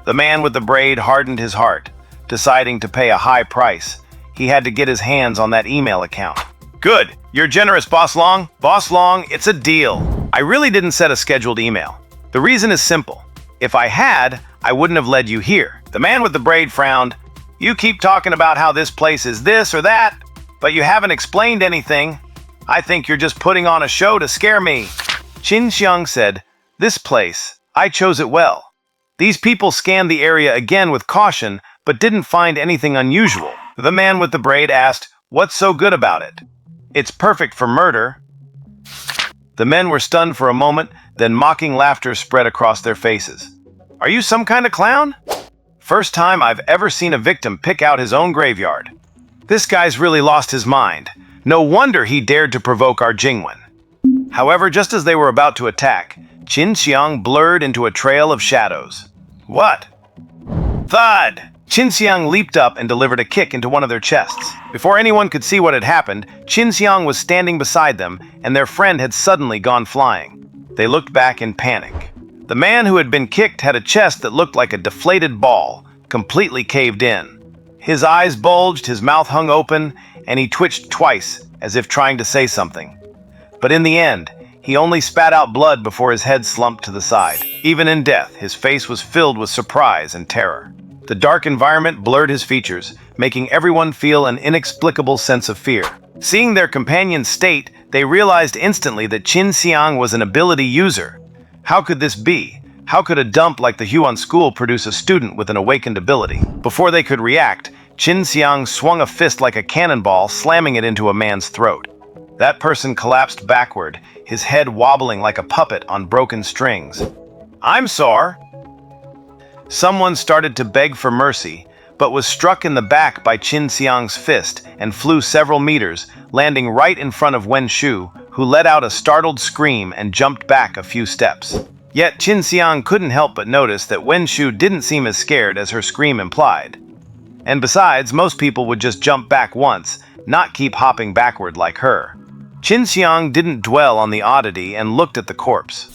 B: The man with the braid hardened his heart, deciding to pay a high price. He had to get his hands on that email account. "Good. You're generous, Boss Long. Boss Long, it's a deal. I really didn't set a scheduled email. The reason is simple. If I had, I wouldn't have led you here." The man with the braid frowned. "You keep talking about how this place is this or that, but you haven't explained anything. I think you're just putting on a show to scare me." Qin Siyang said, "This place, I chose it well. These people scanned the area again with caution, but didn't find anything unusual." The man with the braid asked, "What's so good about it?" "It's perfect for murder." The men were stunned for a moment, then mocking laughter spread across their faces. "Are you some kind of clown? First time I've ever seen a victim pick out his own graveyard. This guy's really lost his mind. No wonder he dared to provoke our Jingwen." However, just as they were about to attack, Qin Siyang blurred into a trail of shadows. "What?" Thud! Qin Siyang leaped up and delivered a kick into one of their chests. Before anyone could see what had happened, Qin Siyang was standing beside them, and their friend had suddenly gone flying. They looked back in panic. The man who had been kicked had a chest that looked like a deflated ball, completely caved in. His eyes bulged, his mouth hung open, and he twitched twice, as if trying to say something. But in the end, he only spat out blood before his head slumped to the side. Even in death, his face was filled with surprise and terror. The dark environment blurred his features, making everyone feel an inexplicable sense of fear. Seeing their companion's state, they realized instantly that Qin Siyang was an ability user. How could this be? How could a dump like the Huan School produce a student with an awakened ability? Before they could react, Qin Siyang swung a fist like a cannonball, slamming it into a man's throat. That person collapsed backward, his head wobbling like a puppet on broken strings. "I'm sorry." Someone started to beg for mercy, but was struck in the back by Qin Siyang's fist and flew several meters, landing right in front of Wen Shu, who let out a startled scream and jumped back a few steps. Yet Qin Siyang couldn't help but notice that Wen Shu didn't seem as scared as her scream implied. And besides, most people would just jump back once, not keep hopping backward like her. Qin Siyang didn't dwell on the oddity and looked at the corpse.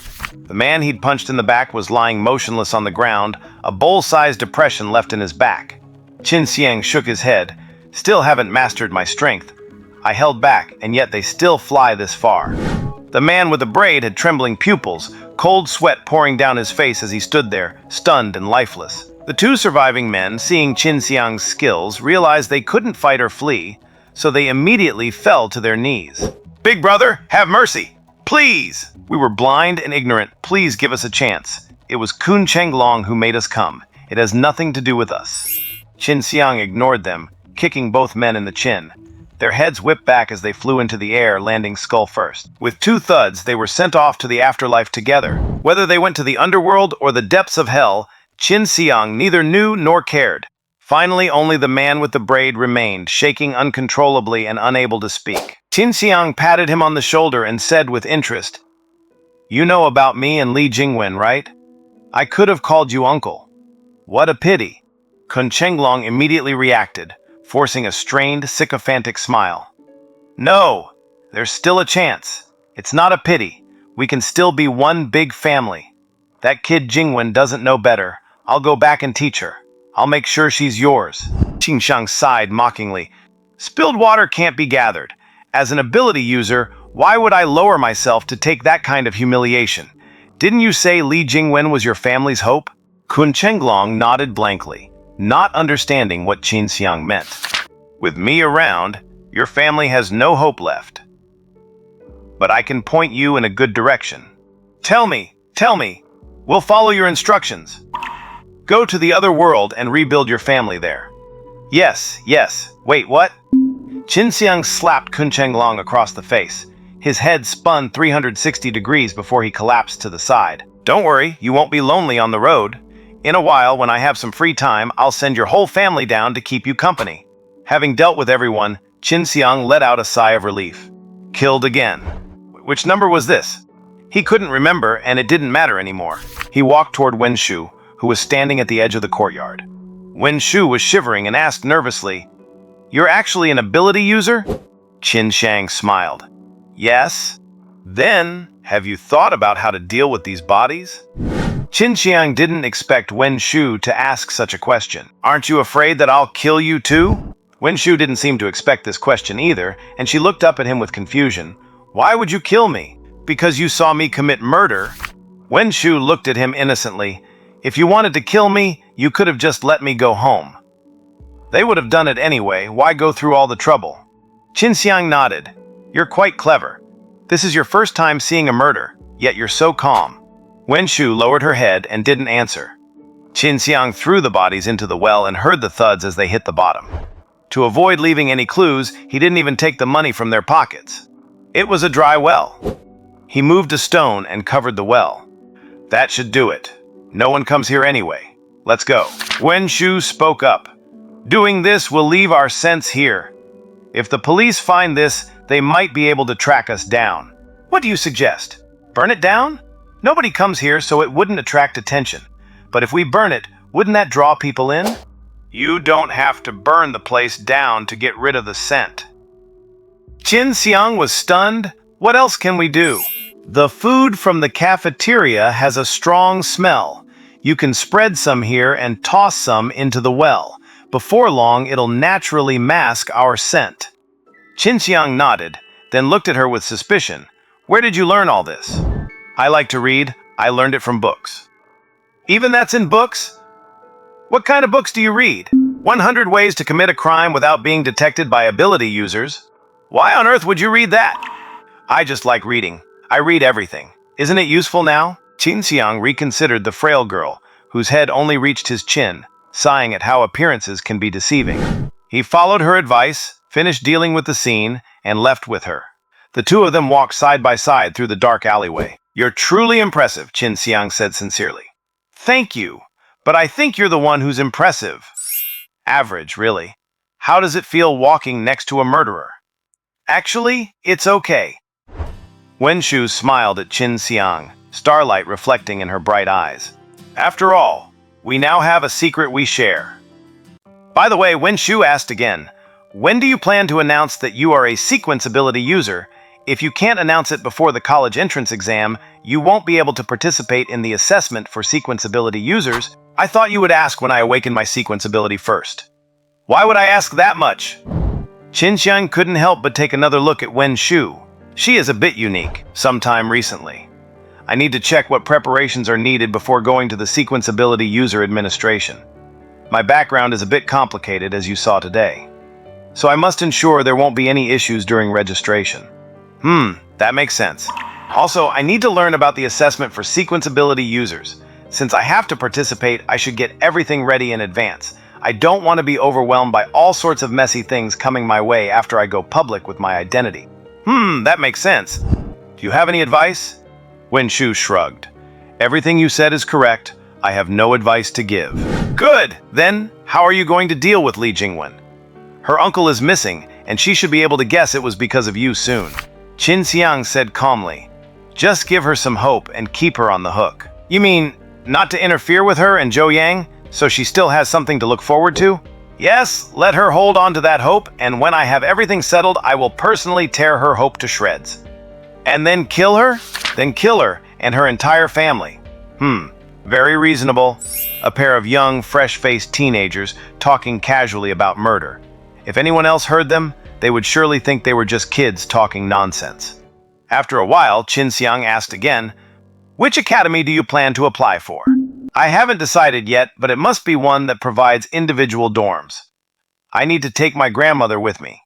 B: The man he'd punched in the back was lying motionless on the ground, a bowl-sized depression left in his back. Qin Siyang shook his head. "Still haven't mastered my strength. I held back, and yet they still fly this far." The man with the braid had trembling pupils, cold sweat pouring down his face as he stood there, stunned and lifeless. The two surviving men, seeing Qin Siyang's skills, realized they couldn't fight or flee, so they immediately fell to their knees. "Big brother, have mercy! Please! We were blind and ignorant. Please give us a chance. It was Qin Siyang who made us come. It has nothing to do with us." Qin Siyang ignored them, kicking both men in the chin. Their heads whipped back as they flew into the air, landing skull first. With two thuds, they were sent off to the afterlife together. Whether they went to the underworld or the depths of hell, Qin Siyang neither knew nor cared. Finally, only the man with the braid remained, shaking uncontrollably and unable to speak. Qin Siyang patted him on the shoulder and said with interest, "You know about me and Li Jingwen, right? I could have called you uncle. What a pity." Qin Siyang immediately reacted, forcing a strained, sycophantic smile. "No, there's still a chance. It's not a pity. We can still be one big family. That kid Jingwen doesn't know better. I'll go back and teach her. I'll make sure she's yours." Qin Siyang sighed mockingly. "Spilled water can't be gathered. As an ability user, why would I lower myself to take that kind of humiliation? Didn't you say Li Jingwen was your family's hope?" Qin Siyang nodded blankly, not understanding what Qin Siyang meant. "With me around, your family has no hope left. But I can point you in a good direction. Tell me. We'll follow your instructions. Go to the other world and rebuild your family there." Yes. Wait, what?" Qin Siyang slapped Qin Siyang across the face. His head spun 360 degrees before he collapsed to the side. "Don't worry, you won't be lonely on the road. In a while, when I have some free time, I'll send your whole family down to keep you company." Having dealt with everyone, Qin Siyang let out a sigh of relief. Killed again. Which number was this? He couldn't remember, and it didn't matter anymore. He walked toward Wen Shu, who was standing at the edge of the courtyard. Wen Shu was shivering and asked nervously, "You're actually an ability user?" Qin Siyang smiled. "Yes. Then, have you thought about how to deal with these bodies?" Qin Siyang didn't expect Wen Shu to ask such a question. "Aren't you afraid that I'll kill you too?" Wen Shu didn't seem to expect this question either, and she looked up at him with confusion. "Why would you kill me? Because you saw me commit murder?" Wen Shu looked at him innocently. "If you wanted to kill me, you could have just let me go home. They would have done it anyway. Why go through all the trouble?" Qin Siyang nodded. "You're quite clever. This is your first time seeing a murder, yet you're so calm." Wen Shu lowered her head and didn't answer. Qin Siyang threw the bodies into the well and heard the thuds as they hit the bottom. To avoid leaving any clues, he didn't even take the money from their pockets. It was a dry well. He moved a stone and covered the well. "That should do it. No one comes here anyway. Let's go." Wen Shu spoke up. "Doing this will leave our scents here. If the police find this, they might be able to track us down. What do you suggest? Burn it down? Nobody comes here, so it wouldn't attract attention. But if we burn it, wouldn't that draw people in?" "You don't have to burn the place down to get rid of the scent." Qin Siyang was stunned. "What else can we do?" "The food from the cafeteria has a strong smell. You can spread some here and toss some into the well. Before long, it'll naturally mask our scent." Qin Siyang nodded, then looked at her with suspicion. "Where did you learn all this?" "I like to read. I learned it from books." "Even that's in books? What kind of books do you read?" 100 Ways to Commit a Crime Without Being Detected by Ability Users. Why on earth would you read that? "I just like reading. I read everything. Isn't it useful now?" Qin Siyang reconsidered the frail girl, whose head only reached his chin, sighing at how appearances can be deceiving. He followed her advice, finished dealing with the scene, and left with her. The two of them walked side by side through the dark alleyway. "You're truly impressive," Qin Siyang said sincerely. "Thank you, but I think you're the one who's impressive." "Average, really. How does it feel walking next to a murderer?" "Actually, it's okay." Wen Shu smiled at Qin Siyang, starlight reflecting in her bright eyes. "After all, we now have a secret we share." By the way, Wen Shu asked again, "When do you plan to announce that you are a sequence ability user? If you can't announce it before the college entrance exam, you won't be able to participate in the assessment for sequence ability users. I thought you would ask when I awaken my sequence ability first." "Why would I ask that much?" Qin Siyang couldn't help but take another look at Wen Shu. She is a bit unique, sometime recently. I need to check what preparations are needed before going to the Sequence Ability User Administration. My background is a bit complicated, as you saw today. So I must ensure there won't be any issues during registration. That makes sense. Also, I need to learn about the assessment for Sequence Ability users. Since I have to participate, I should get everything ready in advance. I don't want to be overwhelmed by all sorts of messy things coming my way after I go public with my identity. That makes sense. Do you have any advice? Wen-Shu shrugged. Everything you said is correct. I have no advice to give. Good! Then, how are you going to deal with Li Jingwen? Her uncle is missing, and she should be able to guess it was because of you soon. Qin Siyang said calmly. Just give her some hope and keep her on the hook. You mean, not to interfere with her and Zhou Yang, so she still has something to look forward to? Yes, let her hold on to that hope, and when I have everything settled, I will personally tear her hope to shreds. And then kill her? Then kill her and her entire family. Very reasonable. A pair of young, fresh-faced teenagers talking casually about murder. If anyone else heard them, they would surely think they were just kids talking nonsense. After a while, Qin Siyang asked again, "Which academy do you plan to apply for?" "I haven't decided yet, but it must be one that provides individual dorms. I need to take my grandmother with me.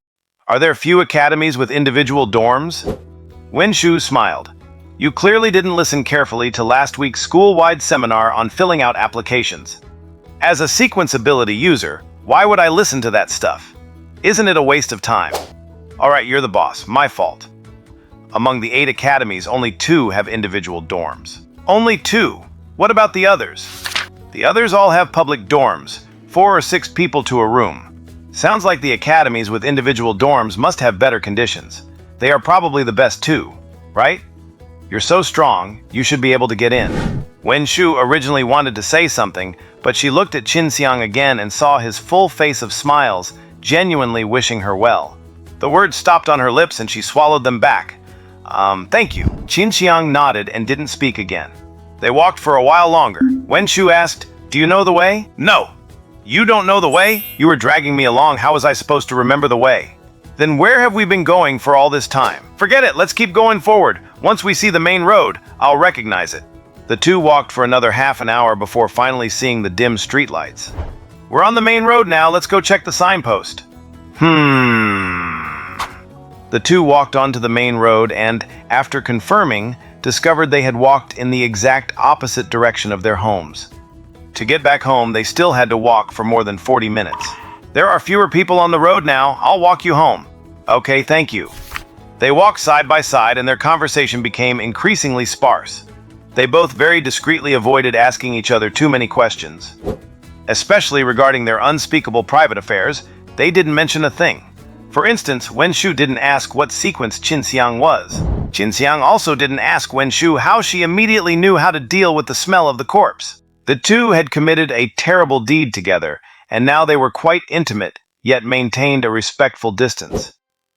B: Are there few academies with individual dorms?" Wen-Shu smiled. "You clearly didn't listen carefully to last week's school-wide seminar on filling out applications. As a Sequence Ability user, why would I listen to that stuff? Isn't it a waste of time? Alright, you're the boss. My fault. Among the 8 academies, only 2 have individual dorms. Only 2? What about the others?" "The others all have public dorms, 4 or 6 people to a room. Sounds like the academies with individual dorms must have better conditions. They are probably the best too, right? You're so strong, you should be able to get in." Wen-Shu originally wanted to say something, but she looked at Qin Siyang again and saw his full face of smiles, genuinely wishing her well. The words stopped on her lips and she swallowed them back. Thank you." Qin Siyang nodded and didn't speak again. They walked for a while longer. Wen-Shu asked, "Do you know the way?" "No." "You don't know the way? You were dragging me along. How was I supposed to remember the way?" "Then where have we been going for all this time?" "Forget it. Let's keep going forward. Once we see the main road, I'll recognize it." The two walked for another half an hour before finally seeing the dim streetlights. "We're on the main road now. Let's go check the signpost." The two walked onto the main road and, after confirming, discovered they had walked in the exact opposite direction of their homes. To get back home, they still had to walk for more than 40 minutes. "There are fewer people on the road now. I'll walk you home." "Okay, thank you." They walked side by side and their conversation became increasingly sparse. They both very discreetly avoided asking each other too many questions. Especially regarding their unspeakable private affairs, they didn't mention a thing. For instance, Wen-Shu didn't ask what sequence Qin Siyang was. Qin Siyang also didn't ask Wen-Shu how she immediately knew how to deal with the smell of the corpse. The two had committed a terrible deed together, and now they were quite intimate, yet maintained a respectful distance.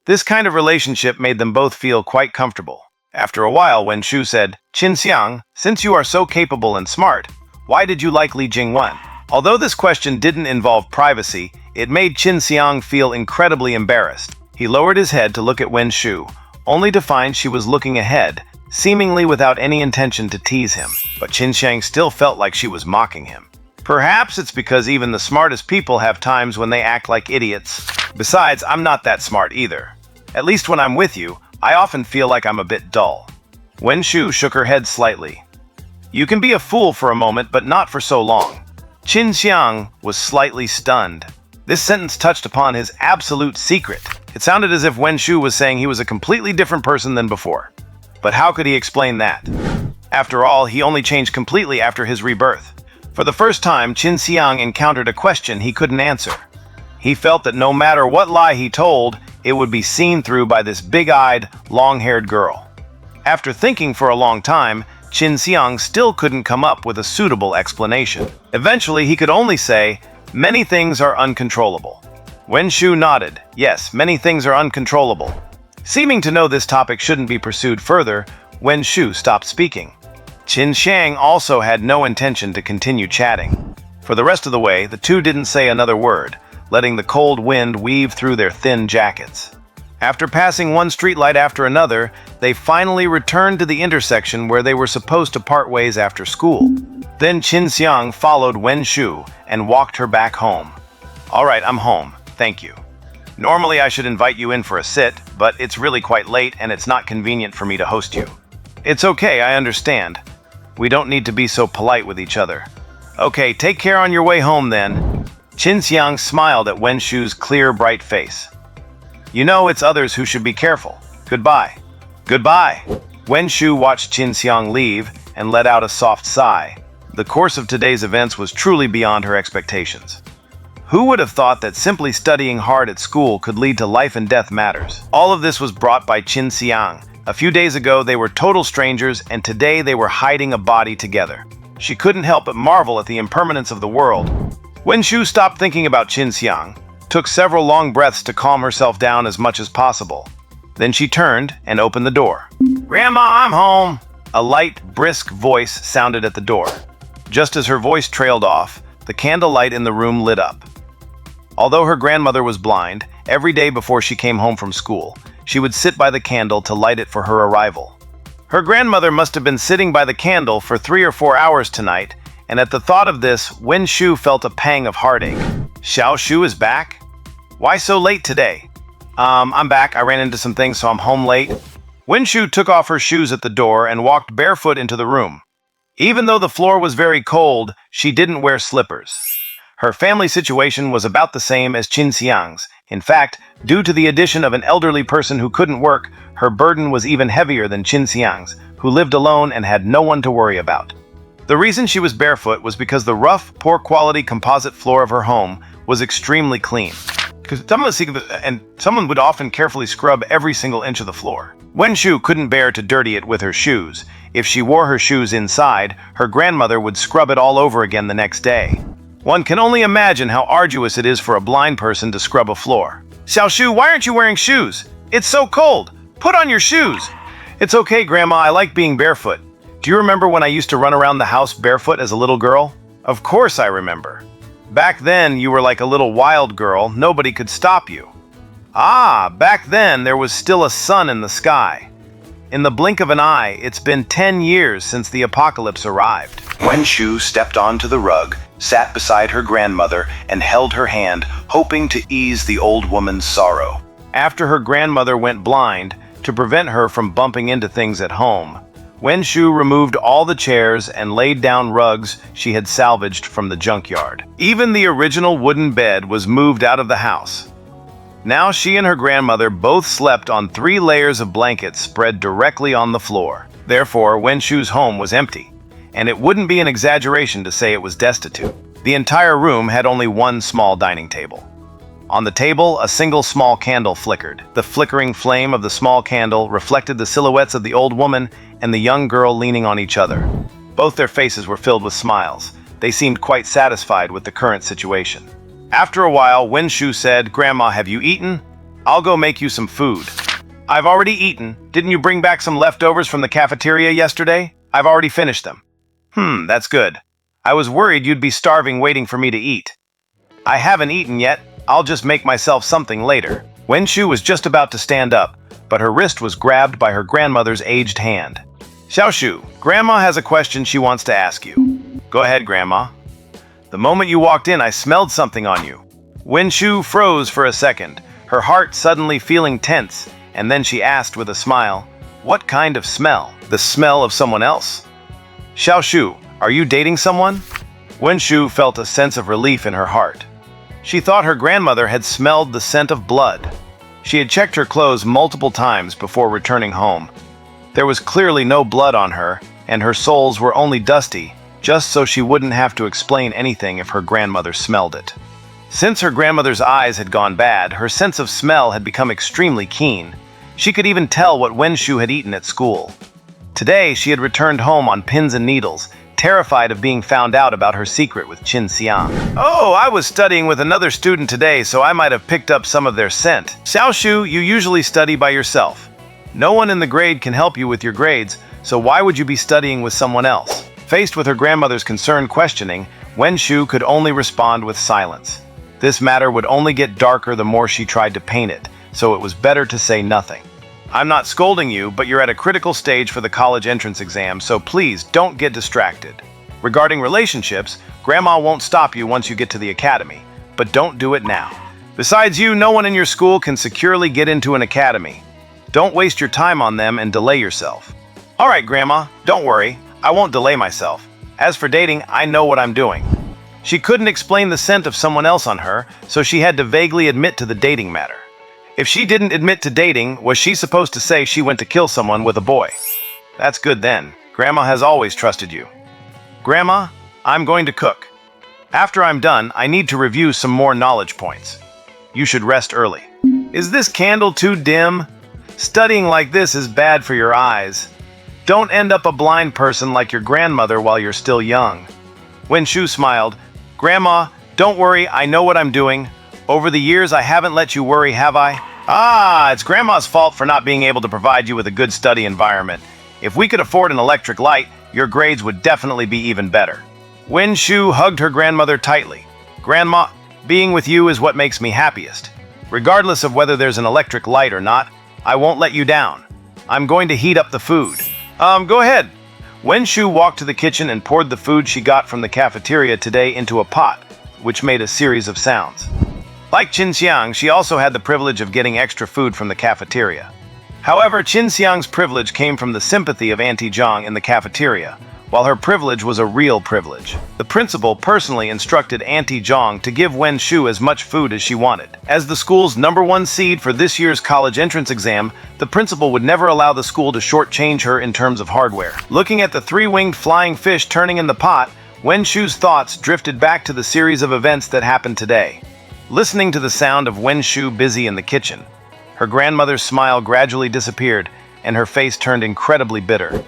B: This kind of relationship made them both feel quite comfortable. After a while, Wen-Shu said, "Qin Siyang, since you are so capable and smart, why did you like Li Jingwen?" Although this question didn't involve privacy, it made Qin Siyang feel incredibly embarrassed. He lowered his head to look at Wen-Shu, only to find she was looking ahead, seemingly without any intention to tease him. But Qin Siyang still felt like she was mocking him. Perhaps it's because even the smartest people have times when they act like idiots. Besides, I'm not that smart either. At least when I'm with you, I often feel like I'm a bit dull. Wen-Shu shook her head slightly. "You can be a fool for a moment, but not for so long." Qin Siyang was slightly stunned. This sentence touched upon his absolute secret. It sounded as if Wen-Shu was saying he was a completely different person than before. But how could he explain that? After all, he only changed completely after his rebirth. For the first time, Qin Siyang encountered a question he couldn't answer. He felt that no matter what lie he told, it would be seen through by this big-eyed, long-haired girl. After thinking for a long time, Qin Siyang still couldn't come up with a suitable explanation. Eventually, he could only say, "Many things are uncontrollable." Wen-Shu nodded. Yes, many things are uncontrollable. Seeming to know this topic shouldn't be pursued further, Wen-Shu stopped speaking. Qin Siyang also had no intention to continue chatting. For the rest of the way, the two didn't say another word, letting the cold wind weave through their thin jackets. After passing one streetlight after another, they finally returned to the intersection where they were supposed to part ways after school. Then Qin Siyang followed Wen Shu and walked her back home. "All right, I'm home. Thank you. Normally I should invite you in for a sit, but it's really quite late and it's not convenient for me to host you." "It's okay, I understand. We don't need to be so polite with each other." "Okay, take care on your way home then." Qin Siyang smiled at Wen Shu's clear, bright face. "You know, it's others who should be careful. Goodbye." "Goodbye." Wen Shu watched Qin Siyang leave and let out a soft sigh. The course of today's events was truly beyond her expectations. Who would have thought that simply studying hard at school could lead to life and death matters? All of this was brought by Qin Siyang. A few days ago, they were total strangers, and today they were hiding a body together. She couldn't help but marvel at the impermanence of the world. Wen Shu stopped thinking about Qin Siyang, took several long breaths to calm herself down as much as possible. Then she turned and opened the door. "Grandma, I'm home!" A light, brisk voice sounded at the door. Just as her voice trailed off, the candlelight in the room lit up. Although her grandmother was blind, every day before she came home from school, she would sit by the candle to light it for her arrival. Her grandmother must have been sitting by the candle for 3 or 4 hours tonight, and at the thought of this, Wen Shu felt a pang of heartache. Xiao Shu is back? Why so late today? I'm back. I ran into some things, so I'm home late. Wen Shu took off her shoes at the door and walked barefoot into the room. Even though the floor was very cold, she didn't wear slippers. Her family situation was about the same as Qin Siyang's. In fact, due to the addition of an elderly person who couldn't work, her burden was even heavier than Qin Siyang's, who lived alone and had no one to worry about. The reason she was barefoot was because the rough, poor-quality composite floor of her home was extremely clean. Someone would often carefully scrub every single inch of the floor. Wen Shu couldn't bear to dirty it with her shoes. If she wore her shoes inside, her grandmother would scrub it all over again the next day. One can only imagine how arduous it is for a blind person to scrub a floor. "Xiao Shu, why aren't you wearing shoes? It's so cold. Put on your shoes." "It's okay, Grandma. I like being barefoot. Do you remember when I used to run around the house barefoot as a little girl?" "Of course I remember. Back then, you were like a little wild girl. Nobody could stop you." "Ah, back then there was still a sun in the sky. In the blink of an eye, it's been 10 years since the apocalypse arrived." Wen Shu stepped onto the rug, sat beside her grandmother, and held her hand, hoping to ease the old woman's sorrow. After her grandmother went blind, to prevent her from bumping into things at home, Wen Shu removed all the chairs and laid down rugs she had salvaged from the junkyard. Even the original wooden bed was moved out of the house. Now she and her grandmother both slept on 3 layers of blankets spread directly on the floor. Therefore, Wen Shu's home was empty, and it wouldn't be an exaggeration to say it was destitute. The entire room had only one small dining table. On the table, a single small candle flickered. The flickering flame of the small candle reflected the silhouettes of the old woman and the young girl leaning on each other. Both their faces were filled with smiles. They seemed quite satisfied with the current situation. After a while, Wen Shu said, "Grandma, have you eaten? I'll go make you some food." "I've already eaten. Didn't you bring back some leftovers from the cafeteria yesterday?" "I've already finished them." That's good. I was worried you'd be starving waiting for me to eat." "I haven't eaten yet. I'll just make myself something later." Wen Shu was just about to stand up, but her wrist was grabbed by her grandmother's aged hand. "Xiao Shu, Grandma has a question she wants to ask you." "Go ahead, Grandma." "The moment you walked in, I smelled something on you." Wen Shu froze for a second, her heart suddenly feeling tense, and then she asked with a smile, "What kind of smell?" "The smell of someone else." "Xiao Shu, are you dating someone?" Wen Shu felt a sense of relief in her heart. She thought her grandmother had smelled the scent of blood. She had checked her clothes multiple times before returning home. There was clearly no blood on her, and her soles were only dusty, just so she wouldn't have to explain anything if her grandmother smelled it. Since her grandmother's eyes had gone bad, her sense of smell had become extremely keen. She could even tell what Wen Shu had eaten at school. Today, she had returned home on pins and needles, terrified of being found out about her secret with Qin Siyang. "Oh, I was studying with another student today, so I might have picked up some of their scent." "Xiao Shu, you usually study by yourself. No one in the grade can help you with your grades, so why would you be studying with someone else?" Faced with her grandmother's concerned questioning, Wen Shu could only respond with silence. This matter would only get darker the more she tried to paint it, so it was better to say nothing. I'm not scolding you, but you're at a critical stage for the college entrance exam, so please don't get distracted. Regarding relationships, Grandma won't stop you once you get to the academy, but don't do it now. Besides you, no one in your school can securely get into an academy. Don't waste your time on them and delay yourself. All right, Grandma, don't worry. I won't delay myself. As for dating, I know what I'm doing. She couldn't explain the scent of someone else on her, so she had to vaguely admit to the dating matter. If she didn't admit to dating, was she supposed to say she went to kill someone with a boy? That's good then. Grandma has always trusted you. Grandma, I'm going to cook. After I'm done, I need to review some more knowledge points. You should rest early. Is this candle too dim? Studying like this is bad for your eyes. Don't end up a blind person like your grandmother while you're still young. Wen-shu smiled. Grandma, don't worry, I know what I'm doing. Over the years, I haven't let you worry, have I? Ah, it's Grandma's fault for not being able to provide you with a good study environment. If we could afford an electric light, your grades would definitely be even better. Wen-shu hugged her grandmother tightly. Grandma, being with you is what makes me happiest. Regardless of whether there's an electric light or not, I won't let you down. I'm going to heat up the food. Go ahead. Wen-shu walked to the kitchen and poured the food she got from the cafeteria today into a pot, which made a series of sounds. Like Qin Siyang, she also had the privilege of getting extra food from the cafeteria. However, Qin Siyang's privilege came from the sympathy of Auntie Zhang in the cafeteria, while her privilege was a real privilege. The principal personally instructed Auntie Zhang to give Wen-shu as much food as she wanted. As the school's #1 seed for this year's college entrance exam, the principal would never allow the school to shortchange her in terms of hardware. Looking at the three-winged flying fish turning in the pot, Wen-shu's thoughts drifted back to the series of events that happened today. Listening to the sound of Wen-shu busy in the kitchen, her grandmother's smile gradually disappeared, and her face turned incredibly bitter.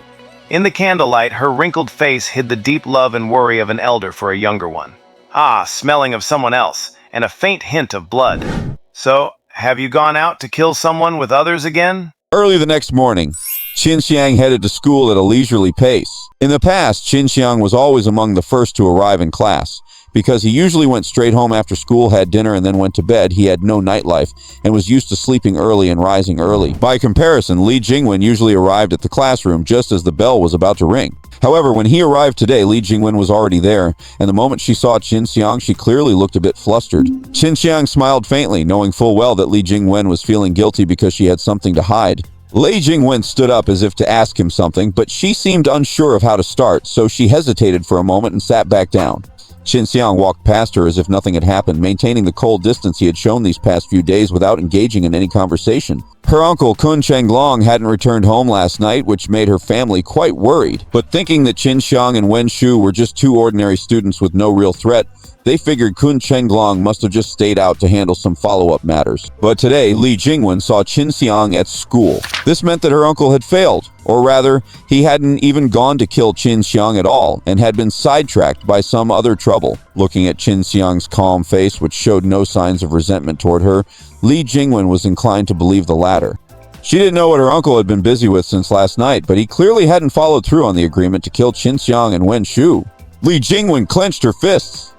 B: In the candlelight, her wrinkled face hid the deep love and worry of an elder for a younger one. Ah, smelling of someone else, and a faint hint of blood. So, have you gone out to kill someone with others again?
A: Early the next morning, Qin Siyang headed to school at a leisurely pace. In the past, Qin Siyang was always among the first to arrive in class. Because he usually went straight home after school, had dinner, and then went to bed, he had no nightlife and was used to sleeping early and rising early. By comparison, Li Jingwen usually arrived at the classroom just as the bell was about to ring. However, when he arrived today, Li Jingwen was already there, and the moment she saw Qin Siyang, she clearly looked a bit flustered. Qin Siyang smiled faintly, knowing full well that Li Jingwen was feeling guilty because she had something to hide. Li Jingwen stood up as if to ask him something, but she seemed unsure of how to start, so she hesitated for a moment and sat back down. Qin Siyang walked past her as if nothing had happened, maintaining the cold distance he had shown these past few days without engaging in any conversation. Her uncle Qin Siyang hadn't returned home last night, which made her family quite worried. But thinking that Qin Siyang and Wen-shu were just two ordinary students with no real threat, they figured Qin Siyang must have just stayed out to handle some follow-up matters. But today, Li Jingwen saw Qin Siyang at school. This meant that her uncle had failed, or rather, he hadn't even gone to kill Qin Siyang at all, and had been sidetracked by some other trouble. Looking at Qin Siyang's calm face, which showed no signs of resentment toward her, Li Jingwen was inclined to believe the latter. She didn't know what her uncle had been busy with since last night, but he clearly hadn't followed through on the agreement to kill Qin Siyang and Wen-shu. Li Jingwen clenched her fists.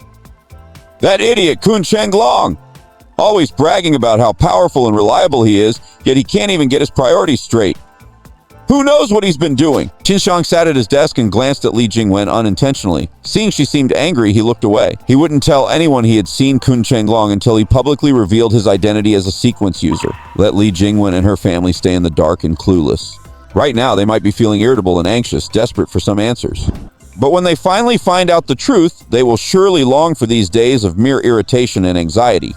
A: That idiot Qin Siyang! Always bragging about how powerful and reliable he is, yet he can't even get his priorities straight. Who knows what he's been doing? Qin Siyang sat at his desk and glanced at Li Jingwen unintentionally. Seeing she seemed angry, he looked away. He wouldn't tell anyone he had seen Qin Siyang until he publicly revealed his identity as a sequence user. Let Li Jingwen and her family stay in the dark and clueless. Right now, they might be feeling irritable and anxious, desperate for some answers. But when they finally find out the truth, they will surely long for these days of mere irritation and anxiety,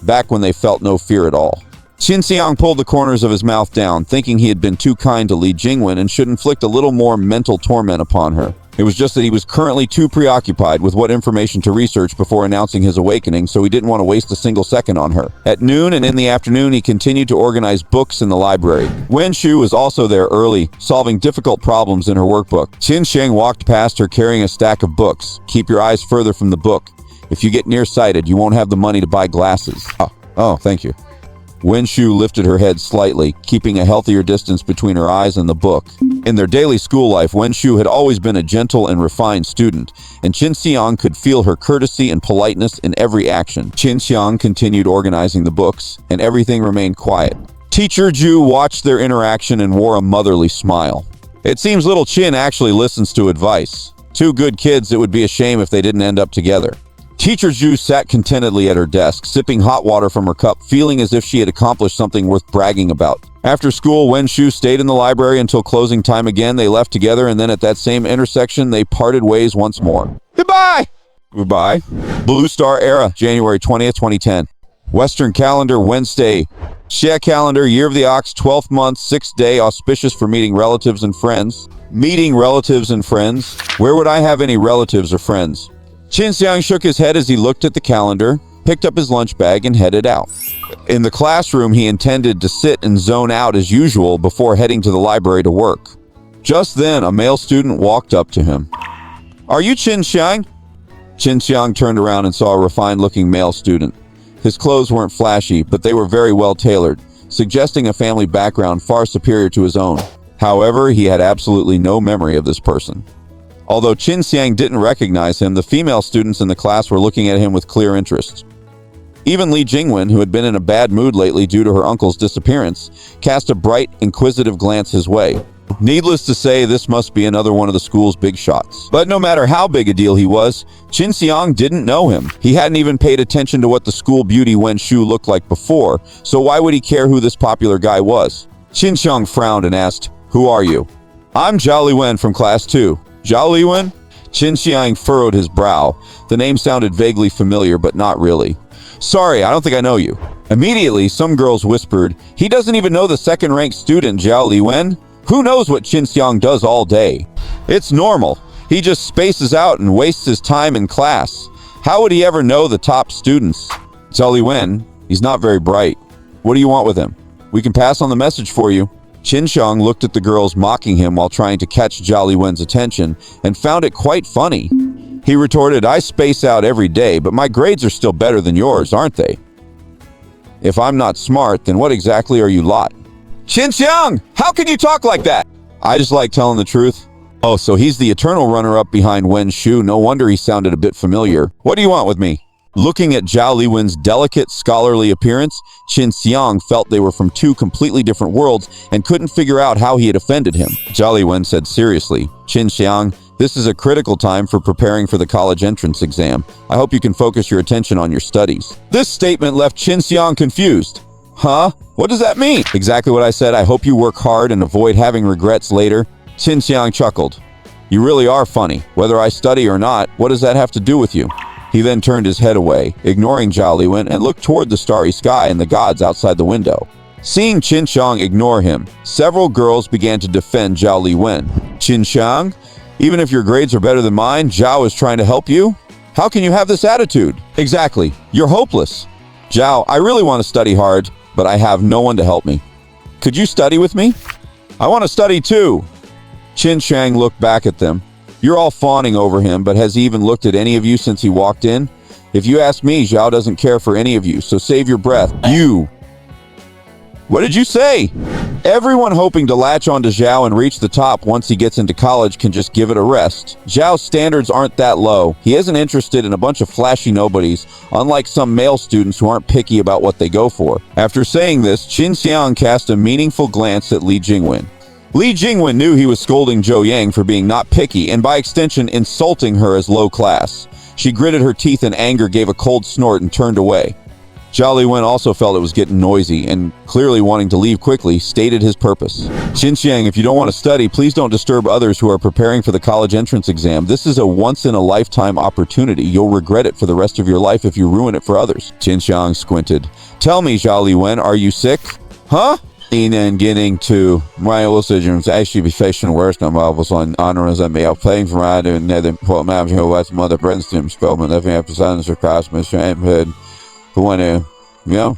A: back when they felt no fear at all. Qin Siyang pulled the corners of his mouth down, thinking he had been too kind to Li Jingwen and should inflict a little more mental torment upon her. It was just that he was currently too preoccupied with what information to research before announcing his awakening, so he didn't want to waste a single second on her. At noon and in the afternoon, he continued to organize books in the library. Wen-shu was also there early, solving difficult problems in her workbook. Qin Siyang walked past her carrying a stack of books. Keep your eyes further from the book. If you get nearsighted, you won't have the money to buy glasses. Oh, thank you. Wen-shu lifted her head slightly, keeping a healthier distance between her eyes and the book. In their daily school life, Wen Shu had always been a gentle and refined student, and Qin Siyang could feel her courtesy and politeness in every action. Qin Siyang continued organizing the books, and everything remained quiet. Teacher Ju watched their interaction and wore a motherly smile. It seems little Qin actually listens to advice. Two good kids, it would be a shame if they didn't end up together. Teacher Ju sat contentedly at her desk, sipping hot water from her cup, feeling as if she had accomplished something worth bragging about. After school, Wen Shu stayed in the library until closing time again. They left together, and then at that same intersection, they parted ways once more. Goodbye! Goodbye. Blue Star Era, January 20th, 2010. Western calendar, Wednesday. Xia calendar, year of the ox, 12th month, 6th day, auspicious for meeting relatives and friends. Meeting relatives and friends? Where would I have any relatives or friends? Qin Siyang shook his head as he looked at the calendar, picked up his lunch bag, and headed out. In the classroom, he intended to sit and zone out as usual before heading to the library to work. Just then, a male student walked up to him. "Are you Qin Siyang?" Qin Siyang turned around and saw a refined-looking male student. His clothes weren't flashy, but they were very well tailored, suggesting a family background far superior to his own. However, he had absolutely no memory of this person. Although Qin Siyang didn't recognize him, the female students in the class were looking at him with clear interest. Even Li Jingwen, who had been in a bad mood lately due to her uncle's disappearance, cast a bright, inquisitive glance his way. Needless to say, this must be another one of the school's big shots. But no matter how big a deal he was, Qin Siyang didn't know him. He hadn't even paid attention to what the school beauty Wen Shu looked like before, so why would he care who this popular guy was? Qin Siyang frowned and asked, "Who are you?" "I'm Zhao Liwen from class 2. Zhao Liwen? Qin Siyang furrowed his brow. The name sounded vaguely familiar, but not really. "Sorry, I don't think I know you." Immediately, some girls whispered, "He doesn't even know the second-ranked student, Zhao Liwen. Who knows what Qin Siyang does all day? It's normal. He just spaces out and wastes his time in class. How would he ever know the top students? Zhao Liwen, he's not very bright. What do you want with him? We can pass on the message for you." Qin Siyang looked at the girls mocking him while trying to catch Zhao Liwen's attention and found it quite funny. He retorted, "I space out every day, but my grades are still better than yours, aren't they? If I'm not smart, then what exactly are you lot?" "Qin Siyang, how can you talk like that?" "I just like telling the truth." "Oh, so he's the eternal runner-up behind Wen Shu. No wonder he sounded a bit familiar. What do you want with me?" Looking at Zhao Liwen's delicate, scholarly appearance, Qin Siyang felt they were from two completely different worlds and couldn't figure out how he had offended him. Zhao Liwen said seriously, "Qin Siyang, this is a critical time for preparing for the college entrance exam. I hope you can focus your attention on your studies." This statement left Qin Siyang confused. "Huh? What does that mean?" "Exactly what I said. I hope you work hard and avoid having regrets later." Qin Siyang chuckled. "You really are funny. Whether I study or not, what does that have to do with you?" He then turned his head away, ignoring Zhao Liwen, and looked toward the starry sky and the gods outside the window. Seeing Qin Siyang ignore him, several girls began to defend Zhao Liwen. "Qin Siyang, even if your grades are better than mine, Zhao is trying to help you? How can you have this attitude?" "Exactly. You're hopeless." "Zhao, I really want to study hard, but I have no one to help me. Could you study with me?" "I want to study too." Qin Siyang looked back at them. "You're all fawning over him, but has he even looked at any of you since he walked in? If you ask me, Zhao doesn't care for any of you, so save your breath. You." "What did you say?" Everyone hoping to latch onto Zhao and reach the top once he gets into college can just give it a rest. Zhao's standards aren't that low. He isn't interested in a bunch of flashy nobodies, unlike some male students who aren't picky about what they go for. After saying this, Qin Siyang cast a meaningful glance at Li Jingwen. Li Jingwen knew he was scolding Zhou Yang for being not picky and by extension insulting her as low class. She gritted her teeth in anger, gave a cold snort, and turned away. Zhao Liwen also felt it was getting noisy and, clearly wanting to leave quickly, stated his purpose. "Qin Siyang, if you don't want to study, please don't disturb others who are preparing for the college entrance exam. This is a once-in-a-lifetime opportunity. You'll regret it for the rest of your life if you ruin it for others." Qin Siyang squinted. "Tell me, Zhao Liwen, are you sick?" "Huh?" And getting to my illustrations actually be facing worse than I was on honors and me out playing for I and nether put my who was mother Brenston spellman living after silence across my head. Who went in? Yeah,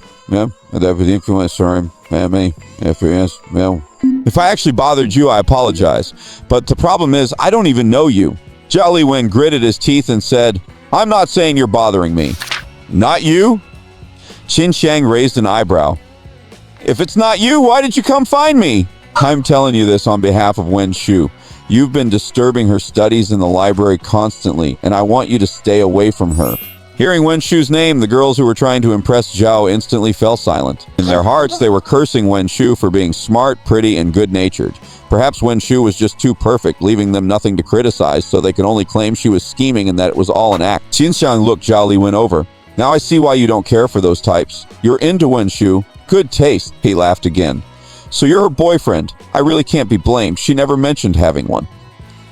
A: that was influence him and me. If it is, well. "If I actually bothered you, I apologize. But the problem is, I don't even know you." Zhao Liwen gritted his teeth and said, "I'm not saying you're bothering me." "Not you?" Qin Siyang raised an eyebrow. "If it's not you, why did you come find me?" I'm telling you this on behalf of Wen Shu. You've been disturbing her studies in the library constantly, and I want you to stay away from her. Hearing Wen Shu's name, the girls who were trying to impress Zhao instantly fell silent. In their hearts, they were cursing Wen Shu for being smart, pretty, and good-natured. Perhaps Wen Shu was just too perfect, leaving them nothing to criticize, so they could only claim she was scheming and that it was all an act. Qin Siyang looked Zhao Liwen over. Now I see why you don't care for those types. You're into Wen Shu. Good taste, he laughed again. So you're her boyfriend. I really can't be blamed. She never mentioned having one.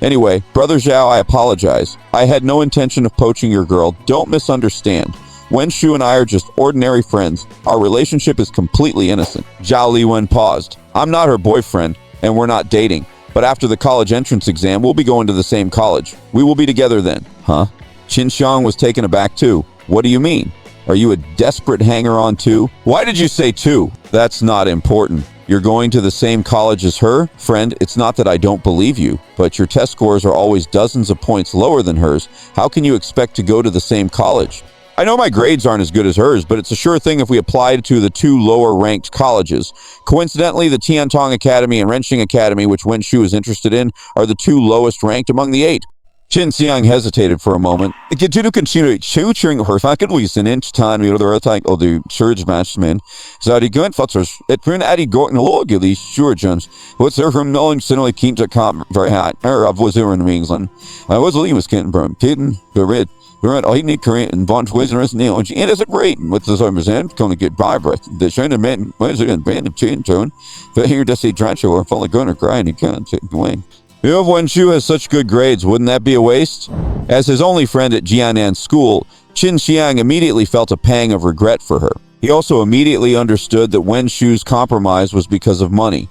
A: Anyway, Brother Zhao, I apologize. I had no intention of poaching your girl. Don't misunderstand. Wen Shu and I are just ordinary friends. Our relationship is completely innocent. Zhao Liwen paused. I'm not her boyfriend, and we're not dating. But after the college entrance exam, we'll be going to the same college. We will be together then. Huh? Qin Siyang was taken aback too. What do you mean? Are you a desperate hanger-on too? Why did you say too? That's not important. You're going to the same college as her? Friend, it's not that I don't believe you, but your test scores are always dozens of points lower than hers. How can you expect to go to the same college? I know my grades aren't as good as hers, but it's a sure thing if we applied to the two lower-ranked colleges. Coincidentally, the Tiantong Academy and Renqing Academy, which Wen Shu is interested in, are the two lowest-ranked among the 8. Qin Siyang hesitated for a moment. Du continued tutoring her faculties in inch time with other attack of the surge matchmen. So the good footers, it print Addy Gorton log of these surgeons. What's there from knowing suddenly came to come very hot. Of was there in England. I was leaving was getting from Kitten, the red. We're at I need Korean and Von Twizzers and Neil. And it's a great with the summer's end, going to get by breath. The China men, was it in band of chin tone? But here does see Drancho or fully going to cry and he can't take away. If Wen Shu has such good grades, wouldn't that be a waste? As his only friend at Jiannan's school, Qin Siyang immediately felt a pang of regret for her. He also immediately understood that Wen Shu's compromise was because of money.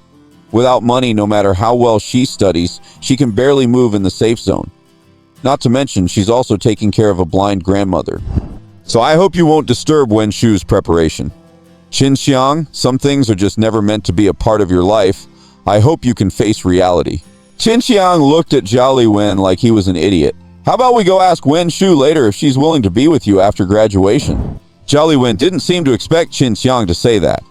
A: Without money, no matter how well she studies, she can barely move in the safe zone. Not to mention, she's also taking care of a blind grandmother. So I hope you won't disturb Wen Shu's preparation. Qin Siyang, some things are just never meant to be a part of your life. I hope you can face reality. Qin Siyang looked at Zhao Liwen like he was an idiot. How about we go ask Wen Shu later if she's willing to be with you after graduation? Zhao Liwen didn't seem to expect Qin Siyang to say that.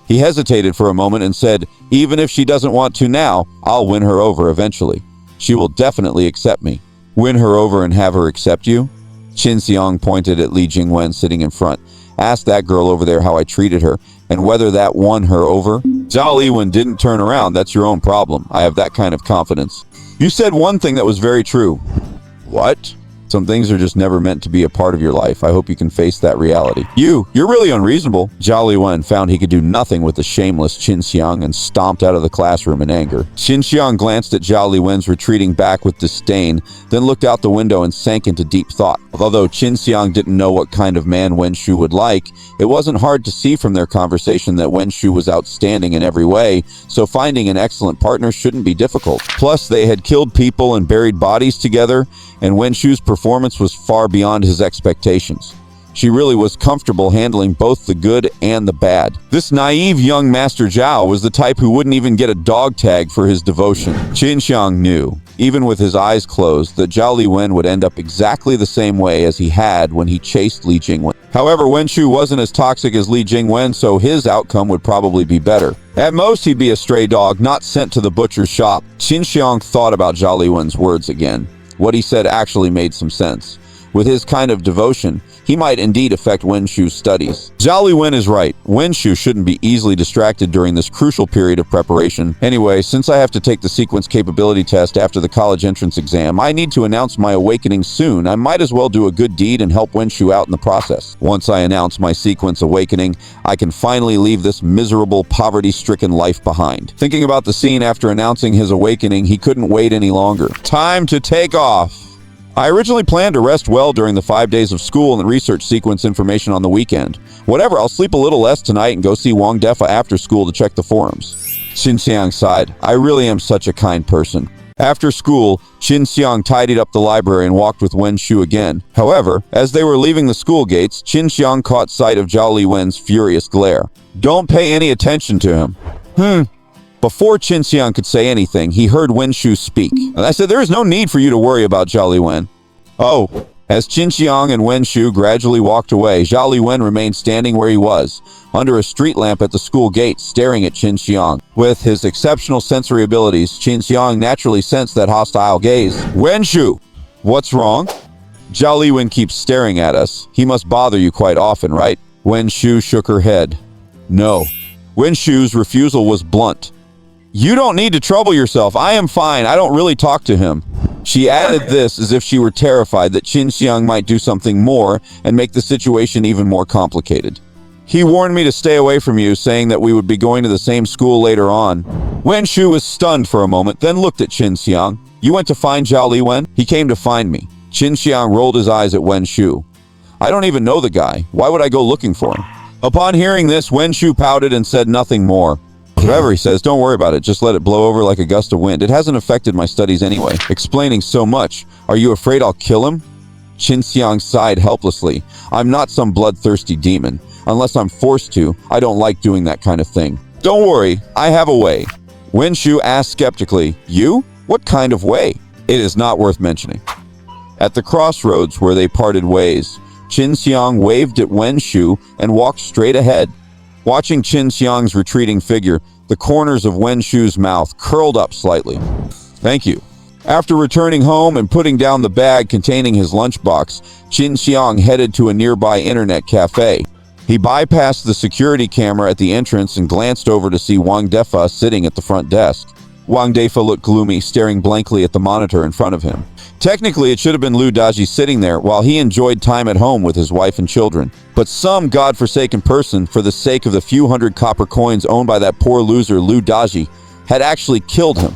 A: He hesitated for a moment and said, even if she doesn't want to now, I'll win her over eventually. She will definitely accept me. Win her over and have her accept you? Qin Siyang pointed at Li Jingwen sitting in front. Ask that girl over there how I treated her, and whether that won her over. Zhao Liwen didn't turn around. That's your own problem. I have that kind of confidence. You said one thing that was very true. What? Some things are just never meant to be a part of your life. I hope you can face that reality. You're really unreasonable. Zhao Liwen found he could do nothing with the shameless Qin Siyang and stomped out of the classroom in anger. Qin Siyang glanced at Zhao Liwen's retreating back with disdain, then looked out the window and sank into deep thought. Although Qin Siyang didn't know what kind of man Wen Shu would like, it wasn't hard to see from their conversation that Wen Shu was outstanding in every way, so finding an excellent partner shouldn't be difficult. Plus, they had killed people and buried bodies together, and Wen Shu's performance was far beyond his expectations. She really was comfortable handling both the good and the bad. This naive young Master Zhao was the type who wouldn't even get a dog tag for his devotion. Qin Siyang knew, even with his eyes closed, that Zhao Liwen would end up exactly the same way as he had when he chased Li Jingwen. However, Wen Shu wasn't as toxic as Li Jingwen, so his outcome would probably be better. At most, he'd be a stray dog, not sent to the butcher's shop. Qin Siyang thought about Zhao Liwen's words again. What he said actually made some sense. With his kind of devotion, he might indeed affect Wen Shu's studies. Zhao Liwen is right. Wen Shu shouldn't be easily distracted during this crucial period of preparation. Anyway, since I have to take the sequence capability test after the college entrance exam, I need to announce my awakening soon. I might as well do a good deed and help Wen Shu out in the process. Once I announce my sequence awakening, I can finally leave this miserable, poverty-stricken life behind. Thinking about the scene after announcing his awakening, he couldn't wait any longer. Time to take off! I originally planned to rest well during the 5 days of school and research sequence information on the weekend. Whatever, I'll sleep a little less tonight and go see Wang Defa after school to check the forums. Qin Siyang sighed. I really am such a kind person. After school, Qin Siyang tidied up the library and walked with Wen Shu again. However, as they were leaving the school gates, Qin Siyang caught sight of Zhao Liwen's furious glare. Don't pay any attention to him. Before Qin Siyang could say anything, he heard Wen Shu speak. And I said, there is no need for you to worry about Zhao Liwen. Oh, As Qin Siyang and Wen Shu gradually walked away, Zhao Liwen remained standing where he was, under a street lamp at the school gate, staring at Qin Siyang. With his exceptional sensory abilities, Qin Siyang naturally sensed that hostile gaze. Wen Shu, what's wrong? Zhao Liwen keeps staring at us. He must bother you quite often, right? Wen Shu shook her head. No. Wen Shu's refusal was blunt. You don't need to trouble yourself. I am fine. I don't really talk to him. She added this as if she were terrified that Qin Siyang might do something more and make the situation even more complicated. He warned me to stay away from you, saying that we would be going to the same school later on. Wen Shu was stunned for a moment, then looked at Qin Siyang. You went to find Zhao Liwen? He came to find me. Qin Siyang rolled his eyes at Wen Shu. I don't even know the guy. Why would I go looking for him? Upon hearing this, Wen Shu pouted and said nothing more. Whatever, he says, don't worry about it. Just let it blow over like a gust of wind. It hasn't affected my studies anyway. Explaining so much. Are you afraid I'll kill him? Qin Siyang sighed helplessly. I'm not some bloodthirsty demon. Unless I'm forced to, I don't like doing that kind of thing. Don't worry, I have a way. Wen Shu asked skeptically, You? What kind of way? It is not worth mentioning. At the crossroads where they parted ways, Qin Siyang waved at Wen Shu and walked straight ahead. Watching Qin Siyang's retreating figure, the corners of Wen Shu's mouth curled up slightly. Thank you. After returning home and putting down the bag containing his lunchbox, Qin Siyang headed to a nearby internet cafe. He bypassed the security camera at the entrance and glanced over to see Wang Defa sitting at the front desk. Wang Defa looked gloomy, staring blankly at the monitor in front of him. Technically, it should have been Lu Daji sitting there while he enjoyed time at home with his wife and children. But some godforsaken person, for the sake of the few hundred copper coins owned by that poor loser Lu Daji, had actually killed him.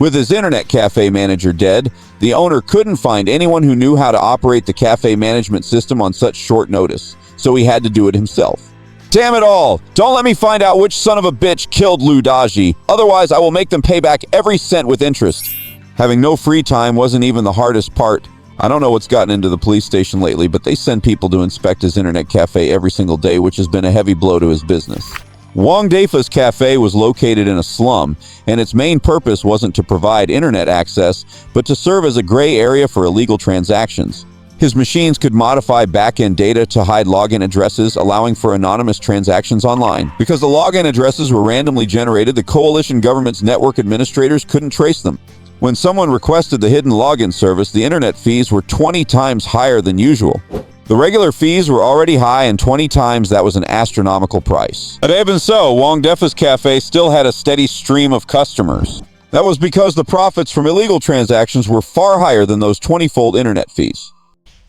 A: With his internet cafe manager dead, the owner couldn't find anyone who knew how to operate the cafe management system on such short notice, so he had to do it himself. Damn it all! Don't let me find out which son of a bitch killed Lu Daji, otherwise I will make them pay back every cent with interest. Having no free time wasn't even the hardest part. I don't know what's gotten into the police station lately, but they send people to inspect his internet cafe every single day, which has been a heavy blow to his business. Wang Defa's cafe was located in a slum, and its main purpose wasn't to provide internet access, but to serve as a gray area for illegal transactions. His machines could modify back-end data to hide login addresses, allowing for anonymous transactions online. Because the login addresses were randomly generated, the coalition government's network administrators couldn't trace them. When someone requested the hidden login service, the internet fees were 20 times higher than usual. The regular fees were already high, and 20 times that was an astronomical price. But even so, Wang Defa's cafe still had a steady stream of customers. That was because the profits from illegal transactions were far higher than those 20-fold internet fees.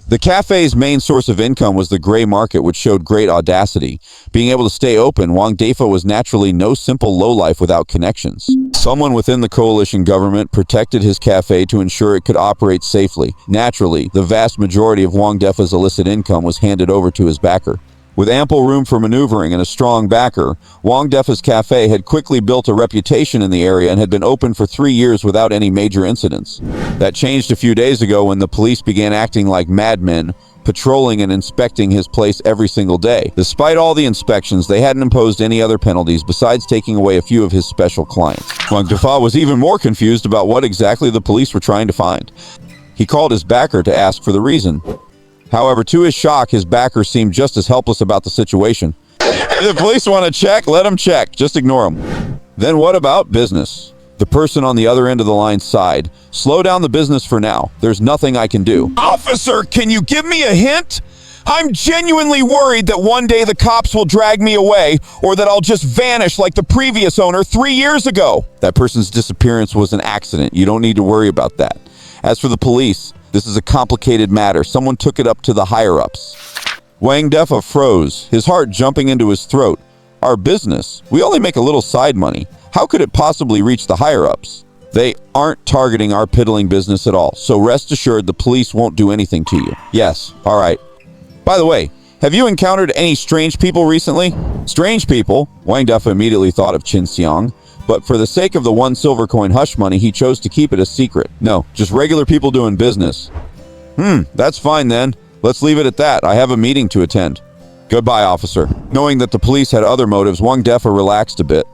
A: The cafe's main source of income was the gray market, which showed great audacity. Being able to stay open, Wang Defa was naturally no simple lowlife without connections. Someone within the coalition government protected his cafe to ensure it could operate safely. Naturally, the vast majority of Wang Defa's illicit income was handed over to his backer. With ample room for maneuvering and a strong backer, Wang Defa's cafe had quickly built a reputation in the area and had been open for 3 years without any major incidents. That changed a few days ago when the police began acting like madmen, patrolling and inspecting his place every single day. Despite all the inspections, they hadn't imposed any other penalties besides taking away a few of his special clients. Wang Defa was even more confused about what exactly the police were trying to find. He called his backer to ask for the reason. However, to his shock, his backer seemed just as helpless about the situation. If the police want to check, let them check. Just ignore them. Then what about business? The person on the other end of the line sighed. Slow down the business for now. There's nothing I can do. Officer, can you give me a hint? I'm genuinely worried that one day the cops will drag me away, or that I'll just vanish like the previous owner 3 years ago. That person's disappearance was an accident. You don't need to worry about that. As for the police, this is a complicated matter. Someone took it up to the higher-ups. Wang Defa froze, his heart jumping into his throat. Our business? We only make a little side money. How could it possibly reach the higher-ups? They aren't targeting our piddling business at all, so rest assured the police won't do anything to you. Yes, all right. By the way, have you encountered any strange people recently? Strange people? Wang Defa immediately thought of Qin Siyang. But for the sake of the 1 silver coin hush money, he chose to keep it a secret. No, just regular people doing business. That's fine then. Let's leave it at that. I have a meeting to attend. Goodbye, officer. Knowing that the police had other motives, Wang Defa relaxed a bit.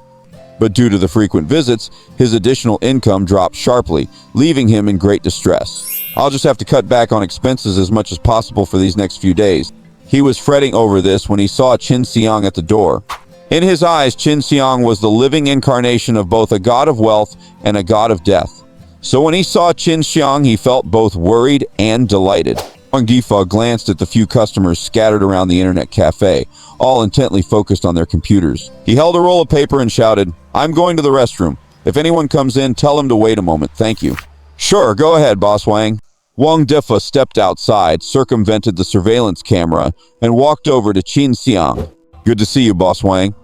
A: But due to the frequent visits, his additional income dropped sharply, leaving him in great distress. I'll just have to cut back on expenses as much as possible for these next few days. He was fretting over this when he saw Qin Siyang at the door. In his eyes, Qin Siyang was the living incarnation of both a god of wealth and a god of death. So when he saw Qin Siyang, he felt both worried and delighted. Wang Difa glanced at the few customers scattered around the internet cafe, all intently focused on their computers. He held a roll of paper and shouted, "I'm going to the restroom. If anyone comes in, tell them to wait a moment. Thank you." "Sure, go ahead, Boss Wang." Wang Difa stepped outside, circumvented the surveillance camera, and walked over to Qin Siyang. "Good to see you, Boss Wang."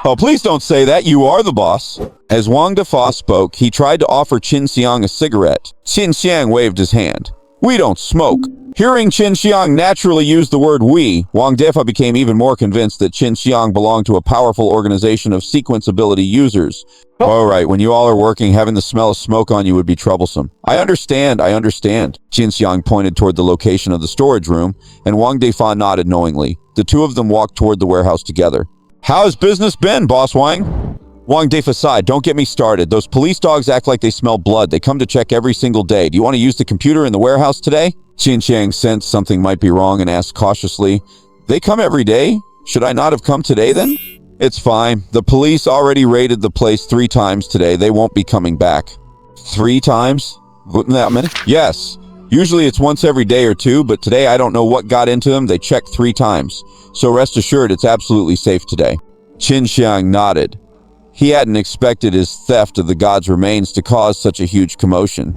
A: "Oh, please don't say that. You are the boss." As Wang Difa spoke, he tried to offer Qin Siyang a cigarette. Qin Siyang waved his hand. "We don't smoke." Hearing Qin Siyang naturally use the word "we," Wang Difa became even more convinced that Qin Siyang belonged to a powerful organization of sequence ability users. "All right, when you all are working, having the smell of smoke on you would be troublesome." I understand. Qin Siyang pointed toward the location of the storage room, and Wang Difa nodded knowingly. The two of them walked toward the warehouse together. "How has business been, Boss Wang?" Wang Difa sighed. "Don't get me started. Those police dogs act like they smell blood. They come to check every single day. Do you want to use the computer in the warehouse today?" Qin Siyang sensed something might be wrong and asked cautiously, "They come every day? Should I not have come today then?" "It's fine. The police already raided the place 3 times today. They won't be coming back." 3 times? Wouldn't that many? Yes. Usually it's once every day or 2, but today I don't know what got into them. They checked 3 times. So rest assured it's absolutely safe today. Qin Siyang nodded. He hadn't expected his theft of the god's remains to cause such a huge commotion.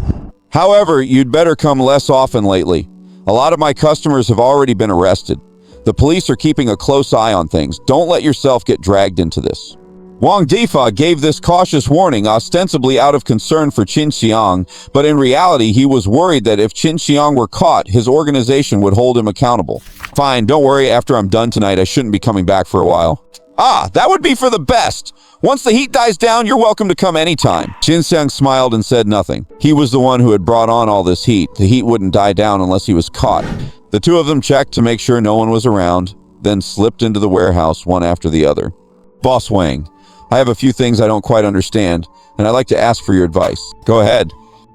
A: "However, you'd better come less often lately. A lot of my customers have already been arrested. The police are keeping a close eye on things. Don't let yourself get dragged into this." Wang Difa gave this cautious warning ostensibly out of concern for Qin Siyang, but in reality he was worried that if Qin Siyang were caught, his organization would hold him accountable. "Fine, don't worry, after I'm done tonight I shouldn't be coming back for a while." "Ah, that would be for the best! Once the heat dies down, you're welcome to come anytime." Qin Siyang smiled and said nothing. He was the one who had brought on all this heat. The heat wouldn't die down unless he was caught. The two of them checked to make sure no one was around, then slipped into the warehouse one after the other. "Boss Wang, I have a few things I don't quite understand, and I'd like to ask for your advice." "Go ahead."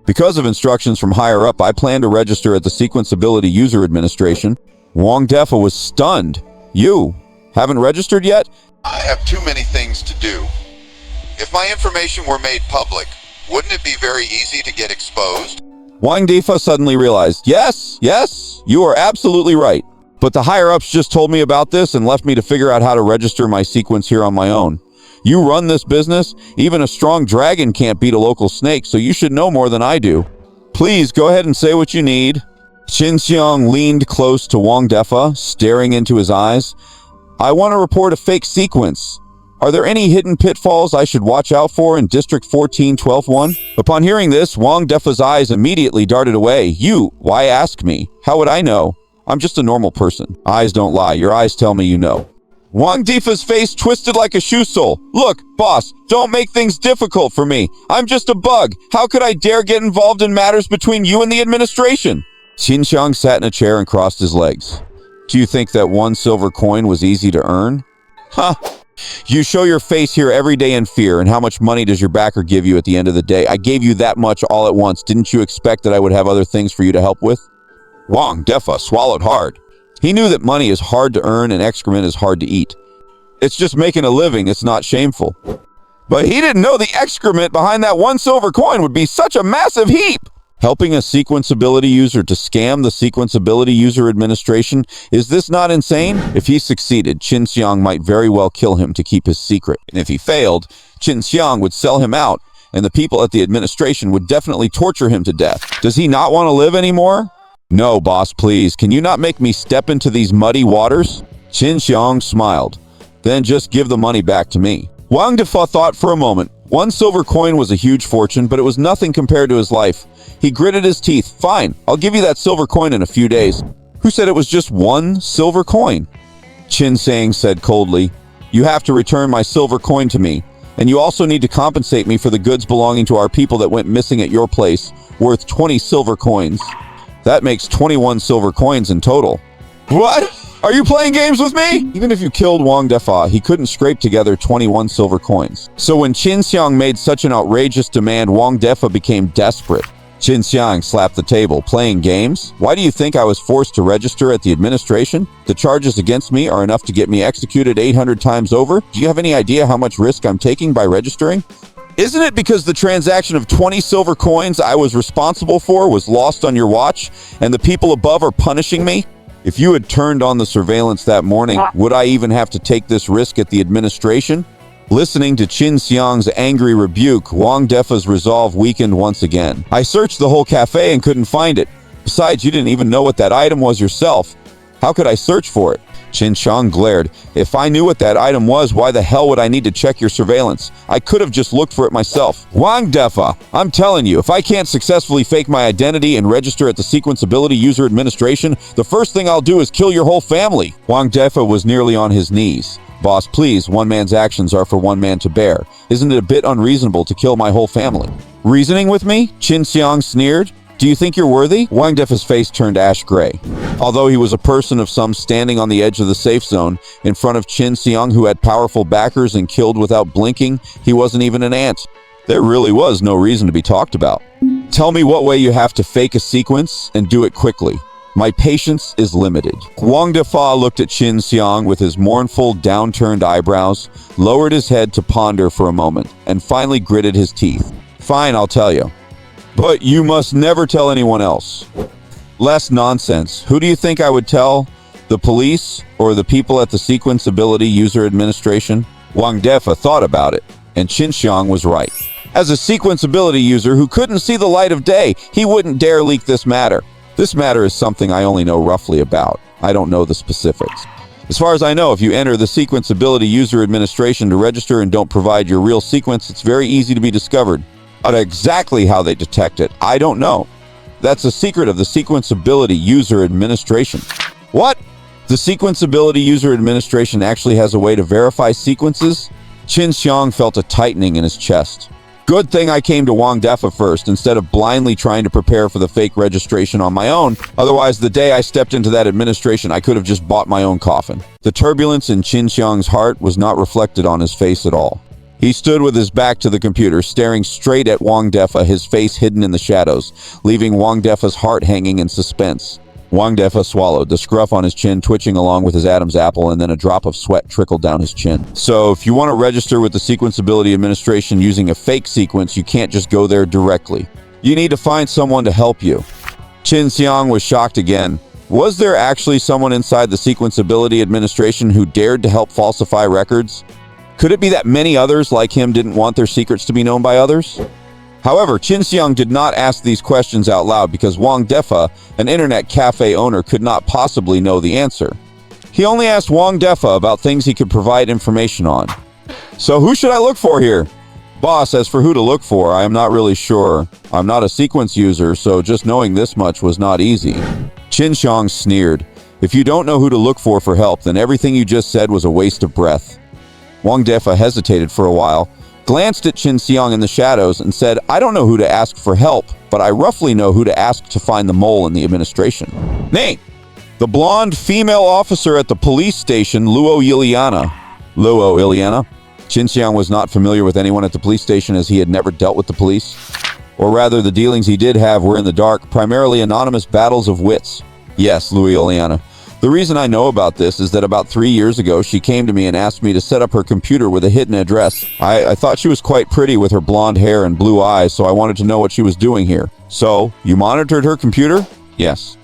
A: "Because of instructions from higher up, I plan to register at the Sequence Ability User Administration." Wang Difa was stunned. "You haven't registered yet?"
C: I have too many things to do. If my information were made public, wouldn't it be very easy to get exposed?
A: Wang Difa suddenly realized, yes, you are absolutely right. But the higher-ups just told me about this and left me to figure out how to register my sequence here on my own. You run this business, even a strong dragon can't beat a local snake, so you should know more than I do. Please, go ahead and say what you need. Qin Siyang leaned close to Wang Difa, staring into his eyes. "I want to report a fake sequence. Are there any hidden pitfalls I should watch out for in District 14-12-1? Upon hearing this, Wang Difa's eyes immediately darted away. "You? Why ask me? How would I know? I'm just a normal person." "Eyes don't lie. Your eyes tell me you know." Wang Difa's face twisted like a shoe sole. "Look, boss, don't make things difficult for me. I'm just a bug. How could I dare get involved in matters between you and the administration?" Qin Siyang sat in a chair and crossed his legs. "Do you think that 1 silver coin was easy to earn?" "Huh. You show your face here every day in fear, and how much money does your backer give you at the end of the day? I gave you that much all at once. Didn't you expect that I would have other things for you to help with?" Wang Difa swallowed hard. He knew that money is hard to earn and excrement is hard to eat. It's just making a living, it's not shameful. But he didn't know the excrement behind that 1 silver coin would be such a massive heap! Helping a sequence ability user to scam the Sequence Ability User Administration? Is this not insane? If he succeeded, Qin Siyang might very well kill him to keep his secret. And if he failed, Qin Siyang would sell him out, and the people at the administration would definitely torture him to death. Does he not want to live anymore? "No, boss, please. Can you not make me step into these muddy waters?" Qin Siyang smiled. "Then just give the money back to me." Wang Difa thought for a moment. 1 silver coin was a huge fortune, but it was nothing compared to his life. He gritted his teeth. "Fine, I'll give you that silver coin in a few days." "Who said it was just 1 silver coin?" Qin Siyang said coldly. "You have to return my silver coin to me, and you also need to compensate me for the goods belonging to our people that went missing at your place, worth 20 silver coins. That makes 21 silver coins in total." "What?" Are you playing games with me? Even if you killed Wang Defa, he couldn't scrape together 21 silver coins. So when Qin Siyang made such an outrageous demand, Wang Defa became desperate. Qin Siyang slapped the table. Playing games? Why do you think I was forced to register at the administration? The charges against me are enough to get me executed 800 times over. Do you have any idea how much risk I'm taking by registering? Isn't it because the transaction of 20 silver coins I was responsible for was lost on your watch, and the people above are punishing me? If you had turned on the surveillance that morning, would I even have to take this risk at the administration? Listening to Qin Siyang's angry rebuke, Wang Defa's resolve weakened once again. I searched the whole cafe and couldn't find it. Besides, you didn't even know what that item was yourself. How could I search for it? Qin Siyang glared. If I knew what that item was, why the hell would I need to check your surveillance? I could have just looked for it myself. Wang Defa, I'm telling you, if I can't successfully fake my identity and register at the Sequence Ability User Administration, the first thing I'll do is kill your whole family. Wang Defa was nearly on his knees. Boss, please, one man's actions are for one man to bear. Isn't it a bit unreasonable to kill my whole family? Reasoning with me? Qin Siyang sneered. Do you think you're worthy? Wang Defa's face turned ash gray. Although he was a person of some standing on the edge of the safe zone, in front of Qin Siyang, who had powerful backers and killed without blinking, he wasn't even an ant. There really was no reason to be talked about. Tell me what way you have to fake a sequence, and do it quickly. My patience is limited. Wang Defa looked at Qin Siyang with his mournful, downturned eyebrows, lowered his head to ponder for a moment, and finally gritted his teeth. Fine, I'll tell you. But you must never tell anyone else. Less nonsense. Who do you think I would tell? The police or the people at the Sequence Ability User Administration? Wang Defa thought about it, and Qin Siyang was right. As a Sequence Ability user who couldn't see the light of day, he wouldn't dare leak this matter. This matter is something I only know roughly about. I don't know the specifics. As far as I know, if you enter the Sequence Ability User Administration to register and don't provide your real sequence, it's very easy to be discovered. But exactly how they detect it, I don't know. That's a secret of the Sequence Ability User Administration. What? The Sequence Ability User Administration actually has a way to verify sequences? Qin Siyang felt a tightening in his chest. Good thing I came to Wang Defa first, instead of blindly trying to prepare for the fake registration on my own. Otherwise, the day I stepped into that administration, I could have just bought my own coffin. The turbulence in Qin Siyang's heart was not reflected on his face at all. He stood with his back to the computer, staring straight at Wang Defa, his face hidden in the shadows, leaving Wang Defa's heart hanging in suspense. Wang Defa swallowed, the scruff on his chin twitching along with his Adam's apple, and then a drop of sweat trickled down his chin. So, if you want to register with the Sequence Ability Administration using a fake sequence, you can't just go there directly. You need to find someone to help you. Qin Siyang was shocked again. Was there actually someone inside the Sequence Ability Administration who dared to help falsify records? Could it be that many others like him didn't want their secrets to be known by others? However, Qin Siyang did not ask these questions out loud because Wang Defa, an internet cafe owner, could not possibly know the answer. He only asked Wang Defa about things he could provide information on. So who should I look for here? Boss, as for who to look for, I am not really sure. I'm not a sequence user, so just knowing this much was not easy. Qin Siyang sneered. If you don't know who to look for help, then everything you just said was a waste of breath. Wang Defa hesitated for a while, glanced at Qin Siyang in the shadows, and said, I don't know who to ask for help, but I roughly know who to ask to find the mole in the administration. Name! The blonde female officer at the police station, Luo Iliana. Luo Iliana? Qin Siyang was not familiar with anyone at the police station as he had never dealt with the police. Or rather, the dealings he did have were in the dark, primarily anonymous battles of wits. Yes, Luo Iliana. The reason I know about this is that about 3 years ago, she came to me and asked me to set up her computer with a hidden address. I thought she was quite pretty with her blonde hair and blue eyes, so I wanted to know what she was doing here. So, you monitored her computer? Yes.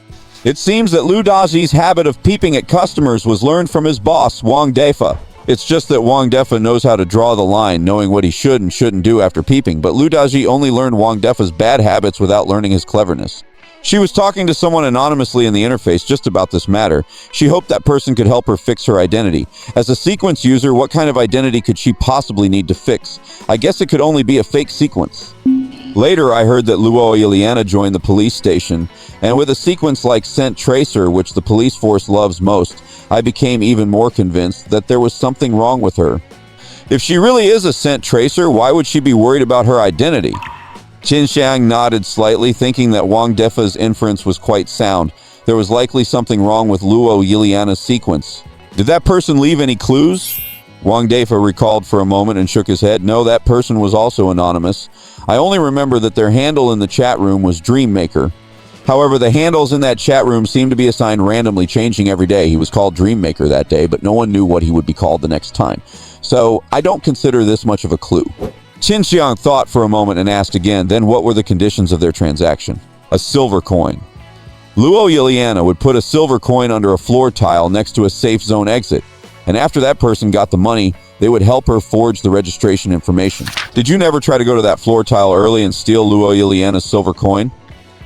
A: It seems that Lu Daji's habit of peeping at customers was learned from his boss, Wang Defa. It's just that Wang Defa knows how to draw the line, knowing what he should and shouldn't do after peeping, but Lu Daji only learned Wang Defa's bad habits without learning his cleverness. She was talking to someone anonymously in the interface just about this matter. She hoped that person could help her fix her identity. As a sequence user, what kind of identity could she possibly need to fix? I guess it could only be a fake sequence. Later, I heard that Luo Iliana joined the police station, and with a sequence like Scent Tracer, which the police force loves most, I became even more convinced that there was something wrong with her. If she really is a Scent Tracer, why would she be worried about her identity? Qin Siyang nodded slightly, thinking that Wang Defa's inference was quite sound. There was likely something wrong with Luo Yiliana's sequence. Did that person leave any clues? Wang Defa recalled for a moment and shook his head. No, that person was also anonymous. I only remember that their handle in the chat room was Dreammaker. However, the handles in that chat room seemed to be assigned randomly, changing every day. He was called Dreammaker that day, but no one knew what he would be called the next time. So, I don't consider this much of a clue. Qin Siyang thought for a moment and asked again, then what were the conditions of their transaction? A silver coin. Luo Yiliana would put a silver coin under a floor tile next to a safe zone exit, and after that person got the money, they would help her forge the registration information. Did you never try to go to that floor tile early and steal Luo Yiliana's silver coin?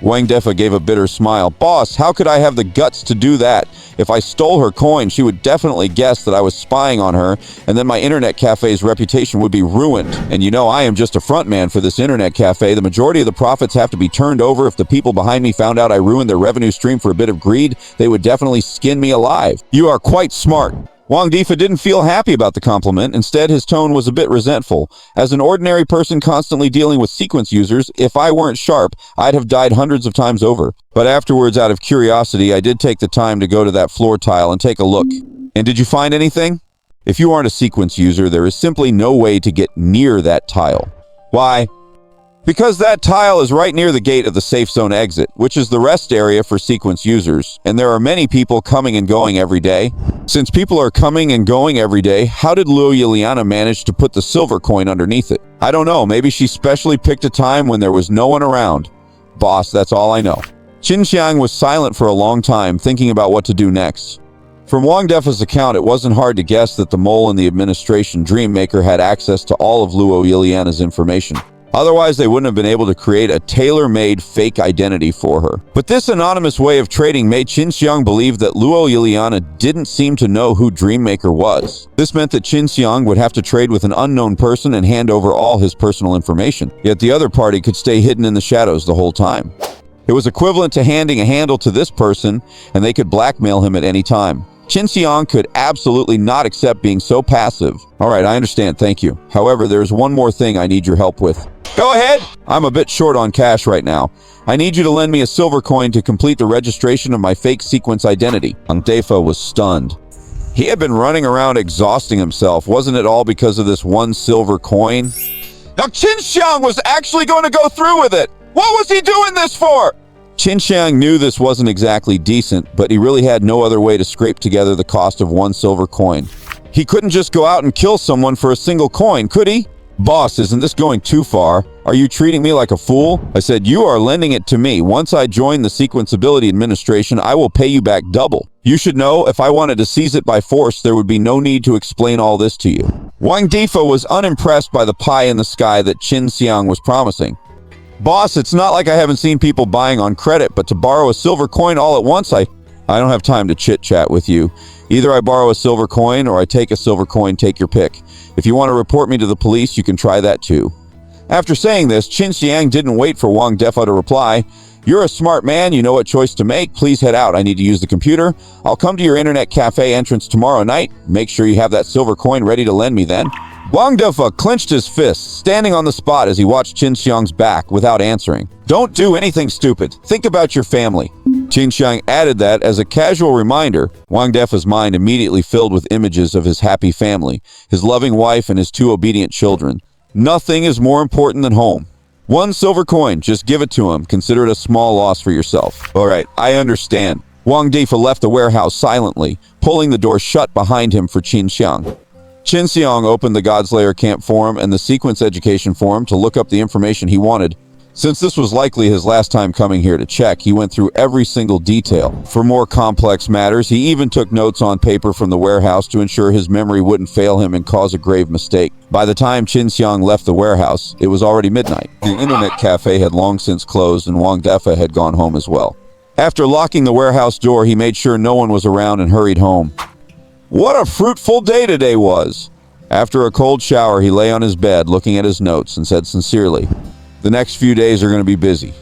A: Wang Defa gave a bitter smile. Boss, how could I have the guts to do that? If I stole her coin, she would definitely guess that I was spying on her, and then my internet cafe's reputation would be ruined. And you know, I am just a front man for this internet cafe. The majority of the profits have to be turned over. If the people behind me found out I ruined their revenue stream for a bit of greed, they would definitely skin me alive. You are quite smart. Wang Defa didn't feel happy about the compliment. Instead, his tone was a bit resentful. As an ordinary person constantly dealing with sequence users, if I weren't sharp, I'd have died hundreds of times over. But afterwards, out of curiosity, I did take the time to go to that floor tile and take a look. And did you find anything? If you aren't a sequence user, there is simply no way to get near that tile. Why? Because that tile is right near the gate of the safe zone exit, which is the rest area for sequence users, and there are many people coming and going every day. Since people are coming and going every day, how did Luo Yiliana manage to put the silver coin underneath it? I don't know, maybe she specially picked a time when there was no one around. Boss, that's all I know. Qin Siyang was silent for a long time, thinking about what to do next. From Wang Defa's account, it wasn't hard to guess that the mole in the administration Dreammaker had access to all of Luo Yiliana's information. Otherwise, they wouldn't have been able to create a tailor-made fake identity for her. But this anonymous way of trading made Qin Siyang believe that Luo Yiliana didn't seem to know who Dreammaker was. This meant that Qin Siyang would have to trade with an unknown person and hand over all his personal information. Yet the other party could stay hidden in the shadows the whole time. It was equivalent to handing a handle to this person, and they could blackmail him at any time. Qin Siyang could absolutely not accept being so passive. All right, I understand, thank you. However, there's one more thing I need your help with. Go ahead! I'm a bit short on cash right now. I need you to lend me a silver coin to complete the registration of my fake sequence identity. Wang Defa was stunned. He had been running around exhausting himself. Wasn't it all because of this one silver coin? Now Qin Siyang was actually going to go through with it! What was he doing this for? Qin Siyang knew this wasn't exactly decent, but he really had no other way to scrape together the cost of one silver coin. He couldn't just go out and kill someone for a single coin, could he? Boss, isn't this going too far? Are you treating me like a fool? I said, you are lending it to me. Once I join the Sequence Ability Administration, I will pay you back double. You should know, if I wanted to seize it by force, there would be no need to explain all this to you. Wang Defa was unimpressed by the pie in the sky that Qin Siyang was promising. Boss, it's not like I haven't seen people buying on credit, but to borrow a silver coin all at once, I don't have time to chit-chat with you. Either I borrow a silver coin or I take a silver coin, take your pick. If you want to report me to the police, you can try that too. After saying this, Qin Siyang didn't wait for Wang Defa to reply. You're a smart man, you know what choice to make. Please head out, I need to use the computer. I'll come to your internet cafe entrance tomorrow night. Make sure you have that silver coin ready to lend me then. Wang Defa clenched his fists, standing on the spot as he watched Qin Siyang's back without answering. Don't do anything stupid. Think about your family. Qin Siyang added that as a casual reminder. Wang Defa's mind immediately filled with images of his happy family, his loving wife and his two obedient children. Nothing is more important than home. One silver coin, just give it to him. Consider it a small loss for yourself. All right, I understand. Wang Defa left the warehouse silently, pulling the door shut behind him for Qin Siyang. Qin Siyang opened the Godslayer Camp Forum and the Sequence Education Forum to look up the information he wanted. Since this was likely his last time coming here to check, he went through every single detail. For more complex matters, he even took notes on paper from the warehouse to ensure his memory wouldn't fail him and cause a grave mistake. By the time Qin Siyang left the warehouse, it was already midnight. The internet cafe had long since closed and Wang Defa had gone home as well. After locking the warehouse door, he made sure no one was around and hurried home. What a fruitful day today was! After a cold shower, he lay on his bed looking at his notes and said sincerely, the next few days are going to be busy.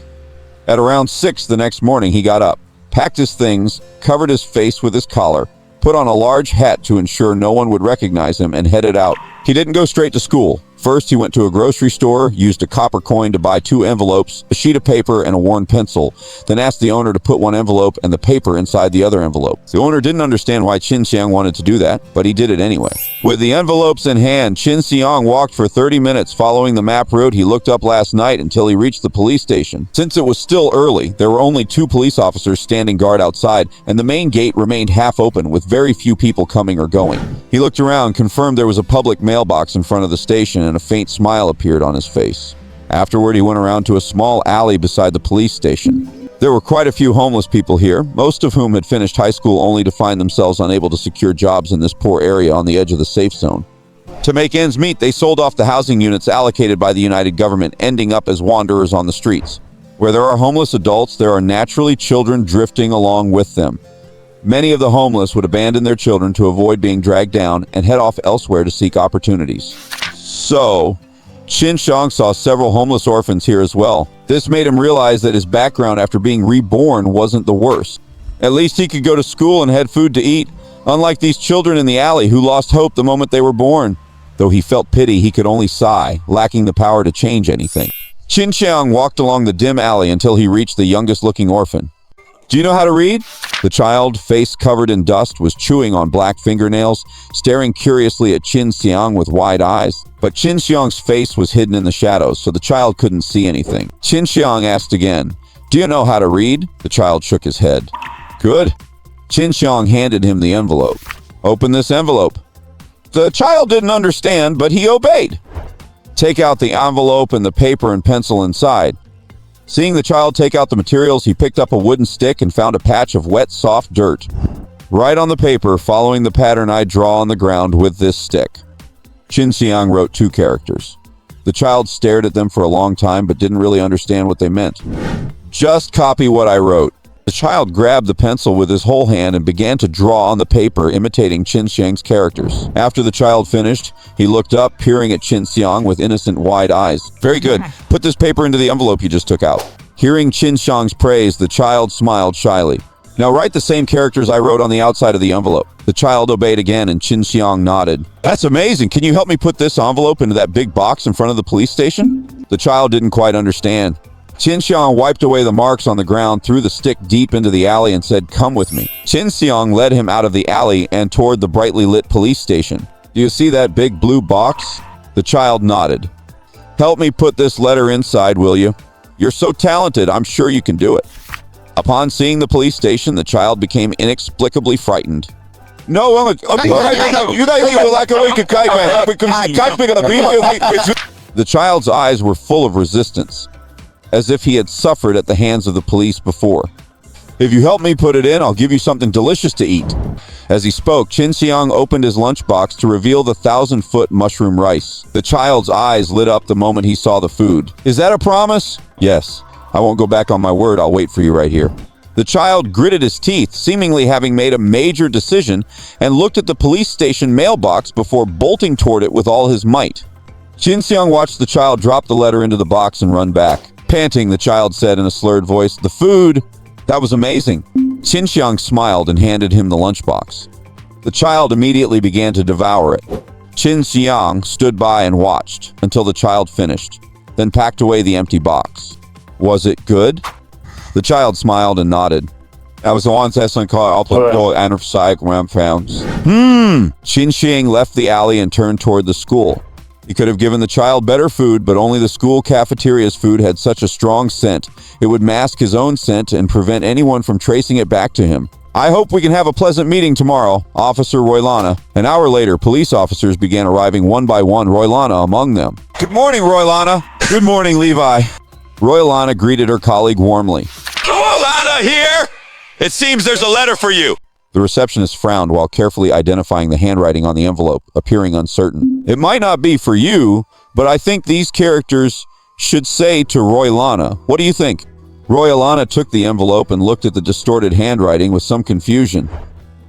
A: At around 6 the next morning, he got up, packed his things, covered his face with his collar, put on a large hat to ensure no one would recognize him, and headed out. He didn't go straight to school. First, he went to a grocery store, used a copper coin to buy 2 envelopes, a sheet of paper, and a worn pencil, then asked the owner to put one envelope and the paper inside the other envelope. The owner didn't understand why Qin Siyang wanted to do that, but he did it anyway. With the envelopes in hand, Qin Siyang walked for 30 minutes following the map route he looked up last night until he reached the police station. Since it was still early, there were only 2 police officers standing guard outside, and the main gate remained half open with very few people coming or going. He looked around, confirmed there was a public mailbox in front of the station, and a faint smile appeared on his face. Afterward, he went around to a small alley beside the police station. There were quite a few homeless people here, most of whom had finished high school only to find themselves unable to secure jobs in this poor area on the edge of the safe zone. To make ends meet, they sold off the housing units allocated by the United government, ending up as wanderers on the streets. Where there are homeless adults, there are naturally children drifting along with them. Many of the homeless would abandon their children to avoid being dragged down and head off elsewhere to seek opportunities. So, Qin Siyang saw several homeless orphans here as well. This made him realize that his background after being reborn wasn't the worst. At least he could go to school and had food to eat, unlike these children in the alley who lost hope the moment they were born. Though he felt pity, he could only sigh, lacking the power to change anything. Qin Siyang walked along the dim alley until he reached the youngest-looking orphan. "Do you know how to read?" The child, face covered in dust, was chewing on black fingernails, staring curiously at Qin Siyang with wide eyes. But Qin Siyang's face was hidden in the shadows, so the child couldn't see anything. Qin Siyang asked again, "Do you know how to read?" The child shook his head. "Good." Qin Siyang handed him the envelope. "Open this envelope." The child didn't understand, but he obeyed. "Take out the envelope and the paper and pencil inside." Seeing the child take out the materials, he picked up a wooden stick and found a patch of wet, soft dirt. "Write on the paper, following the pattern I draw on the ground with this stick." Qin Siyang wrote 2 characters. The child stared at them for a long time but didn't really understand what they meant. "Just copy what I wrote." The child grabbed the pencil with his whole hand and began to draw on the paper, imitating Qin Siyang's characters. After the child finished, he looked up, peering at Qin Siyang with innocent, wide eyes. "Very good. Put this paper into the envelope you just took out." Hearing Qin Siyang's praise, the child smiled shyly. "Now write the same characters I wrote on the outside of the envelope." The child obeyed again, and Qin Siyang nodded. "That's amazing. Can you help me put this envelope into that big box in front of the police station?" The child didn't quite understand. Qin Siyang wiped away the marks on the ground, threw the stick deep into the alley, and said, "Come with me." Qin Siyang led him out of the alley and toward the brightly lit police station. "Do you see that big blue box?" The child nodded. "Help me put this letter inside, will you? You're so talented, I'm sure you can do it." Upon seeing the police station, the child became inexplicably frightened. The child's eyes were full of resistance, as if he had suffered at the hands of the police before. "If you help me put it in, I'll give you something delicious to eat." As he spoke, Qin Siyang opened his lunchbox to reveal the 1,000-foot mushroom rice. The child's eyes lit up the moment he saw the food. "Is that a promise?" "Yes. I won't go back on my word. I'll wait for you right here." The child gritted his teeth, seemingly having made a major decision, and looked at the police station mailbox before bolting toward it with all his might. Qin Siyang watched the child drop the letter into the box and run back. Panting, the child said in a slurred voice, "The food! That was amazing." Qin Siyang smiled and handed him the lunchbox. The child immediately began to devour it. Qin Siyang stood by and watched until the child finished, then packed away the empty box. "Was it good?" The child smiled and nodded. "I was the one that called pounds." Qin Siyang left the alley and turned toward the school. He could have given the child better food, but only the school cafeteria's food had such a strong scent. It would mask his own scent and prevent anyone from tracing it back to him. "I hope we can have a pleasant meeting tomorrow, Officer Roylana." An hour later, police officers began arriving one by one, Roylana among them. "Good morning, Roylana." "Good morning, Levi." Roylana greeted her colleague warmly.
D: Roylana here! It seems there's a letter for you.
A: The receptionist frowned while carefully identifying the handwriting on the envelope, appearing uncertain. "It might not be for you, but I think these characters should say to Roylana. What do you think?" Roylana took the envelope and looked at the distorted handwriting with some confusion.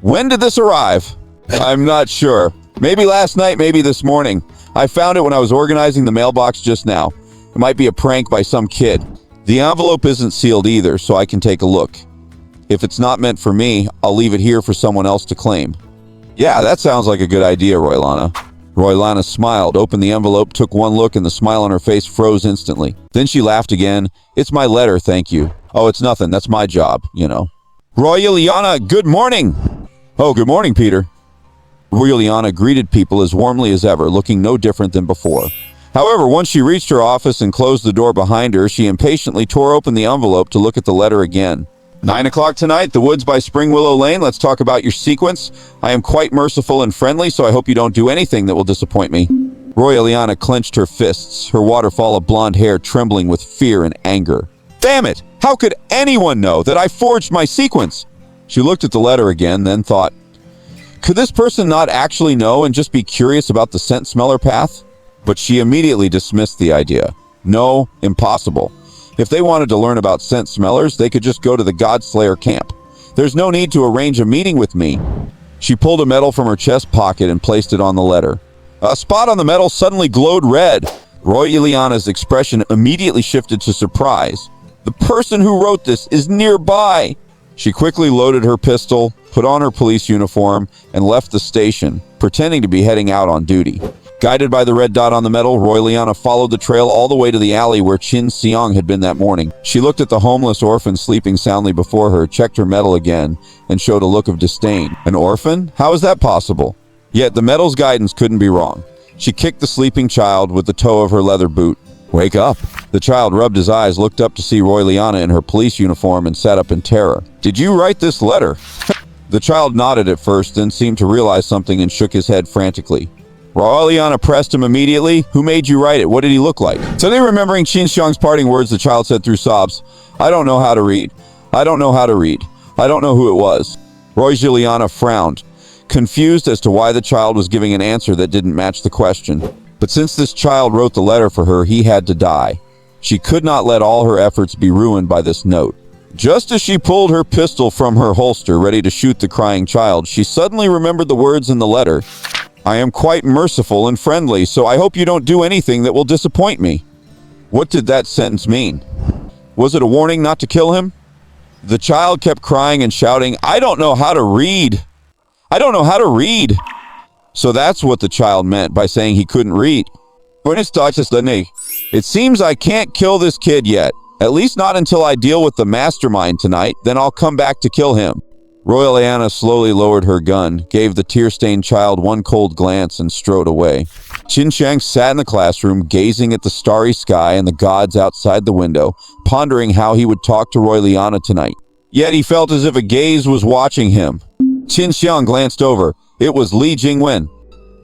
A: "When did this arrive?" "I'm not sure. Maybe last night, maybe this morning. I found it when I was organizing the mailbox just now. It might be a prank by some kid. The envelope isn't sealed either, so I can take a look. If it's not meant for me, I'll leave it here for someone else to claim." "Yeah, that sounds like a good idea, Roylana." Roylana smiled, opened the envelope, took one look, and the smile on her face froze instantly. Then she laughed again. "It's my letter, thank you." "Oh, it's nothing. That's my job, you know." "Royaliana, good morning!" "Oh, good morning, Peter." Royaliana greeted people as warmly as ever, looking no different than before. However, once she reached her office and closed the door behind her, she impatiently tore open the envelope to look at the letter again. 9 o'clock tonight, the woods by Spring Willow Lane. Let's talk about your sequence. I am quite merciful and friendly, so I hope you don't do anything that will disappoint me. Royaliana clenched her fists, her waterfall of blonde hair trembling with fear and anger. Damn it! How could anyone know that I forged my sequence? She looked at the letter again, then thought, could this person not actually know and just be curious about the scent smeller path? But she immediately dismissed the idea. No, impossible. If they wanted to learn about scent smellers, they could just go to the Godslayer camp. There's no need to arrange a meeting with me. She pulled a medal from her chest pocket and placed it on the letter. A spot on the medal suddenly glowed red. Royaliana's expression immediately shifted to surprise. The person who wrote this is nearby. She quickly loaded her pistol, put on her police uniform, and left the station, pretending to be heading out on duty. Guided by the red dot on the medal, Royaliana followed the trail all the way to the alley where Qin Siyang had been that morning. She looked at the homeless orphan sleeping soundly before her, checked her medal again, and showed a look of disdain. An orphan? How is that possible? Yet the medal's guidance couldn't be wrong. She kicked the sleeping child with the toe of her leather boot. Wake up. The child rubbed his eyes, looked up to see Royaliana in her police uniform, and sat up in terror. Did you write this letter? The child nodded at first, then seemed to realize something and shook his head frantically. Royaliana pressed him immediately. Who made you write it? What did he look like? Suddenly remembering Qin Siyang's parting words, the child said through sobs, I don't know how to read. I don't know how to read. I don't know who it was. Royaliana frowned, confused as to why the child was giving an answer that didn't match the question. But since this child wrote the letter for her, he had to die. She could not let all her efforts be ruined by this note. Just as she pulled her pistol from her holster, ready to shoot the crying child, she suddenly remembered the words in the letter. I am quite merciful and friendly, so I hope you don't do anything that will disappoint me. What did that sentence mean? Was it a warning not to kill him? The child kept crying and shouting, I don't know how to read. I don't know how to read. So that's what the child meant by saying he couldn't read. It seems I can't kill this kid yet. At least not until I deal with the mastermind tonight, then I'll come back to kill him. Royaliana slowly lowered her gun, gave the tear-stained child one cold glance, and strode away. Qin Siyang sat in the classroom, gazing at the starry sky and the gods outside the window, pondering how he would talk to Royaliana tonight. Yet he felt as if a gaze was watching him. Qin Siyang glanced over. It was Li Jingwen.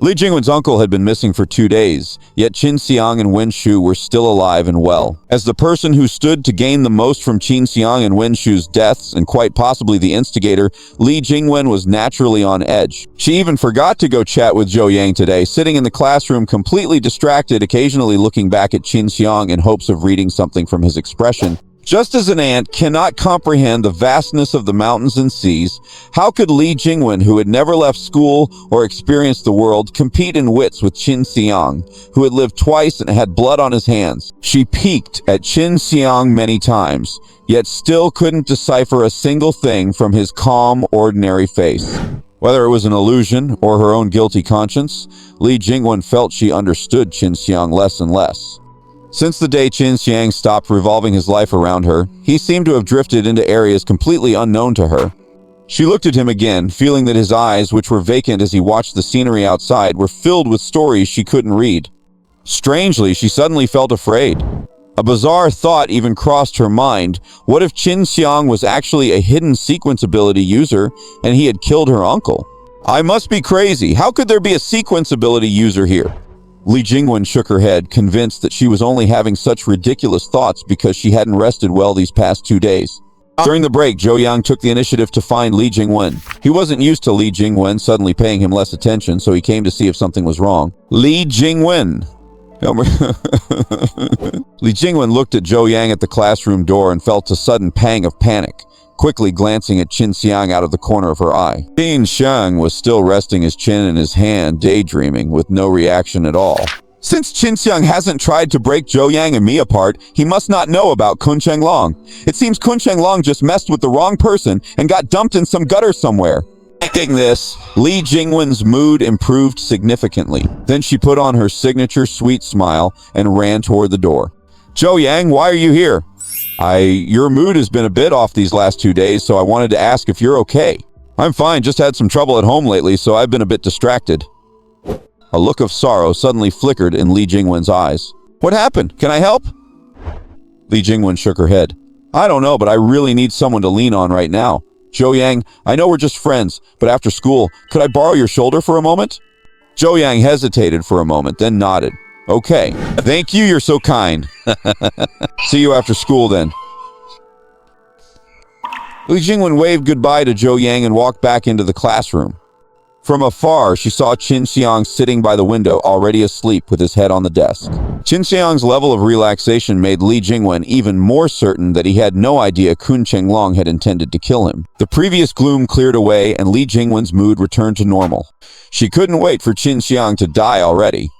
A: Li Jingwen's uncle had been missing for 2 days, yet Qin Siyang and Wen Shu were still alive and well. As the person who stood to gain the most from Qin Siyang and Wen Shu's deaths, and quite possibly the instigator, Li Jingwen was naturally on edge. She even forgot to go chat with Zhou Yang today, sitting in the classroom completely distracted, occasionally looking back at Qin Siyang in hopes of reading something from his expression. Just as an ant cannot comprehend the vastness of the mountains and seas, how could Li Jingwen, who had never left school or experienced the world, compete in wits with Qin Siyang, who had lived twice and had blood on his hands? She peeked at Qin Siyang many times, yet still couldn't decipher a single thing from his calm, ordinary face. Whether it was an illusion or her own guilty conscience, Li Jingwen felt she understood Qin Siyang less and less. Since the day Qin Siyang stopped revolving his life around her, he seemed to have drifted into areas completely unknown to her. She looked at him again, feeling that his eyes, which were vacant as he watched the scenery outside, were filled with stories she couldn't read. Strangely, she suddenly felt afraid. A bizarre thought even crossed her mind. What if Qin Siyang was actually a hidden sequence ability user, and he had killed her uncle? I must be crazy. How could there be a sequence ability user here? Li Jingwen shook her head, convinced that she was only having such ridiculous thoughts because she hadn't rested well these past 2 days. During the break, Zhou Yang took the initiative to find Li Jingwen. He wasn't used to Li Jingwen suddenly paying him less attention, so he came to see if something was wrong. Li Jingwen. Li Jingwen looked at Zhou Yang at the classroom door and felt a sudden pang of panic, quickly glancing at Qin Siyang out of the corner of her eye. Qin Siyang was still resting his chin in his hand, daydreaming, with no reaction at all. Since Qin Siyang hasn't tried to break Zhou Yang and me apart, he must not know about Kun Cheng Long. It seems Kun Cheng Long just messed with the wrong person and got dumped in some gutter somewhere. Seeing this, Li Jingwen's mood improved significantly. Then she put on her signature sweet smile and ran toward the door. Zhou Yang, why are you here? Your mood has been a bit off these last 2 days, so I wanted to ask if you're okay. I'm fine, just had some trouble at home lately, so I've been a bit distracted. A look of sorrow suddenly flickered in Li Jingwen's eyes. What happened? Can I help? Li Jingwen shook her head. I don't know, but I really need someone to lean on right now. Zhou Yang, I know we're just friends, but after school, could I borrow your shoulder for a moment? Zhou Yang hesitated for a moment, then nodded. Okay. Thank you, you're so kind. See you after school then. Li Jingwen waved goodbye to Zhou Yang and walked back into the classroom. From afar, she saw Qin Siyang sitting by the window, already asleep with his head on the desk. Qin Siyang's level of relaxation made Li Jingwen even more certain that he had no idea Kun Chenglong had intended to kill him. The previous gloom cleared away and Li Jingwen's mood returned to normal. She couldn't wait for Qin Siyang to die already.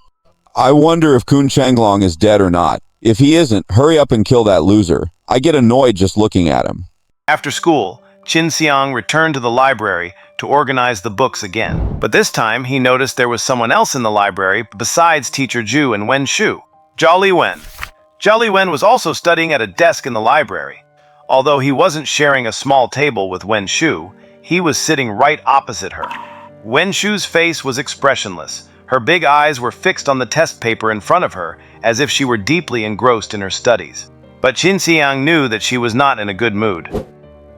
A: I wonder if Kun Chenglong is dead or not. If he isn't, hurry up and kill that loser. I get annoyed just looking at him.
B: After school, Qin Siyang returned to the library to organize the books again. But this time, he noticed there was someone else in the library besides Teacher Zhu and Wen Shu. Zhao Liwen. Zhao Liwen was also studying at a desk in the library. Although he wasn't sharing a small table with Wen Shu, he was sitting right opposite her. Wen Shu's face was expressionless. Her big eyes were fixed on the test paper in front of her, as if she were deeply engrossed in her studies. But Qin Siyang knew that she was not in a good mood.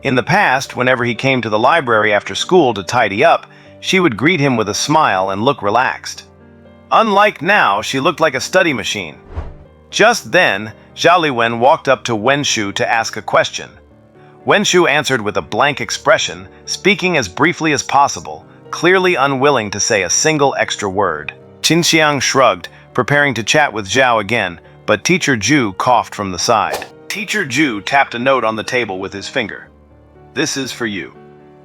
B: In the past, whenever he came to the library after school to tidy up, she would greet him with a smile and look relaxed. Unlike now, she looked like a study machine. Just then, Zhao Liwen walked up to Wen Shu to ask a question. Wen Shu answered with a blank expression, speaking as briefly as possible, clearly unwilling to say a single extra word. Qin Siyang shrugged, preparing to chat with Zhao again, but Teacher Zhu coughed from the side. Teacher Zhu tapped a note on the table with his finger. This is for you.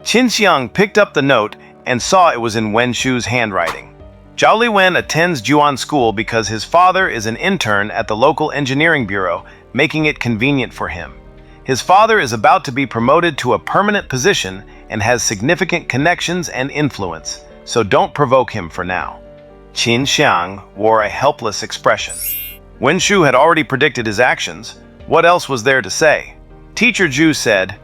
B: Qin Siyang picked up the note and saw it was in Wen Shu's handwriting. Zhao Liwen attends Juan School because his father is an intern at the local engineering bureau, making it convenient for him. His father is about to be promoted to a permanent position and has significant connections and influence, so don't provoke him for now. Qin Siyang wore a helpless expression. Wen Shu had already predicted his actions. What else was there to say? Teacher Zhu said,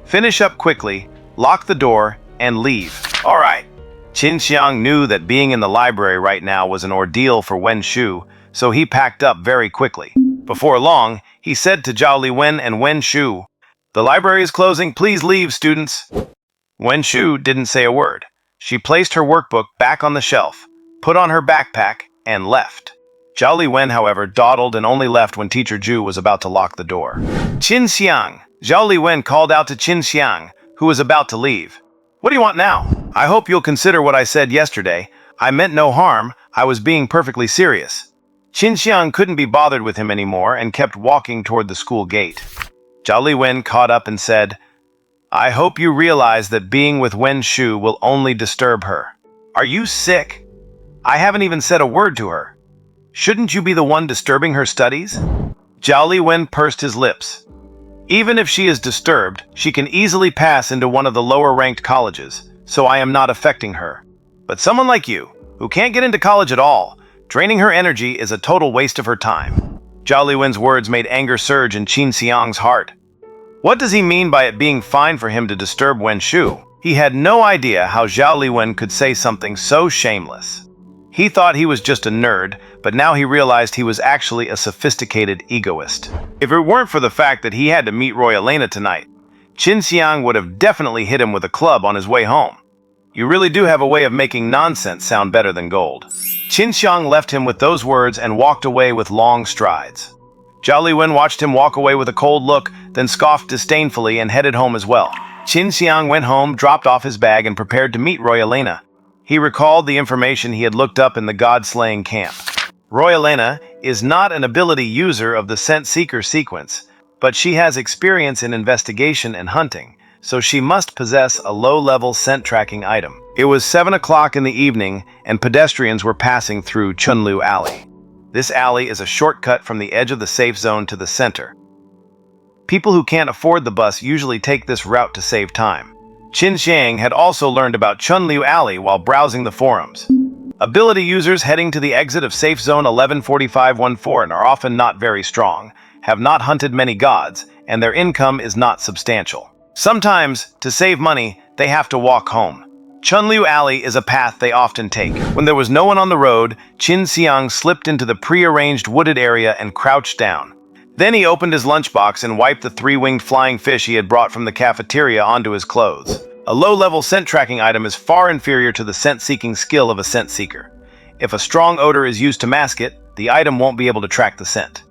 B: "Finish up quickly, lock the door, and leave." All right. Qin Siyang knew that being in the library right now was an ordeal for Wen Shu, so he packed up very quickly. Before long, he said to Zhao Liwen and Wen Shu, "The library is closing, please leave, students." Wen Shu didn't say a word. She placed her workbook back on the shelf, put on her backpack, and left. Zhao Liwen, however, dawdled and only left when Teacher Zhu was about to lock the door. Qin Siyang. Zhao Liwen called out to Qin Siyang, who was about to leave. "What do you want now? I hope you'll consider what I said yesterday. I meant no harm. I was being perfectly serious." Qin Siyang couldn't be bothered with him anymore and kept walking toward the school gate. Zhao Liwen caught up and said, "I hope you realize that being with Wen Shu will only disturb her. Are you sick? I haven't even said a word to her. Shouldn't you be the one disturbing her studies?" Zhao Liwen pursed his lips. "Even if she is disturbed, she can easily pass into one of the lower-ranked colleges, so I am not affecting her. But someone like you, who can't get into college at all, draining her energy is a total waste of her time." Zhao Liwen's words made anger surge in Qin Siyang's heart. What does he mean by it being fine for him to disturb Wen Shu? He had no idea how Zhao Liwen could say something so shameless. He thought he was just a nerd, but now he realized he was actually a sophisticated egoist. If it weren't for the fact that he had to meet Roy Elena tonight, Qin Siyang would have definitely hit him with a club on his way home. You really do have a way of making nonsense sound better than gold. Qin Siyang left him with those words and walked away with long strides. Zhao Liwen watched him walk away with a cold look, then scoffed disdainfully and headed home as well. Qin Siyang went home, dropped off his bag, and prepared to meet Roy Elena. He recalled the information he had looked up in the God-slaying camp. Roy Elena is not an ability user of the Scent Seeker sequence, but she has experience in investigation and hunting, so she must possess a low-level scent tracking item. It was 7 o'clock in the evening, and pedestrians were passing through Chunlu Alley. This alley is a shortcut from the edge of the safe zone to the center. People who can't afford the bus usually take this route to save time. Qin Siyang had also learned about Chunliu Alley while browsing the forums. Ability users heading to the exit of Safe Zone 114514 are often not very strong, have not hunted many gods, and their income is not substantial. Sometimes, to save money, they have to walk home. Chunliu Alley is a path they often take. When there was no one on the road, Qin Siyang slipped into the pre-arranged wooded area and crouched down. Then he opened his lunchbox and wiped the three-winged flying fish he had brought from the cafeteria onto his clothes. A low-level scent-tracking item is far inferior to the scent-seeking skill of a scent seeker. If a strong odor is used to mask it, the item won't be able to track the scent.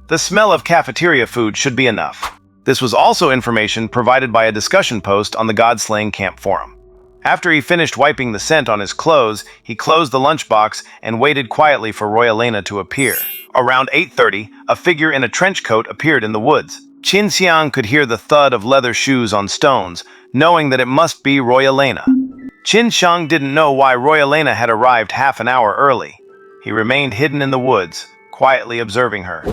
B: The smell of cafeteria food should be enough. This was also information provided by a discussion post on the God-Slaying Camp forum. After he finished wiping the scent on his clothes, he closed the lunchbox and waited quietly for Royalena to appear. Around 8:30, a figure in a trench coat appeared in the woods. Qin Siyang could hear the thud of leather shoes on stones, knowing that it must be Royalena. Qin Siyang didn't know why Royalena had arrived half an hour early. He remained hidden in the woods, quietly observing her.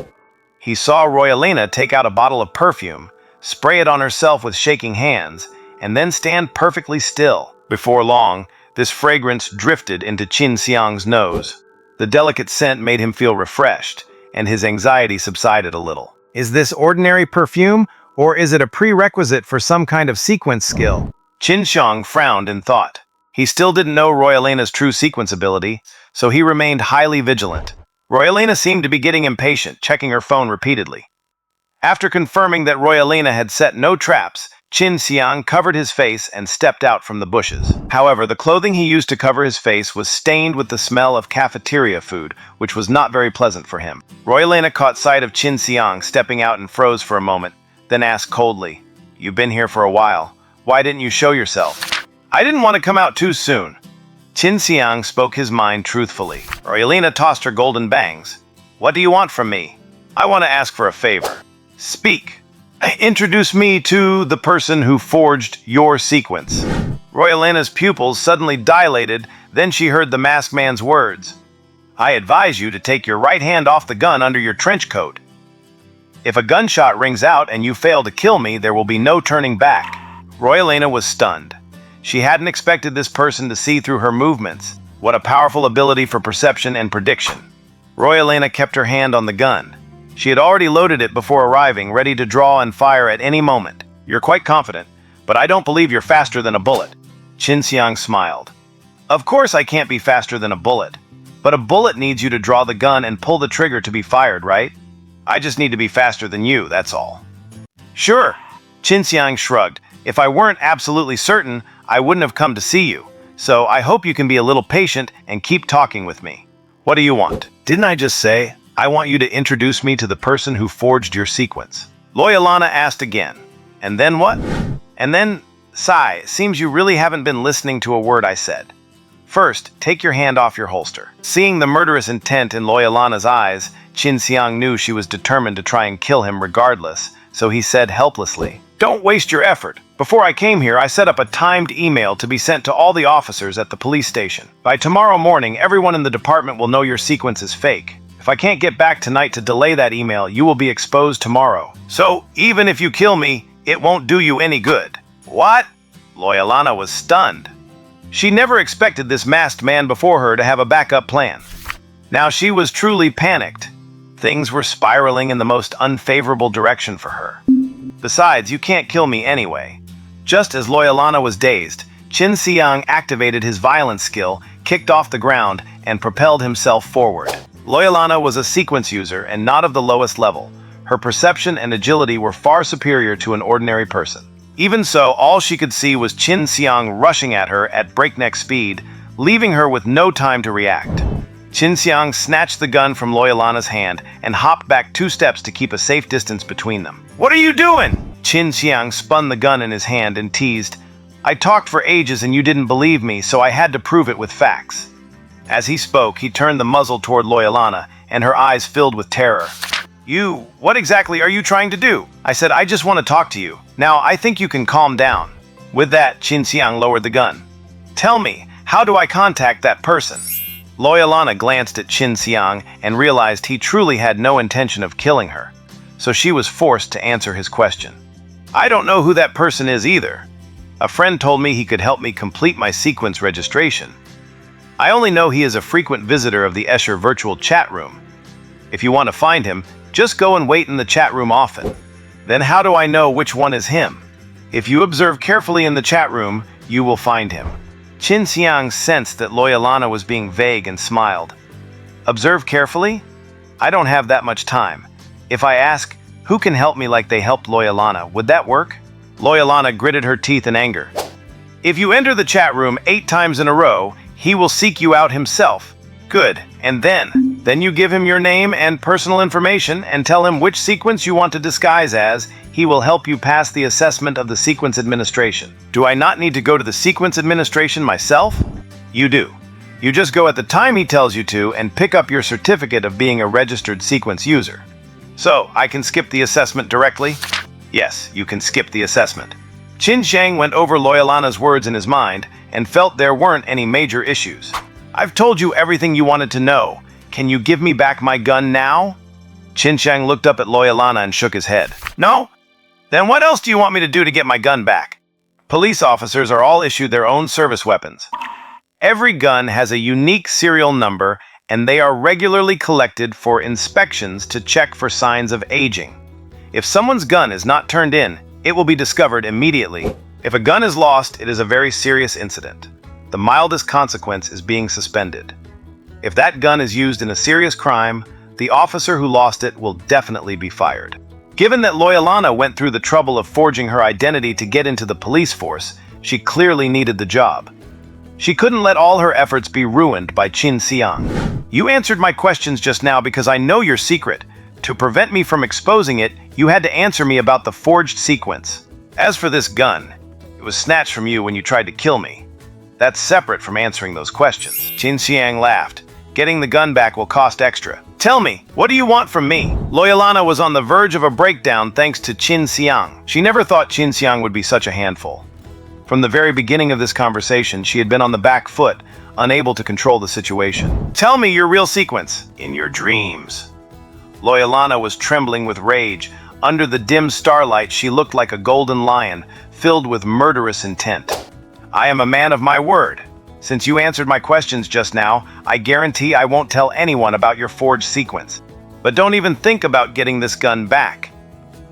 B: He saw Royalena take out a bottle of perfume, spray it on herself with shaking hands, and then stand perfectly still. Before long, this fragrance drifted into Qin Siyang's nose. The delicate scent made him feel refreshed, and his anxiety subsided a little. Is this ordinary perfume, or is it a prerequisite for some kind of sequence skill? Qin Siyang frowned in thought. He still didn't know Royalena's true sequence ability, so he remained highly vigilant. Royalena seemed to be getting impatient, checking her phone repeatedly. After confirming that Royalena had set no traps, Qin Siyang covered his face and stepped out from the bushes. However, the clothing he used to cover his face was stained with the smell of cafeteria food, which was not very pleasant for him. Royalena caught sight of Qin Siyang stepping out and froze for a moment, then asked coldly, "You've been here for a while. Why didn't you show yourself?" "I didn't want to come out too soon." Qin Siyang spoke his mind truthfully. Royalena tossed her golden bangs. "What do you want from me?" "I want to ask for a favor." "Speak." "Introduce me to the person who forged your sequence." Royalena's pupils suddenly dilated, then she heard the masked man's words. "I advise you to take your right hand off the gun under your trench coat. If a gunshot rings out and you fail to kill me, there will be no turning back." Royalena was stunned. She hadn't expected this person to see through her movements. What a powerful ability for perception and prediction. Royalena kept her hand on the gun. She had already loaded it before arriving, ready to draw and fire at any moment. "You're quite confident, but I don't believe you're faster than a bullet." Qin Siyang smiled. "Of course I can't be faster than a bullet, but a bullet needs you to draw the gun and pull the trigger to be fired, right? I just need to be faster than you, that's all." "Sure." Qin Siyang shrugged. "If I weren't absolutely certain, I wouldn't have come to see you, so I hope you can be a little patient and keep talking with me. What do you want?" "Didn't I just say, I want you to introduce me to the person who forged your sequence?" Royalena asked again. "And then what?" "And then, sigh, seems you really haven't been listening to a word I said. First, take your hand off your holster." Seeing the murderous intent in Royalena's eyes, Qin Siyang knew she was determined to try and kill him regardless, so he said helplessly, "Don't waste your effort. Before I came here, I set up a timed email to be sent to all the officers at the police station. By tomorrow morning, everyone in the department will know your sequence is fake. If I can't get back tonight to delay that email, you will be exposed tomorrow. So, even if you kill me, it won't do you any good." "What?" Royalena was stunned. She never expected this masked man before her to have a backup plan. Now she was truly panicked. Things were spiraling in the most unfavorable direction for her. "Besides, you can't kill me anyway." Just as Royalena was dazed, Qin Siyang activated his violence skill, kicked off the ground, and propelled himself forward. Royalena was a sequence user and not of the lowest level. Her perception and agility were far superior to an ordinary person. Even so, all she could see was Qin Siyang rushing at her at breakneck speed, leaving her with no time to react. Qin Siyang snatched the gun from Royalena's hand and hopped back 2 steps to keep a safe distance between them. "What are you doing?" Qin Siyang spun the gun in his hand and teased, "I talked for ages and you didn't believe me, so I had to prove it with facts." As he spoke, he turned the muzzle toward Royalena, and her eyes filled with terror. What exactly are you trying to do?" "I said, I just want to talk to you. Now, I think you can calm down." With that, Qin Siyang lowered the gun. "Tell me, how do I contact that person?" Royalena glanced at Qin Siyang and realized he truly had no intention of killing her, so she was forced to answer his question. "I don't know who that person is either." A friend told me he could help me complete my sequence registration. I only know he is a frequent visitor of the Escher virtual chat room. If you want to find him, just go and wait in the chat room often. Then how do I know which one is him? If you observe carefully in the chat room, you will find him. Qin Siyang sensed that Loyalana was being vague and smiled. Observe carefully? I don't have that much time. If I ask, who can help me like they helped Loyalana, would that work? Loyalana gritted her teeth in anger. If you enter the chat room 8 times in a row, he will seek you out himself. Good. And then you give him your name and personal information and tell him which sequence you want to disguise as. He will help you pass the assessment of the sequence administration. Do I not need to go to the sequence administration myself? You do. You just go at the time he tells you to and pick up your certificate of being a registered sequence user. So, I can skip the assessment directly? Yes, you can skip the assessment. Qin Siyang went over Loyalana's words in his mind and felt there weren't any major issues. I've told you everything you wanted to know. Can you give me back my gun now? Qin Siyang looked up at Loyalana and shook his head. No? Then what else do you want me to do to get my gun back? Police officers are all issued their own service weapons. Every gun has a unique serial number, and they are regularly collected for inspections to check for signs of aging. If someone's gun is not turned in, it will be discovered immediately. If a gun is lost, it is a very serious incident. The mildest consequence is being suspended. If that gun is used in a serious crime, the officer who lost it will definitely be fired. Given that Loyalana went through the trouble of forging her identity to get into the police force, she clearly needed the job. She couldn't let all her efforts be ruined by Qin Siyang. You answered my questions just now because I know your secret. To prevent me from exposing it, you had to answer me about the forged sequence. As for this gun, it was snatched from you when you tried to kill me. That's separate from answering those questions. Qin Siyang laughed. Getting the gun back will cost extra. Tell me, what do you want from me? Loyalana was on the verge of a breakdown thanks to Qin Siyang. She never thought Qin Siyang would be such a handful. From the very beginning of this conversation, she had been on the back foot, unable to control the situation. Tell me your real sequence. In your dreams. Loyalana was trembling with rage. Under the dim starlight, she looked like a golden lion, filled with murderous intent. I am a man of my word. Since you answered my questions just now, I guarantee I won't tell anyone about your forged sequence. But don't even think about getting this gun back.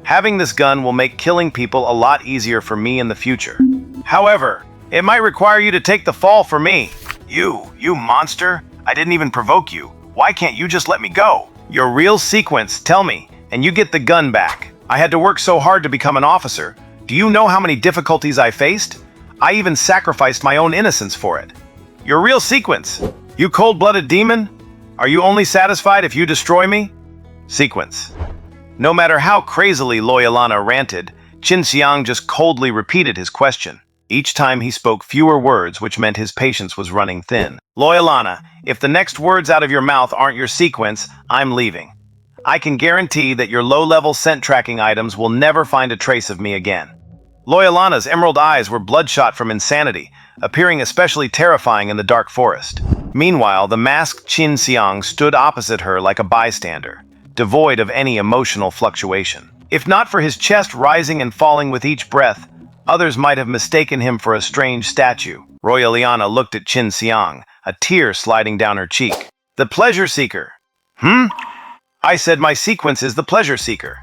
B: Having this gun will make killing people a lot easier for me in the future. However, it might require you to take the fall for me. You monster! I didn't even provoke you. Why can't you just let me go? Your real sequence, tell me, and you get the gun back. I had to work so hard to become an officer. Do you know how many difficulties I faced? I even sacrificed my own innocence for it. Your real sequence. You cold-blooded demon? Are you only satisfied if you destroy me? Sequence. No matter how crazily Loyalana ranted, Qin Siyang just coldly repeated his question. Each time he spoke fewer words, which meant his patience was running thin. Loyalana, if the next words out of your mouth aren't your sequence, I'm leaving. I can guarantee that your low-level scent tracking items will never find a trace of me again. Loyalana's emerald eyes were bloodshot from insanity, appearing especially terrifying in the dark forest. Meanwhile, the masked Qin Siyang stood opposite her like a bystander, devoid of any emotional fluctuation. If not for his chest rising and falling with each breath, others might have mistaken him for a strange statue. Loyalana looked at Qin Siyang, a tear sliding down her cheek. The pleasure seeker. I said my sequence is the pleasure seeker.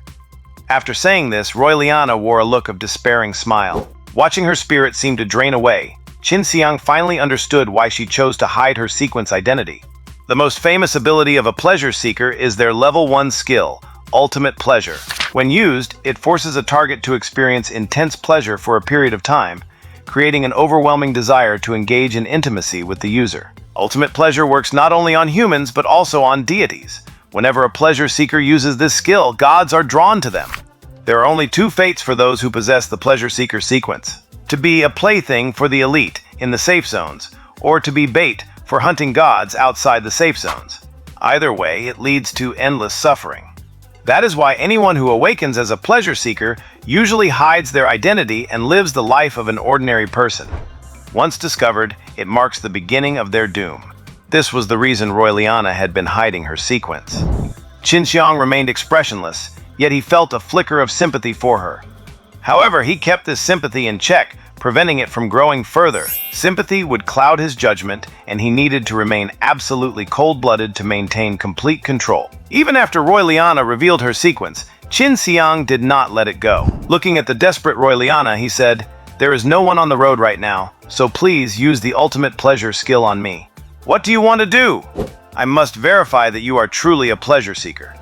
B: After saying this, Loyalana wore a look of despairing smile. Watching her spirit seem to drain away, Qin Siyang finally understood why she chose to hide her sequence identity. The most famous ability of a pleasure seeker is their level 1 skill, Ultimate Pleasure. When used, it forces a target to experience intense pleasure for a period of time, creating an overwhelming desire to engage in intimacy with the user. Ultimate Pleasure works not only on humans, but also on deities. Whenever a pleasure seeker uses this skill, gods are drawn to them. There are only 2 fates for those who possess the pleasure seeker sequence: to be a plaything for the elite in the safe zones, or to be bait for hunting gods outside the safe zones. Either way, it leads to endless suffering. That is why anyone who awakens as a pleasure seeker usually hides their identity and lives the life of an ordinary person. Once discovered, it marks the beginning of their doom. This was the reason Loyalana had been hiding her sequence. Qin Siyang remained expressionless, yet he felt a flicker of sympathy for her. However, he kept this sympathy in check, preventing it from growing further. Sympathy would cloud his judgment, and he needed to remain absolutely cold-blooded to maintain complete control. Even after Roy Liana revealed her sequence, Qin Siyang did not let it go. Looking at the desperate Roy Liana, he said, "There is no one on the road right now, so please use the ultimate pleasure skill on me." "What do you want to do?" "I must verify that you are truly a pleasure seeker."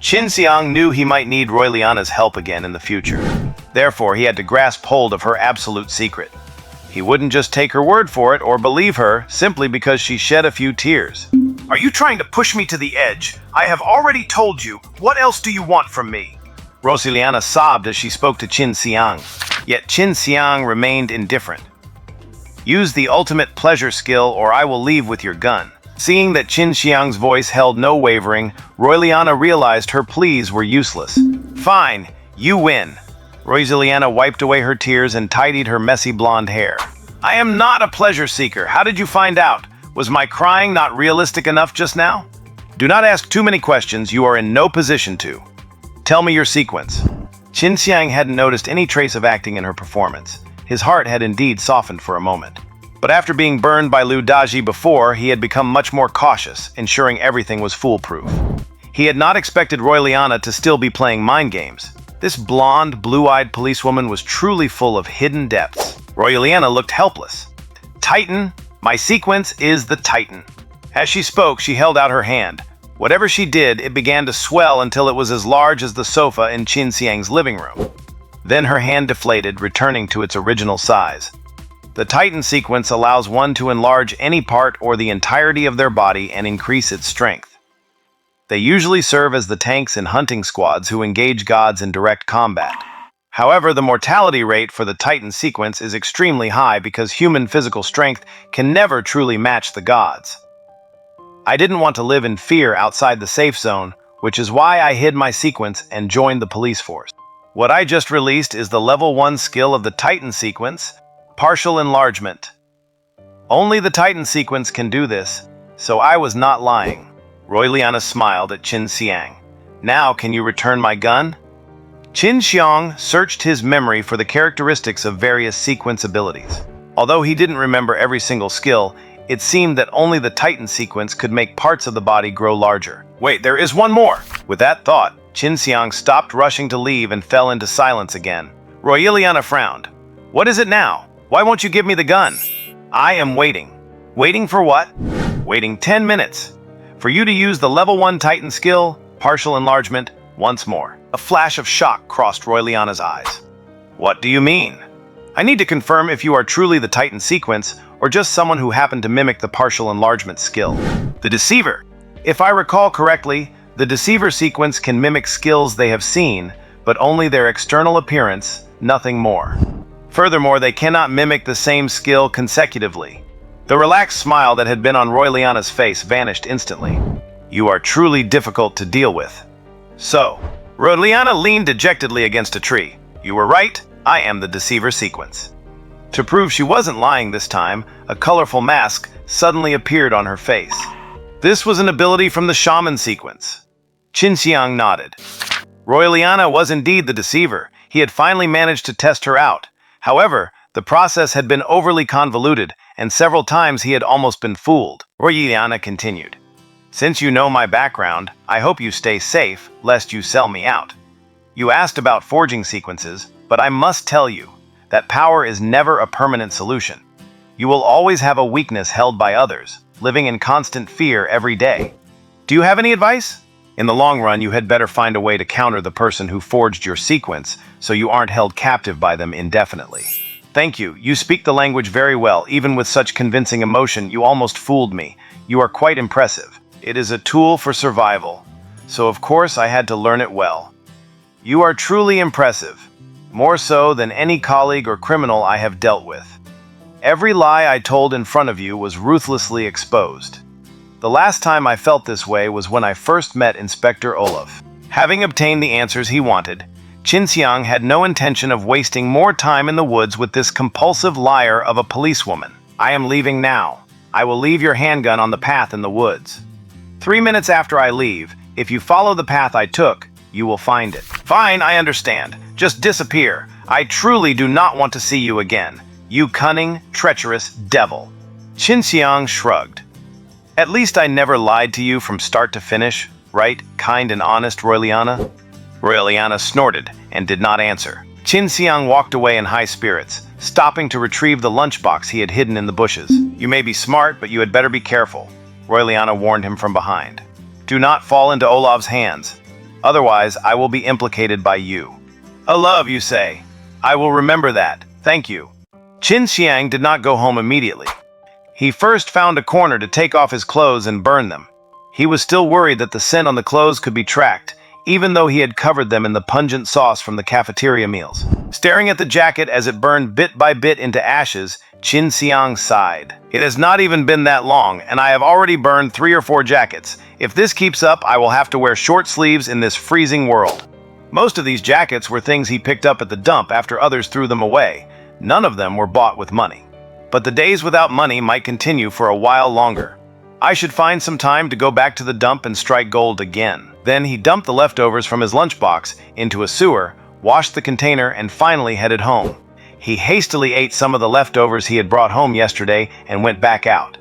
B: Qin Siyang knew he might need Roy Liana's help again in the future. Therefore, he had to grasp hold of her absolute secret. He wouldn't just take her word for it or believe her simply because she shed a few tears. "Are you trying to push me to the edge? I have already told you. What else do you want from me?" Rosiliana sobbed as she spoke to Qin Siyang. Yet Qin Siyang remained indifferent. "Use the ultimate pleasure skill or I will leave with your gun." Seeing that Qin Siyang's voice held no wavering, Royliana realized her pleas were useless. "Fine, you win." Royliana wiped away her tears and tidied her messy blonde hair. "I am not a pleasure seeker. How did you find out? Was my crying not realistic enough just now?" "Do not ask too many questions. You are in no position to. Tell me your sequence." Qin Siyang hadn't noticed any trace of acting in her performance. His heart had indeed softened for a moment. But after being burned by Liu Daji before, he had become much more cautious, ensuring everything was foolproof. He had not expected Royliana to still be playing mind games. This blonde, blue-eyed policewoman was truly full of hidden depths. Royliana looked helpless. "Titan, my sequence is the Titan." As she spoke, she held out her hand. Whatever she did, it began to swell until it was as large as the sofa in Qin Siyang's living room. Then her hand deflated, returning to its original size. The Titan sequence allows one to enlarge any part or the entirety of their body and increase its strength. They usually serve as the tanks in hunting squads who engage gods in direct combat. However, the mortality rate for the Titan sequence is extremely high because human physical strength can never truly match the gods. I didn't want to live in fear outside the safe zone, which is why I hid my sequence and joined the police force. What I just released is the level 1 skill of the Titan sequence, partial enlargement. Only the Titan sequence can do this, so I was not lying. Royliana smiled at Qin Siyang. "Now can you return my gun?" Qin Siyang searched his memory for the characteristics of various sequence abilities. Although he didn't remember every single skill, it seemed that only the Titan sequence could make parts of the body grow larger. "Wait, there is one more!" With that thought, Qin Siyang stopped rushing to leave and fell into silence again. Royliana frowned. "What is it now? Why won't you give me the gun?" "I am waiting." "Waiting for what?" "Waiting 10 minutes. For you to use the level 1 Titan skill, partial enlargement, once more." A flash of shock crossed Royliana's eyes. "What do you mean?" "I need to confirm if you are truly the Titan sequence, or just someone who happened to mimic the partial enlargement skill." "The Deceiver." If I recall correctly, the Deceiver sequence can mimic skills they have seen, but only their external appearance, nothing more. Furthermore, they cannot mimic the same skill consecutively. The relaxed smile that had been on Royliana's face vanished instantly. "You are truly difficult to deal with." "So," Royliana leaned dejectedly against a tree. "You were right, I am the Deceiver sequence." To prove she wasn't lying this time, a colorful mask suddenly appeared on her face. This was an ability from the Shaman sequence. Qin Siyang nodded. Royliana was indeed the Deceiver. He had finally managed to test her out. However, the process had been overly convoluted, and several times he had almost been fooled. Royliana continued. "Since you know my background, I hope you stay safe, lest you sell me out. You asked about forging sequences, but I must tell you that power is never a permanent solution. You will always have a weakness held by others, living in constant fear every day. Do you have any advice? In the long run, you had better find a way to counter the person who forged your sequence, so you aren't held captive by them indefinitely." "Thank you. You speak the language very well. Even with such convincing emotion, you almost fooled me. You are quite impressive. It is a tool for survival, so of course I had to learn it well. You are truly impressive, more so than any colleague or criminal I have dealt with. Every lie I told in front of you was ruthlessly exposed. The last time I felt this way was when I first met Inspector Olaf." Having obtained the answers he wanted, Qin Siyang had no intention of wasting more time in the woods with this compulsive liar of a policewoman. "I am leaving now. I will leave your handgun on the path in the woods. 3 minutes after I leave, if you follow the path I took, you will find it." "Fine, I understand. Just disappear. I truly do not want to see you again, you cunning, treacherous devil. Qin Siyang shrugged. At least I never lied to you from start to finish, right, kind and honest Royaliana? Royaliana snorted and did not answer. Qin Siyang walked away in high spirits, stopping to retrieve the lunchbox he had hidden in the bushes. You may be smart, but you had better be careful, Royaliana warned him from behind. Do not fall into Olav's hands. Otherwise, I will be implicated by you. A love, you say? I will remember that. Thank you. Qin Siyang did not go home immediately. He first found a corner to take off his clothes and burn them. He was still worried that the scent on the clothes could be tracked, even though he had covered them in the pungent sauce from the cafeteria meals. Staring at the jacket as it burned bit by bit into ashes, Qin Siyang sighed. It has not even been that long, and I have already burned 3 or 4 jackets. If this keeps up, I will have to wear short sleeves in this freezing world. Most of these jackets were things he picked up at the dump after others threw them away. None of them were bought with money. But the days without money might continue for a while longer. I should find some time to go back to the dump and strike gold again. Then he dumped the leftovers from his lunchbox into a sewer, washed the container, and finally headed home. He hastily ate some of the leftovers he had brought home yesterday and went back out.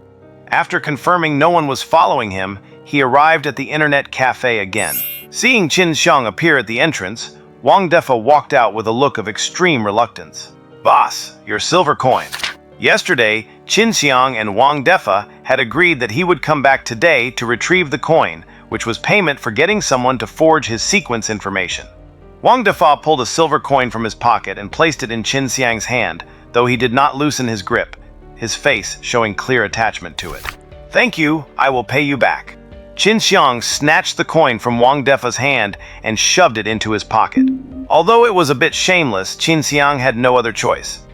B: After confirming no one was following him, he arrived at the internet cafe again. Seeing Qin Siyang appear at the entrance, Wang Defa walked out with a look of extreme reluctance. Boss, your silver coin. Yesterday, Qin Siyang and Wang Defa had agreed that he would come back today to retrieve the coin, which was payment for getting someone to forge his sequence information. Wang Defa pulled a silver coin from his pocket and placed it in Qin Siyang's hand, though he did not loosen his grip, his face showing clear attachment to it. Thank you, I will pay you back. Qin Siyang snatched the coin from Wang Defa's hand and shoved it into his pocket. Although it was a bit shameless, Qin Siyang had no other choice.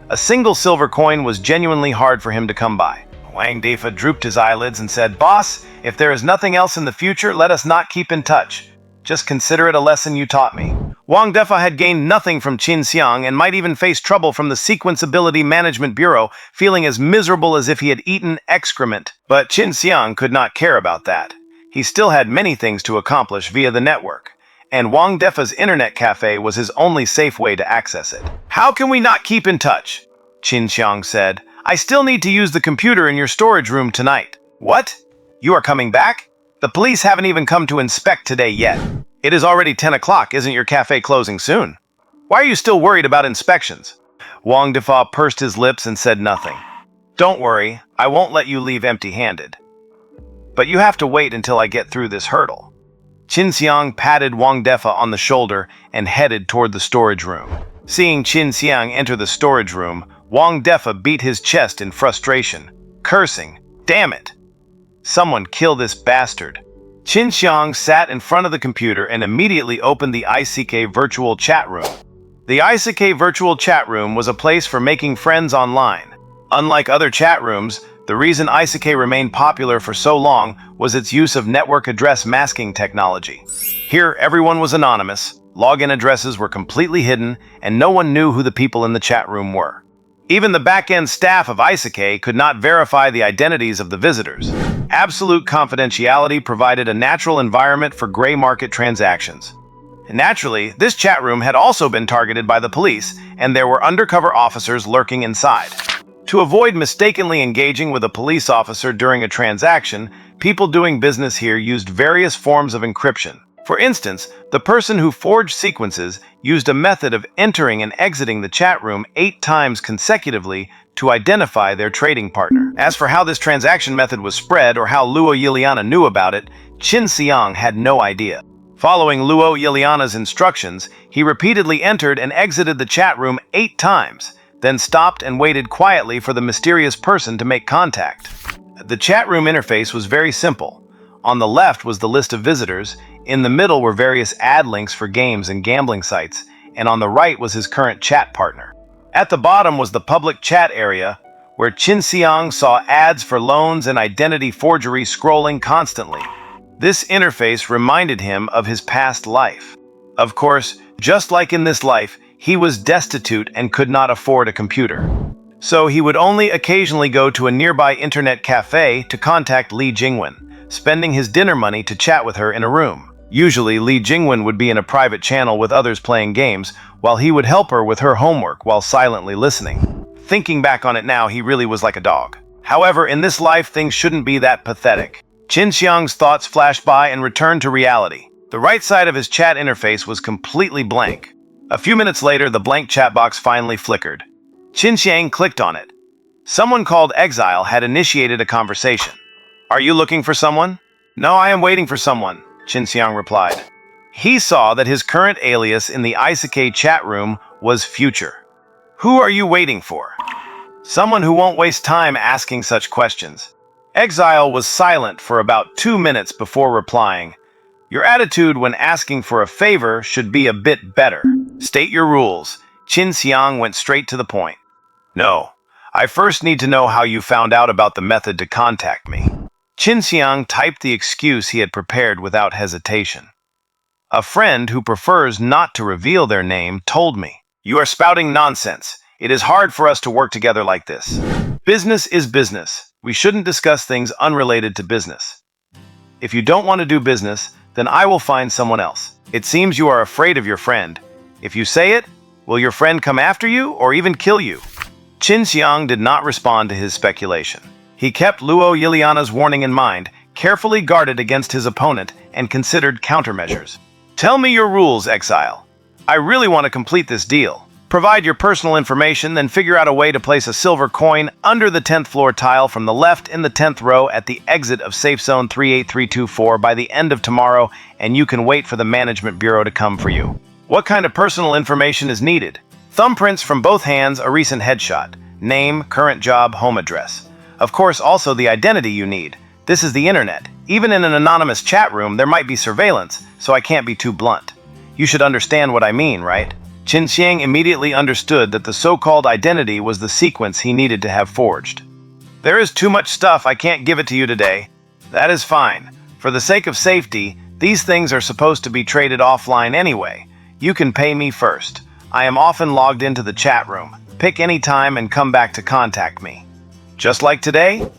B: A single silver coin was genuinely hard for him to come by. Wang Defa drooped his eyelids and said, Boss, if there is nothing else in the future, let us not keep in touch. Just consider it a lesson you taught me. Wang Defa had gained nothing from Qin Siyang and might even face trouble from the Sequence Ability Management Bureau, feeling as miserable as if he had eaten excrement. But Qin Siyang could not care about that. He still had many things to accomplish via the network, and Wang Defa's internet cafe was his only safe way to access it. How can we not keep in touch? Qin Siyang said. I still need to use the computer in your storage room tonight. What? You are coming back? The police haven't even come to inspect today yet. It is already 10 o'clock, isn't your cafe closing soon? Why are you still worried about inspections? Wang Defa pursed his lips and said nothing. Don't worry, I won't let you leave empty-handed. But you have to wait until I get through this hurdle. Qin Siyang patted Wang Defa on the shoulder and headed toward the storage room. Seeing Qin Siyang enter the storage room, Wang Defa beat his chest in frustration, cursing, Damn it! Someone kill this bastard. Qin Siyang sat in front of the computer and immediately opened the ICK virtual chat room. The ICK virtual chat room was a place for making friends online. Unlike other chat rooms, the reason ICK remained popular for so long was its use of network address masking technology. Here, everyone was anonymous, login addresses were completely hidden, and no one knew who the people in the chat room were. Even the back-end staff of ICK could not verify the identities of the visitors. Absolute confidentiality provided a natural environment for gray market transactions. Naturally, this chat room had also been targeted by the police, and there were undercover officers lurking inside. To avoid mistakenly engaging with a police officer during a transaction, people doing business here used various forms of encryption. For instance, the person who forged sequences used a method of entering and exiting the chat room 8 times consecutively to identify their trading partner. As for how this transaction method was spread or how Luo Yiliana knew about it, Qin Siyang had no idea. Following Luo Yiliana's instructions, he repeatedly entered and exited the chat room 8 times, then stopped and waited quietly for the mysterious person to make contact. The chat room interface was very simple. On the left was the list of visitors, in the middle were various ad links for games and gambling sites, and on the right was his current chat partner. At the bottom was the public chat area, where Qin Siyang saw ads for loans and identity forgery scrolling constantly. This interface reminded him of his past life. Of course, just like in this life, he was destitute and could not afford a computer. So he would only occasionally go to a nearby internet cafe to contact Li Jingwen, spending his dinner money to chat with her in a room. Usually, Li Jingwen would be in a private channel with others playing games, while he would help her with her homework while silently listening. Thinking back on it now, he really was like a dog. However, in this life, things shouldn't be that pathetic. Qin Siyang's thoughts flashed by and returned to reality. The right side of his chat interface was completely blank. A few minutes later, the blank chat box finally flickered. Qin Siyang clicked on it. Someone called Exile had initiated a conversation. "Are you looking for someone?" "No, I am waiting for someone," Qin Siyang replied. He saw that his current alias in the Isekai chat room was Future. "Who are you waiting for?" "Someone who won't waste time asking such questions." Exile was silent for about 2 minutes before replying. "Your attitude when asking for a favor should be a bit better. State your rules." Qin Siyang went straight to the point. "No, I first need to know how you found out about the method to contact me." Qin Siyang typed the excuse he had prepared without hesitation. "A friend who prefers not to reveal their name told me." "You are spouting nonsense. It is hard for us to work together like this. Business is business. We shouldn't discuss things unrelated to business. If you don't want to do business, then I will find someone else. It seems you are afraid of your friend. If you say it, will your friend come after you or even kill you?" Qin Siyang did not respond to his speculation. He kept Luo Yiliana's warning in mind, carefully guarded against his opponent, and considered countermeasures. "Tell me your rules, Exile. I really want to complete this deal. Provide your personal information, then figure out a way to place a silver coin under the 10th floor tile from the left in the 10th row at the exit of Safe Zone 38324 by the end of tomorrow, and you can wait for the Management Bureau to come for you. What kind of personal information is needed? Thumbprints from both hands, a recent headshot, name, current job, home address. Of course, also the identity you need. This is the internet. Even in an anonymous chat room, there might be surveillance, so I can't be too blunt. You should understand what I mean, right?" Qin Siyang immediately understood that the so-called identity was the sequence he needed to have forged. "There is too much stuff, I can't give it to you today." "That is fine. For the sake of safety, these things are supposed to be traded offline anyway. You can pay me first. I am often logged into the chat room. Pick any time and come back to contact me." "Just like today?"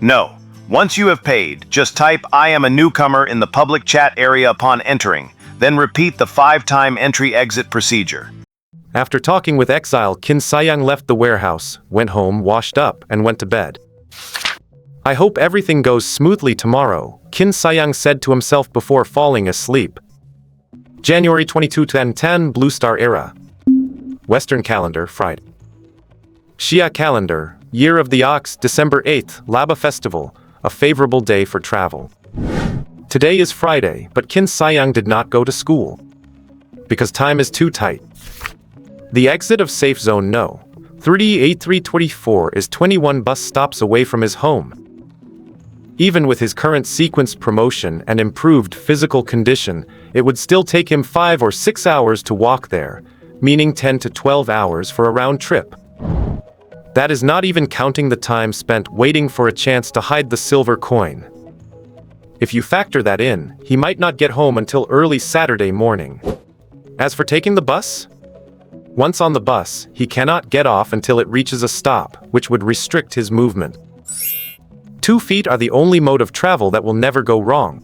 B: "No. Once you have paid, just type 'I am a newcomer' in the public chat area upon entering. Then repeat the 5-time entry-exit procedure."
E: After talking with Exile, Qin Siyang left the warehouse, went home, washed up, and went to bed. "I hope everything goes smoothly tomorrow," Qin Siyang said to himself before falling asleep. January 22, 2010, Blue Star Era. Western Calendar, Friday. Shia Calendar, Year of the Ox, December 8th, Laba Festival, a favorable day for travel. Today is Friday, but Qin Siyang did not go to school, because time is too tight. The exit of Safe Zone No. 38324 is 21 bus stops away from his home. Even with his current sequenced promotion and improved physical condition, it would still take him 5 or 6 hours to walk there, meaning 10 to 12 hours for a round trip. That is not even counting the time spent waiting for a chance to hide the silver coin. If you factor that in, he might not get home until early Saturday morning. As for taking the bus? Once on the bus, he cannot get off until it reaches a stop, which would restrict his movement. 2 feet are the only mode of travel that will never go wrong.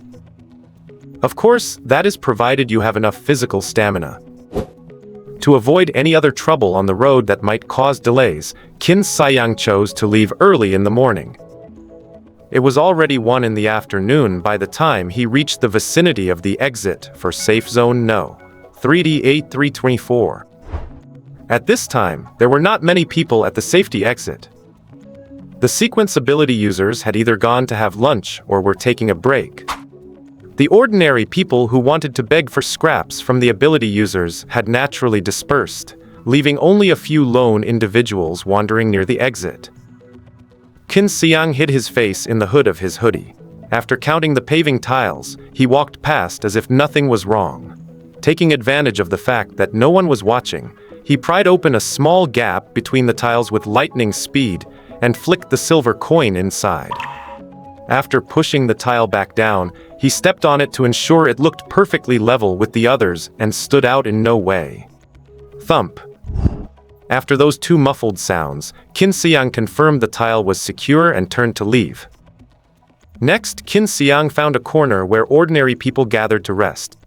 E: Of course, that is provided you have enough physical stamina. To avoid any other trouble on the road that might cause delays, Qin Siyang chose to leave early in the morning. It was already 1 in the afternoon by the time he reached the vicinity of the exit for Safe Zone No. 38324. At this time, there were not many people at the safety exit. The sequence ability users had either gone to have lunch or were taking a break. The ordinary people who wanted to beg for scraps from the ability users had naturally dispersed, leaving only a few lone individuals wandering near the exit. Qin Siyang hid his face in the hood of his hoodie. After counting the paving tiles, he walked past as if nothing was wrong. Taking advantage of the fact that no one was watching, he pried open a small gap between the tiles with lightning speed and flicked the silver coin inside. After pushing the tile back down, he stepped on it to ensure it looked perfectly level with the others and stood out in no way. Thump. After those 2 muffled sounds, Qin Siyang confirmed the tile was secure and turned to leave. Next, Qin Siyang found a corner where ordinary people gathered to rest.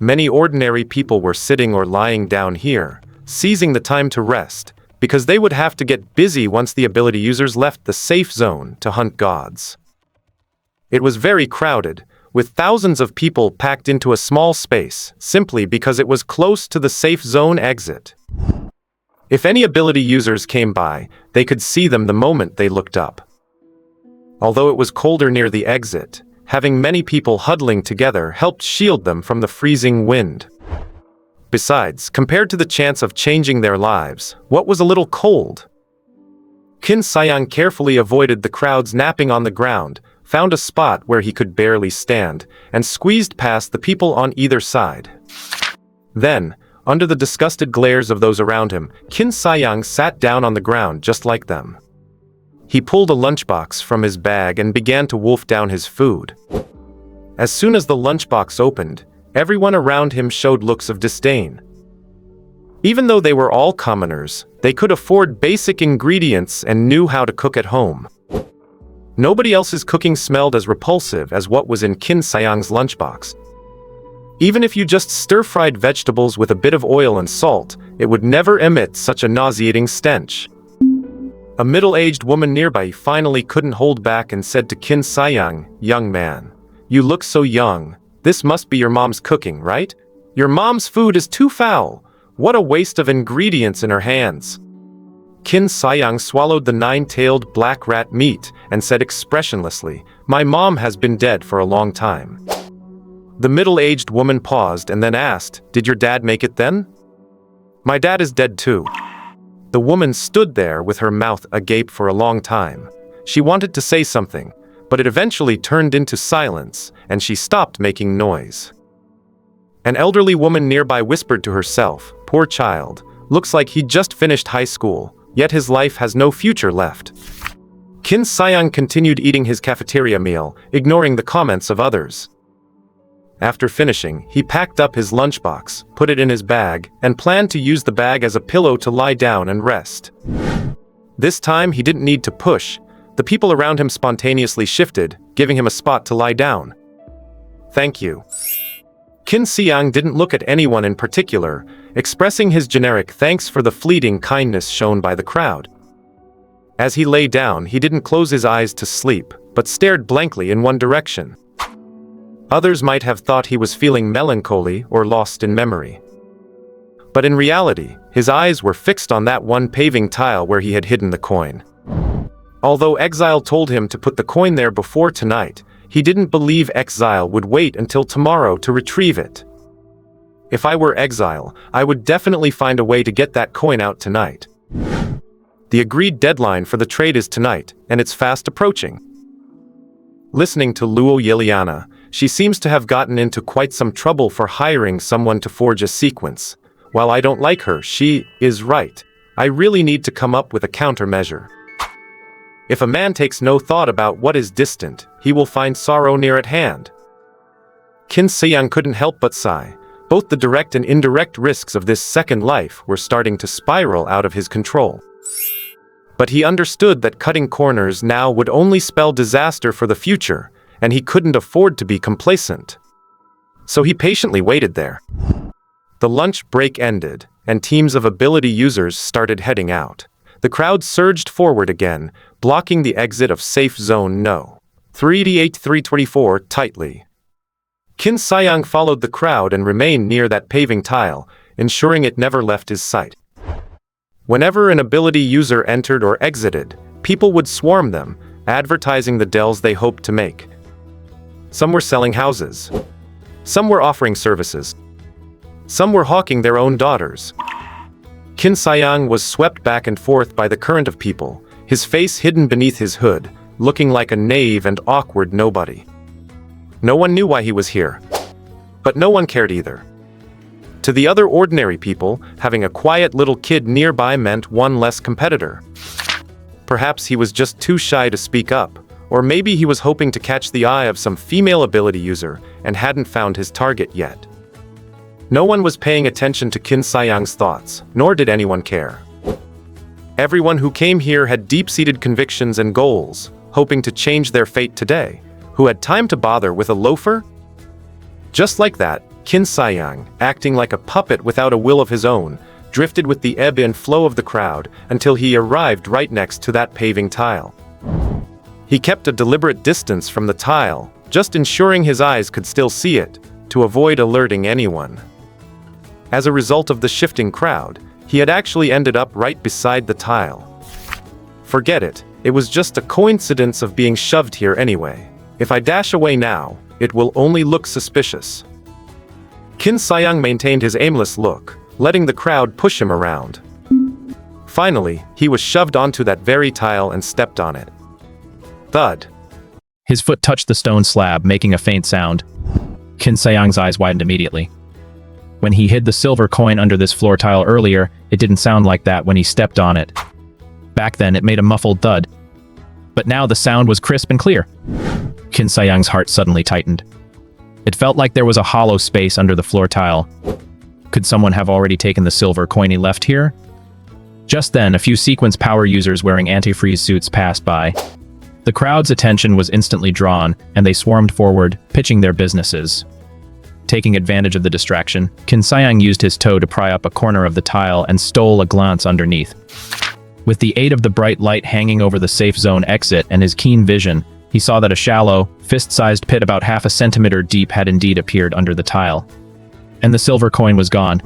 E: Many ordinary people were sitting or lying down here, seizing the time to rest, because they would have to get busy once the ability users left the safe zone to hunt gods. It was very crowded, with thousands of people packed into a small space, simply because it was close to the safe zone exit. If any ability users came by, they could see them the moment they looked up. Although it was colder near the exit, having many people huddling together helped shield them from the freezing wind. Besides, compared to the chance of changing their lives, what was a little cold? Qin Siyang carefully avoided the crowds napping on the ground, found a spot where he could barely stand, and squeezed past the people on either side. Then, under the disgusted glares of those around him, Qin Siyang sat down on the ground just like them. He pulled a lunchbox from his bag and began to wolf down his food. As soon as the lunchbox opened, everyone around him showed looks of disdain. Even though they were all commoners, they could afford basic ingredients and knew how to cook at home. Nobody else's cooking smelled as repulsive as what was in Qin Siyang's lunchbox. Even if you just stir-fried vegetables with a bit of oil and salt, it would never emit such a nauseating stench. A middle-aged woman nearby finally couldn't hold back and said to Qin Siyang, "Young man, you look so young. This must be your mom's cooking, right? Your mom's food is too foul. What a waste of ingredients in her hands." Qin Siyang swallowed the 9-tailed black rat meat and said expressionlessly, "My mom has been dead for a long time." The middle-aged woman paused and then asked, "Did your dad make it then?" "My dad is dead too." The woman stood there with her mouth agape for a long time. She wanted to say something, but it eventually turned into silence, and she stopped making noise. An elderly woman nearby whispered to herself, "Poor child, looks like he just finished high school, yet his life has no future left." Qin Siyang continued eating his cafeteria meal, ignoring the comments of others. After finishing, he packed up his lunchbox, put it in his bag, and planned to use the bag as a pillow to lie down and rest. This time, he didn't need to push. The people around him spontaneously shifted, giving him a spot to lie down. "Thank you." Qin Siyang didn't look at anyone in particular, expressing his generic thanks for the fleeting kindness shown by the crowd. As he lay down, he didn't close his eyes to sleep, but stared blankly in one direction. Others might have thought he was feeling melancholy or lost in memory. But in reality, his eyes were fixed on that one paving tile where he had hidden the coin. Although Exile told him to put the coin there before tonight, he didn't believe Exile would wait until tomorrow to retrieve it. If I were Exile, I would definitely find a way to get that coin out tonight. The agreed deadline for the trade is tonight, and it's fast approaching. Listening to Luo Yiliana, she seems to have gotten into quite some trouble for hiring someone to forge a sequence. While I don't like her, she is right. I really need to come up with a countermeasure. If a man takes no thought about what is distant, he will find sorrow near at hand. Qin Siyang couldn't help but sigh. Both the direct and indirect risks of this second life were starting to spiral out of his control. But he understood that cutting corners now would only spell disaster for the future, and he couldn't afford to be complacent. So he patiently waited there. The lunch break ended, and teams of ability users started heading out. The crowd surged forward again, blocking the exit of Safe Zone No. 3D8324 tightly. Qin Siyang followed the crowd and remained near that paving tile, ensuring it never left his sight. Whenever an ability user entered or exited, people would swarm them, advertising the deals they hoped to make. Some were selling houses. Some were offering services. Some were hawking their own daughters. Qin Siyang was swept back and forth by the current of people, his face hidden beneath his hood, looking like a naive and awkward nobody. No one knew why he was here. But no one cared either. To the other ordinary people, having a quiet little kid nearby meant one less competitor. Perhaps he was just too shy to speak up, or maybe he was hoping to catch the eye of some female ability user and hadn't found his target yet. No one was paying attention to Qin Siyang's thoughts, nor did anyone care. Everyone who came here had deep-seated convictions and goals, hoping to change their fate today, who had time to bother with a loafer? Just like that, Qin Siyang, acting like a puppet without a will of his own, drifted with the ebb and flow of the crowd until he arrived right next to that paving tile. He kept a deliberate distance from the tile, just ensuring his eyes could still see it, to avoid alerting anyone. As a result of the shifting crowd, he had actually ended up right beside the tile. Forget it, it was just a coincidence of being shoved here anyway. If I dash away now, it will only look suspicious. Qin Siyang maintained his aimless look, letting the crowd push him around. Finally, he was shoved onto that very tile and stepped on it. Thud.
F: His foot touched the stone slab, making a faint sound. Qin Siyang's eyes widened immediately. When he hid the silver coin under this floor tile earlier, it didn't sound like that when he stepped on it. Back then, it made a muffled thud. But now the sound was crisp and clear. Qin Siyang's heart suddenly tightened. It felt like there was a hollow space under the floor tile. Could someone have already taken the silver coin he left here? Just then, a few sequence power users wearing antifreeze suits passed by. The crowd's attention was instantly drawn, and they swarmed forward, pitching their businesses. Taking advantage of the distraction, Qin Siyang used his toe to pry up a corner of the tile and stole a glance underneath. With the aid of the bright light hanging over the safe zone exit and his keen vision, he saw that a shallow, fist-sized pit about half a centimeter deep had indeed appeared under the tile. And the silver coin was gone.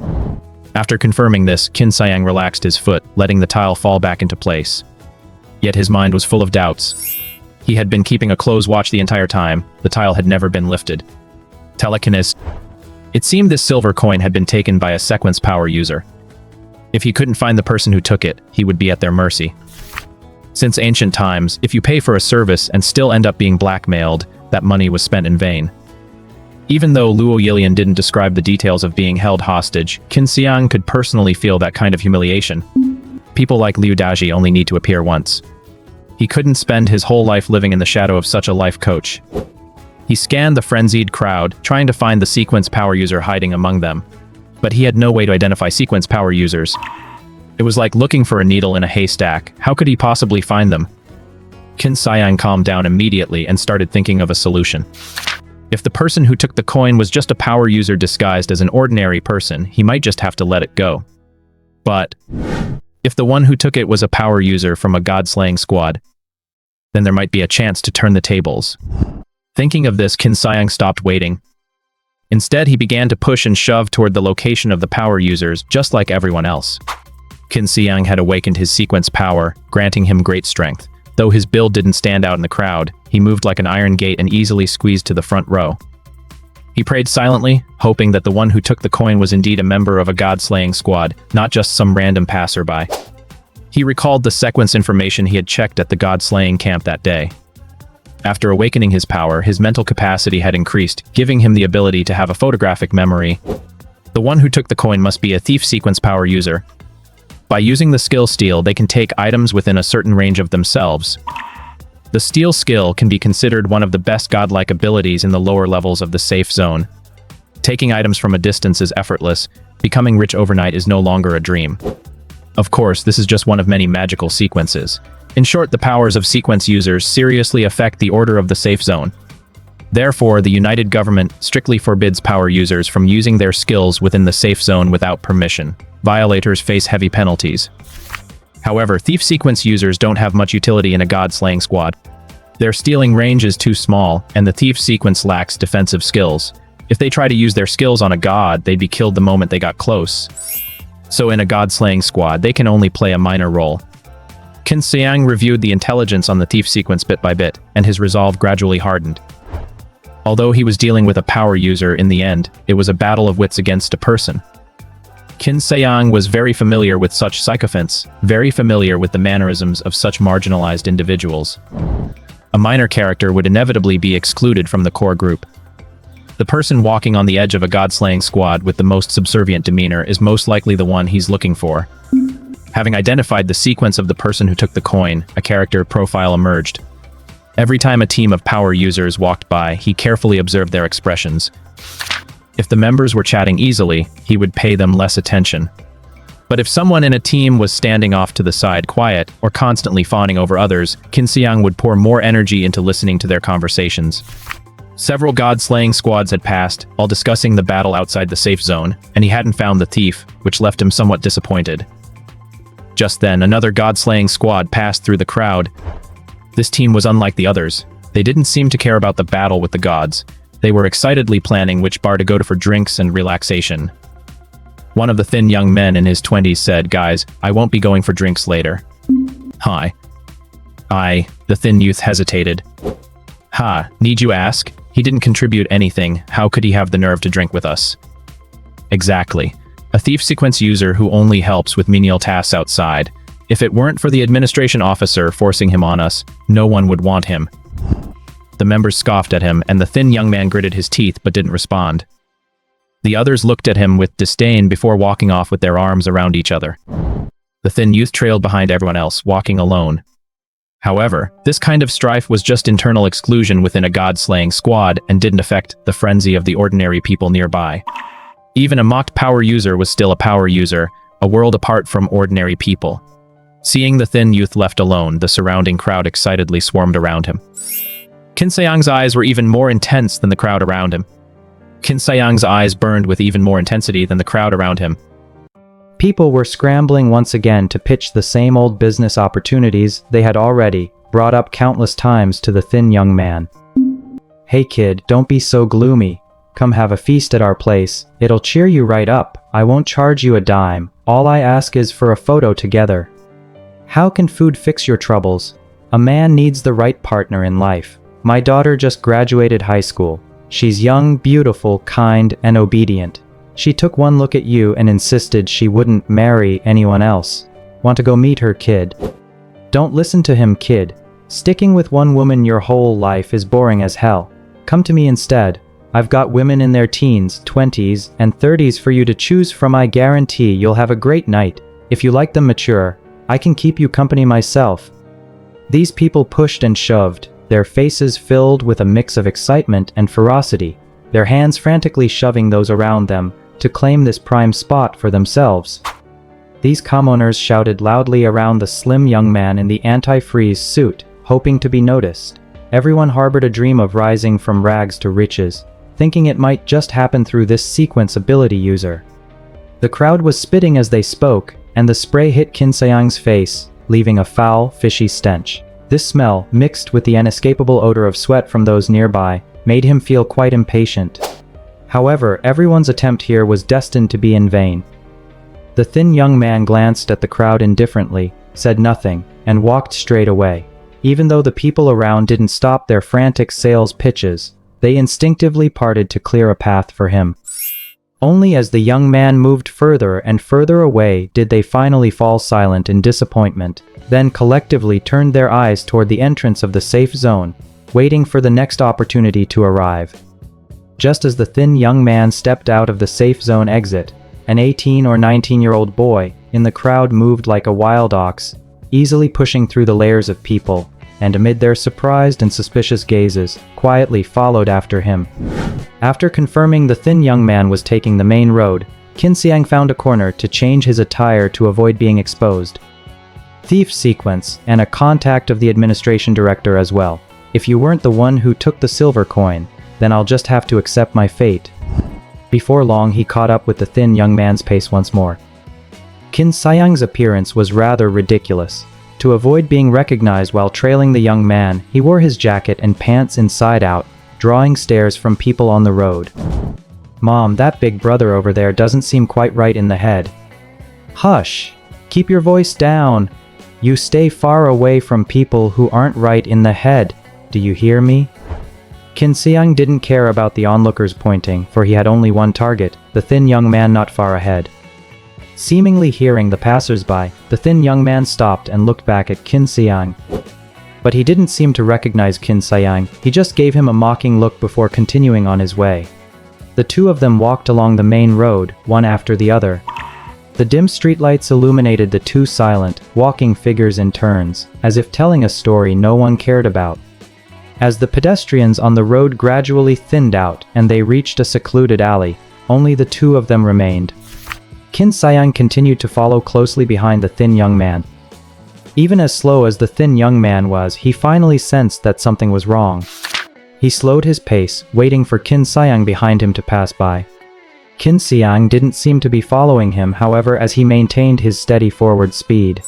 F: After confirming this, Qin Siyang relaxed his foot, letting the tile fall back into place. Yet his mind was full of doubts. He had been keeping a close watch the entire time. The tile had never been lifted. Telekinesis. It seemed this silver coin had been taken by a sequence power user. If he couldn't find the person who took it, he would be at their mercy. Since ancient times, if you pay for a service and still end up being blackmailed, that money was spent in vain. Even though Luo Yilian didn't describe the details of being held hostage, Qin Siyang could personally feel that kind of humiliation. People like Liu Daji only need to appear once. He couldn't spend his whole life living in the shadow of such a life coach. He scanned the frenzied crowd, trying to find the sequence power user hiding among them. But he had no way to identify sequence power users. It was like looking for a needle in a haystack. How could he possibly find them? Qin Siyang calmed down immediately and started thinking of a solution. If the person who took the coin was just a power user disguised as an ordinary person, he might just have to let it go. But if the one who took it was a power user from a god-slaying squad, then there might be a chance to turn the tables. Thinking of this, Qin Siyang stopped waiting. Instead, he began to push and shove toward the location of the power users, just like everyone else. Qin Siyang had awakened his sequence power, granting him great strength. Though his build didn't stand out in the crowd, he moved like an iron gate and easily squeezed to the front row. He prayed silently, hoping that the one who took the coin was indeed a member of a god-slaying squad, not just some random passerby. He recalled the sequence information he had checked at the god-slaying camp that day. After awakening his power, his mental capacity had increased, giving him the ability to have a photographic memory. The one who took the coin must be a thief sequence power user. By using the skill steal, they can take items within a certain range of themselves. The steal skill can be considered one of the best godlike abilities in the lower levels of the safe zone. Taking items from a distance is effortless. Becoming rich overnight is no longer a dream. Of course, this is just one of many magical sequences. In short, the powers of sequence users seriously affect the order of the safe zone. Therefore, the United Government strictly forbids power users from using their skills within the safe zone without permission. Violators face heavy penalties. However, thief sequence users don't have much utility in a god-slaying squad. Their stealing range is too small, and the thief sequence lacks defensive skills. If they try to use their skills on a god, they'd be killed the moment they got close. So in a god-slaying squad, they can only play a minor role. Qin Siyang reviewed the intelligence on the thief sequence bit by bit, and his resolve gradually hardened. Although he was dealing with a power user in the end, it was a battle of wits against a person. Qin Siyang was very familiar with such sycophants, very familiar with the mannerisms of such marginalized individuals. A minor character would inevitably be excluded from the core group. The person walking on the edge of a god-slaying squad with the most subservient demeanor is most likely the one he's looking for. Having identified the sequence of the person who took the coin, a character profile emerged. Every time a team of power users walked by, he carefully observed their expressions. If the members were chatting easily, he would pay them less attention. But if someone in a team was standing off to the side quiet or constantly fawning over others, Qin Siyang would pour more energy into listening to their conversations. Several god-slaying squads had passed, all discussing the battle outside the safe zone, and he hadn't found the thief, which left him somewhat disappointed. Just then, another god-slaying squad passed through the crowd. This team was unlike the others. They didn't seem to care about the battle with the gods. They were excitedly planning which bar to go to for drinks and relaxation. One of the thin young men in his 20s said, "Guys, I won't be going for drinks later." Hi. The thin youth hesitated. Need you ask? He didn't contribute anything. How could he have the nerve to drink with us? Exactly. A thief sequence user who only helps with menial tasks outside. If it weren't for the administration officer forcing him on us, no one would want him. The members scoffed at him, and the thin young man gritted his teeth but didn't respond. The others looked at him with disdain before walking off with their arms around each other. The thin youth trailed behind everyone else, walking alone. However, this kind of strife was just internal exclusion within a god-slaying squad and didn't affect the frenzy of the ordinary people nearby. Even a mocked power user was still a power user, a world apart from ordinary people. Seeing the thin youth left alone, the surrounding crowd excitedly swarmed around him. Qin Siyang's eyes were even more intense than the crowd around him. Qin Siyang's eyes burned with even more intensity than the crowd around him.
G: People were scrambling once again to pitch the same old business opportunities they had already brought up countless times to the thin young man. "Hey kid, don't be so gloomy. Come have a feast at our place. It'll cheer you right up. I won't charge you a dime. All I ask is for a photo together." How can food fix your troubles? A man needs the right partner in life. My daughter just graduated high school. She's young, beautiful, kind, and obedient. She took one look at you and insisted she wouldn't marry anyone else. Want to go meet her, kid? Don't listen to him, kid. Sticking with one woman your whole life is boring as hell. Come to me instead. I've got women in their teens, 20s, and 30s for you to choose from. I guarantee you'll have a great night. If you like them mature, I can keep you company myself. These people pushed and shoved, their faces filled with a mix of excitement and ferocity, their hands frantically shoving those around them to claim this prime spot for themselves. These commoners shouted loudly around the slim young man in the anti-freeze suit, hoping to be noticed. Everyone harbored a dream of rising from rags to riches, thinking it might just happen through this sequence ability user. The crowd was spitting as they spoke, and the spray hit Qin Siyang's face, leaving a foul, fishy stench. This smell, mixed with the inescapable odor of sweat from those nearby, made him feel quite impatient. However, everyone's attempt here was destined to be in vain. The thin young man glanced at the crowd indifferently, said nothing, and walked straight away. Even though the people around didn't stop their frantic sales pitches, they instinctively parted to clear a path for him. Only as the young man moved further and further away did they finally fall silent in disappointment, then collectively turned their eyes toward the entrance of the safe zone, waiting for the next opportunity to arrive. Just as the thin young man stepped out of the safe zone exit, an 18 or 19-year-old boy in the crowd moved like a wild ox, easily pushing through the layers of people, and amid their surprised and suspicious gazes, quietly followed after him. After confirming the thin young man was taking the main road, Qin Siyang found a corner to change his attire to avoid being exposed. Thief sequence, and a contact of the administration director as well. If you weren't the one who took the silver coin, then I'll just have to accept my fate. Before long, he caught up with the thin young man's pace once more. Qin Siyang's appearance was rather ridiculous. To avoid being recognized while trailing the young man, he wore his jacket and pants inside out, drawing stares from people on the road. "Mom, that big brother over there doesn't seem quite right in the head." "Hush! Keep your voice down! You stay far away from people who aren't right in the head. Do you hear me?" Qin Siyang didn't care about the onlookers pointing, for he had only one target, the thin young man not far ahead. Seemingly hearing the passers-by, the thin young man stopped and looked back at Qin Siyang. But he didn't seem to recognize Qin Siyang, he just gave him a mocking look before continuing on his way. The two of them walked along the main road, one after the other. The dim streetlights illuminated the two silent, walking figures in turns, as if telling a story no one cared about. As the pedestrians on the road gradually thinned out and they reached a secluded alley, only the two of them remained. Qin Siyang continued to follow closely behind the thin young man. Even as slow as the thin young man was, he finally sensed that something was wrong. He slowed his pace, waiting for Qin Siyang behind him to pass by. Qin Siyang didn't seem to be following him, however, as he maintained his steady forward speed.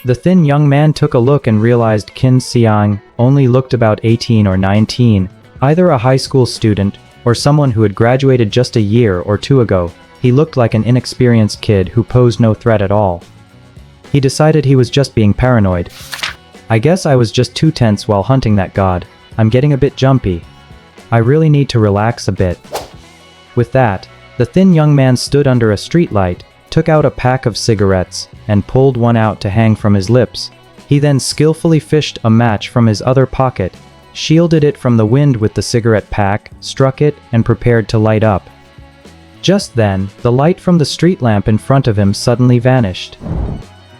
G: The thin young man took a look and realized Qin Siyang only looked about 18 or 19, either a high school student or someone who had graduated just a year or two ago. He looked like an inexperienced kid who posed no threat at all. He decided he was just being paranoid. I guess I was just too tense while hunting that god. I'm getting a bit jumpy. I really need to relax a bit. With that, the thin young man stood under a streetlight, took out a pack of cigarettes, and pulled one out to hang from his lips. He then skillfully fished a match from his other pocket, shielded it from the wind with the cigarette pack, struck it, and prepared to light up. Just then, the light from the street lamp in front of him suddenly vanished.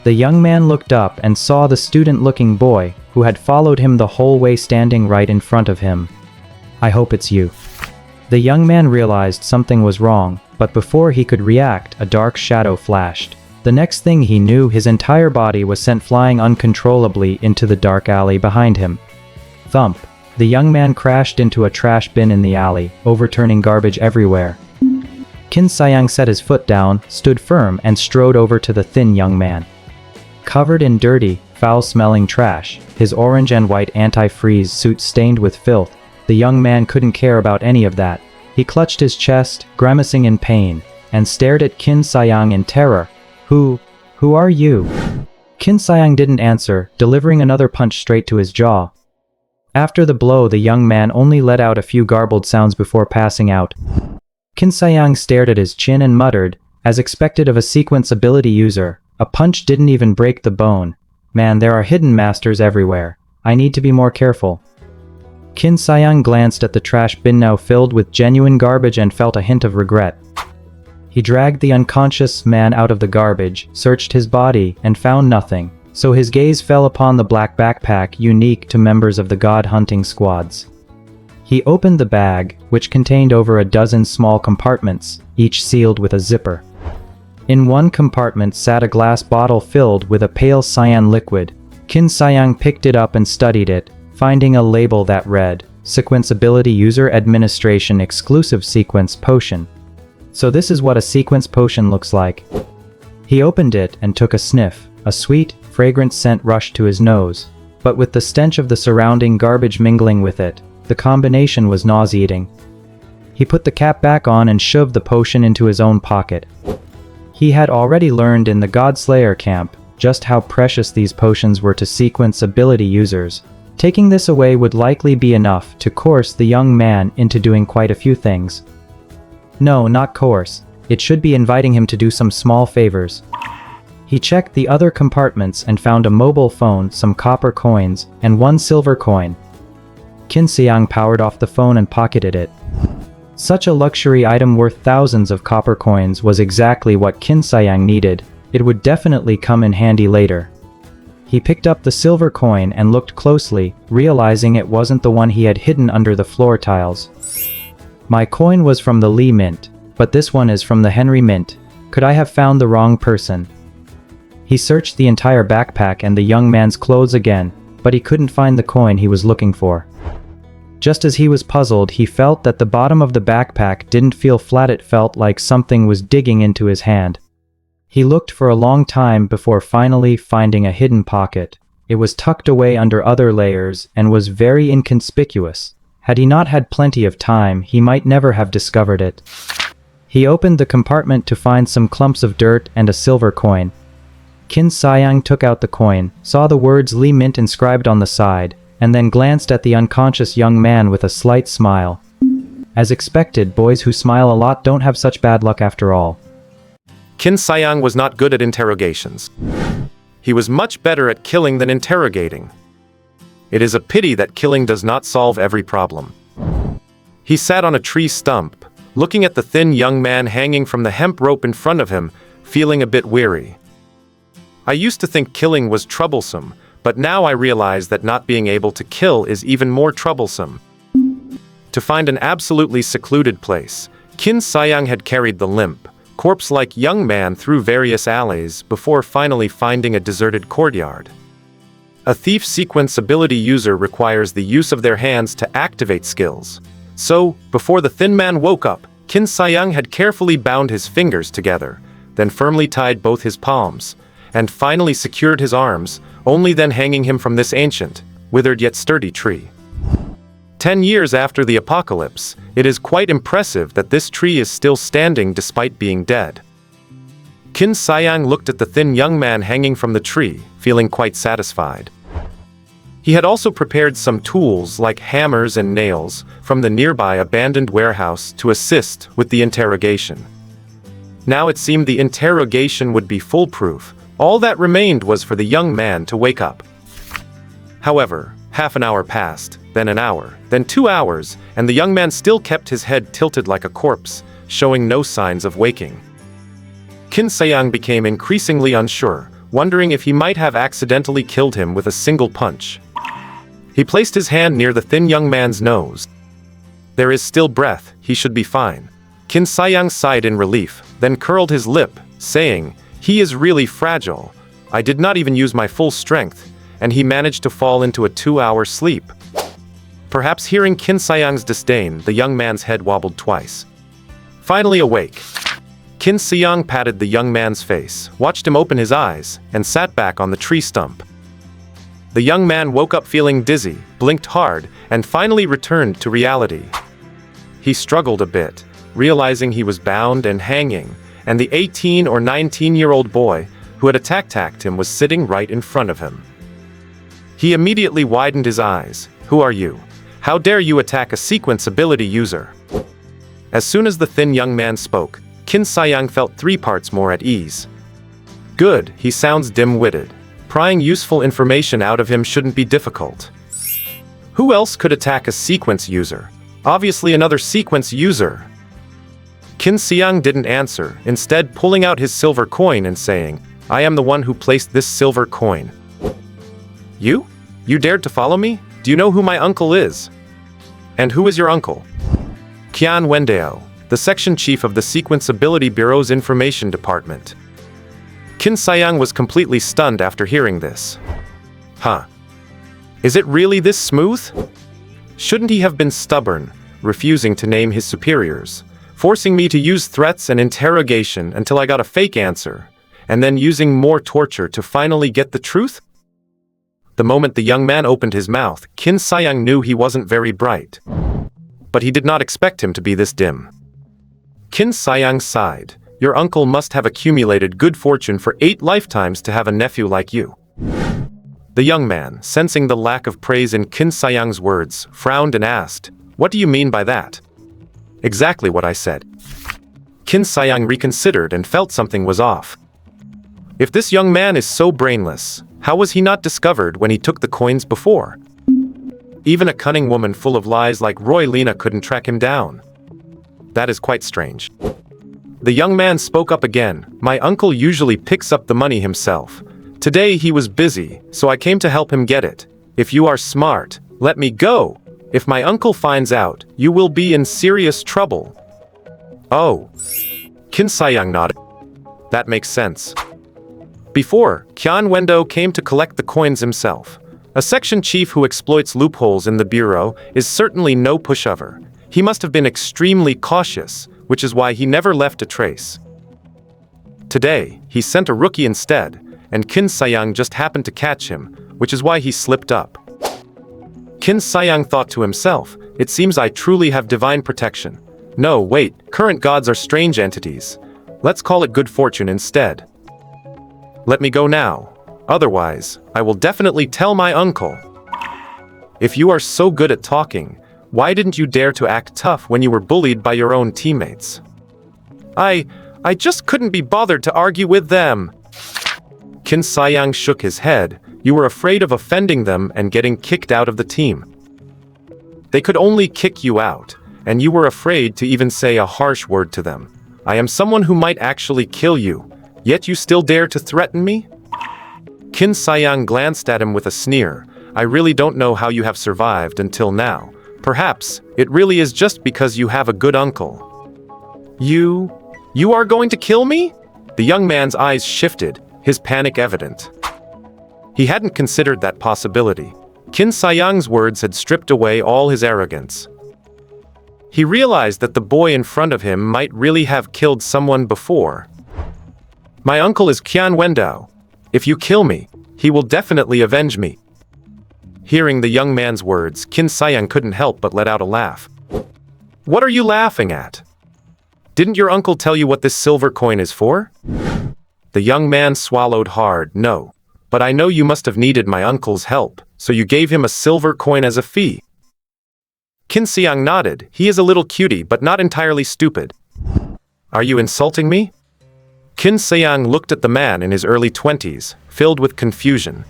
G: The young man looked up and saw the student-looking boy, who had followed him the whole way, standing right in front of him. I hope it's you. The young man realized something was wrong, but before he could react, a dark shadow flashed. The next thing he knew, his entire body was sent flying uncontrollably into the dark alley behind him. Thump! The young man crashed into a trash bin in the alley, overturning garbage everywhere. Qin Siyang set his foot down, stood firm, and strode over to the thin young man. Covered in dirty, foul-smelling trash, his orange and white anti-freeze suit stained with filth, the young man couldn't care about any of that. He clutched his chest, grimacing in pain, and stared at Qin Siyang in terror. Who are you? Qin Siyang didn't answer, delivering another punch straight to his jaw. After the blow, the young man only let out a few garbled sounds before passing out. Qin Siyang stared at his chin and muttered, as expected of a sequence ability user, a punch didn't even break the bone. Man, there are hidden masters everywhere. I need to be more careful. Qin Siyang glanced at the trash bin now filled with genuine garbage and felt a hint of regret. He dragged the unconscious man out of the garbage, searched his body, and found nothing, so his gaze fell upon the black backpack unique to members of the god-hunting squads. He opened the bag, which contained over a dozen small compartments, each sealed with a zipper. In one compartment sat a glass bottle filled with a pale cyan liquid. Qin Siyang picked it up and studied it, finding a label that read, Sequence Ability User Administration Exclusive Sequence Potion. So this is what a sequence potion looks like. He opened it and took a sniff. A sweet, fragrant scent rushed to his nose. But with the stench of the surrounding garbage mingling with it, the combination was nauseating. He put the cap back on and shoved the potion into his own pocket. He had already learned in the Godslayer camp just how precious these potions were to sequence ability users. Taking this away would likely be enough to coerce the young man into doing quite a few things. No, not coerce. It should be inviting him to do some small favors. He checked the other compartments and found a mobile phone, some copper coins, and one silver coin. Qin Siyang powered off the phone and pocketed it. Such a luxury item worth thousands of copper coins was exactly what Qin Siyang needed. It would definitely come in handy later. He picked up the silver coin and looked closely, realizing it wasn't the one he had hidden under the floor tiles. My coin was from the Lee Mint, but this one is from the Henry Mint. Could I have found the wrong person? He searched the entire backpack and the young man's clothes again, but he couldn't find the coin he was looking for. Just as he was puzzled, he felt that the bottom of the backpack didn't feel flat, it felt like something was digging into his hand. He looked for a long time before finally finding a hidden pocket. It was tucked away under other layers and was very inconspicuous. Had he not had plenty of time, he might never have discovered it. He opened the compartment to find some clumps of dirt and a silver coin. Qin Siyang took out the coin, saw the words Lee Mint inscribed on the side, and then glanced at the unconscious young man with a slight smile. As expected, boys who smile a lot don't have such bad luck after all.
E: Qin Siyang was not good at interrogations. He was much better at killing than interrogating. It is a pity that killing does not solve every problem. He sat on a tree stump, looking at the thin young man hanging from the hemp rope in front of him, feeling a bit weary. I used to think killing was troublesome, but now I realize that not being able to kill is even more troublesome. To find an absolutely secluded place, Qin Siyang had carried the limp, corpse-like young man through various alleys before finally finding a deserted courtyard. A thief sequence ability user requires the use of their hands to activate skills. So, before the thin man woke up, Qin Siyang had carefully bound his fingers together, then firmly tied both his palms, and finally secured his arms, only then hanging him from this ancient, withered yet sturdy tree. 10 years after the apocalypse, it is quite impressive that this tree is still standing despite being dead. Qin Siyang looked at the thin young man hanging from the tree, feeling quite satisfied. He had also prepared some tools like hammers and nails from the nearby abandoned warehouse to assist with the interrogation. Now it seemed the interrogation would be foolproof. All that remained was for the young man to wake up. However, half an hour passed, then an hour, then 2 hours, and the young man still kept his head tilted like a corpse, showing no signs of waking. Qin Siyang became increasingly unsure, wondering if he might have accidentally killed him with a single punch. He placed his hand near the thin young man's nose. There is still breath, he should be fine. Qin Siyang sighed in relief, then curled his lip, saying, "He is really fragile. I did not even use my full strength, and he managed to fall into a 2-hour sleep." Perhaps hearing Qin Siyang's disdain, the young man's head wobbled twice. Finally awake, Qin Siyang patted the young man's face, watched him open his eyes, and sat back on the tree stump. The young man woke up feeling dizzy, blinked hard, and finally returned to reality. He struggled a bit, realizing he was bound and hanging, and the 18 or 19-year-old boy who had attacked him was sitting right in front of him. He immediately widened his eyes. "Who are you? How dare you attack a sequence ability user?" As soon as the thin young man spoke, Qin Siyang felt 3 parts more at ease. Good, he sounds dim-witted. Prying useful information out of him shouldn't be difficult. Who else could attack a sequence user? Obviously another sequence user. Qin Siyang didn't answer, instead pulling out his silver coin and saying, "I am the one who placed this silver coin." "You? You dared to follow me? Do you know who my uncle is?" "And who is your uncle?" "Qian Wendao, the section chief of the Sequence Ability Bureau's Information Department." Qin Siyang was completely stunned after hearing this. Huh. Is it really this smooth? Shouldn't he have been stubborn, refusing to name his superiors, forcing me to use threats and interrogation until I got a fake answer, and then using more torture to finally get the truth? The moment the young man opened his mouth, Qin Siyang knew he wasn't very bright. But he did not expect him to be this dim. Qin Siyang sighed. "Your uncle must have accumulated good fortune for 8 lifetimes to have a nephew like you." The young man, sensing the lack of praise in Qin Siyang's words, frowned and asked, "What do you mean by that?" "Exactly what I said." Qin Siyang reconsidered and felt something was off. If this young man is so brainless, how was he not discovered when he took the coins before? Even a cunning woman full of lies like Roy Lena couldn't track him down. That is quite strange. The young man spoke up again. "My uncle usually picks up the money himself. Today he was busy, so I came to help him get it. If you are smart, let me go. If my uncle finds out, you will be in serious trouble." Oh. Qin Siyang nodded. That makes sense. Before, Qian Wendao came to collect the coins himself. A section chief who exploits loopholes in the bureau is certainly no pushover. He must have been extremely cautious, which is why he never left a trace. Today, he sent a rookie instead, and Qin Siyang just happened to catch him, which is why he slipped up. Qin Siyang thought to himself, "It seems I truly have divine protection. No, wait, current gods are strange entities. Let's call it good fortune instead. Let me go now. Otherwise, I will definitely tell my uncle." If you are so good at talking, why didn't you dare to act tough when you were bullied by your own teammates? I just couldn't be bothered to argue with them. Qin Siyang shook his head. You were afraid of offending them and getting kicked out of the team. They could only kick you out, and you were afraid to even say a harsh word to them. I am someone who might actually kill you, yet you still dare to threaten me? Qin Siyang glanced at him with a sneer. I really don't know how you have survived until now. Perhaps, it really is just because you have a good uncle. You are going to kill me? The young man's eyes shifted, his panic evident. He hadn't considered that possibility. Qin Siyang's words had stripped away all his arrogance. He realized that the boy in front of him might really have killed someone before. My uncle is Qian Wendao. If you kill me, he will definitely avenge me. Hearing the young man's words, Qin Siyang couldn't help but let out a laugh. What are you laughing at? Didn't your uncle tell you what this silver coin is for? The young man swallowed hard. No, but I know you must have needed my uncle's help, so you gave him a silver coin as a fee. Qin Siyang nodded. He is a little cutie, but not entirely stupid. Are you insulting me? Qin Siyang looked at the man in his early 20s, filled with confusion.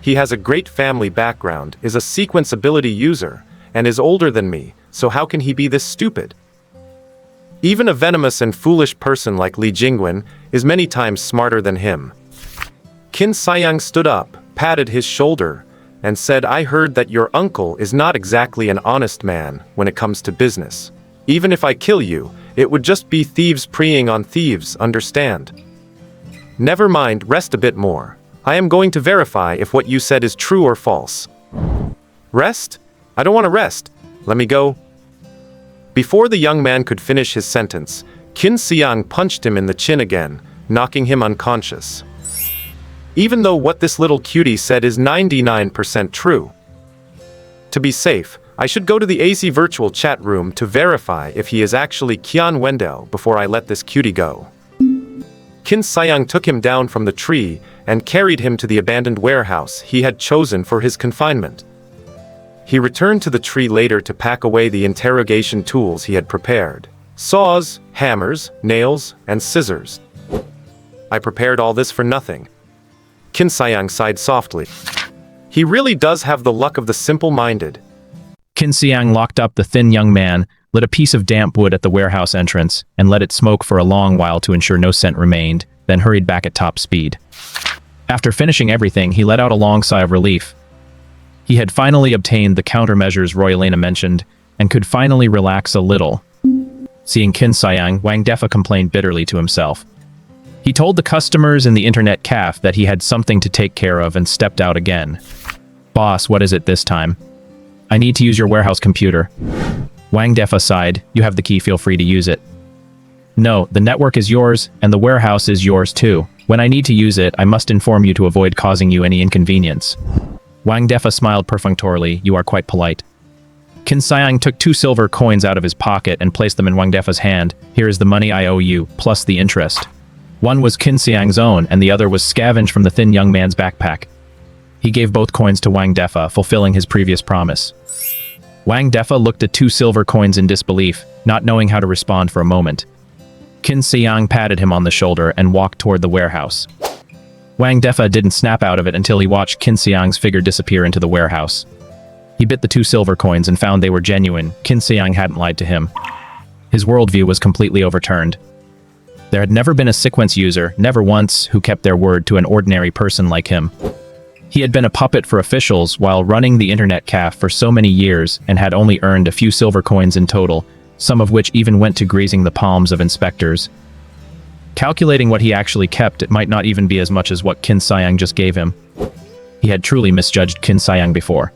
E: He has a great family background, is a sequence ability user, and is older than me, so how can he be this stupid? Even a venomous and foolish person like Li Jingwen is many times smarter than him. Qin Siyang stood up, patted his shoulder, and said, I heard that your uncle is not exactly an honest man when it comes to business. Even if I kill you, it would just be thieves preying on thieves, understand? Never mind, rest a bit more. I am going to verify if what you said is true or false. Rest? I don't want to rest. Let me go. Before the young man could finish his sentence, Qin Siyang punched him in the chin again, knocking him unconscious. Even though what this little cutie said is 99% true. To be safe, I should go to the AC virtual chat room to verify if he is actually Qian Wendao before I let this cutie go. Qin Siyang took him down from the tree and carried him to the abandoned warehouse he had chosen for his confinement. He returned to the tree later to pack away the interrogation tools he had prepared. Saws, hammers, nails, and scissors. I prepared all this for nothing. Qin Siyang sighed softly. He really does have the luck of the simple-minded.
F: Qin Siyang locked up the thin young man, lit a piece of damp wood at the warehouse entrance, and let it smoke for a long while to ensure no scent remained, then hurried back at top speed. After finishing everything, he let out a long sigh of relief. He had finally obtained the countermeasures Royalena mentioned, and could finally relax a little. Seeing Qin Siyang, Wang Defa complained bitterly to himself. He told the customers in the internet cafe that he had something to take care of and stepped out again. Boss, what is it this time? I need to use your warehouse computer. Wang Defa sighed. You have the key, feel free to use it. No, the network is yours, and the warehouse is yours too. When I need to use it, I must inform you to avoid causing you any inconvenience. Wang Defa smiled perfunctorily. You are quite polite. Qin Siyang took 2 silver coins out of his pocket and placed them in Wang Defa's hand. Here is the money I owe you, plus the interest. One was Qin Siyang's own, and the other was scavenged from the thin young man's backpack. He gave both coins to Wang Defa, fulfilling his previous promise. Wang Defa looked at 2 silver coins in disbelief, not knowing how to respond for a moment. Qin Siyang patted him on the shoulder and walked toward the warehouse. Wang Defa didn't snap out of it until he watched Qin Siyang's figure disappear into the warehouse. He bit the 2 silver coins and found they were genuine. Qin Siyang hadn't lied to him. His worldview was completely overturned. There had never been a sequence user, never once, who kept their word to an ordinary person like him. He had been a puppet for officials while running the internet cafe for so many years and had only earned a few silver coins in total, some of which even went to grazing the palms of inspectors. Calculating what he actually kept, it might not even be as much as what Qin Siyang just gave him. He had truly misjudged Qin Siyang before.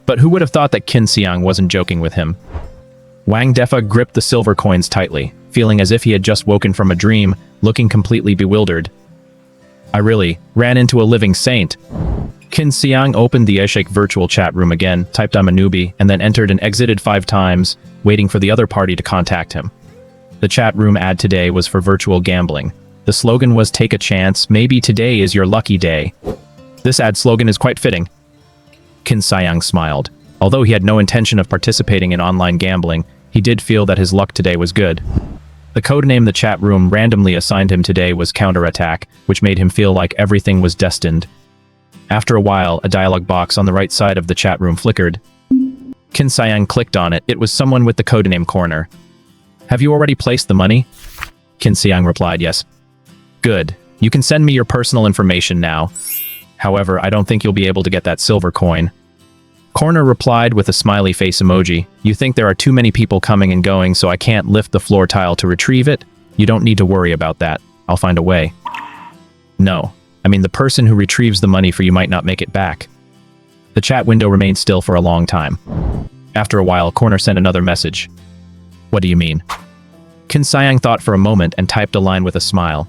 F: But who would have thought that Qin Siyang wasn't joking with him? Wang Defa gripped the silver coins tightly, feeling as if he had just woken from a dream, looking completely bewildered. I really ran into a living saint. Qin Siyang opened the Eshek virtual chat room again, typed I'm a newbie, and then entered and exited 5 times, waiting for the other party to contact him. The chat room ad today was for virtual gambling. The slogan was take a chance, maybe today is your lucky day. This ad slogan is quite fitting. Qin Siyang smiled. Although he had no intention of participating in online gambling, he did feel that his luck today was good. The codename the chat room randomly assigned him today was Counterattack, which made him feel like everything was destined. After a while, a dialog box on the right side of the chat room flickered. Qin Siyang clicked on it. It was someone with the codename Corner. Have you already placed the money? Qin Siyang replied, yes. Good. You can send me your personal information now. However, I don't think you'll be able to get that silver coin. Corner replied with a smiley face emoji. You think there are too many people coming and going, so I can't lift the floor tile to retrieve it? You don't need to worry about that. I'll find a way. No. I mean, the person who retrieves the money for you might not make it back. The chat window remained still for a long time. After a while, Corner sent another message. What do you mean? Qin Siyang thought for a moment and typed a line with a smile.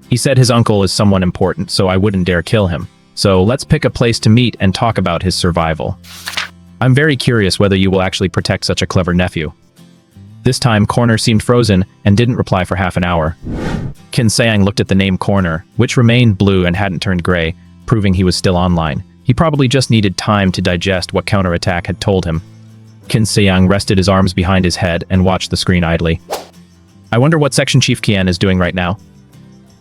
F: He said his uncle is someone important, so I wouldn't dare kill him. So let's pick a place to meet and talk about his survival. I'm very curious whether you will actually protect such a clever nephew. This time, Corner seemed frozen and didn't reply for half an hour. Qin Siyang looked at the name Corner, which remained blue and hadn't turned gray, proving he was still online. He probably just needed time to digest what counterattack had told him. Qin Siyang rested his arms behind his head and watched the screen idly. I wonder what Section Chief Qian is doing right now.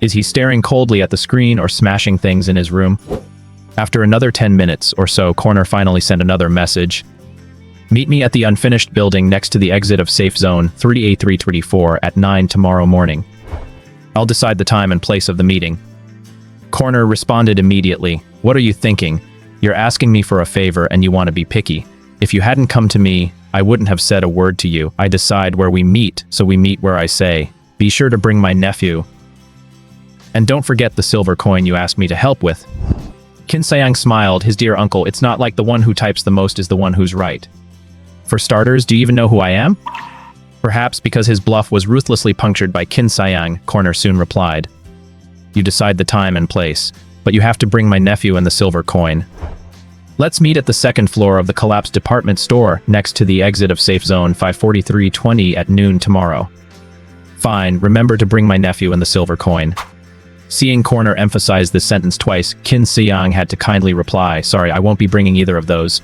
F: Is he staring coldly at the screen or smashing things in his room? After another 10 minutes or so, Corner finally sent another message. Meet me at the unfinished building next to the exit of Safe Zone 3A334 at 9 tomorrow morning. I'll decide the time and place of the meeting. Corner responded immediately. What are you thinking? You're asking me for a favor and you want to be picky. If you hadn't come to me, I wouldn't have said a word to you. I decide where we meet, so we meet where I say. Be sure to bring my nephew. And don't forget the silver coin you asked me to help with. Qin Siyang smiled. His dear uncle, it's not like the one who types the most is the one who's right. For starters, do you even know who I am? Perhaps because his bluff was ruthlessly punctured by Qin Siyang, Corner soon replied. You decide the time and place, but you have to bring my nephew and the silver coin. Let's meet at the second floor of the collapsed department store next to the exit of Safe Zone 54320 at noon tomorrow. Fine, remember to bring my nephew and the silver coin. Seeing Corner emphasize this sentence twice, Qin Siyang had to kindly reply, sorry, I won't be bringing either of those.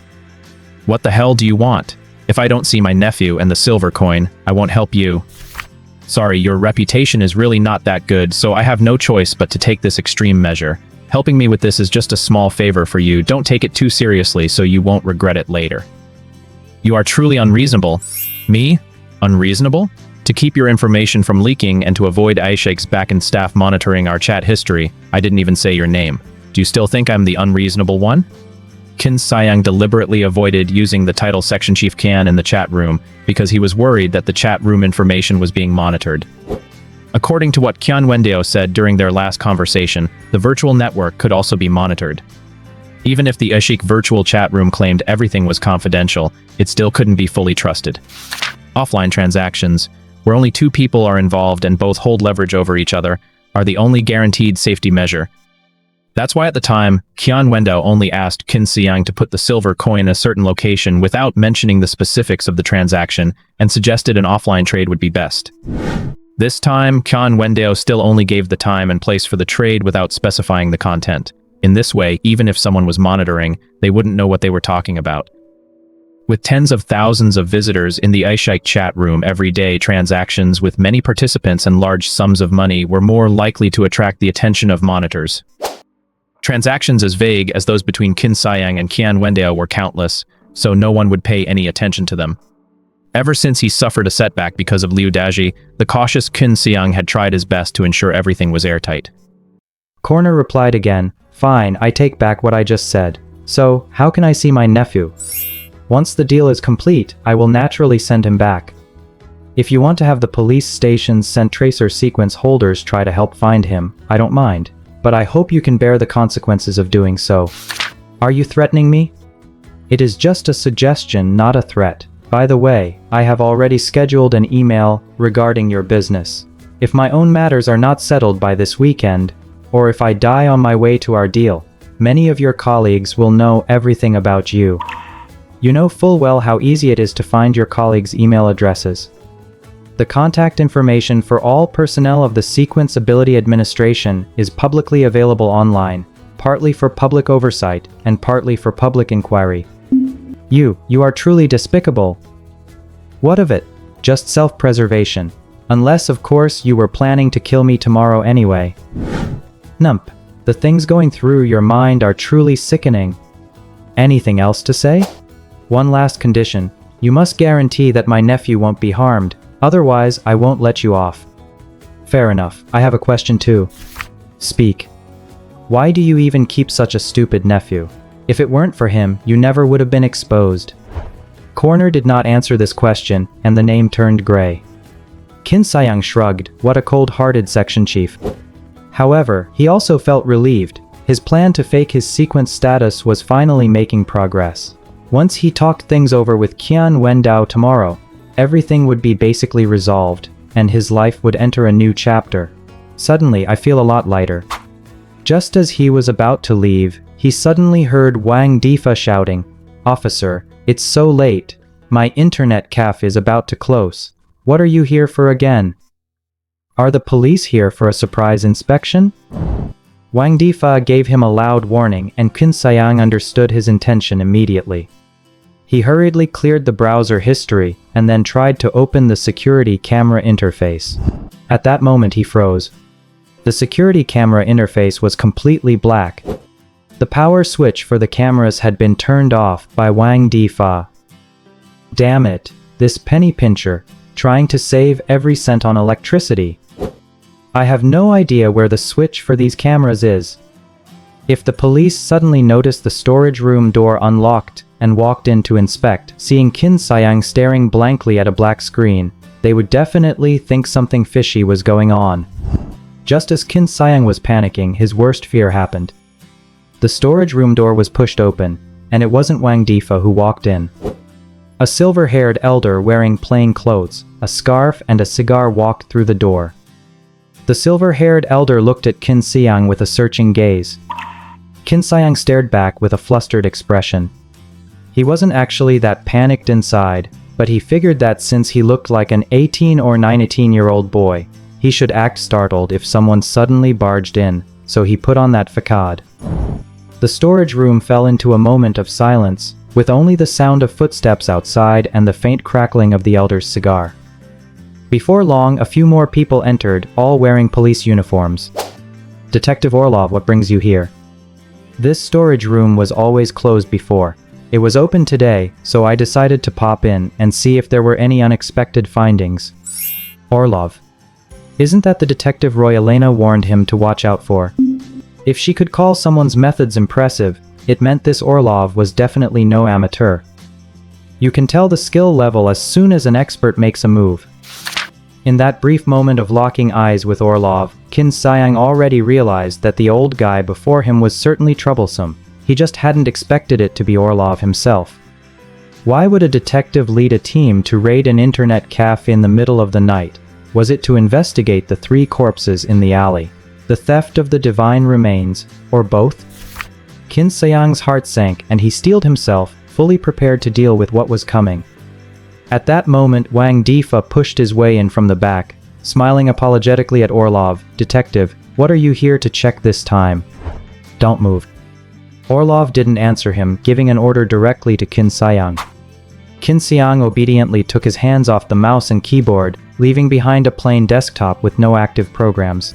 F: What the hell do you want? If I don't see my nephew and the silver coin, I won't help you. Sorry, your reputation is really not that good, so I have no choice but to take this extreme measure. Helping me with this is just a small favor for you. Don't take it too seriously so you won't regret it later. You are truly unreasonable. Me? Unreasonable? To keep your information from leaking and to avoid Aishak's back-end staff monitoring our chat history, I didn't even say your name. Do you still think I'm the unreasonable one? Qin Siyang deliberately avoided using the title Section Chief Qian in the chat room because he was worried that the chat room information was being monitored. According to what Qian Wendao said during their last conversation, the virtual network could also be monitored. Even if the Ashik virtual chat room claimed everything was confidential, it still couldn't be fully trusted. Offline transactions, where only two people are involved and both hold leverage over each other, are the only guaranteed safety measure. That's why at the time, Qian Wendao only asked Qin Siyang to put the silver coin in a certain location without mentioning the specifics of the transaction and suggested an offline trade would be best. This time, Qian Wendao still only gave the time and place for the trade without specifying the content. In this way, even if someone was monitoring, they wouldn't know what they were talking about. With tens of thousands of visitors in the Aishak chat room every day, transactions with many participants and large sums of money were more likely to attract the attention of monitors. Transactions as vague as those between Qin Siyang and Qian Wendao were countless, so no one would pay any attention to them. Ever since he suffered a setback because of Liu Daji, the cautious Qin Siyang had tried his best to ensure everything was airtight.
G: Corner replied again, fine, I take back what I just said. So, how can I see my nephew? Once the deal is complete, I will naturally send him back. If you want to have the police stations send tracer sequence holders try to help find him, I don't mind. But I hope you can bear the consequences of doing so. Are you threatening me? It is just a suggestion, not a threat. By the way, I have already scheduled an email regarding your business. If my own matters are not settled by this weekend, or if I die on my way to our deal, many of your colleagues will know everything about you. You know full well how easy it is to find your colleagues' email addresses. The contact information for all personnel of the Sequence Ability Administration is publicly available online, partly for public oversight and partly for public inquiry. You are truly despicable. What of it? Just self-preservation. Unless, of course, you were planning to kill me tomorrow anyway. Nump. The things going through your mind are truly sickening. Anything else to say? One last condition. You must guarantee that my nephew won't be harmed. Otherwise, I won't let you off. Fair enough. I have a question too. Speak. Why do you even keep such a stupid nephew? If it weren't for him, you never would have been exposed. Corner did not answer this question, and the name turned gray. Qin Siyang shrugged. What a cold-hearted section chief. However, he also felt relieved. His plan to fake his sequence status was finally making progress. Once he talked things over with Qian Wendao tomorrow, everything would be basically resolved, and his life would enter a new chapter. Suddenly, I feel a lot lighter. Just as he was about to leave, he suddenly heard Wang Difa shouting, "Officer, it's so late. My internet cafe is about to close. What are you here for again? Are the police here for a surprise inspection?" Wang Difa gave him a loud warning, and Qin Siyang understood his intention immediately. He hurriedly cleared the browser history, and then tried to open the security camera interface. At that moment he froze. The security camera interface was completely black. The power switch for the cameras had been turned off by Wang Difa. Damn it, this penny pincher, trying to save every cent on electricity. I have no idea where the switch for these cameras is. If the police suddenly noticed the storage room door unlocked and walked in to inspect, seeing Qin Siyang staring blankly at a black screen, they would definitely think something fishy was going on. Just as Qin Siyang was panicking, his worst fear happened. The storage room door was pushed open, and it wasn't Wang Difa who walked in. A silver-haired elder wearing plain clothes, a scarf and a cigar walked through the door. The silver-haired elder looked at Qin Siyang with a searching gaze. Qin Siyang stared back with a flustered expression. He wasn't actually that panicked inside, but he figured that since he looked like an 18 or 19-year-old boy, he should act startled if someone suddenly barged in, so he put on that facade. The storage room fell into a moment of silence, with only the sound of footsteps outside and the faint crackling of the elder's cigar. Before long, a few more people entered, all wearing police uniforms. "Detective Orlov, what brings you here?" This storage room was always closed before. It was open today, so I decided to pop in and see if there were any unexpected findings. Orlov. Isn't that the detective Roy Elena warned him to watch out for? If she could call someone's methods impressive, it meant this Orlov was definitely no amateur. You can tell the skill level as soon as an expert makes a move. In that brief moment of locking eyes with Orlov, Qin Siyang already realized that the old guy before him was certainly troublesome. He just hadn't expected it to be Orlov himself. Why would a detective lead a team to raid an internet cafe in the middle of the night? Was it to investigate the 3 corpses in the alley, the theft of the divine remains, or both? Qin Siyang's heart sank and he steeled himself, fully prepared to deal with what was coming. At that moment, Wang Difa pushed his way in from the back, smiling apologetically at Orlov. "Detective, what are you here to check this time?" "Don't move." Orlov didn't answer him, giving an order directly to Qin Siyang. Qin Siyang obediently took his hands off the mouse and keyboard, leaving behind a plain desktop with no active programs.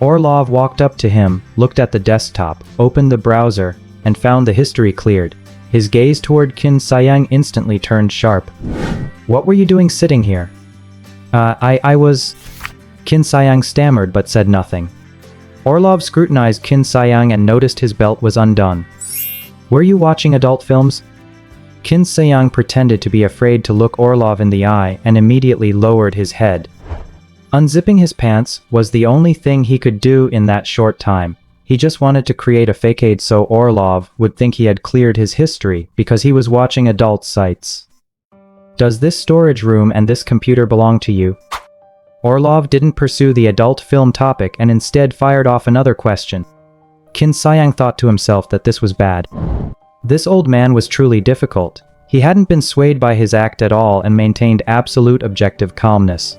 G: Orlov walked up to him, looked at the desktop, opened the browser, and found the history cleared. His gaze toward Qin Siyang instantly turned sharp. "What were you doing sitting here?" I was... Qin Siyang stammered but said nothing. Orlov scrutinized Qin Siyang and noticed his belt was undone. "Were you watching adult films?" Qin Siyang pretended to be afraid to look Orlov in the eye and immediately lowered his head. Unzipping his pants was the only thing he could do in that short time. He just wanted to create a facade so Orlov would think he had cleared his history because he was watching adult sites. "Does this storage room and this computer belong to you?" Orlov didn't pursue the adult film topic and instead fired off another question. Qin Siyang thought to himself that this was bad. This old man was truly difficult. He hadn't been swayed by his act at all and maintained absolute objective calmness.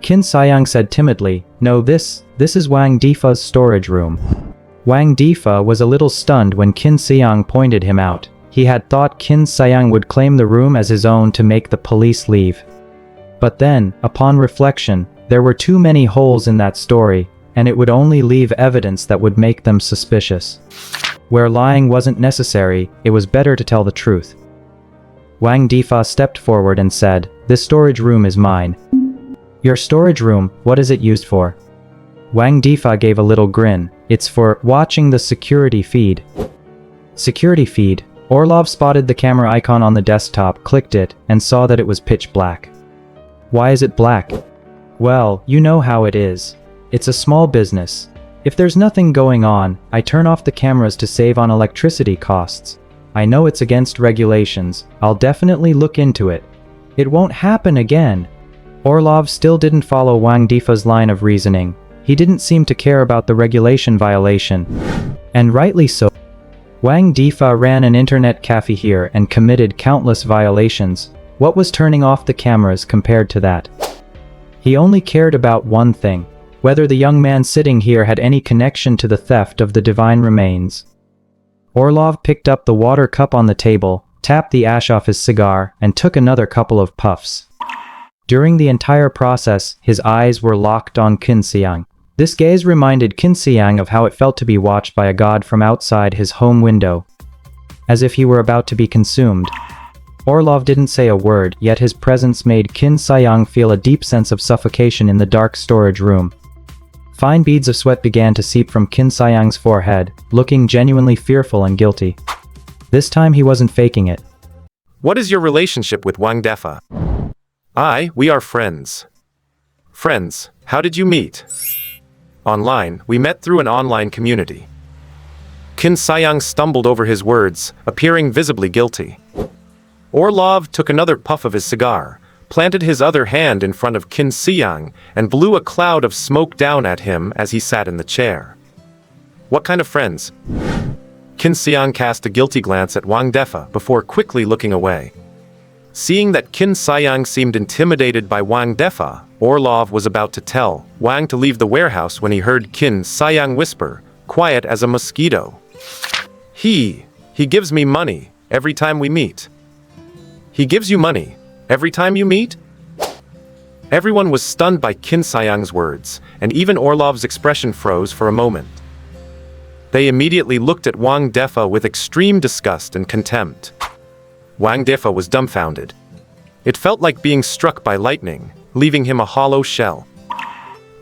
G: Qin Siyang said timidly, "No, this is Wang Difa's storage room." Wang Difa was a little stunned when Qin Siyang pointed him out. He had thought Qin Siyang would claim the room as his own to make the police leave. But then, upon reflection, there were too many holes in that story, and it would only leave evidence that would make them suspicious. Where lying wasn't necessary, it was better to tell the truth. Wang Difa stepped forward and said, "This storage room is mine." "Your storage room, what is it used for?" Wang Difa gave a little grin. "It's for watching the security feed." Security feed? Orlov spotted the camera icon on the desktop, clicked it, and saw that it was pitch black. "Why is it black?" Well, you know how it is. It's a small business. If there's nothing going on, I turn off the cameras to save on electricity costs. I know it's against regulations. I'll definitely look into it. It won't happen again. Orlov still didn't follow Wang Difa's line of reasoning. He didn't seem to care about the regulation violation. And rightly so. Wang Difa ran an internet cafe here and committed countless violations. What was turning off the cameras compared to that? He only cared about one thing: whether the young man sitting here had any connection to the theft of the divine remains. Orlov picked up the water cup on the table, tapped the ash off his cigar, and took another couple of puffs. During the entire process, his eyes were locked on Qin Siyang. This gaze reminded Qin Siyang of how it felt to be watched by a god from outside his home window, as if he were about to be consumed. Orlov didn't say a word, yet his presence made Qin Siyang feel a deep sense of suffocation in the dark storage room. Fine beads of sweat began to seep from Qin Siyang's forehead, looking genuinely fearful and guilty. This time he wasn't faking it.
E: What is your relationship with Wang Defa? We are friends. Friends, how did you meet? Online, we met through an online community. Qin Siyang stumbled over his words, appearing visibly guilty. Orlov took another puff of his cigar, planted his other hand in front of Qin Siyang, and blew a cloud of smoke down at him as he sat in the chair. What kind of friends? Qin Siyang cast a guilty glance at Wang Defa before quickly looking away. Seeing that Qin Siyang seemed intimidated by Wang Defa, Orlov was about to tell Wang to leave the warehouse when he heard Qin Siyang whisper, quiet as a mosquito. He gives me money every time we meet. He gives you money every time you meet? Everyone was stunned by Qin Siyang's words, and even Orlov's expression froze for a moment. They immediately looked at Wang Defa with extreme disgust and contempt. Wang Defa was dumbfounded. It felt like being struck by lightning, leaving him a hollow shell.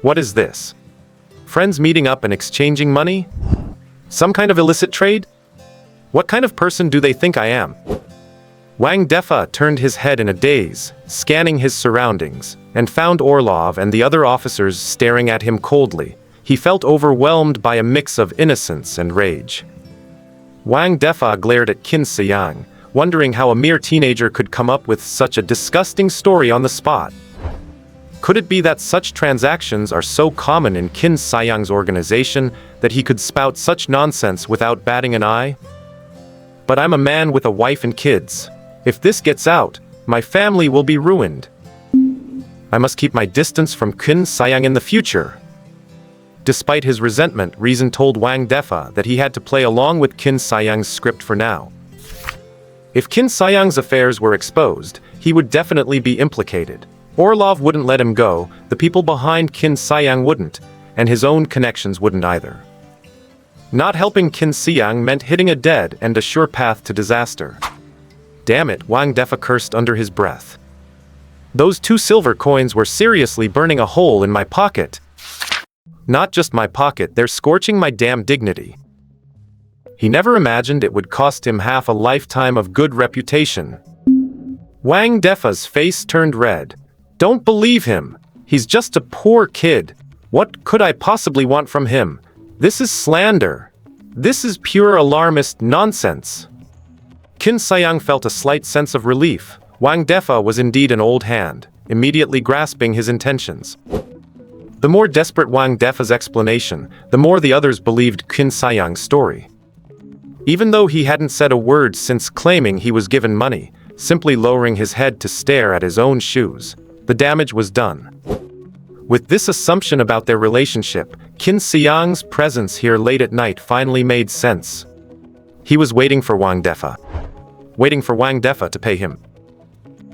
E: What is this? Friends meeting up and exchanging money? Some kind of illicit trade? What kind of person do they think I am? Wang Defa turned his head in a daze, scanning his surroundings, and found Orlov and the other officers staring at him coldly. He felt overwhelmed by a mix of innocence and rage. Wang Defa glared at Qin Siyang, wondering how a mere teenager could come up with such a disgusting story on the spot. Could it be that such transactions are so common in Qin Siyang's organization that he could spout such nonsense without batting an eye? But I'm a man with a wife and kids. If this gets out, my family will be ruined. I must keep my distance from Qin Siyang in the future. Despite his resentment, reason told Wang Defa that he had to play along with Qin Siyang's script for now. If Qin Siyang's affairs were exposed, he would definitely be implicated. Orlov wouldn't let him go, the people behind Qin Siyang wouldn't, and his own connections wouldn't either. Not helping Qin Siyang meant hitting a dead and a sure path to disaster. Damn it, Wang Defa cursed under his breath. Those 2 silver coins were seriously burning a hole in my pocket. Not just my pocket, they're scorching my damn dignity. He never imagined it would cost him half a lifetime of good reputation. Wang Defa's face turned red. Don't believe him. He's just a poor kid. What could I possibly want from him? This is slander. This is pure alarmist nonsense. Qin Siyang felt a slight sense of relief. Wang Defa was indeed an old hand, immediately grasping his intentions. The more desperate Wang Defa's explanation, the more the others believed Qin Siyang's story. Even though he hadn't said a word since claiming he was given money, simply lowering his head to stare at his own shoes, the damage was done. With this assumption about their relationship, Qin Siyang's presence here late at night finally made sense. He was waiting for Wang Defa. Waiting for Wang Defa to pay him.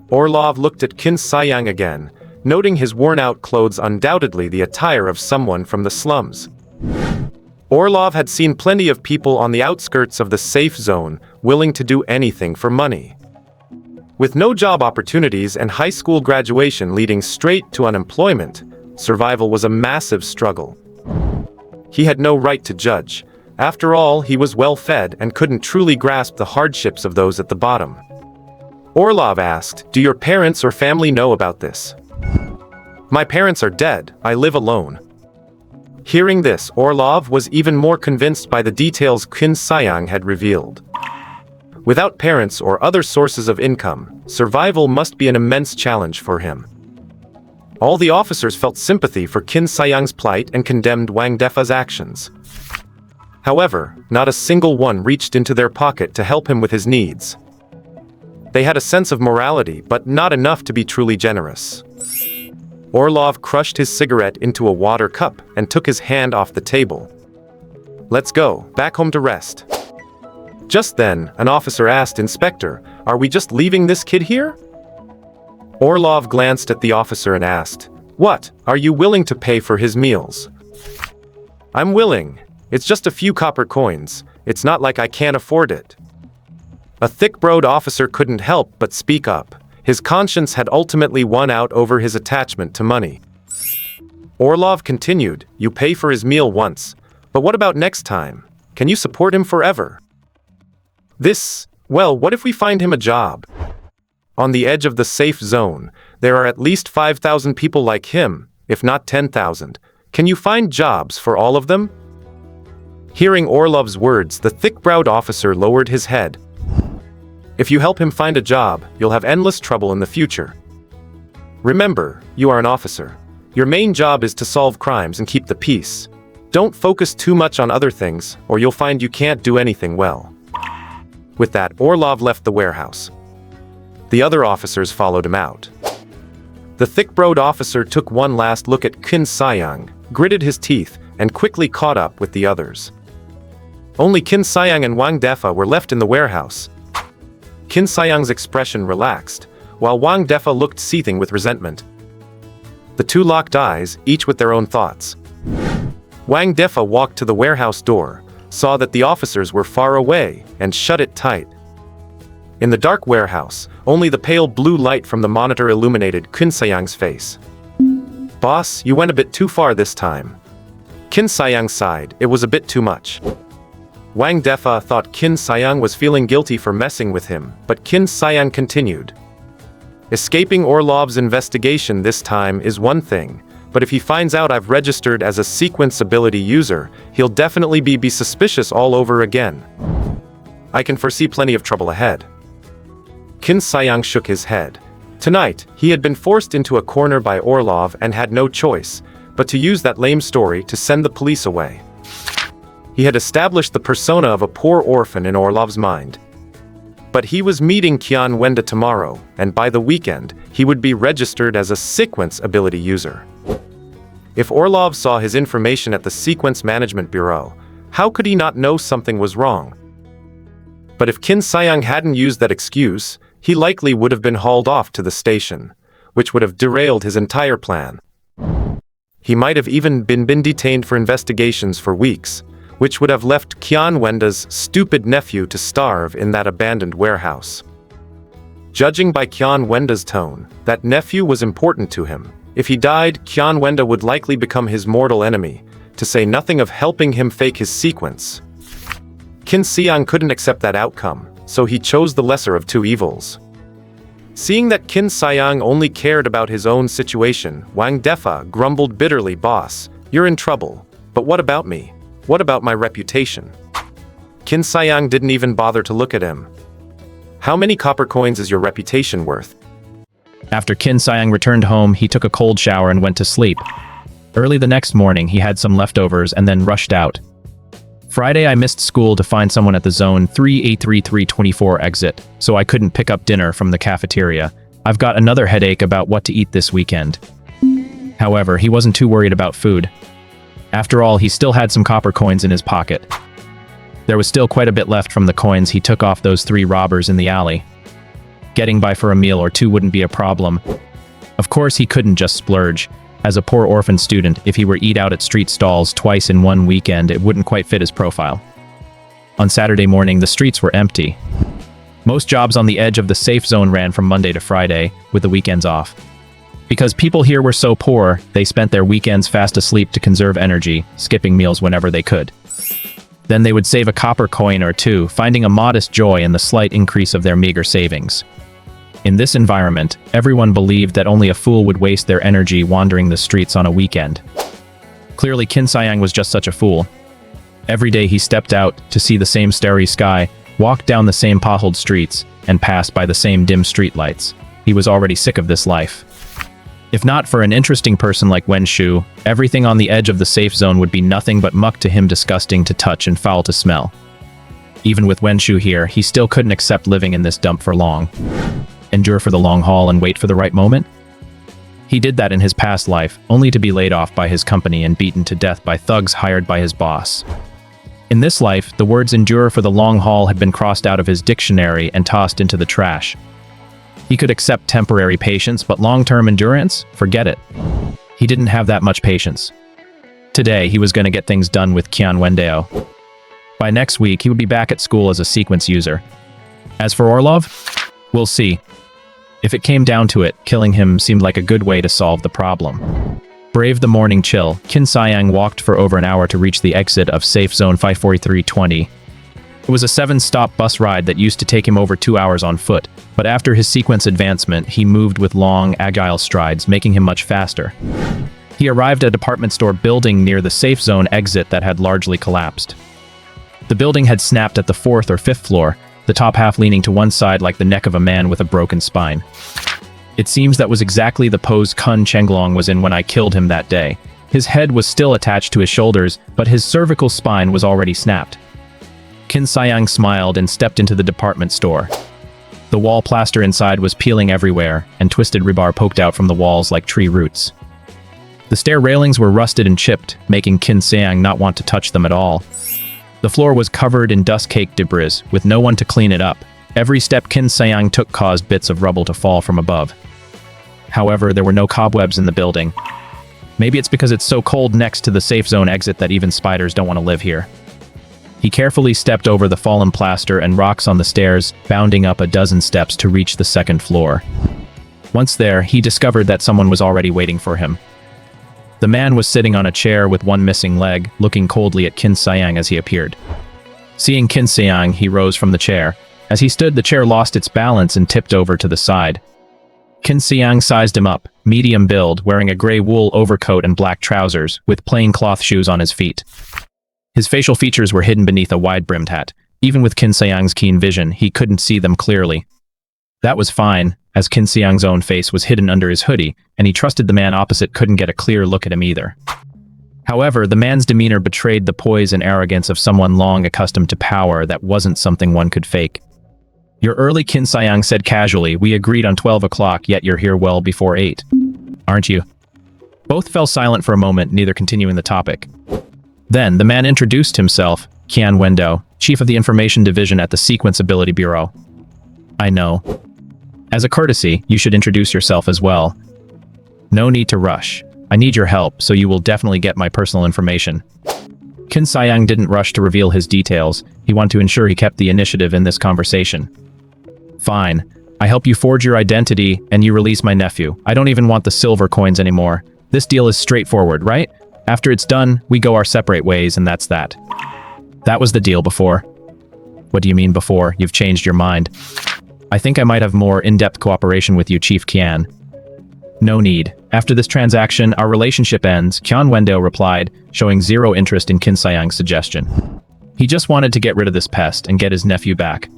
E: Orlov looked at Qin Siyang again, noting his worn-out clothes, undoubtedly the attire of someone from the slums. Orlov had seen plenty of people on the outskirts of the safe zone, willing to do anything for money. With no job opportunities and high school graduation leading straight to unemployment, survival was a massive struggle. He had no right to judge. After all, he was well-fed and couldn't truly grasp the hardships of those at the bottom. Orlov asked, "Do your parents or family know about this?" My parents are dead, I live alone. Hearing this, Orlov was even more convinced by the details Qin Siyang had revealed. Without parents or other sources of income, survival must be an immense challenge for him. All the officers felt sympathy for Qin Siyang's plight and condemned Wang Defa's actions. However, not a single one reached into their pocket to help him with his needs. They had a sense of morality, but not enough to be truly generous. Orlov crushed his cigarette into a water cup and took his hand off the table. Let's go, back home to rest. Just then, an officer asked, Inspector, are we just leaving this kid here? Orlov glanced at the officer and asked, What, are you willing to pay for his meals? I'm willing. It's just a few copper coins. It's not like I can't afford it. A thick-browed officer couldn't help but speak up. His conscience had ultimately won out over his attachment to money. Orlov continued, You pay for his meal once, but what about next time? Can you support him forever? Well, what if we find him a job? On the edge of the safe zone, there are at least 5,000 people like him, if not 10,000. Can you find jobs for all of them? Hearing Orlov's words, the thick-browed officer lowered his head. If you help him find a job, you'll have endless trouble in the future. Remember, you are an officer. Your main job is to solve crimes and keep the peace. Don't focus too much on other things, or you'll find you can't do anything well. With that, Orlov left the warehouse. The other officers followed him out. The thick-browed officer took one last look at Qin Siyang, gritted his teeth, and quickly caught up with the others. Only Qin Siyang and Wang Defa were left in the warehouse. Qin Siyang's expression relaxed, while Wang Defa looked seething with resentment. The two locked eyes, each with their own thoughts. Wang Defa walked to the warehouse door, saw that the officers were far away, and shut it tight. In the dark warehouse, only the pale blue light from the monitor illuminated Qin Siyang's face. Boss, you went a bit too far this time. Qin Siyang sighed, it was a bit too much. Wang Defa thought Qin Siyang was feeling guilty for messing with him, but Qin Siyang continued. Escaping Orlov's investigation this time is one thing, but if he finds out I've registered as a sequence ability user, he'll definitely be suspicious all over again. I can foresee plenty of trouble ahead. Qin Siyang shook his head. Tonight, he had been forced into a corner by Orlov and had no choice, but to use that lame story to send the police away. He had established the persona of a poor orphan in Orlov's mind. But he was meeting Qian Wenda tomorrow, and by the weekend, he would be registered as a sequence ability user. If Orlov saw his information at the Sequence Management Bureau, how could he not know something was wrong? But if Qin Siyang hadn't used that excuse, he likely would have been hauled off to the station, which would have derailed his entire plan. He might have even been detained for investigations for weeks, which would have left Qian Wenda's stupid nephew to starve in that abandoned warehouse. Judging by Qian Wenda's tone, that nephew was important to him. If he died, Qian Wenda would likely become his mortal enemy, to say nothing of helping him fake his sequence. Qin Siyang couldn't accept that outcome, so he chose the lesser of two evils. Seeing that Qin Siyang only cared about his own situation, Wang Defa grumbled bitterly, Boss, you're in trouble. But what about me? What about my reputation? Qin Siyang didn't even bother to look at him. How many copper coins is your reputation worth?
F: After Qin Siyang returned home, he took a cold shower and went to sleep. Early the next morning, he had some leftovers and then rushed out. Friday, I missed school to find someone at the Zone 383324 exit, so I couldn't pick up dinner from the cafeteria. I've got another headache about what to eat this weekend. However, he wasn't too worried about food. After all, he still had some copper coins in his pocket. There was still quite a bit left from the coins he took off those 3 robbers in the alley. Getting by for a meal or two wouldn't be a problem. Of course, he couldn't just splurge. As a poor orphan student, if he were eat out at street stalls twice in one weekend, it wouldn't quite fit his profile. On Saturday morning, the streets were empty. Most jobs on the edge of the safe zone ran from Monday to Friday, with the weekends off. Because people here were so poor, they spent their weekends fast asleep to conserve energy, skipping meals whenever they could. Then they would save a copper coin or two, finding a modest joy in the slight increase of their meager savings. In this environment, everyone believed that only a fool would waste their energy wandering the streets on a weekend. Clearly, Qin Siyang was just such a fool. Every day he stepped out to see the same starry sky, walked down the same potholed streets, and passed by the same dim streetlights. He was already sick of this life. If not for an interesting person like Wen Shu, everything on the edge of the safe zone would be nothing but muck to him, disgusting to touch and foul to smell. Even with Wen Shu here, he still couldn't accept living in this dump for long. Endure for the long haul and wait for the right moment? He did that in his past life, only to be laid off by his company and beaten to death by thugs hired by his boss. In this life, the words endure for the long haul had been crossed out of his dictionary and tossed into the trash. He could accept temporary patience, but long-term endurance? Forget it. He didn't have that much patience. Today, he was going to get things done with Qian Wendao. By next week, he would be back at school as a sequence user. As for Orlov, we'll see. If it came down to it, killing him seemed like a good way to solve the problem. Brave the morning chill, Qin Siyang walked for over an hour to reach the exit of Safe Zone 54320. It was a 7-stop bus ride that used to take him over 2 hours on foot, but after his sequence advancement, he moved with long, agile strides, making him much faster. He arrived at a department store building near the Safe Zone exit that had largely collapsed. The building had snapped at the 4th or 5th floor, the top half leaning to one side like the neck of a man with a broken spine. It seems that was exactly the pose Kun Chenglong was in when I killed him that day. His head was still attached to his shoulders, but his cervical spine was already snapped. Qin Siyang smiled and stepped into the department store. The wall plaster inside was peeling everywhere, and twisted rebar poked out from the walls like tree roots. The stair railings were rusted and chipped, making Qin Siyang not want to touch them at all. The floor was covered in dust-caked debris, with no one to clean it up. Every step Qin Siyang took caused bits of rubble to fall from above. However, there were no cobwebs in the building. Maybe it's because it's so cold next to the safe zone exit that even spiders don't want to live here. He carefully stepped over the fallen plaster and rocks on the stairs, bounding up a dozen steps to reach the 2nd floor. Once there, he discovered that someone was already waiting for him. The man was sitting on a chair with one missing leg, looking coldly at Qin Siyang as he appeared. Seeing Qin Siyang, he rose from the chair. As he stood, the chair lost its balance and tipped over to the side. Qin Siyang sized him up, medium build, wearing a gray wool overcoat and black trousers, with plain cloth shoes on his feet. His facial features were hidden beneath a wide-brimmed hat. Even with Qin Siyang's keen vision, he couldn't see them clearly. That was fine, as Qin Siyang's own face was hidden under his hoodie, and he trusted the man opposite couldn't get a clear look at him either. However, the man's demeanor betrayed the poise and arrogance of someone long accustomed to power that wasn't something one could fake. "You're early," Qin Siyang said casually. "We agreed on 12 o'clock, yet you're here well before 8. Aren't you?" Both fell silent for a moment, neither continuing the topic. Then, the man introduced himself, Qian Wendao, chief of the Information Division at the Sequence Ability Bureau. "I know. As a courtesy, you should introduce yourself as well. No need to rush. I need your help, so you will definitely get my personal information." Qin Siyang didn't rush to reveal his details. He wanted to ensure he kept the initiative in this conversation. "Fine. I help you forge your identity, and you release my nephew. I don't even want the silver coins anymore. This deal is straightforward, right? After it's done, we go our separate ways, and that's that." "That was the deal before." "What do you mean before? You've changed your mind." "I think I might have more in-depth cooperation with you, Chief Qian." "No need. After this transaction, our relationship ends," Qian Wendao replied, showing zero interest in Qin Siyang's suggestion. He just wanted to get rid of this pest and get his nephew back.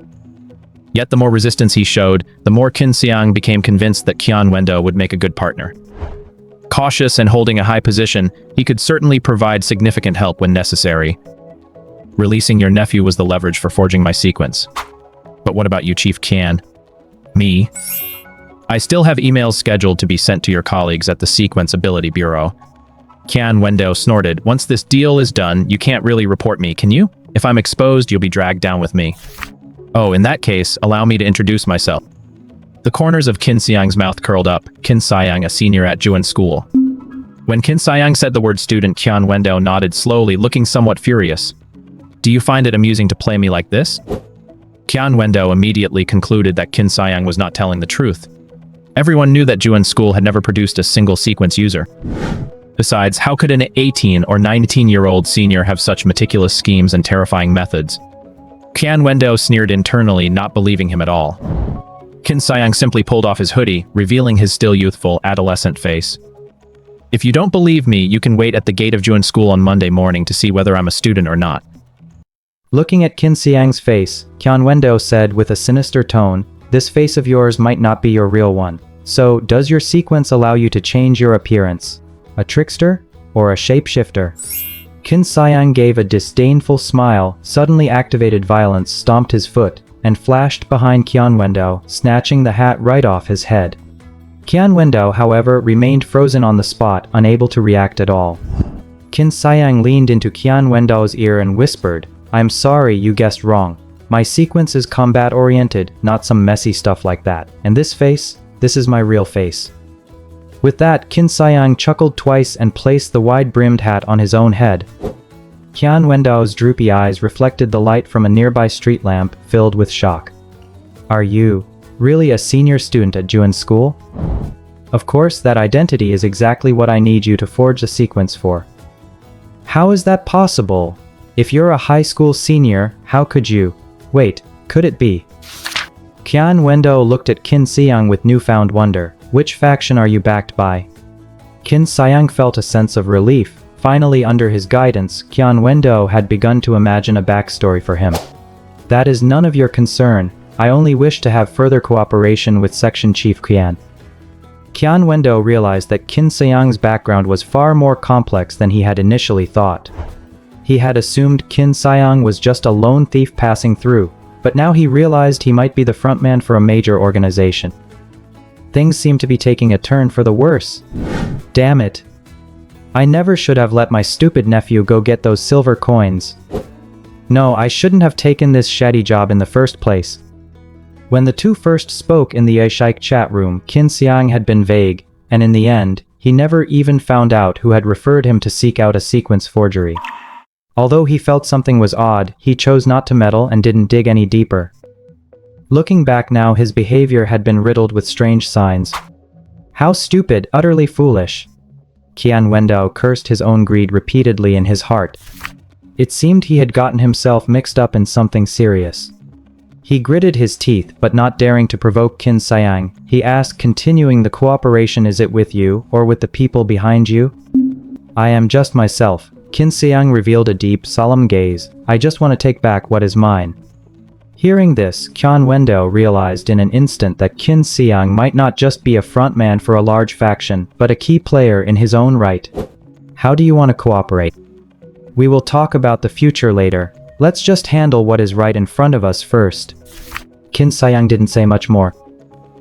F: Yet the more resistance he showed, the more Qin Siyang became convinced that Qian Wendao would make a good partner. Cautious and holding a high position, he could certainly provide significant help when necessary. Releasing your nephew was the leverage for forging my sequence. "But what about you, Chief Qian?" "Me? I still have emails scheduled to be sent to your colleagues at the Sequence Ability Bureau." Qian Wendao snorted. "Once this deal is done, you can't really report me, can you? If I'm exposed, you'll be dragged down with me." "Oh, in that case, allow me to introduce myself." The corners of Qin Siyang's mouth curled up. Qin Siyang, a senior at Juan School. When Qin Siyang said the word student, Qian Wendao nodded slowly, looking somewhat furious. "Do you find it amusing to play me like this?" Qian Wendao immediately concluded that Qin Siyang was not telling the truth. Everyone knew that Juan School had never produced a single sequence user. Besides, how could an 18 or 19-year-old senior have such meticulous schemes and terrifying methods? Qian Wendao sneered internally, not believing him at all. Qin Siyang simply pulled off his hoodie, revealing his still youthful, adolescent face. If you don't believe me, you can wait at the gate of Juan School on Monday morning to see whether I'm a student or not.
G: Looking at Qin Siyang's face, Qian Wendo said with a sinister tone, "This face of yours might not be your real one. So, does your sequence allow you to change your appearance? A trickster? Or a shapeshifter?" Qin Siyang gave a disdainful smile, suddenly activated violence, stomped his foot, and flashed behind Qian Wendo, snatching the hat right off his head. Qian Wendo, however, remained frozen on the spot, unable to react at all. Qin Siyang leaned into Qian Wendo's ear and whispered, "I'm sorry, you guessed wrong. My sequence is combat-oriented, not some messy stuff like that. And this face? This is my real face." With that, Qin Siyang chuckled twice and placed the wide-brimmed hat on his own head. Qian Wendo's droopy eyes reflected the light from a nearby street lamp, filled with shock. "Are you really a senior student at Juan School? Of course, that identity is exactly what I need you to forge a sequence for." "How is that possible? If you're a high school senior, how could you? Wait, could it be?" Qian Wendo looked at Qin Siyang with newfound wonder. "Which faction are you backed by?" Qin Siyang felt a sense of relief. Finally, under his guidance, Qian Wendo had begun to imagine a backstory for him. "That is none of your concern. I only wish to have further cooperation with Section Chief Qian." Qian Wendo realized that Qin Siyang's background was far more complex than he had initially thought. He had assumed Qin Siyang was just a lone thief passing through, but now he realized he might be the frontman for a major organization. Things seemed to be taking a turn for the worse. Damn it. I never should have let my stupid nephew go get those silver coins. No, I shouldn't have taken this shady job in the first place. When the two first spoke in the Aishike chat room, Qin Siyang had been vague, and in the end, he never even found out who had referred him to seek out a sequence forgery. Although he felt something was odd, he chose not to meddle and didn't dig any deeper. Looking back now, his behavior had been riddled with strange signs. How stupid, utterly foolish. Qian Wendo cursed his own greed repeatedly in his heart. It seemed he had gotten himself mixed up in something serious. He gritted his teeth, but not daring to provoke Qin Siyang, he asked, continuing the cooperation, "Is it with you, or with the people behind you?" "I am just myself." Qin Siyang revealed a deep, solemn gaze. "I just want to take back what is mine." Hearing this, Qian Wendo realized in an instant that Qin Siyang might not just be a frontman for a large faction, but a key player in his own right. "How do you want to cooperate?" "We will talk about the future later. Let's just handle what is right in front of us first." Qin Siyang didn't say much more.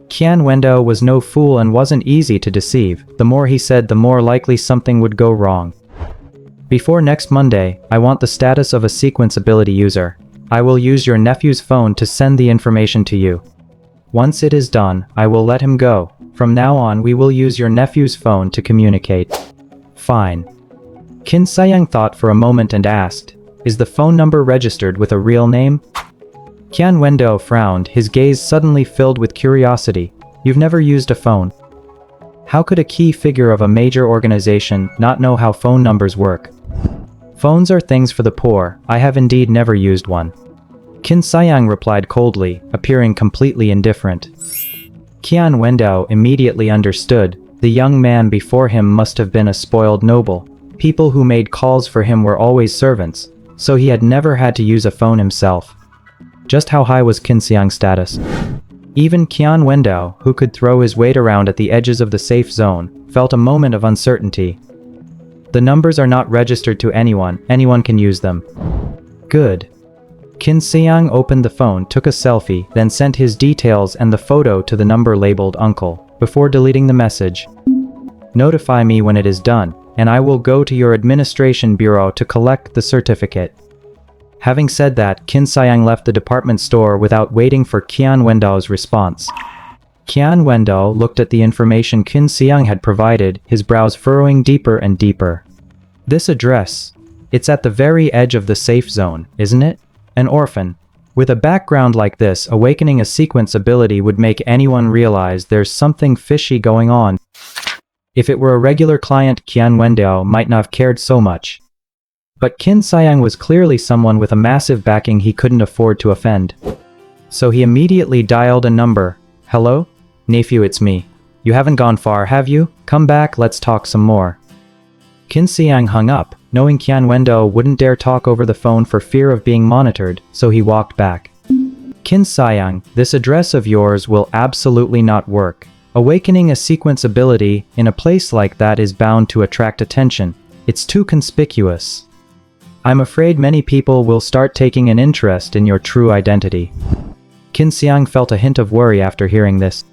G: Qian Wendo was no fool and wasn't easy to deceive. The more he said, the more likely something would go wrong. "Before next Monday, I want the status of a sequence ability user. I will use your nephew's phone to send the information to you. Once it is done, I will let him go. From now on, we will use your nephew's phone to communicate." "Fine." Qin Siyang thought for a moment and asked, "Is the phone number registered with a real name?" Qian Wendo frowned, his gaze suddenly filled with curiosity. "You've never used a phone? How could a key figure of a major organization not know how phone numbers work?" "Phones are things for the poor. I have indeed never used one." Qin Siyang replied coldly, appearing completely indifferent. Qian Wendo immediately understood. The young man before him must have been a spoiled noble. People who made calls for him were always servants, so he had never had to use a phone himself. Just how high was Qin Siyang's status? Even Qian Wendo, who could throw his weight around at the edges of the safe zone, felt a moment of uncertainty. "The numbers are not registered to anyone. Anyone can use them." "Good." Qin Siyang opened the phone, took a selfie, then sent his details and the photo to the number labeled Uncle, before deleting the message. "Notify me when it is done, and I will go to your administration bureau to collect the certificate." Having said that, Qin Siyang left the department store without waiting for Qian Wendo's response. Qian Wendo looked at the information Qin Siyang had provided, his brows furrowing deeper and deeper. "This address. It's at the very edge of the safe zone, isn't it? An orphan. With a background like this, awakening a sequence ability would make anyone realize there's something fishy going on. If it were a regular client, Qian Wendo might not have cared so much. But Qin Siyang was clearly someone with a massive backing he couldn't afford to offend. So he immediately dialed a number. Hello? Nephew, it's me. You haven't gone far, have you? Come back, let's talk some more. Qin Siyang hung up, knowing Qian Wendo wouldn't dare talk over the phone for fear of being monitored, so he walked back. Qin Siyang, this address of yours will absolutely not work. Awakening a sequence ability in a place like that is bound to attract attention. It's too conspicuous. I'm afraid many people will start taking an interest in your true identity. Qin Siyang felt a hint of worry after hearing this.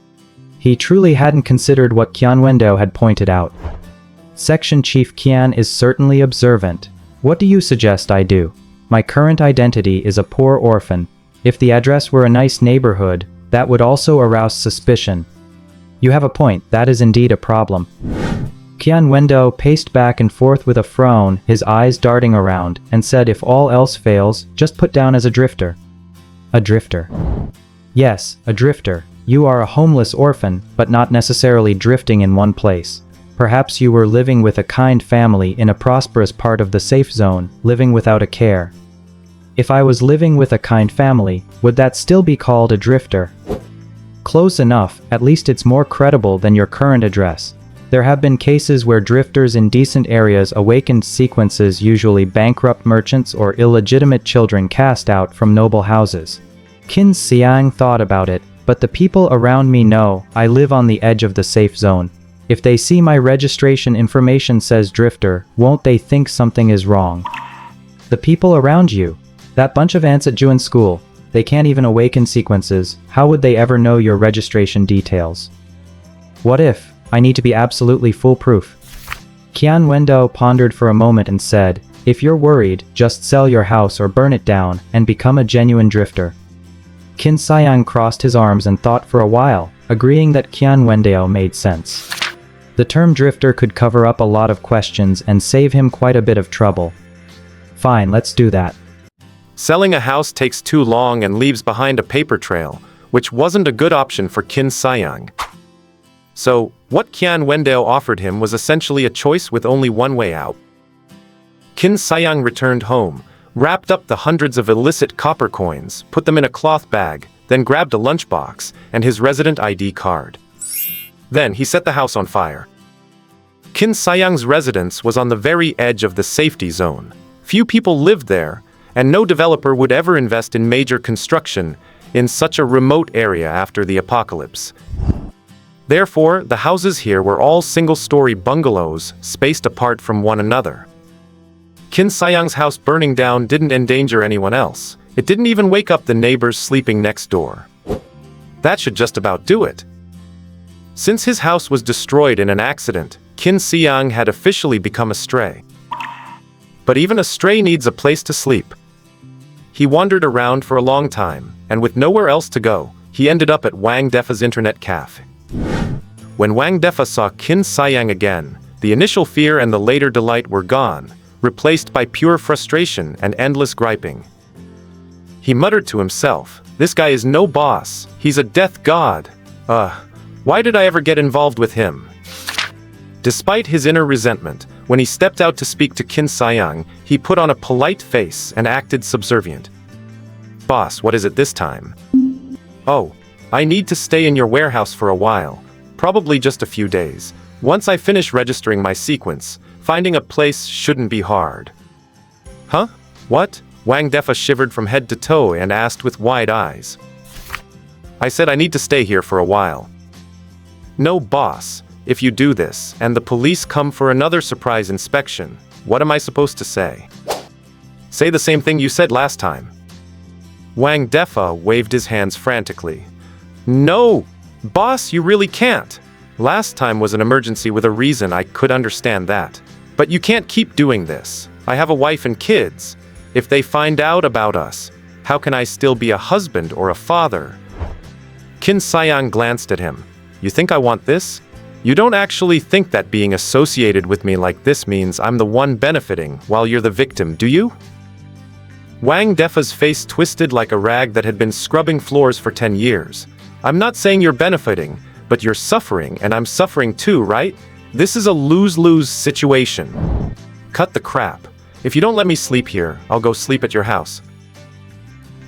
G: He truly hadn't considered what Qian Wendo had pointed out. Section Chief Qian is certainly observant. What do you suggest I do? My current identity is a poor orphan. If the address were a nice neighborhood, that would also arouse suspicion. You have a point, that is indeed a problem. Qian Wendo paced back and forth with a frown, his eyes darting around, and said if all else fails, just put down as a drifter. A drifter. Yes, a drifter. You are a homeless orphan, but not necessarily drifting in one place. Perhaps you were living with a kind family in a prosperous part of the safe zone, living without a care. If I was living with a kind family, would that still be called a drifter? Close enough, at least it's more credible than your current address. There have been cases where drifters in decent areas awakened sequences, usually bankrupt merchants or illegitimate children cast out from noble houses. Qin Siyang thought about it, but the people around me know I live on the edge of the safe zone. If they see my registration information says drifter, won't they think something is wrong? The people around you, that bunch of ants at Juan school, they can't even awaken sequences. How would they ever know your registration details? What if I need to be absolutely foolproof? Qian Wendo pondered for a moment and said, if you're worried, just sell your house or burn it down and become a genuine drifter. Qin Siyang crossed his arms and thought for a while, agreeing that Qian Wendo made sense. The term drifter could cover up a lot of questions and save him quite a bit of trouble. Fine, let's do that.
E: Selling a house takes too long and leaves behind a paper trail, which wasn't a good option for Qin Siyang. So, what Qian Wendo offered him was essentially a choice with only one way out. Qin Siyang returned home, wrapped up the hundreds of illicit copper coins, put them in a cloth bag, then grabbed a lunchbox and his resident ID card. Then he set the house on fire. Qin Siyang's residence was on the very edge of the safety zone. Few people lived there, and no developer would ever invest in major construction in such a remote area after the apocalypse. Therefore, the houses here were all single-story bungalows, spaced apart from one another. Qin Siyang's house burning down didn't endanger anyone else. It didn't even wake up the neighbors sleeping next door. That should just about do it. Since his house was destroyed in an accident, Qin Siyang had officially become a stray. But even a stray needs a place to sleep. He wandered around for a long time, and with nowhere else to go, he ended up at Wang Defa's internet cafe. When Wang Defa saw Qin Siyang again, the initial fear and the later delight were gone, replaced by pure frustration and endless griping. He muttered to himself, "This guy is no boss, he's a death god. Why did I ever get involved with him?" Despite his inner resentment, when he stepped out to speak to Qin Siyang, he put on a polite face and acted subservient. "Boss, what is it this time?" "Oh, I need to stay in your warehouse for a while, probably just a few days. Once I finish registering my sequence, finding a place shouldn't be hard." "Huh? What?" Wang Defa shivered from head to toe and asked with wide eyes. "I said I need to stay here for a while." "No, boss. If you do this, and the police come for another surprise inspection, what am I supposed to say?" "Say the same thing you said last time." Wang Defa waved his hands frantically. "No, boss, you really can't. Last time was an emergency with a reason, I could understand that. But you can't keep doing this. I have a wife and kids. If they find out about us, how can I still be a husband or a father?" Qin Siyang glanced at him. "You think I want this? You don't actually think that being associated with me like this means I'm the one benefiting while you're the victim, do you?" Wang Defa's face twisted like a rag that had been scrubbing floors for 10 years. "I'm not saying you're benefiting, but you're suffering, and I'm suffering too, right? This is a lose-lose situation. Cut the crap. If you don't let me sleep here, I'll go sleep at your house."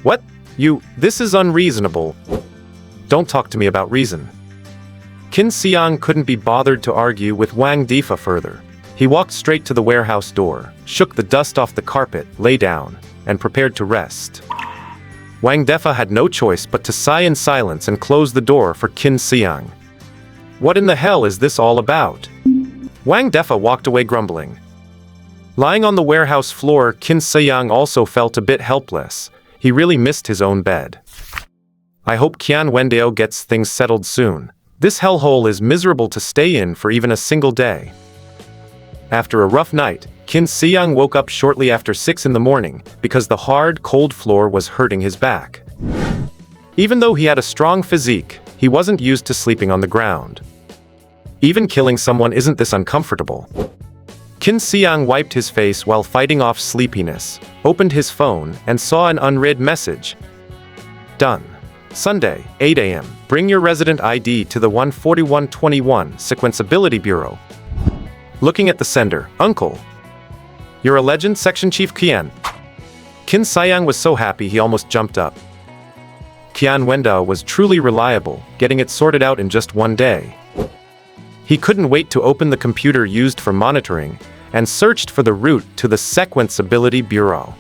E: "What? This is unreasonable." Don't talk to me about reason. Qin Siyang couldn't be bothered to argue with Wang Defa further. He walked straight to the warehouse door, shook the dust off the carpet, lay down, and prepared to rest. Wang Defa had no choice but to sigh in silence and close the door for Qin Siyang. What in the hell is this all about? Wang Defa walked away grumbling. Lying on the warehouse floor, Qin Siyang also felt a bit helpless. He really missed his own bed. I hope Qian Wendao gets things settled soon. This hellhole is miserable to stay in for even a single day. After a rough night, Qin Siyang woke up shortly after 6 in the morning because the hard, cold floor was hurting his back. Even though he had a strong physique, he wasn't used to sleeping on the ground. Even killing someone isn't this uncomfortable. Qin Siyang wiped his face while fighting off sleepiness, opened his phone, and saw an unread message. Done. Sunday, 8 a.m. Bring your resident ID to the 14121 Sequenceability Bureau. Looking at the sender, Uncle. You're a legend, Section Chief Qian. Qin Siyang was so happy he almost jumped up. Qian Wendao was truly reliable, getting it sorted out in just one day. He couldn't wait to open the computer used for monitoring, and searched for the route to the Sequenceability Bureau.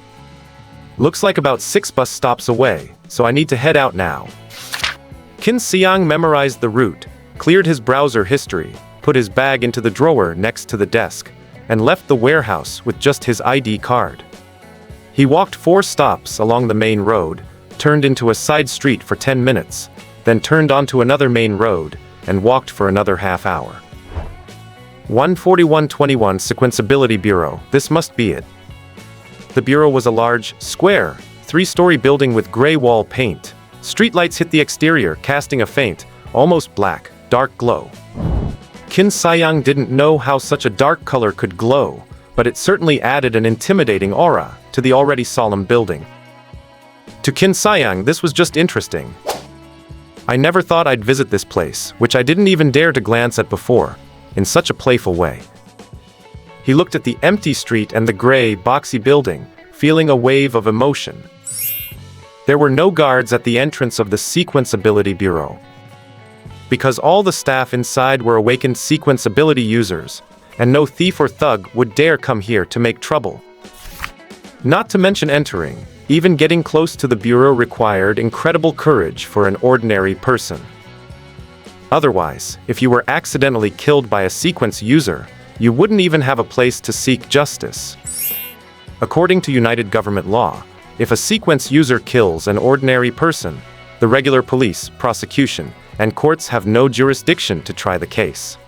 E: Looks like about 6 bus stops away, so I need to head out now. Qin Siyang memorized the route, cleared his browser history, put his bag into the drawer next to the desk, and left the warehouse with just his ID card. He walked 4 stops along the main road, turned into a side street for 10 minutes, then turned onto another main road, and walked for another half hour. 14121 Sequenceability Bureau, this must be it. The bureau was a large, square, 3-story building with gray wall paint. Streetlights hit the exterior, casting a faint, almost black, dark glow. Qin Siyang didn't know how such a dark color could glow, but it certainly added an intimidating aura to the already solemn building. To Qin Siyang, this was just interesting. I never thought I'd visit this place, which I didn't even dare to glance at before, in such a playful way. He looked at the empty street and the gray, boxy building, feeling a wave of emotion. There were no guards at the entrance of the Sequenceability Bureau, because all the staff inside were awakened Sequenceability users, and no thief or thug would dare come here to make trouble. Not to mention entering, even getting close to the bureau required incredible courage for an ordinary person. Otherwise, if you were accidentally killed by a sequence user, you wouldn't even have a place to seek justice. According to United Government law, if a sequence user kills an ordinary person, the regular police, prosecution, and courts have no jurisdiction to try the case.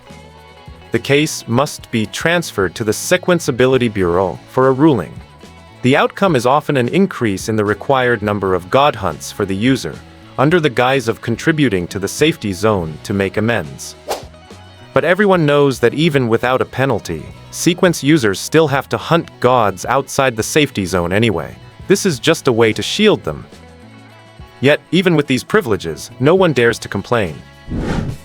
E: The case must be transferred to the Sequenceability Bureau for a ruling. The outcome is often an increase in the required number of god hunts for the user, under the guise of contributing to the safety zone to make amends. But everyone knows that even without a penalty, sequence users still have to hunt gods outside the safety zone anyway. This is just a way to shield them. Yet, even with these privileges, no one dares to complain.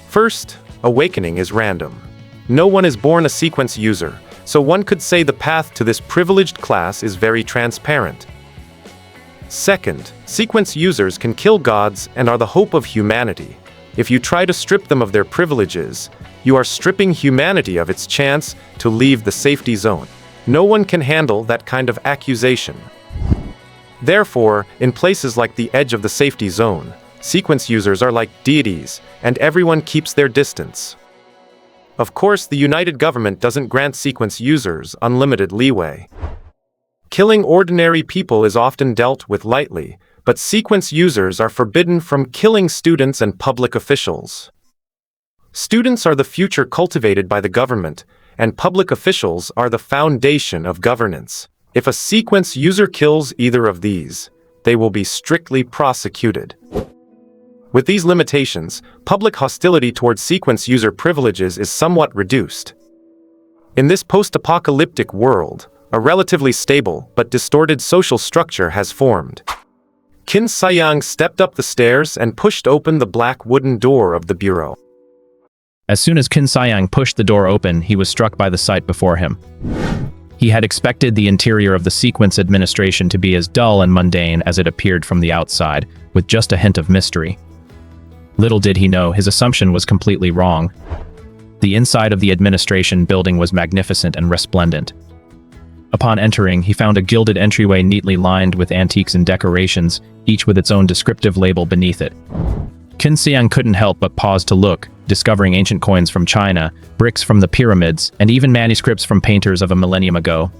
E: First, awakening is random. No one is born a sequence user, so one could say the path to this privileged class is very transparent. Second, sequence users can kill gods and are the hope of humanity. If you try to strip them of their privileges, you are stripping humanity of its chance to leave the safety zone. No one can handle that kind of accusation. Therefore, in places like the edge of the safety zone, sequence users are like deities, and everyone keeps their distance. Of course, the United Government doesn't grant sequence users unlimited leeway. Killing ordinary people is often dealt with lightly, but sequence users are forbidden from killing students and public officials. Students are the future cultivated by the government, and public officials are the foundation of governance. If a sequence user kills either of these, they will be strictly prosecuted. With these limitations, public hostility towards sequence user privileges is somewhat reduced. In this post-apocalyptic world, a relatively stable but distorted social structure has formed. Qin Siyang stepped up the stairs and pushed open the black wooden door of the bureau.
F: As soon as Qin Siyang pushed the door open, he was struck by the sight before him. He had expected the interior of the sequence administration to be as dull and mundane as it appeared from the outside, with just a hint of mystery. Little did he know, his assumption was completely wrong. The inside of the administration building was magnificent and resplendent. Upon entering, he found a gilded entryway neatly lined with antiques and decorations, each with its own descriptive label beneath it. Qin Siyang couldn't help but pause to look, discovering ancient coins from China, bricks from the pyramids, and even manuscripts from painters of a millennium ago.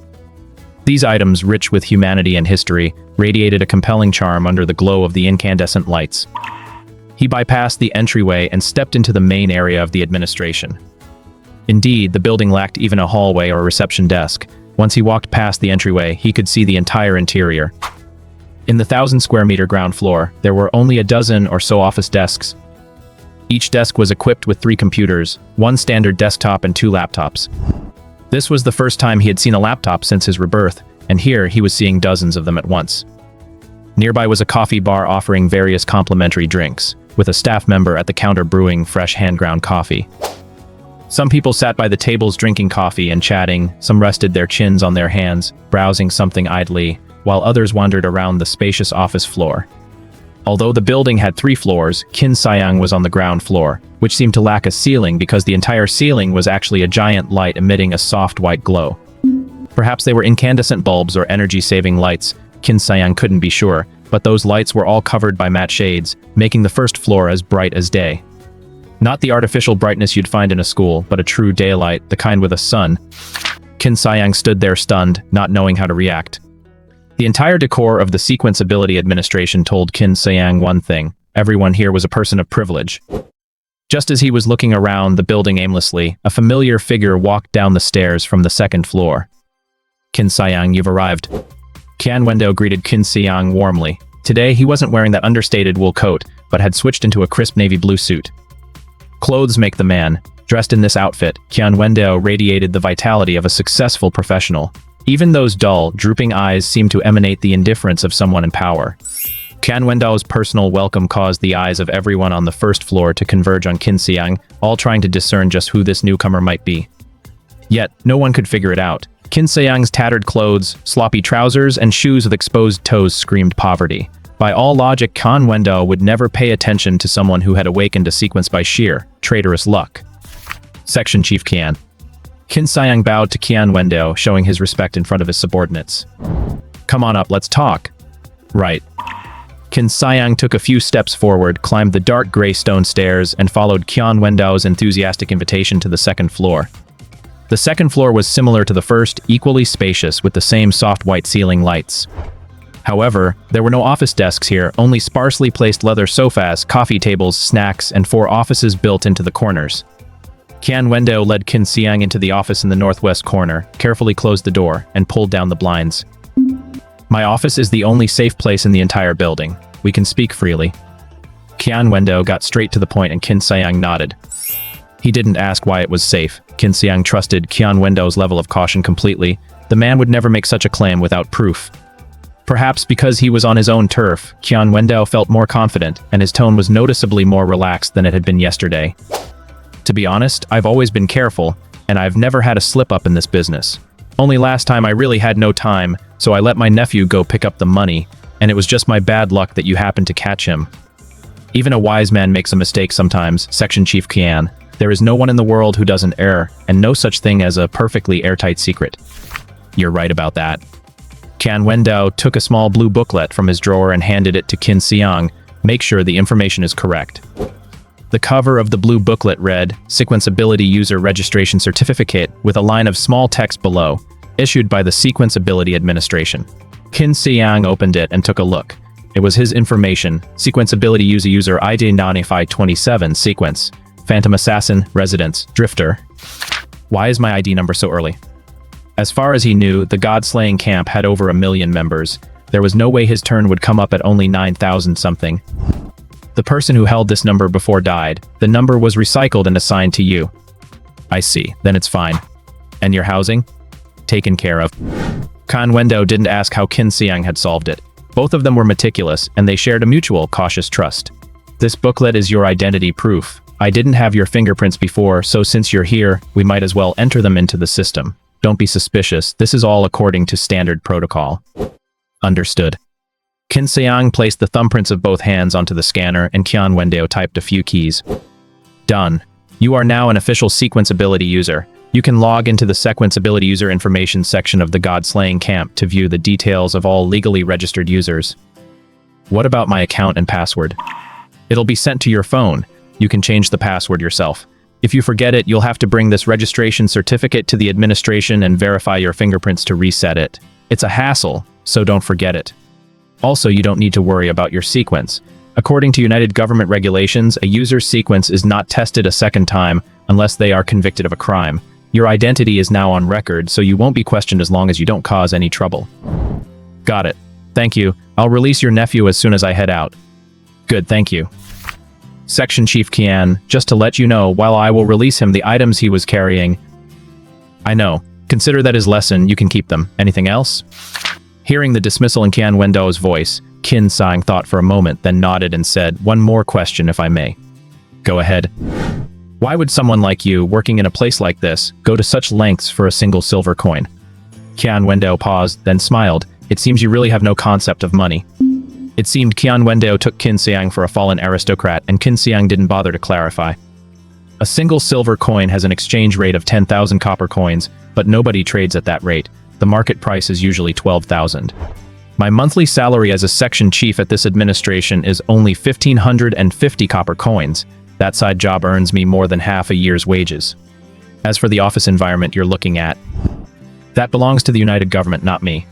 F: These items, rich with humanity and history, radiated a compelling charm under the glow of the incandescent lights. He bypassed the entryway and stepped into the main area of the administration. Indeed, the building lacked even a hallway or reception desk. Once he walked past the entryway, he could see the entire interior. In the 1,000-square-meter ground floor, there were only a dozen or so office desks. Each desk was equipped with 3 computers, 1 standard desktop and 2 laptops. This was the first time he had seen a laptop since his rebirth, and here he was seeing dozens of them at once. Nearby was a coffee bar offering various complimentary drinks, with a staff member at the counter brewing fresh hand-ground coffee. Some people sat by the tables drinking coffee and chatting, some rested their chins on their hands, browsing something idly, while others wandered around the spacious office floor. Although the building had 3 floors, Qin Siyang was on the ground floor, which seemed to lack a ceiling because the entire ceiling was actually a giant light emitting a soft white glow. Perhaps they were incandescent bulbs or energy-saving lights, Qin Siyang couldn't be sure, but those lights were all covered by matte shades, making the first floor as bright as day. Not the artificial brightness you'd find in a school, but a true daylight, the kind with a sun. Qin Siyang stood there stunned, not knowing how to react. The entire decor of the Sequence Ability Administration told Qin Siyang one thing: everyone here was a person of privilege. Just as he was looking around the building aimlessly, a familiar figure walked down the stairs from the 2nd floor. "Qin Siyang, you've arrived." Qian Wendo greeted Qin Siyang warmly. Today, he wasn't wearing that understated wool coat, but had switched into a crisp navy blue suit. Clothes make the man. Dressed in this outfit, Qian Wendo radiated the vitality of a successful professional. Even those dull, drooping eyes seemed to emanate the indifference of someone in power. Qian Wendo's personal welcome caused the eyes of everyone on the 1st floor to converge on Qin Siyang, all trying to discern just who this newcomer might be. Yet, no one could figure it out. Qin Siyang's tattered clothes, sloppy trousers, and shoes with exposed toes screamed poverty. By all logic, Qian Wendo would never pay attention to someone who had awakened a sequence by sheer, traitorous luck. Section Chief Qian. Qin Siyang bowed to Qian Wendo, showing his respect in front of his subordinates. "Come on up, let's talk." "Right." Qin Siyang took a few steps forward, climbed the dark gray stone stairs, and followed Qian Wendo's enthusiastic invitation to the 2nd floor. The 2nd floor was similar to the first, equally spacious, with the same soft white ceiling lights. However, there were no office desks here, only sparsely placed leather sofas, coffee tables, snacks, and 4 offices built into the corners. Qian Wendo led Qin Siyang into the office in the northwest corner, carefully closed the door, and pulled down the blinds. "My office is the only safe place in the entire building. We can speak freely." Qian Wendo got straight to the point and Qin Siyang nodded. He didn't ask why it was safe. Qin Siyang trusted Qian Wendo's level of caution completely. The man would never make such a claim without proof. Perhaps because he was on his own turf, Qian Wendo felt more confident, and his tone was noticeably more relaxed than it had been yesterday. "To be honest, I've always been careful, and I've never had a slip-up in this business. Only last time I really had no time, so I let my nephew go pick up the money, and it was just my bad luck that you happened to catch him." Even a wise man makes a mistake sometimes, Section Chief Qian. There is no one in the world who doesn't err, and no such thing as a perfectly airtight secret. "You're right about that." Qian Wendo took a small blue booklet from his drawer and handed it to Qin Siyang. "Make sure the information is correct." The cover of the blue booklet read, "Sequence Ability User Registration Certificate," with a line of small text below, "Issued by the Sequence Ability Administration." Qin Siyang opened it and took a look. It was his information: Sequence Ability User ID 9527 Sequence. Phantom Assassin, Residence, Drifter. Why is my ID number so early? As far as he knew, the God-slaying camp had over 1 million members. There was no way his turn would come up at only 9,000-something. The person who held this number before died. The number was recycled and assigned to you. I see, then it's fine. And your housing? Taken care of. Qian Wendo didn't ask how Qin Siyang had solved it. Both of them were meticulous, and they shared a mutual, cautious trust. "This booklet is your identity proof. I didn't have your fingerprints before, so since you're here, we might as well enter them into the system. Don't be suspicious, this is all according to standard protocol." "Understood." Qin Siyang placed the thumbprints of both hands onto the scanner and Qian Wendao typed a few keys. Done. You are now an official sequence ability user. You can log into the sequence ability user information section of the God-slaying camp to view the details of all legally registered users. What about my account and password? It'll be sent to your phone. You can change the password yourself. If you forget it, you'll have to bring this registration certificate to the administration and verify your fingerprints to reset it. It's a hassle, so don't forget it. Also, you don't need to worry about your sequence. According to United Government regulations, a user's sequence is not tested a second time unless they are convicted of a crime. Your identity is now on record, so you won't be questioned as long as you don't cause any trouble. Got it. Thank you. I'll release your nephew as soon as I head out. Good, thank you. Section Chief Qian, just to let you know, while I will release him the items he was carrying. I know. Consider that his lesson, you can keep them. Anything else? Hearing the dismissal in Qian Wendao's voice, Qin Siyang thought for a moment, then nodded and said, "One more question, if I may." Go ahead. Why would someone like you, working in a place like this, go to such lengths for a single silver coin? Qian Wendao paused, then smiled. It seems you really have no concept of money. It seemed Qian Wendao took Qin Siyang for a fallen aristocrat, and Qin Siyang didn't bother to clarify. A single silver coin has an exchange rate of 10,000 copper coins, but nobody trades at that rate. The market price is usually 12,000. My monthly salary as a section chief at this administration is only 1,550 copper coins. That side job earns me more than half a year's wages. As for the office environment you're looking at, that belongs to the United Government, not me.